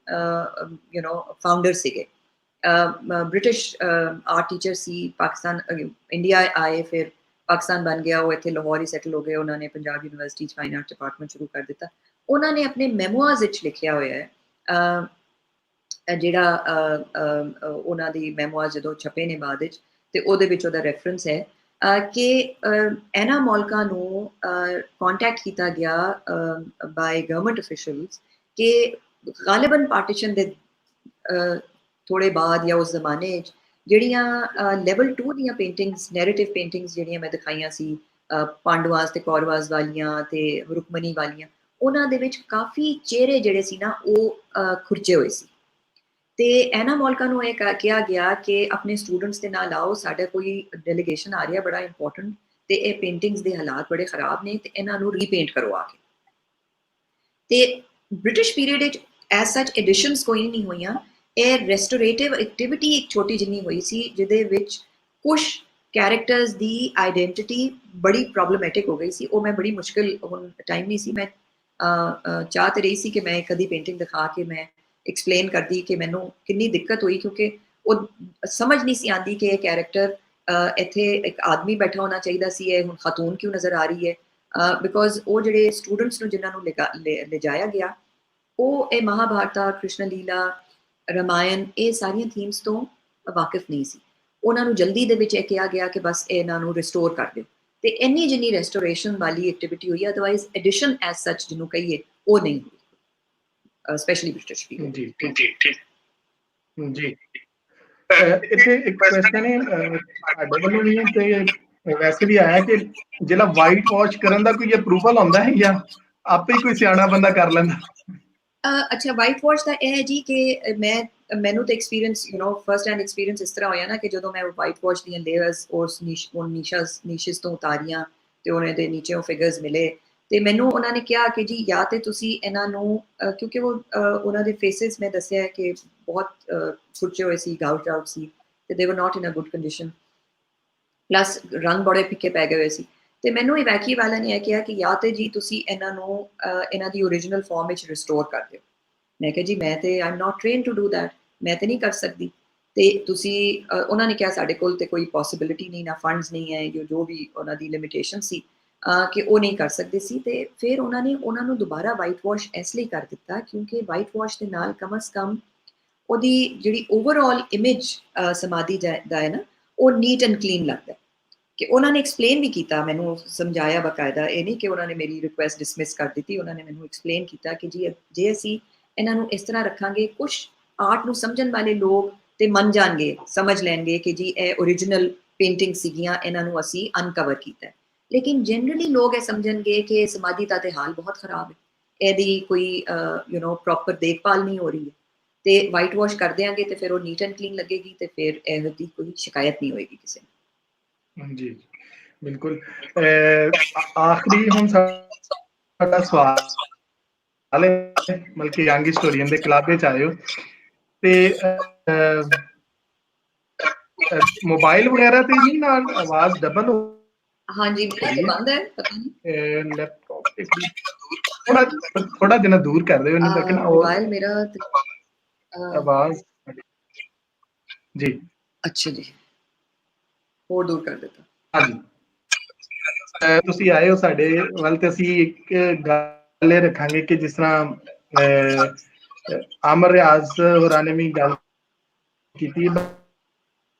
ਫਾਊਂਡਰ ਸੀਗੇ। ਬ੍ਰਿਟਿਸ਼ ਆਰਟ ਟੀਚਰ ਸੀ, ਪਾਕਿਸਤਾਨ ਇੰਡੀਆ ਆਏ, ਫਿਰ ਪਾਕਿਸਤਾਨ ਬਣ ਗਿਆ, ਉਹ ਇੱਥੇ ਲਾਹੌਰ ਹੀ ਸੈਟਲ ਹੋ ਗਏ। ਉਹਨਾਂ ਨੇ ਪੰਜਾਬ ਯੂਨੀਵਰਸਿਟੀ 'ਚ ਫਾਈਨ ਆਰਟ ਡਿਪਾਰਟਮੈਂਟ ਸ਼ੁਰੂ ਕਰ ਦਿੱਤਾ। ਉਹਨਾਂ ਨੇ ਆਪਣੇ ਮੈਮੋਆਰਸ ਵਿੱਚ ਲਿਖਿਆ ਹੋਇਆ ਹੈ, ਜਿਹੜਾ ਉਹਨਾਂ ਦੀ ਮੈਮੋਆਰਸ ਜਦੋਂ ਛਪੇ ਨੇ ਬਾਅਦ ਵਿੱਚ, ਤੇ ਉਹਦੇ ਵਿੱਚ ਉਹਦਾ ਰੈਫਰੈਂਸ ਹੈ ਕਿ ਐਨਾ ਮੌਲਿਕਾ ਨੂੰ ਕੰਟੈਕਟ ਕੀਤਾ ਗਿਆ ਬਾਈ ਗਵਰਨਮੈਂਟ ਅਫੀਸ਼ੀਅਲਸ ਕਿ ਗਾਲਿਬਨ ਪਾਰਟੀਸ਼ਨ ਦੇ ਥੋੜੇ ਬਾਅਦ ਜਾਂ ਉਸ ਜ਼ਮਾਨੇ 'ਚ ਜਿਹੜੀਆਂ ਲੈਵਲ 2 ਦੀਆਂ ਪੇਂਟਿੰਗਸ, ਨੈਰੇਟਿਵ ਪੇਂਟਿੰਗਸ ਜਿਹੜੀਆਂ ਮੈਂ ਦਿਖਾਈਆਂ ਸੀ, ਪਾਂਡਵਾਸ ਤੇ ਕੌਰਵਾਸ ਵਾਲੀਆਂ ਤੇ ਰੁਕਮਨੀ ਵਾਲੀਆਂ, ਉਹਨਾਂ ਦੇ ਵਿੱਚ ਕਾਫੀ ਚਿਹਰੇ ਜਿਹੜੇ ਸੀ ਨਾ ਉਹ ਖੁਰਚੇ ਹੋਏ ਸੀ। ਤੇ ਐਨਾ ਮੌਲਿਕਾ ਨੂੰ ਇਹ ਕਿਹਾ ਗਿਆ ਕਿ ਆਪਣੇ ਸਟੂਡੈਂਟਸ ਦੇ ਨਾਲ ਆਓ, ਸਾਡਾ ਕੋਈ ਡੈਲੀਗੇਸ਼ਨ ਆ ਰਿਹਾ ਬੜਾ ਇੰਪੋਰਟੈਂਟ, ਤੇ ਇਹ ਪੇਂਟਿੰਗਸ ਦੇ ਹਾਲਾਤ ਬੜੇ ਖਰਾਬ ਨੇ ਤੇ ਇਹਨਾਂ ਨੂੰ ਰੀਪੇਂਟ ਕਰੋ ਆ ਕੇ। ਤੇ ਬ੍ਰਿਟਿਸ਼ ਪੀਰੀਅਡ ਵਿੱਚ ਐਜ਼ ਸੱਚ ਐਡੀਸ਼ਨਸ ਕੋਈ ਨਹੀਂ ਹੋਈਆਂ। ਇਹ ਰੈਸਟੋਰੇਟਿਵ ਐਕਟੀਵਿਟੀ ਇੱਕ ਛੋਟੀ ਜਿੰਨੀ ਹੋਈ ਸੀ, ਜਿਹਦੇ ਵਿੱਚ ਕੁਝ ਕੈਰੈਕਟਰਸ ਦੀ ਆਈਡੈਂਟਿਟੀ ਬੜੀ ਪ੍ਰੋਬਲਮੈਟਿਕ ਹੋ ਗਈ ਸੀ। ਉਹ ਮੈਂ ਬੜੀ ਮੁਸ਼ਕਿਲ, ਹੁਣ ਟਾਈਮ ਨਹੀਂ ਸੀ, ਮੈਂ ਚਾਹ ਤੇ ਰਹੀ ਸੀ ਕਿ ਮੈਂ ਇੱਕ ਅੱਧੀ ਪੇਂਟਿੰਗ ਦਿਖਾ ਕੇ ਮੈਂ ਐਕਸਪਲੇਨ ਕਰਦੀ ਕਿ ਮੈਨੂੰ ਕਿੰਨੀ ਦਿੱਕਤ ਹੋਈ, ਕਿਉਂਕਿ ਉਹ ਸਮਝ ਨਹੀਂ ਸੀ ਆਉਂਦੀ ਕਿ ਇਹ ਕੈਰੈਕਟਰ ਇੱਥੇ ਇੱਕ ਆਦਮੀ ਬੈਠਾ ਹੋਣਾ ਚਾਹੀਦਾ ਸੀ, ਇਹ ਹੁਣ ਖਾਤੂਨ ਕਿਉਂ ਨਜ਼ਰ ਆ ਰਹੀ ਹੈ। ਬਿਕੋਜ਼ ਉਹ ਜਿਹੜੇ ਸਟੂਡੈਂਟਸ ਨੂੰ ਜਿਨ੍ਹਾਂ ਨੂੰ ਲਿਜਾਇਆ ਗਿਆ, ਉਹ ਇਹ ਮਹਾਭਾਰਤਾ, ਕ੍ਰਿਸ਼ਨ ਲੀਲਾ, ਰਾਮਾਇਣ, ਇਹ ਸਾਰੀਆਂ ਥੀਮਸ ਤੋਂ ਵਾਕਿਫ ਨਹੀਂ ਸੀ। ਉਹਨਾਂ ਨੂੰ ਜਲਦੀ ਦੇ ਵਿੱਚ ਇਹ ਕਿਹਾ ਗਿਆ ਕਿ ਬਸ ਇਹਨਾਂ ਨੂੰ ਰਿਸਟੋਰ ਕਰ ਦਿਓ, ਤੇ ਇੰਨੀ ਜਿੰਨੀ ਰੈਸਟੋਰੇਸ਼ਨ ਵਾਲੀ ਐਕਟੀਵਿਟੀ ਹੋਈ, ਅਦਰਵਾਈਜ਼ ਐਡੀਸ਼ਨ ਐਜ਼ ਸੱਚ ਜਿਹਨੂੰ ਕਹੀਏ ਉਹ ਨਹੀਂ ਹੋਈ, ਸਪੈਸ਼ਲੀ ਬ੍ਰਿਟਿਸ਼ ਪੀਰੀਅਡ। ਜੀ ਠੀਕ ਜੀ। ਇੱਥੇ ਇੱਕ ਕੁਐਸਚਨ ਹੈ ਸਾਡੇ ਵੱਲੋਂ ਵੀ ਤੇ ਵੈਸੇ ਵੀ ਆਇਆ ਕਿ ਜਿਹੜਾ ਵਾਈਟ ਵਾਸ਼ ਕਰਨ ਦਾ ਕੋਈ ਅਪਰੂਵਲ ਹੁੰਦਾ ਹੈ ਜਾਂ ਆਪੇ ਹੀ ਕੋਈ ਸਿਆਣਾ ਬੰਦਾ ਕਰ ਲੈਂਦਾ? ਅੱਛਾ, ਵਾਈਟ ਵਾਸ਼ ਦਾ ਇਹ ਹੈ ਜੀ ਕਿ ਮੈਨੂੰ ਤਾਂ ਐਕਸਪੀਰੀਅੰਸ ਫਸਟ ਹੈਂਡ ਐਕਸਪੀਰੀਅੰਸ ਇਸ ਤਰ੍ਹਾਂ ਹੋਇਆ ਨਾ ਕਿ ਜਦੋਂ ਮੈਂ ਵਾਈਟ ਵਾਸ਼ ਦੀਆਂ ਲੇਅਰਸ ਉਸ ਨੀਸ਼ਸ ਤੋਂ ਉਤਾਰੀਆਂ ਤੇ ਉਹਨਾਂ ਦੇ ਨੀਚੇ ਉਹ ਫਿਗਰਸ ਮਿਲੇ, ਤੇ ਮੈਨੂੰ ਉਹਨਾਂ ਨੇ ਕਿਹਾ ਕਿ ਜੀ ਜਾਂ ਤੇ ਤੁਸੀਂ ਇਹਨਾਂ ਨੂੰ, ਕਿਉਂਕਿ ਉਹ ਉਹਨਾਂ ਦੇ ਫੇਸਿਸ ਮੈਂ ਦੱਸਿਆ ਕਿ ਬਹੁਤ ਖੁਰਚੇ ਹੋਏ ਸੀ, ਗਾਊਟ ਆਊਟ ਸੀ, ਤੇ ਦੇ ਵਰ ਨਾਟ ਇਨ ਅ ਗੁੱਡ ਕੰਡੀਸ਼ਨ, ਪਲੱਸ ਰੰਗ ਬੜੇ ਫਿੱਕੇ ਪੈ ਗਏ ਹੋਏ ਸੀ। ਤੇ ਮੈਨੂੰ ਇਵੈਕੀ ਵਾਲਾ ਨੇ ਇਹ ਕਿਹਾ ਕਿ ਜਾਂ ਤੇ ਜੀ ਤੁਸੀਂ ਇਹਨਾਂ ਨੂੰ ਇਹਨਾਂ ਦੀ ਓਰੀਜਨਲ ਫਾਰਮ ਵਿੱਚ ਰਿਸਟੋਰ ਕਰ ਦਿਓ। ਮੈਂ ਕਿਹਾ ਜੀ ਮੈਂ ਤੇ I am not trained to do that, ਮੈਂ ਤੇ ਨਹੀਂ ਕਰ ਸਕਦੀ। ਤੇ ਤੁਸੀਂ ਉਹਨਾਂ ਨੇ ਕਿਹਾ ਸਾਡੇ ਕੋਲ ਤੇ ਕੋਈ ਪੋਸੀਬਿਲਿਟੀ ਨਹੀਂ, ਨਾ ਫੰਡਸ ਨਹੀਂ ਹੈ, ਜੋ ਵੀ ਉਹਨਾਂ ਦੀ ਲਿਮਿਟੇਸ਼ਨ ਸੀ ਕਿ ਉਹ ਨਹੀਂ ਕਰ ਸਕਦੇ ਸੀ। ਤੇ ਫਿਰ ਉਹਨਾਂ ਨੇ ਉਹਨਾਂ ਨੂੰ ਦੁਬਾਰਾ ਵਾਈਟ ਵਾਸ਼ ਇਸ ਲਈ ਕਰ ਦਿੱਤਾ ਕਿਉਂਕਿ ਵਾਈਟ ਵਾਸ਼ ਦੇ ਨਾਲ ਕਮ ਅਜ਼ ਕਮ ਉਹਦੀ ਜਿਹੜੀ ਓਵਰਆਲ ਇਮੇਜ ਸਮਾਧੀ ਦਾ ਹੈ ਨਾ, ਉਹ ਨੀਟ ਐਂਡ ਕਲੀਨ ਲੱਗਦਾ। ਕਿ ਉਹਨਾਂ ਨੇ ਐਕਸਪਲੇਨ ਵੀ ਕੀਤਾ, ਮੈਨੂੰ ਸਮਝਾਇਆ ਬਕਾਇਦਾ, ਇਹ ਨਹੀਂ ਕਿ ਉਹਨਾਂ ਨੇ ਮੇਰੀ ਰਿਕੁਐਸਟ ਡਿਸਮਿਸ ਕਰ ਦਿੱਤੀ, ਉਹਨਾਂ ਨੇ ਮੈਨੂੰ ਐਕਸਪਲੇਨ ਕੀਤਾ ਕਿ ਜੀ ਜੇ ਅਸੀਂ ਇਹਨਾਂ ਨੂੰ ਇਸ ਤਰ੍ਹਾਂ ਰੱਖਾਂਗੇ, ਕੁਝ ਆਰਟ ਨੂੰ ਸਮਝਣ ਵਾਲੇ ਲੋਕ ਤੇ ਮੰਨ ਜਾਣਗੇ, ਸਮਝ ਲੈਣਗੇ ਕਿ ਜੀ ਇਹ ਓਰੀਜਨਲ ਪੇਂਟਿੰਗ ਸੀਗੀਆਂ, ਇਹਨਾਂ ਨੂੰ ਅਸੀਂ ਅਨਕਵਰ ਕੀਤਾ। ਲੇਕਿਨ ਜਨਰਲੀ ਲੋਕ ਇਹ ਸਮਝਣਗੇ ਕਿ ਸਮਾਧੀ ਦਾ ਤੇ ਹਾਲ ਬਹੁਤ ਖਰਾਬ ਹੈ, ਇਹਦੀ ਕੋਈ ਪ੍ਰੋਪਰ ਦੇਖਭਾਲ ਨਹੀਂ ਹੋ ਰਹੀ ਹੈ, ਤੇ ਵਾਈਟ ਵਾਸ਼ ਕਰ ਦਿਆਂਗੇ ਤੇ ਫਿਰ ਉਹ ਨੀਟ ਐਂਡ ਕਲੀਨ ਲੱਗੇਗੀ, ਤੇ ਫਿਰ ਇਹਦੀ ਕੋਈ ਸ਼ਿਕਾਇਤ ਨਹੀਂ ਹੋਏਗੀ ਕਿਸੇ ਨੂੰ। ਜੀ ਬਿਲਕੁਲ। ਆਖਰੀ ਹੁਣ ਸਾਡਾ ਸਵਾਲ ਹੈ, ਬਲਕਿ ਯੰਗ ਹਿਸਟੋਰੀਅਨ ਦੇ ਕਲੱਬ ਵਿੱਚ ਆਏ ਹੋ ਤੇ ਮੋਬਾਈਲ ਵਗੈਰਾ ਤੇ ਨਹੀਂ ਨਾਲ ਆਵਾਜ਼ ਡਬਲ ਹੋ? ਹਾਂਜੀ ਮੇਰਾ ਤੇ ਬੰਦ ਹੈ, ਪਤਾ ਨਹੀਂ ਲੈਪਟਾਪ ਥੋੜਾ ਜਿਹਾ ਦੂਰ ਕਰ ਦਿਓ ਇਹਨੂੰ, ਤਾਂ ਕਿ ਨਾ ਮੋਬਾਈਲ ਮੇਰਾ ਆਵਾਜ਼ ਜੀ। ਅੱਛਾ ਜੀ, ਹੋਰ ਦੂਰ ਕਰ ਦਿੱਤਾ। ਹਾਂਜੀ, ਤੁਸੀਂ ਆਏ ਹੋ ਸਾਡੇ ਵੱਲ ਤੇ ਅਸੀਂ ਇੱਕ ਗੱਲ ਇਹ ਰੱਖਾਂਗੇ ਕਿ ਜਿਸ ਤਰ੍ਹਾਂ ਅਮਰ ਰਿਆਜ਼ ਹੋਰਾਂ ਨੇ ਵੀ ਗੱਲ ਕੀਤੀ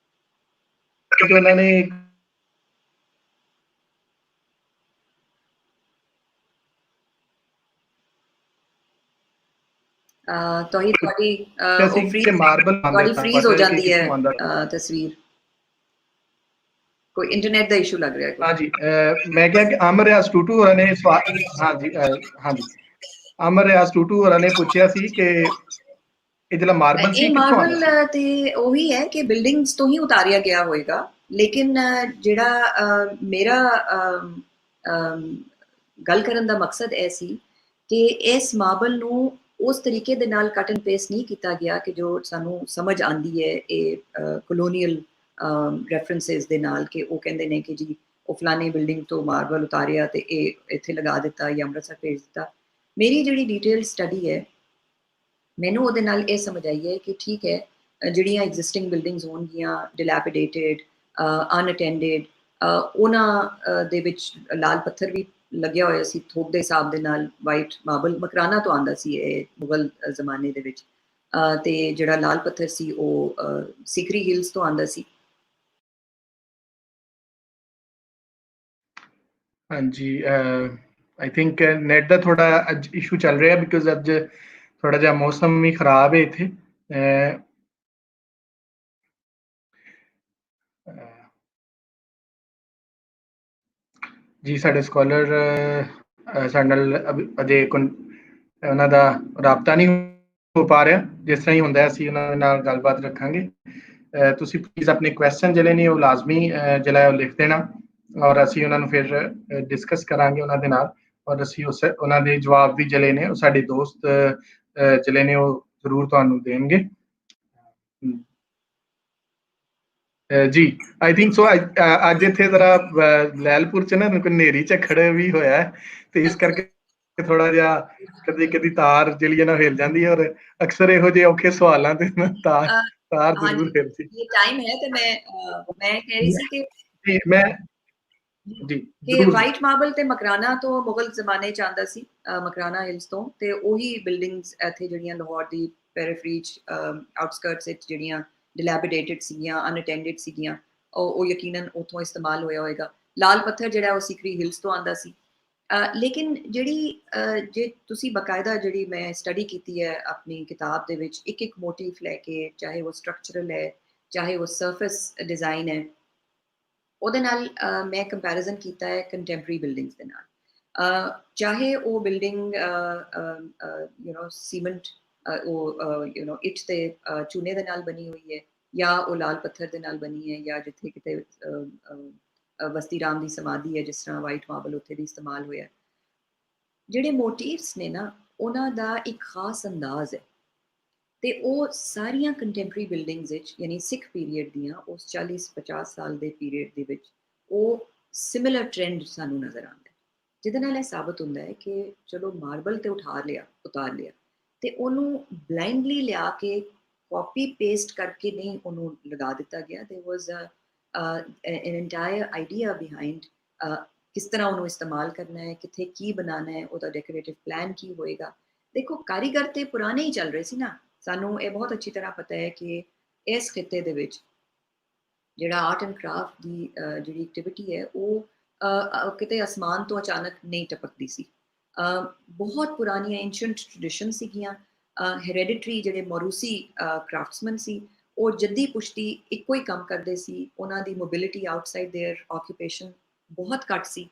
ਕਿ ਉਹਨਾਂ ਨੇ ਤੁਹਾਡੀ ਅਸੀਂ ਕਿ ਮਾਰਬਲ ਤੁਹਾਡੀ ਫ੍ਰੀਜ਼ ਹੋ ਜਾਂਦੀ ਹੈ ਤਸਵੀਰ, ਕੋਈ ਇੰਟਰਨੈਟ ਦਾ ਇਸ਼ੂ ਲੱਗ ਰਿਹਾ ਹੈ। ਹਾਂਜੀ, ਮੈਂ ਕਿਹਾ ਕਿ ਅਮਰ ਰਿਆਜ਼ ਟੂਟੂ ਹੋਰਾਂ ਨੇ ਹਾਂਜੀ ਹਾਂਜੀ, ਅਮਰ ਰਿਆਜ਼ ਟੂਟੂ ਹੋਰਾਂ ਨੇ ਪੁੱਛਿਆ ਸੀ ਕਿ ਇਹ ਜਿਹੜਾ ਮਾਰਬਲ ਸੀ ਕਿੱਥੋਂ ਆਉਂਦਾ ਸੀ। ਮਾਰਬਲ ਤੇ ਉਹੀ ਹੈ ਕਿ ਬਿਲਡਿੰਗਸ ਤੋਂ ਹੀ ਉਤਾਰਿਆ ਗਿਆ ਹੋਏਗਾ, ਲੇਕਿਨ ਜਿਹੜਾ ਮੇਰਾ ਗੱਲ ਕਰਨ ਦਾ ਮਕਸਦ ਇਹ ਸੀ ਕਿ ਇਸ ਮਾਰਬਲ ਨੂੰ ਉਸ ਤਰੀਕੇ ਦੇ ਨਾਲ ਕੱਟ ਐਂਡ ਪੇਸਟ ਨਹੀਂ ਕੀਤਾ ਗਿਆ ਕਿ ਜੋ ਸਾਨੂੰ ਸਮਝ ਆਉਂਦੀ ਹੈ ਇਹ ਕਲੋਨੀਅਲ ਰੈਫਰੈਂਸਿਸ ਦੇ ਨਾਲ, ਕਿ ਉਹ ਕਹਿੰਦੇ ਨੇ ਕਿ ਜੀ ਉਹ ਫਲਾਣੀ ਬਿਲਡਿੰਗ ਤੋਂ ਮਾਰਬਲ ਉਤਾਰਿਆ ਤੇ ਇਹ ਇੱਥੇ ਲਗਾ ਦਿੱਤਾ ਜਾਂ ਅੰਮ੍ਰਿਤਸਰ ਭੇਜ ਦਿੱਤਾ। ਮੇਰੀ ਜਿਹੜੀ ਡਿਟੇਲ ਸਟੱਡੀ ਹੈ, ਮੈਨੂੰ ਉਹਦੇ ਨਾਲ ਇਹ ਸਮਝ ਆਈ ਹੈ ਕਿ ਠੀਕ ਹੈ, ਜਿਹੜੀਆਂ ਐਗਜ਼ਿਸਟਿੰਗ ਬਿਲਡਿੰਗਸ ਹੋਣਗੀਆਂ ਡਿਲੈਪੀਡੇਟਡ, ਅਨਅਟੈਂਡਡ, ਉਹਨਾਂ ਦੇ ਵਿੱਚ ਲਾਲ ਪੱਥਰ ਵੀ ਲੱਗਿਆ ਹੋਇਆ ਸੀ ਥੋਕ ਦੇ ਹਿਸਾਬ ਦੇ ਨਾਲ। ਵਾਈਟ ਮਾਰਬਲ ਮਕਰਾਨਾ ਤੋਂ ਆਉਂਦਾ ਸੀ ਇਹ ਮੁਗਲ ਜ਼ਮਾਨੇ ਦੇ ਵਿੱਚ, ਤੇ ਜਿਹੜਾ ਲਾਲ ਪੱਥਰ ਸੀ ਉਹ ਸਿਕਰੀ ਹਿਲਸ ਤੋਂ ਆਉਂਦਾ ਸੀ। ਹਾਂਜੀ, ਆਈ ਥਿੰਕ ਨੈਟ ਦਾ ਥੋੜਾ ਅੱਜ ਇਸ਼ੂ ਚੱਲ ਰਿਹਾ ਬਿਕਾਜ਼ ਅੱਜ ਥੋੜਾ ਜਿਹਾ ਮੌਸਮ ਵੀ ਖਰਾਬ ਹੈ ਇੱਥੇ। ਜੀ ਸਾਡੇ ਸਕਾਲਰ ਸਾਡੇ ਨਾਲ ਅਜੇ ਉਹਨਾਂ ਦਾ ਰਾਬਤਾ ਨਹੀਂ ਹੋ ਪਾ ਰਿਹਾ, ਜਿਸ ਤਰ੍ਹਾਂ ਹੀ ਹੁੰਦਾ ਅਸੀਂ ਉਹਨਾਂ ਦੇ ਨਾਲ ਗੱਲਬਾਤ ਰੱਖਾਂਗੇ। ਤੁਸੀਂ ਪਲੀਜ਼ ਆਪਣੇ ਕੁਐਸਚਨ ਜਿਹੜੇ ਨੇ ਉਹ ਲਾਜ਼ਮੀ ਜਿਹੜਾ ਉਹ ਲਿਖ ਦੇਣਾ, ਔਰ ਅਸੀਂ ਉਹਨਾਂ ਨੂੰ ਫਿਰ ਡਿਸਕਸ ਕਰਾਂਗੇ ਉਹਨਾਂ ਦੇ ਨਾਲ, ਔਰ ਅਸੀਂ ਉਹਨਾਂ ਦੇ ਜਵਾਬ ਵੀ ਜਿਹੜੇ ਨੇ ਉਹ ਸਾਡੇ ਦੋਸਤ ਜਿਹੜੇ ਨੇ ਉਹ ਜ਼ਰੂਰ ਤੁਹਾਨੂੰ ਦੇਣਗੇ। ਜੀ ਆਈ ਥਿੰਕ ਸੋ ਅੱਜ ਇੱਥੇ ਜ਼ਰਾ ਲੈਲਪੁਰ ਚ ਨਾ ਕੋਈ ਹਨੇਰੀ ਝੱਖੜ ਵੀ ਹੋਇਆ, ਤੇ ਇਸ ਕਰਕੇ ਥੋੜਾ ਜਿਹਾ ਕਦੀ ਤਾਰ ਜਿਹੜੀ ਹੈ ਨਾ ਹਿਲ ਜਾਂਦੀ ਹੈ, ਔਰ ਅਕਸਰ ਇਹੋ ਜਿਹੇ ਔਖੇ ਸਵਾਲਾਂ ਤੇ ਤਾਰ ਜ਼ਰੂਰ ਹਿਲਦੀ। ਇਹ ਟਾਈਮ ਹੈ ਤੇ ਮੈਂ ਕਹਿ ਰਹੀ ਸੀ ਕਿ ਮੈਂ ਜੀ ਕਿ ਵਾਈਟ ਮਾਰਬਲ ਤੇ ਮਕਰਾਨਾ ਤੋਂ ਮੁਗਲ ਜ਼ਮਾਨੇ ਚ ਆਉਂਦਾ ਸੀ, ਮਕਰਾਨਾ ਹਿਲਸ ਤੋਂ, ਤੇ ਉਹੀ ਬਿਲਡਿੰਗਸ ਇੱਥੇ ਜਿਹੜੀਆਂ ਲਾਹੌਰ ਦੀ ਪੈਰੀਫਰੀ ਆਊਟਸਕਰਟਸ ਵਿੱਚ ਜਿਹੜੀਆਂ ਡਿਲੈਪੀਡੇਟਡ ਸੀਗੀਆਂ, ਅਨਅਟੈਂਡਡ ਸੀਗੀਆਂ, ਉਹ ਯਕੀਨਨ ਉੱਥੋਂ ਇਸਤੇਮਾਲ ਹੋਇਆ ਹੋਏਗਾ। ਲਾਲ ਪੱਥਰ ਜਿਹੜਾ ਉਹ ਸਿਕਰੀ ਹਿਲਸ ਤੋਂ ਆਉਂਦਾ ਸੀ। ਲੇਕਿਨ ਜਿਹੜੀ ਜੇ ਤੁਸੀਂ ਬਕਾਇਦਾ ਜਿਹੜੀ ਮੈਂ ਸਟੱਡੀ ਕੀਤੀ ਹੈ ਆਪਣੀ ਕਿਤਾਬ ਦੇ ਵਿੱਚ, ਇੱਕ ਇੱਕ ਮੋਟਿਵ ਲੈ ਕੇ, ਚਾਹੇ ਉਹ ਸਟਰਕਚਰਲ ਹੈ, ਚਾਹੇ ਉਹ ਸਰਫੇਸ ਡਿਜ਼ਾਈਨ ਹੈ, ਉਹਦੇ ਨਾਲ ਮੈਂ ਕੰਪੈਰੀਜ਼ਨ ਕੀਤਾ ਹੈ ਕੰਟੈਂਪਰਰੀ ਬਿਲਡਿੰਗਸ ਦੇ ਨਾਲ। ਚਾਹੇ ਉਹ ਬਿਲਡਿੰਗ ਸੀਮੈਂਟ, ਉਹ ਇੱਟ ਤੇ ਚੂਨੇ ਦੇ ਨਾਲ ਬਣੀ ਹੋਈ ਹੈ, ਜਾਂ ਉਹ ਲਾਲ ਪੱਥਰ ਦੇ ਨਾਲ ਬਣੀ ਹੈ, ਜਾਂ ਜਿੱਥੇ ਕਿਤੇ ਬਸਤੀ ਰਾਮ ਦੀ ਸਮਾਧੀ ਹੈ ਜਿਸ ਤਰ੍ਹਾਂ ਵਾਈਟ ਮਾਰਬਲ ਉੱਥੇ ਦੀ ਇਸਤੇਮਾਲ ਹੋਇਆ। ਜਿਹੜੇ ਮੋਟਿਵਸ ਨੇ ਨਾ, ਉਹਨਾਂ ਦਾ ਇੱਕ ਖਾਸ ਅੰਦਾਜ਼ ਹੈ, ਤੇ ਉਹ ਸਾਰੀਆਂ ਕੰਟੈਂਪਰਰੀ ਬਿਲਡਿੰਗਸ ਵਿੱਚ, ਯਾਨੀ ਸਿੱਖ ਪੀਰੀਅਡ ਦੀਆਂ ਉਸ 40-50 ਸਾਲ ਦੇ ਪੀਰੀਅਡ ਦੇ ਵਿੱਚ ਉਹ ਸਿਮਿਲਰ ਟ੍ਰੈਂਡ ਸਾਨੂੰ ਨਜ਼ਰ ਆਉਂਦਾ ਹੈ, ਜਿਹਦੇ ਨਾਲ ਇਹ ਸਾਬਤ ਹੁੰਦਾ ਹੈ ਕਿ ਚਲੋ ਮਾਰਬਲ ਤੇ ਉਤਾਰ ਲਿਆ, ਤੇ ਉਹਨੂੰ ਬਲਾਈਂਡਲੀ ਲਿਆ ਕੇ ਕਾਪੀ ਪੇਸਟ ਕਰਕੇ ਨਹੀਂ ਉਹਨੂੰ ਲਗਾ ਦਿੱਤਾ ਗਿਆ। ਦੇयर ਵਾਸ ਐਨ ਐਂਟਾਇਰ ਆਈਡੀਆ ਬਿਹਾਈਂਡ ਕਿਸ ਤਰ੍ਹਾਂ ਉਹਨੂੰ ਇਸਤੇਮਾਲ ਕਰਨਾ ਹੈ, ਕਿੱਥੇ ਕੀ ਬਣਾਉਣਾ ਹੈ, ਉਹਦਾ ਡੈਕੋਰੇਟਿਵ ਪਲਾਨ ਕੀ ਹੋਏਗਾ। ਦੇਖੋ ਕਾਰੀਗਰ ਤੇ ਪੁਰਾਣੇ ਹੀ ਚੱਲ ਰਹੇ ਸੀ ਨਾ। ਸਾਨੂੰ ਇਹ ਬਹੁਤ ਅੱਛੀ ਤਰ੍ਹਾਂ ਪਤਾ ਹੈ ਕਿ ਇਸ ਖਿੱਤੇ ਦੇ ਵਿੱਚ ਜਿਹੜਾ ਆਰਟ ਐਂਡ ਕਰਾਫਟ ਦੀ ਜਿਹੜੀ ਐਕਟੀਵਿਟੀ ਹੈ ਉਹ ਕਿਤੇ ਅਸਮਾਨ ਤੋਂ ਅਚਾਨਕ ਨਹੀਂ ਟਪਕਦੀ ਸੀ। ਬਹੁਤ ਪੁਰਾਣੀਆਂ ਐਂਸ਼ੀਅੰਟ ਟ੍ਰੈਡੀਸ਼ਨ ਸੀਗੀਆਂ। ਹੈਰੇਡਿਟਰੀ ਜਿਹੜੇ ਮੋਰੂਸੀ ਕਰਾਫਟਸਮੈਨ ਸੀ, ਉਹ ਜੱਦੀ ਪੁਸ਼ਤੀ ਇੱਕੋ ਹੀ ਕੰਮ ਕਰਦੇ ਸੀ। ਉਹਨਾਂ ਦੀ ਮੋਬਿਲਿਟੀ ਆਊਟਸਾਈਡ ਦੇਅਰ ਆਕੂਪੇਸ਼ਨ ਬਹੁਤ ਘੱਟ ਸੀ।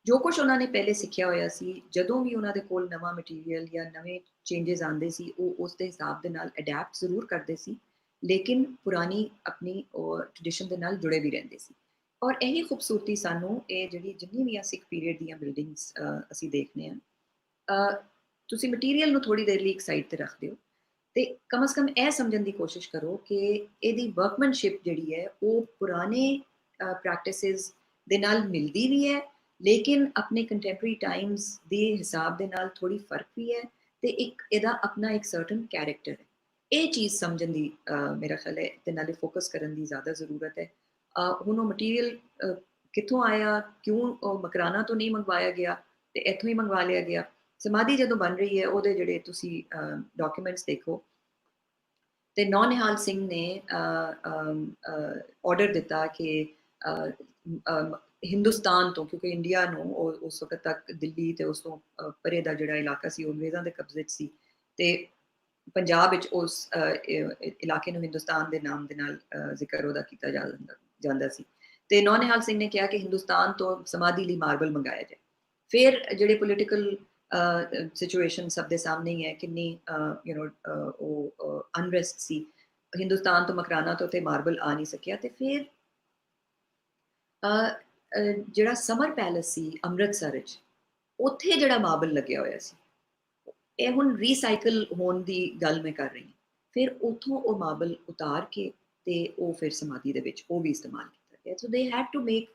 ਜੋ ਕੁਝ ਉਹਨਾਂ ਨੇ ਪਹਿਲੇ ਸਿੱਖਿਆ ਹੋਇਆ ਸੀ, ਜਦੋਂ ਵੀ ਉਹਨਾਂ ਦੇ ਕੋਲ ਨਵਾਂ ਮਟੀਰੀਅਲ ਜਾਂ ਨਵੇਂ ਚੇਂਜਸ ਆਉਂਦੇ ਸੀ, ਉਹ ਉਸ ਦੇ ਹਿਸਾਬ ਦੇ ਨਾਲ ਅਡੈਪਟ ਜ਼ਰੂਰ ਕਰਦੇ ਸੀ, ਲੇਕਿਨ ਪੁਰਾਣੀ ਆਪਣੀ ਟ੍ਰੈਡੀਸ਼ਨ ਦੇ ਨਾਲ ਜੁੜੇ ਵੀ ਰਹਿੰਦੇ ਸੀ। ਔਰ ਇਹੀ ਖੂਬਸੂਰਤੀ ਸਾਨੂੰ ਇਹ ਜਿਹੜੀ ਜਿੰਨੀ ਵੀ ਸਿੱਖ ਪੀਰੀਅਡ ਦੀਆਂ ਬਿਲਡਿੰਗਸ ਅਸੀਂ ਦੇਖਦੇ ਹਾਂ, ਤੁਸੀਂ ਮਟੀਰੀਅਲ ਨੂੰ ਥੋੜੀ ਦੇਰ ਲਈ ਇੱਕ ਸਾਈਡ ਤੇ ਰੱਖ ਦਿਓ ਤੇ ਕਮ ਸੇ ਕਮ ਇਹ ਸਮਝਣ ਦੀ ਕੋਸ਼ਿਸ਼ ਕਰੋ ਕਿ ਇਹਦੀ ਵਰਕਮੈਨਸ਼ਿਪ ਜਿਹੜੀ ਹੈ ਉਹ ਪੁਰਾਣੇ ਪ੍ਰੈਕਟਿਸਿਸ ਦੇ ਨਾਲ ਮਿਲਦੀ ਵੀ ਹੈ, ਲੇਕਿਨ ਆਪਣੇ ਕੰਟੈਂਪਰਰੀ ਟਾਈਮਸ ਦੇ ਹਿਸਾਬ ਦੇ ਨਾਲ ਥੋੜੀ ਫਰਕ ਵੀ ਹੈ, ਤੇ ਇੱਕ ਇਹਦਾ ਆਪਣਾ ਇੱਕ ਸਰਟਨ ਕੈਰੈਕਟਰ ਹੈ। ਇਹ ਚੀਜ਼ ਸਮਝਣ ਦੀ ਮੇਰਾ ਖਿਆਲ ਹੈ ਤੇ ਨਾਲੇ ਫੋਕਸ ਕਰਨ ਦੀ ਜ਼ਿਆਦਾ ਜ਼ਰੂਰਤ ਹੈ। ਹੁਣ ਉਹ ਮਟੀਰੀਅਲ ਕਿੱਥੋਂ ਆਇਆ, ਕਿਉਂ ਉਹ ਮਕਰਾਨਾ ਤੋਂ ਨਹੀਂ ਮੰਗਵਾਇਆ ਗਿਆ ਤੇ ਇੱਥੋਂ ਹੀ ਮੰਗਵਾ ਲਿਆ ਗਿਆ। ਸਮਾਧੀ ਜਦੋਂ ਬਣ ਰਹੀ ਹੈ, ਉਹਦੇ ਜਿਹੜੇ ਤੁਸੀਂ ਡਾਕੂਮੈਂਟਸ ਦੇਖੋ, ਤੇ ਨੌਨਿਹਾਲ ਸਿੰਘ ਨੇ ਆਰਡਰ ਦਿੱਤਾ ਕਿ ਹਿੰਦੁਸਤਾਨ ਤੋਂ, ਕਿਉਂਕਿ ਇੰਡੀਆ ਨੂੰ ਉਸ ਵਕਤ ਤੱਕ ਦਿੱਲੀ ਤੇ ਉਸ ਤੋਂ ਪਰੇ ਦਾ ਜਿਹੜਾ ਇਲਾਕਾ ਸੀ ਉਹ ਅੰਗਰੇਜ਼ਾਂ ਦੇ ਕਬਜ਼ੇ 'ਚ ਸੀ, ਤੇ ਪੰਜਾਬ ਵਿੱਚ ਉਸ ਇਲਾਕੇ ਨੂੰ ਹਿੰਦੁਸਤਾਨ ਦੇ ਨਾਮ ਦੇ ਨਾਲ ਜ਼ਿਕਰ ਉਹਦਾ ਕੀਤਾ ਜਾਂਦਾ ਸੀ। ਤੇ ਨੌਨਿਹਾਲ ਸਿੰਘ ਨੇ ਕਿਹਾ ਕਿ ਹਿੰਦੁਸਤਾਨ ਤੋਂ ਸਮਾਧੀ ਲਈ ਮਾਰਬਲ ਮੰਗਾਇਆ ਜਾਏ। ਫਿਰ ਜਿਹੜੇ ਪੋਲੀਟੀਕਲ ਸਿਚੁਏਸ਼ਨ ਸਭ ਦੇ ਸਾਹਮਣੇ ਹੀ ਹੈ, ਕਿੰਨੀ ਉਹ ਅਨਰੈਸਟ ਸੀ, ਹਿੰਦੁਸਤਾਨ ਤੋਂ ਮਕਰਾਨਾ ਤੋਂ ਤੇ ਮਾਰਬਲ ਆ ਨਹੀਂ ਸਕਿਆ। ਤੇ ਫਿਰ ਜਿਹੜਾ ਸਮਰ ਪੈਲੇਸ ਸੀ ਅੰਮ੍ਰਿਤਸਰ ਵਿੱਚ, ਉੱਥੇ ਜਿਹੜਾ ਮਾਰਬਲ ਲੱਗਿਆ ਹੋਇਆ ਸੀ, ਇਹ ਹੁਣ ਰੀਸਾਈਕਲ ਹੋਣ ਦੀ ਗੱਲ ਮੈਂ ਕਰ ਰਹੀ ਹਾਂ। ਫਿਰ ਉੱਥੋਂ ਉਹ ਮਾਰਬਲ ਉਤਾਰ ਕੇ ਤੇ ਉਹ ਫਿਰ ਸਮਾਧੀ ਦੇ ਵਿੱਚ ਉਹ ਵੀ ਇਸਤੇਮਾਲ ਕੀਤਾ ਗਿਆ। So they had to make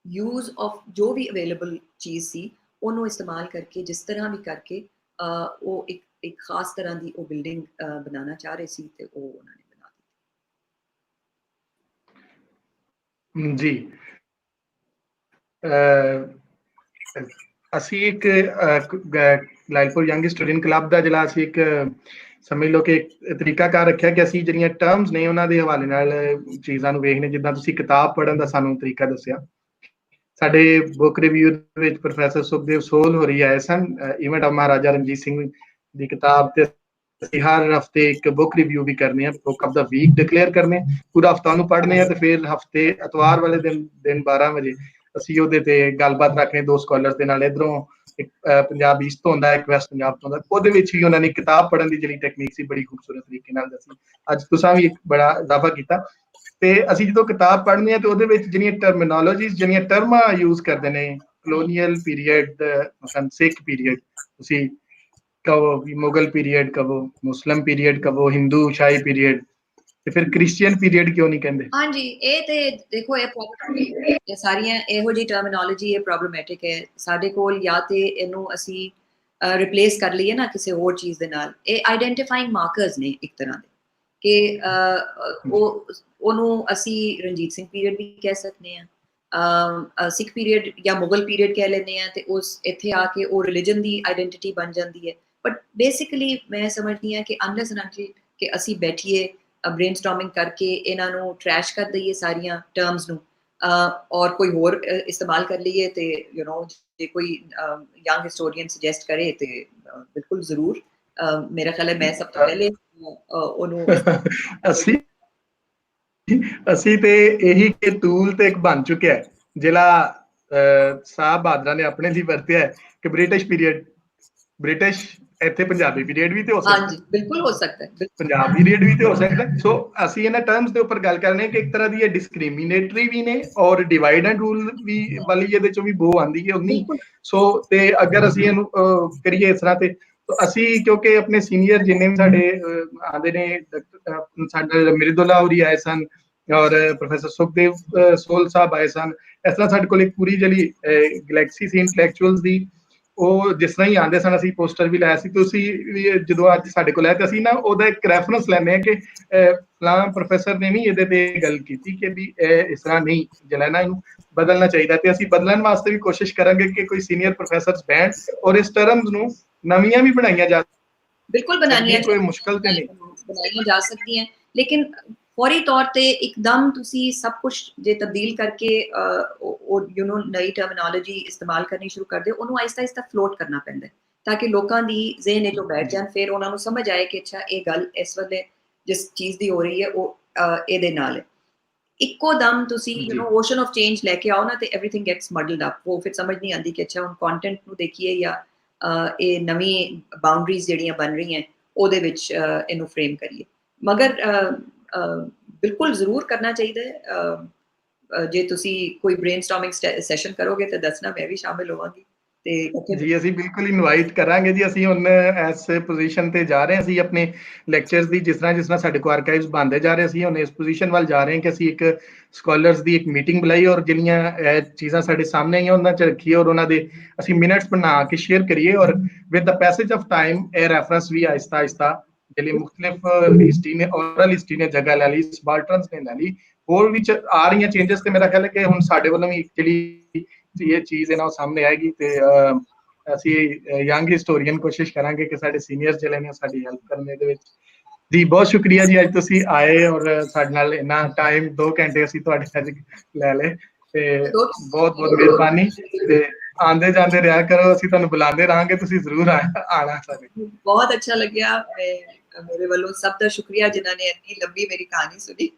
use of ਜੋ ਵੀ ਅਵੇਲੇਬਲ ਚੀਜ਼ ਸੀ, ਉਹਨੂੰ ਇਸਤੇਮਾਲ ਕਰਕੇ ਜਿਸ ਤਰ੍ਹਾਂ ਵੀ ਕਰਕੇ ਉਹ ਇੱਕ ਖਾਸ ਤਰ੍ਹਾਂ ਦੀ ਉਹ ਬਿਲਡਿੰਗ ਬਣਾਉਣਾ ਚਾਹ ਰਹੇ ਸੀ ਤੇ ਉਹ ਉਹਨਾਂ ਨੇ ਬਣਾ ਦਿੱਤੀ। ਜੀ ਅਸੀਂ ਇੱਕ ਲਾਇਲਪੁਰ ਯੰਗ ਹਿਸਟੋਰੀਅਨ ਕਲੱਬ ਦਾ ਜਿਹੜਾ ਅਸੀਂ ਇੱਕ ਸਮਝ ਲਓ ਕਿ ਤਰੀਕਾਕਾਰ ਰੱਖਿਆ ਕਿ ਅਸੀਂ ਜਿਹੜੀਆਂ ਟਰਮਸ ਨੇ ਉਹਨਾਂ ਦੇ ਹਵਾਲੇ ਨਾਲ ਚੀਜ਼ਾਂ ਨੂੰ ਵੇਖਣੇ। ਜਿੱਦਾਂ ਤੁਸੀਂ ਕਿਤਾਬ ਪੜ੍ਹਨ ਦਾ ਸਾਨੂੰ ਤਰੀਕਾ ਦੱਸਿਆ, ਸਾਡੇ ਬੁੱਕ ਰਿਵਿਊ ਦੇ ਵਿੱਚ ਪ੍ਰੋਫੈਸਰ ਸੁਖਦੇਵ ਸੋਲ ਹੋਰੀ ਆਏ ਸਨ, ਇਵੈਂਟ ਆਫ ਮਹਾਰਾਜਾ ਰਣਜੀਤ ਸਿੰਘ ਦੀ ਕਿਤਾਬ ਤੇ ਅਸੀਂ ਹਰ ਹਫਤੇ ਇੱਕ ਬੁੱਕ ਰਿਵਿਊ ਵੀ ਕਰਨੇ ਆ, book of the week declare ਕਰਨੇ, ਪੂਰਾ ਹਫਤਾ ਉਹਨੂੰ ਪੜ੍ਹਨੇ ਆ ਤੇ ਫਿਰ ਹਫਤੇ ਐਤਵਾਰ ਵਾਲੇ ਦਿਨ 12 ਵਜੇ ਅਸੀਂ ਉਹਦੇ ਤੇ ਗੱਲਬਾਤ ਰੱਖਨੇ ਦੋ ਸਕਾਲਰਸ ਦੇ ਨਾਲ। ਇਧਰੋਂ ਇੱਕ ਪੰਜਾਬ ਈਸਟ ਤੋਂ ਹੁੰਦਾ, ਇੱਕ ਵੈਸਟ ਪੰਜਾਬ ਤੋਂ ਹੁੰਦਾ। ਉਹਦੇ ਵਿੱਚ ਹੀ ਉਹਨਾਂ ਨੇ ਕਿਤਾਬ ਪੜ੍ਹਨ ਦੀ ਜਿਹੜੀ ਟੈਕਨੀਕ ਸੀ ਬੜੀ ਖੂਬਸੂਰਤ ਤਰੀਕੇ ਨਾਲ ਦੱਸੀ। ਅੱਜ ਤੁਸੀਂ ਵੀ ਇੱਕ ਬੜਾ ਇਜ਼ਾਫਾ ਕੀਤਾ। ਤੇ ਅਸੀਂ ਜਦੋਂ ਕਿਤਾਬ ਪੜ੍ਹਨੀ ਆ ਤੇ ਉਹਦੇ ਵਿੱਚ ਜਿਹੜੀਆਂ ਟਰਮੀਨੋਲੋਜੀਜ਼, ਜਿਹੜੀਆਂ ਟਰਮਾਂ ਯੂਜ਼ ਕਰਦੇ ਨੇ, ਕਲੋਨੀਅਲ ਪੀਰੀਅਡ, ਸਿੱਖ ਪੀਰੀਅਡ ਤੁਸੀਂ ਕਹੋ, ਮੁਗਲ ਪੀਰੀਅਡ ਕਹੋ, ਮੁਸਲਿਮ ਪੀਰੀਅਡ ਕਹੋ, ਹਿੰਦੂ ਸ਼ਾਹੀ ਪੀਰੀਅਡ, ਤੇ ਫਿਰ ਕ੍ਰਿਸਚੀਅਨ ਪੀਰੀਅਡ ਕਿਉਂ ਨਹੀਂ ਕਹਿੰਦੇ? ਹਾਂਜੀ, ਇਹ ਤੇ ਦੇਖੋ ਇਹ ਸਾਰੀਆਂ ਇਹੋ ਜਿਹੀ ਟਰਮੀਨੋਲੋਜੀ ਇਹ ਪ੍ਰੋਬਲਮੈਟਿਕ ਹੈ। ਸਾਡੇ ਕੋਲ ਜਾਂ ਤੇ ਇਹਨੂੰ ਅਸੀਂ ਰਿਪਲੇਸ ਕਰ ਲਈਏ ਨਾ ਕਿਸੇ ਹੋਰ ਚੀਜ਼ ਦੇ ਨਾਲ। ਇਹ ਆਈਡੈਂਟੀਫਾਈਂਗ ਮਾਰਕਰਸ ਨੇ ਇੱਕ ਤਰ੍ਹਾਂ ਦੇ, ਕਿ ਉਹਨੂੰ ਅਸੀਂ ਰਣਜੀਤ ਸਿੰਘ ਪੀਰੀਅਡ ਵੀ ਕਹਿ ਸਕਦੇ ਹਾਂ, ਸਿੱਖ ਪੀਰੀਅਡ ਜਾਂ ਮੁਗਲ ਪੀਰੀਅਡ ਕਹਿ ਲੈਂਦੇ ਹਾਂ, ਤੇ ਉਸ ਇੱਥੇ ਆ ਕੇ ਉਹ ਰਿਲੀਜਨ ਦੀ ਆਈਡੈਂਟਿਟੀ ਬਣ ਜਾਂਦੀ ਹੈ। ਬਟ ਬੇਸਿਕਲੀ ਮੈਂ ਸਮਝਦੀ ਹਾਂ ਕਿ ਅਨਲੈਸ ਐਂਡ ਅੰਟਿਲ ਕਿ ਅਸੀਂ ਬੈਠੀਏ ਬ੍ਰੇਨਸਟਾਰਮਿੰਗ ਕਰਕੇ ਇਹਨਾਂ ਨੂੰ ਟਰੈਸ਼ ਕਰ ਦਈਏ ਸਾਰੀਆਂ ਟਰਮਸ ਨੂੰ, ਔਰ ਕੋਈ ਹੋਰ ਇਸਤੇਮਾਲ ਕਰ ਲਈਏ, ਤੇ ਜੇ ਕੋਈ ਯੰਗ ਹਿਸਟੋਰੀਅਨ ਸੁਜੈਸਟ ਕਰੇ ਤੇ ਬਿਲਕੁਲ ਜ਼ਰੂਰ, ਮੇਰਾ ਖਿਆਲ ਹੈ ਮੈਂ ਸਭ ਤੋਂ ਪਹਿਲੇ ਉਹਨੂੰ ਅਸੀਂ ਤੇ ਇਹੀ ਕਿ ਟੂਲ ਤੇ ਇੱਕ ਬਣ ਚੁੱਕਿਆ ਜਿਹੜਾ ਸਾਹਿਬ ਬਹਾਦਰਾਂ ਨੇ ਆਪਣੇ ਲਈ ਵਰਤਿਆ ਕਿ ਬ੍ਰਿਟਿਸ਼ ਪੀਰੀਅਡ, ਬ੍ਰਿਟਿਸ਼ ਇੱਥੇ ਪੰਜਾਬੀ ਪੀਰੀਅਡ ਵੀ ਤੇ ਹੋ ਸਕਦਾ। ਹਾਂਜੀ, ਬਿਲਕੁਲ ਹੋ ਸਕਦਾ ਹੈ, ਪੰਜਾਬ ਪੀਰੀਅਡ ਵੀ ਤੇ ਹੋ ਸਕਦਾ। ਸੋ ਅਸੀਂ ਇਹਨਾਂ ਟਰਮਸ ਦੇ ਉੱਪਰ ਗੱਲ ਕਰਨੇ ਕਿ ਇੱਕ ਤਰ੍ਹਾਂ ਦੀ ਇਹ ਡਿਸਕ੍ਰਿਮੀਨੇਟਰੀ ਵੀ ਨੇ ਔਰ ਡਿਵਾਈਡ ਐਂਡ ਰੂਲ ਵੀ ਵਾਲੀ ਇਹਦੇ ਚੋਂ ਵੀ ਬੋ ਆਉਂਦੀ ਹੈ ਉਨੀ। ਸੋ ਤੇ ਅਗਰ ਅਸੀਂ ਇਹਨੂੰ ਕਰੀਏ ਇਸ ਤਰ੍ਹਾਂ ਤੇ ਅਸੀਂ, ਕਿਉਂਕਿ ਆਪਣੇ ਸੀਨੀਅਰ ਜਿੰਨੇ ਵੀ ਸਾਡੇ ਆਉਂਦੇ ਨੇ, ਸਾਡੇ ਮਿਰਦੁੱਲਾ ਹੋਰੀ ਆਏ ਸਨ ਔਰ ਪ੍ਰੋਫੈਸਰ ਸੁਖਦੇਵ ਸੋਲ ਸਾਹਿਬ ਆਏ ਸਨ, ਇਸ ਤਰ੍ਹਾਂ ਸਾਡੇ ਕੋਲ ਇੱਕ ਪੂਰੀ ਜਿਹੜੀ ਗਲੈਕਸੀ ਸੀ ਇੰਟੈਲੈਕਚੁਅਲਸ ਦੀ, ਉਹ ਜਿਸ ਤਰ੍ਹਾਂ ਹੀ ਆਉਂਦੇ ਸਨ। ਅਸੀਂ ਪੋਸਟਰ ਵੀ ਲਾਇਆ ਸੀ। ਤੁਸੀਂ ਵੀ ਜਦੋਂ ਅੱਜ ਸਾਡੇ ਕੋਲ ਆਏ ਤੇ ਅਸੀਂ ਨਾ ਉਹਦਾ ਇੱਕ ਰੈਫਰੈਂਸ ਲੈਂਦੇ ਹਾਂ ਕਿ ਫਲਾਣਾ ਪ੍ਰੋਫੈਸਰ ਨੇ ਵੀ ਇਹਦੇ ਤੇ ਗੱਲ ਕੀਤੀ ਕਿ ਵੀ ਇਸ ਤਰ੍ਹਾਂ ਨਹੀਂ ਜਲਾਣਾ, ਇਹਨੂੰ ਬਦਲਣਾ ਚਾਹੀਦਾ। ਤੇ ਅਸੀਂ ਬਦਲਣ ਵਾਸਤੇ ਵੀ ਕੋਸ਼ਿਸ਼ ਕਰਾਂਗੇ ਕਿ ਕੋਈ ਸੀਨੀਅਰ ਪ੍ਰੋਫੈਸਰਸ ਬੈਠ ਔਰ ਇਸ ਟਰਮਸ ਨੂੰ ਨਵੀਆਂ ਵੀ ਬਣਾਈਆਂ ਜਾ ਬਿਲਕੁਲ ਬਣਾਈਆਂ ਕੋਈ ਮੁਸ਼ਕਲ ਤੇ ਨਹੀਂ ਬਣਾਈਆਂ ਜਾ ਸਕਦੀਆਂ, ਲੇਕਿਨ ਫੌਰੀ ਤੌਰ ਤੇ ਇੱਕਦਮ ਤੁਸੀਂ ਸਭ ਕੁਝ ਜੇ ਤਬਦੀਲ ਕਰਕੇ ਨਈ ਟਰਮੀਨੋਲੋਜੀ ਇਸਤੇਮਾਲ ਕਰਨੀ ਸ਼ੁਰੂ ਕਰਦੇ, ਉਹਨੂੰ ਆਹਿਸਤਾ ਆਹਿਸਤਾ ਫਲੋਟ ਕਰਨਾ ਪੈਂਦਾ ਤਾਂ ਕਿ ਲੋਕਾਂ ਦੀ ਜ਼ਿਹਨ ਚੋਂ ਬੈਠ ਜਾਣ, ਫਿਰ ਉਹਨਾਂ ਨੂੰ ਸਮਝ ਆਏ ਕਿ ਅੱਛਾ ਇਹ ਗੱਲ ਇਸ ਵੇਲੇ ਜਿਸ ਚੀਜ਼ ਦੀ ਹੋ ਰਹੀ ਹੈ ਉਹ ਇਹਦੇ ਨਾਲ ਹੈ। ਇੱਕੋ ਦਮ ਤੁਸੀਂ ਓਸ਼ਨ ਆਫ ਚੇਂਜ ਲੈ ਕੇ ਆਓ ਨਾ ਤੇ ਐਵਰੀਥਿੰਗ ਗੈਟਸ ਮਡਲਡ ਅਪ। ਉਹ ਫਿਰ ਸਮਝ ਨਹੀਂ ਆਉਂਦੀ ਕਿ ਅੱਛਾ ਹੁਣ ਕੰਟੈਂਟ ਨੂੰ ਦੇਖੀਏ ਜਾਂ ਇਹ ਨਵੀਂ ਬਾਉਂਡਰੀਜ਼ ਜਿਹੜੀਆਂ ਬਣ ਰਹੀਆਂ ਉਹਦੇ ਵਿੱਚ ਇਹਨੂੰ ਫਰੇਮ ਕਰੀਏ। ਮਗਰ ਬਿਲਕੁਲ ਜ਼ਰੂਰ ਕਰਨਾ ਚਾਹੀਦਾ ਹੈ। ਜੇ ਤੁਸੀਂ ਕੋਈ ਬ੍ਰੇਨਸਟਾਰਮਿੰਗ ਸੈਸ਼ਨ ਕਰੋਗੇ ਤਾਂ ਦੱਸਣਾ, ਮੈਂ ਵੀ ਸ਼ਾਮਿਲ ਹੋਵਾਂਗੀ। ਜੀ ਅਸੀਂ ਬਿਲਕੁਲ ਇਨਵਾਈਟ ਕਰਾਂਗੇ ਜੀ। ਅਸੀਂ ਹੁਣ ਇਸ ਪੋਜੀਸ਼ਨ ਤੇ ਜਾ ਰਹੇ ਹਾਂ, ਅਸੀਂ ਆਪਣੇ ਲੈਕਚਰਸ ਦੀ ਜਿਸ ਤਰ੍ਹਾਂ ਸਾਡੇ ਕੋਲ ਆਰਕਾਈਵਸ ਬਣਦੇ ਜਾ ਰਹੇ, ਅਸੀਂ ਹੁਣ ਇਸ ਪੋਜੀਸ਼ਨ ਵੱਲ ਜਾ ਰਹੇ ਹਾਂ ਕਿ ਅਸੀਂ ਇੱਕ ਸਕਾਲਰਸ ਦੀ ਇੱਕ ਮੀਟਿੰਗ ਬੁਲਾਈ ਔਰ ਜਿਹੜੀਆਂ ਚੀਜ਼ਾਂ ਸਾਡੇ ਸਾਹਮਣੇ ਆਈਆਂ ਉਹਨਾਂ 'ਚ ਰੱਖੀਏ ਔਰ ਉਹਨਾਂ ਦੇ ਅਸੀਂ ਮਿੰਟਸ ਬਣਾ ਕੇ ਸ਼ੇਅਰ ਕਰੀਏ ਔਰ with the passage of time ਇਹ ਰੈਫਰੈਂਸ ਵੀ ਆਹਿਸਤਾ ਆਹਿਸਤਾ ਜਿਹੜੀ ਮੁਖਤਲਿਫ ਹਿਸਟਰੀ ਨੇ, ਔਰਲ ਹਿਸਟਰੀ ਨੇ ਜਗ੍ਹਾ ਲੈ ਲਈ, ਸਬਾਲਟਨਸ ਨੇ ਲੈ ਲਈ, ਹੋਰ ਵੀ ਆ ਰਹੀਆਂ ਚੇਂਜਸ। ਤੇ ਮੇਰਾ ਖਿਆਲ ਹੈ ਕਿ ਹੁਣ ਸਾਡੇ ਵੱਲੋਂ ਵੀ ਜਿਹੜੀ ਇਹ ਚੀਜ਼ ਹੈ ਨਾ ਉਹ ਸਾਹਮਣੇ ਆਏਗੀ ਤੇ ਅਸੀਂ ਯੰਗ ਹਿਸਟੋਰੀਅਨ ਕੋਸ਼ਿਸ਼ ਕਰਾਂਗੇ ਕਿ ਸਾਡੇ ਸੀਨੀਅਰਸ ਜਿਹੜੇ ਨੇ ਸਾਡੀ ਹੈਲਪ ਕਰਨ ਦੇ ਵਿੱਚ। ਜੀ ਬਹੁਤ ਸ਼ੁਕਰੀਆ ਜੀ, ਅੱਜ ਤੁਸੀਂ ਆਏ ਔਰ ਸਾਡੇ ਨਾਲ ਇੰਨਾ ਟਾਈਮ 2 ਘੰਟੇ ਅਸੀਂ ਤੁਹਾਡੇ ਅੱਜ ਲੈ ਲਏ ਤੇ ਬਹੁਤ ਬਹੁਤ ਮਿਹਰਬਾਨੀ। ਤੇ ਆਂਦੇ ਜਾਂਦੇ ਰਿਹਾ ਕਰੋ, ਅਸੀਂ ਤੁਹਾਨੂੰ ਬੁਲਾਉਂਦੇ ਰਹਾਂਗੇ, ਤੁਸੀਂ ਜ਼ਰੂਰ ਆਣਾ ਸਾਡੇ। ਬਹੁਤ ਅੱਛਾ ਲੱਗਿਆ। ਮੈਂ ਮੇਰੇ ਵੱਲੋਂ ਸਭ ਦਾ ਸ਼ੁਕਰੀਆ ਜਿਨ੍ਹਾਂ ਨੇ ਇੰਨੀ ਲੰਬੀ ਮੇਰੀ ਕਹਾਣੀ ਸੁਣੀ।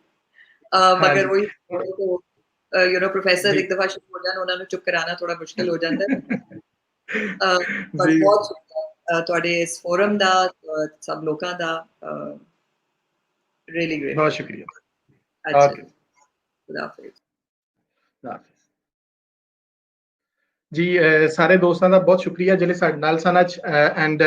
ਮਗਰ ਹਾਂਜੀ वही यू नो प्रोफेसर ਜੀ एक दफा शुरू हो जान, उन्होंने चुप कराना थोड़ा मुश्किल हो जाता है। बस ਜੀ बहुत शुक्रिया ਤੁਹਾਡੇ ਇਸ ਫੋਰਮ ਦਾ, ਸਭ ਲੋਕਾਂ ਦਾ। रियली ਬਹੁਤ ग्रेटफुल। ਸ਼ੁਕਰੀਆ। अच्छा ਓਕੇ जी, खुदा हाफिज। ਜੀ ਸਾਰੇ ਦੋਸਤਾਂ ਦਾ ਬਹੁਤ ਸ਼ੁਕਰੀਆ ਜਿਹੜੇ ਸਾਡੇ ਨਾਲ ਸਨ ਅੱਜ। ਐਂਡ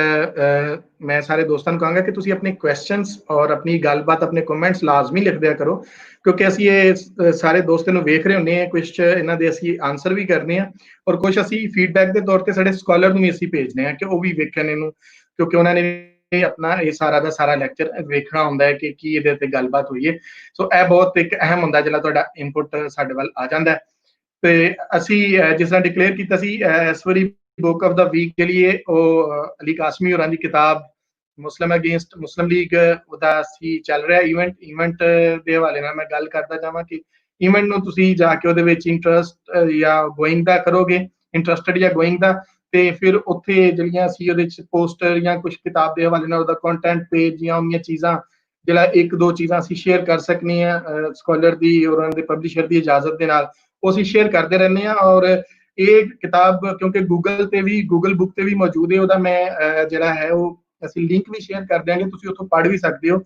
ਮੈਂ ਸਾਰੇ ਦੋਸਤਾਂ ਨੂੰ ਕਹਾਂਗਾ ਕਿ ਤੁਸੀਂ ਆਪਣੇ ਕੁਐਸਚਨਸ ਔਰ ਆਪਣੀ ਗੱਲਬਾਤ, ਆਪਣੇ ਕਮੈਂਟਸ ਲਾਜ਼ਮੀ ਲਿਖ ਦਿਆ ਕਰੋ, ਕਿਉਂਕਿ ਅਸੀਂ ਇਹ ਸਾਰੇ ਦੋਸਤਾਂ ਨੂੰ ਵੇਖ ਰਹੇ ਹੁੰਦੇ ਹਾਂ, ਕੁਝ ਇਹਨਾਂ ਦੇ ਅਸੀਂ ਆਨਸਰ ਵੀ ਕਰਨੇ ਆ ਔਰ ਕੁਝ ਅਸੀਂ ਫੀਡਬੈਕ ਦੇ ਤੌਰ ਤੇ ਸਾਡੇ ਸਕਾਲਰ ਨੂੰ ਵੀ ਅਸੀਂ ਭੇਜਦੇ ਹਾਂ ਕਿ ਉਹ ਵੀ ਵੇਖਣ ਇਹਨੂੰ, ਕਿਉਂਕਿ ਉਹਨਾਂ ਨੇ ਆਪਣਾ ਇਹ ਸਾਰਾ ਦਾ ਸਾਰਾ ਲੈਕਚਰ ਵੇਖਣਾ ਹੁੰਦਾ ਹੈ ਕਿ ਕੀ ਇਹਦੇ ਤੇ ਗੱਲਬਾਤ ਹੋਈ ਹੈ। ਸੋ ਇਹ ਬਹੁਤ ਇੱਕ ਅਹਿਮ ਹੁੰਦਾ ਜਿਹੜਾ ਤੁਹਾਡਾ ਇਨਪੁਟ ਸਾਡੇ ਵੱਲ ਆ ਜਾਂਦਾ ਹੈ। ਤੇ ਅਸੀਂ ਜਿਸ ਤਰ੍ਹਾਂ ਡਿਕਲੇਅਰ ਕੀਤਾ ਸੀ, ਇਸ ਵਾਰੀ ਬੁੱਕ ਆਫ ਦਾ ਵੀਕ के लिए ਉਹ ਅਲੀ ਕਾਸਮੀ ਹੋਰਾਂ ਦੀ ਕਿਤਾਬ ਮੁਸਲਿਮ ਅਗੇਂਸਟ ਮੁਸਲਿਮ ਲੀਗ ਉਹਦਾ ਅਸੀਂ ਚੱਲ ਰਿਹਾ ਇਵੈਂਟ ਦੇ ਹਵਾਲੇ ਨਾਲ ਮੈਂ ਗੱਲ ਕਰਦਾ ਚਾਹਾਂ ਕਿ ਇਵੈਂਟ ਨੂੰ ਤੁਸੀਂ ਜਾ ਕੇ ਉਹਦੇ ਵਿੱਚ ਇੰਟਰਸਟ ਜਾਂ ਗੋਇੰਗ ਦਾ ਕਰੋਗੇ, ਇੰਟਰਸਟਡ ਜਾਂ ਗੋਇੰਗ ਦਾ, ਤੇ ਫਿਰ ਉੱਥੇ ਜਿਹੜੀਆਂ ਅਸੀਂ ਉਹਦੇ ਵਿੱਚ ਪੋਸਟਰ ਜਾਂ ਕੁਝ ਕਿਤਾਬ ਦੇ ਹਵਾਲੇ ਨਾਲ ਉਹਦਾ ਕੰਟੈਂਟ ਪੇਜ ਜਾਂ ਉਹਦੀਆਂ ਚੀਜ਼ਾਂ ਜਿਹੜਾ ਇੱਕ ਦੋ ਚੀਜ਼ਾਂ ਅਸੀਂ ਸ਼ੇਅਰ ਕਰ ਸਕਨੀ ਆ ਸਕਾਲਰ ਦੀ ਔਰ ਉਹਨਾਂ ਦੇ ਪਬਲਿਸ਼ਰ ਦੀ ਇਜਾਜ਼ਤ ਦੇ ਨਾਲ, ਉਹ ਅਸੀਂ ਸ਼ੇਅਰ ਕਰਦੇ ਰਹਿੰਦੇ ਹਾਂ। ਔਰ ਇਹ ਕਿਤਾਬ ਕਿਉਂਕਿ ਗੂਗਲ ਤੇ ਵੀ, ਗੂਗਲ ਬੁੱਕ ਤੇ ਵੀ ਮੌਜੂਦ ਹੈ, ਉਹਦਾ ਮੈਂ ਜਿਹੜਾ ਹੈ ਉਹ ਅਸੀਂ ਲਿੰਕ ਵੀ ਸ਼ੇਅਰ ਕਰ ਦਿਆਂਗੇ, ਤੁਸੀਂ ਉੱਥੋਂ ਪੜ੍ਹ ਵੀ ਸਕਦੇ ਹੋ।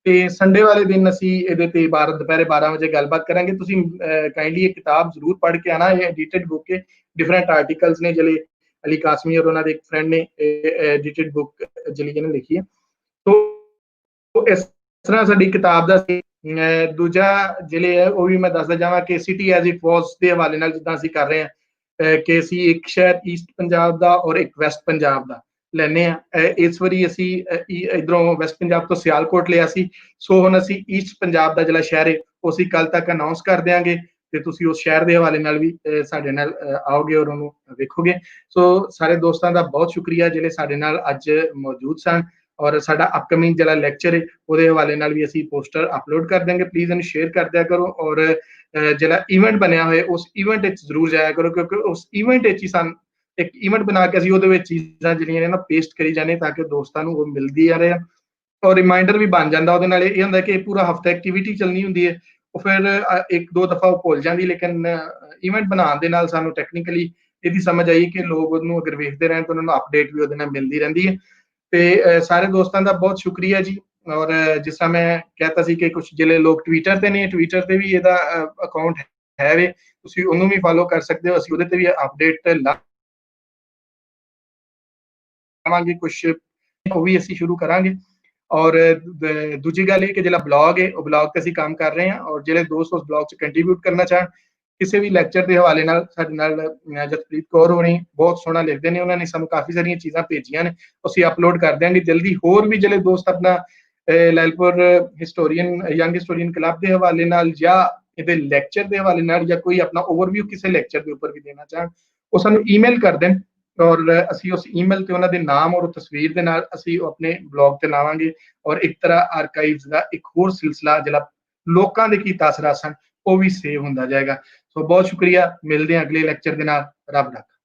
ਤੇ ਸੰਡੇ ਵਾਲੇ ਦਿਨ ਅਸੀਂ ਇਹਦੇ ਤੇ ਦੁਪਹਿਰੇ 12 ਵਜੇ ਗੱਲਬਾਤ ਕਰਾਂਗੇ। ਤੁਸੀਂ ਕਾਈਂਡਲੀ ਇਹ ਕਿਤਾਬ ਜ਼ਰੂਰ ਪੜ੍ਹ ਕੇ ਆਣਾ। ਇਹ ਐਡੀਟਡ ਬੁੱਕ ਹੈ, ਡਿਫਰੈਂਟ ਆਰਟੀਕਲਸ ਨੇ ਜਿਹੜੇ ਅਲੀ ਕਾਸਮੀ ਔਰ ਉਹਨਾਂ ਦੇ ਇੱਕ ਫਰੈਂਡ ਨੇ ਐਡੀਟਡ ਬੁੱਕ ਜਿਹੜੀ ਇਹਨੇ ਲਿਖੀ ਹੈ। ਤੋਂ ਇਸ ਤਰ੍ਹਾਂ ਸਾਡੀ ਕਿਤਾਬ ਦਾ ਦੂਜਾ ਜਿਹੜੇ ਹੈ ਉਹ ਵੀ ਮੈਂ ਦੱਸਦਾ ਜਾਵਾਂ ਕਿ ਸਿਟੀ ਐਜ਼ ਇਟ ਵਾਸ ਦੇ ਹਵਾਲੇ ਨਾਲ ਜਿੱਦਾਂ ਅਸੀਂ ਕਰ ਰਹੇ ਹਾਂ ਕਿ ਅਸੀਂ ਇੱਕ ਸ਼ਹਿਰ ਈਸਟ ਪੰਜਾਬ ਦਾ ਔਰ ਇੱਕ ਵੈਸਟ ਪੰਜਾਬ ਦਾ ਲੈਨੇ ਆ। ਇਸ ਵਾਰੀ ਅਸੀਂ ਇਧਰੋਂ ਵੈਸਟ ਪੰਜਾਬ ਤੋਂ ਸਿਆਲਕੋਟ ਲਿਆ ਸੀ, ਸੋ ਹੁਣ ਅਸੀਂ ਈਸਟ ਪੰਜਾਬ ਦਾ ਜਿਹੜਾ ਸ਼ਹਿਰ ਹੈ ਉਹ ਅਸੀਂ ਕੱਲ ਤੱਕ ਅਨਾਉਂਸ ਕਰ ਦਿਆਂਗੇ ਤੇ ਤੁਸੀਂ ਉਸ ਸ਼ਹਿਰ ਦੇ ਹਵਾਲੇ ਨਾਲ ਵੀ ਸਾਡੇ ਨਾਲ ਆਓਗੇ ਔਰ ਉਹਨੂੰ ਵੇਖੋਗੇ। ਸੋ ਸਾਰੇ ਦੋਸਤਾਂ ਦਾ ਬਹੁਤ ਸ਼ੁਕਰੀਆ ਜਿਹੜੇ ਸਾਡੇ ਨਾਲ ਅੱਜ ਮੌਜੂਦ ਸਨ, ਔਰ ਸਾਡਾ ਅਪਕਮਿੰਗ ਜਿਹੜਾ ਲੈਕਚਰ ਹੈ ਉਹਦੇ ਹਵਾਲੇ ਨਾਲ ਵੀ ਅਸੀਂ ਪੋਸਟਰ ਅਪਲੋਡ ਕਰ ਦੇਵਾਂਗੇ। ਪਲੀਜ਼ ਇਹਨੂੰ ਸ਼ੇਅਰ ਕਰ ਦਿਆ ਕਰੋ ਔਰ ਜਿਹੜਾ ਇਵੈਂਟ ਬਣਿਆ ਹੋਇਆ ਉਸ ਇਵੈਂਟ ਵਿੱਚ ਜ਼ਰੂਰ ਜਾਇਆ ਕਰੋ, ਕਿਉਂਕਿ ਉਸ ਇਵੈਂਟ ਵਿੱਚ ਹੀ ਸਾਨੂੰ ਇੱਕ ਇਵੈਂਟ ਬਣਾ ਕੇ ਅਸੀਂ ਉਹਦੇ ਵਿੱਚ ਚੀਜ਼ਾਂ ਜਿਹੜੀਆਂ ਨੇ ਨਾ ਪੇਸਟ ਕਰੀ ਜਾਂਦੇ ਤਾਂ ਕਿ ਦੋਸਤਾਂ ਨੂੰ ਉਹ ਮਿਲਦੀ ਆ ਰਹੇ ਔਰ ਰਿਮਾਈਂਡਰ ਵੀ ਬਣ ਜਾਂਦਾ। ਉਹਦੇ ਨਾਲ ਇਹ ਹੁੰਦਾ ਕਿ ਪੂਰਾ ਹਫਤਾ ਐਕਟੀਵਿਟੀ ਚੱਲਣੀ ਹੁੰਦੀ ਹੈ, ਉਹ ਫਿਰ ਇੱਕ ਦੋ ਦਫਾ ਉਹ ਭੁੱਲ ਜਾਂਦੀ, ਲੇਕਿਨ ਇਵੈਂਟ ਬਣਾਉਣ ਦੇ ਨਾਲ ਸਾਨੂੰ ਟੈਕਨੀਕਲੀ ਇਹਦੀ ਸਮਝ ਆਈ ਕਿ ਲੋਕ ਉਹਨੂੰ ਅਗਰ ਵੇਖਦੇ ਰਹਿਣ ਤਾਂ ਉਹਨਾਂ ਨੂੰ ਅਪਡੇਟ ਵੀ ਉਹਦੇ ਨਾਲ ਮਿਲਦੀ ਰਹਿੰਦੀ ਹੈ। ਤੇ ਸਾਰੇ ਦੋਸਤਾਂ ਦਾ ਬਹੁਤ ਸ਼ੁਕਰੀਆ ਜੀ। ਔਰ ਜਿਸ ਤਰ੍ਹਾਂ ਮੈਂ ਕਹਿਤਾ ਸੀ ਕਿ ਕੁਝ ਜਿਹੜੇ ਲੋਕ ਟਵਿੱਟਰ ਤੇ ਨੇ, ਟਵਿੱਟਰ ਤੇ ਵੀ ਇਹਦਾ ਅਕਾਊਂਟ ਹੈ ਵੇ, ਤੁਸੀਂ ਉਹਨੂੰ ਵੀ ਫਾਲੋ ਕਰ ਸਕਦੇ ਹੋ। ਅਸੀਂ ਉਹਦੇ ਤੇ ਵੀ ਅਪਡੇਟ ਲਾਵਾਂਗੇ, ਕੁਝ ਉਹ ਵੀ ਅਸੀਂ ਸ਼ੁਰੂ ਕਰਾਂਗੇ। ਔਰ ਦੂਜੀ ਗੱਲ ਇਹ ਕਿ ਜਿਹੜਾ ਬਲੌਗ ਹੈ ਉਹ ਬਲੌਗ ਤੇ ਅਸੀਂ ਕੰਮ ਕਰ ਰਹੇ ਹਾਂ, ਔਰ ਜਿਹੜੇ ਦੋਸਤ ਉਸ ਬਲੌਗ 'ਚ ਕੰਟਰੀਬਿਊਟ ਕਰਨਾ ਚਾਹਣ ਕਿਸੇ ਵੀ ਲੈਕਚਰ ਦੇ ਹਵਾਲੇ ਨਾਲ ਸਾਡੇ ਨਾਲ ਜਸਪ੍ਰੀਤ ਕੌਰ ਹੋਣੀ ਬਹੁਤ ਸੋਹਣਾ ਲਿਖਦੇ ਨੇ, ਉਹਨਾਂ ਨੇ ਸਾਨੂੰ ਕਾਫੀ ਸਾਰੀਆਂ ਚੀਜ਼ਾਂ ਭੇਜੀਆਂ ਨੇ, ਅਸੀਂ ਅਪਲੋਡ ਕਰ ਦਿਆਂਗੇ ਜਲਦੀ। ਹੋਰ ਵੀ ਜਿਹੜੇ ਦੋਸਤ ਆਪਣਾ Lyallpur historian young historian club ਦੇ ਹਵਾਲੇ ਨਾਲ ਜਾਂ ਇਹਦੇ ਲੈਕਚਰ ਦੇ ਹਵਾਲੇ ਨਾਲ ਜਾਂ ਕੋਈ ਆਪਣਾ ਓਵਰਵਿਊ ਕਿਸੇ ਲੈਕਚਰ ਦੇ ਉੱਪਰ ਵੀ ਦੇਣਾ ਚਾਹਣ, ਉਹ ਸਾਨੂੰ ਈਮੇਲ ਕਰ ਦੇਣ ਔਰ ਅਸੀਂ ਉਸ ਈਮੇਲ ਤੇ ਉਹਨਾਂ ਦੇ ਨਾਮ ਔਰ ਤਸਵੀਰ ਦੇ ਨਾਲ ਅਸੀਂ ਆਪਣੇ ਬਲੌਗ ਤੇ ਲਾਵਾਂਗੇ। ਔਰ ਇੱਕ ਤਰ੍ਹਾਂ ਆਰਕਾਈਵਸ ਦਾ ਇੱਕ ਹੋਰ ਸਿਲਸਿਲਾ ਜਿਹੜਾ ਲੋਕਾਂ ਦੇ ਕੀ ਤਾਸਰਾਤ ਸਨ ਉਹ ਵੀ ਸੇਵ ਹੁੰਦਾ ਜਾਏਗਾ। ਸੋ ਬਹੁਤ ਸ਼ੁਕਰੀਆ, ਮਿਲਦੇ ਹਾਂ ਅਗਲੇ ਲੈਕਚਰ ਦੇ ਨਾਲ। ਰੱਬ ਰੱਖਾ।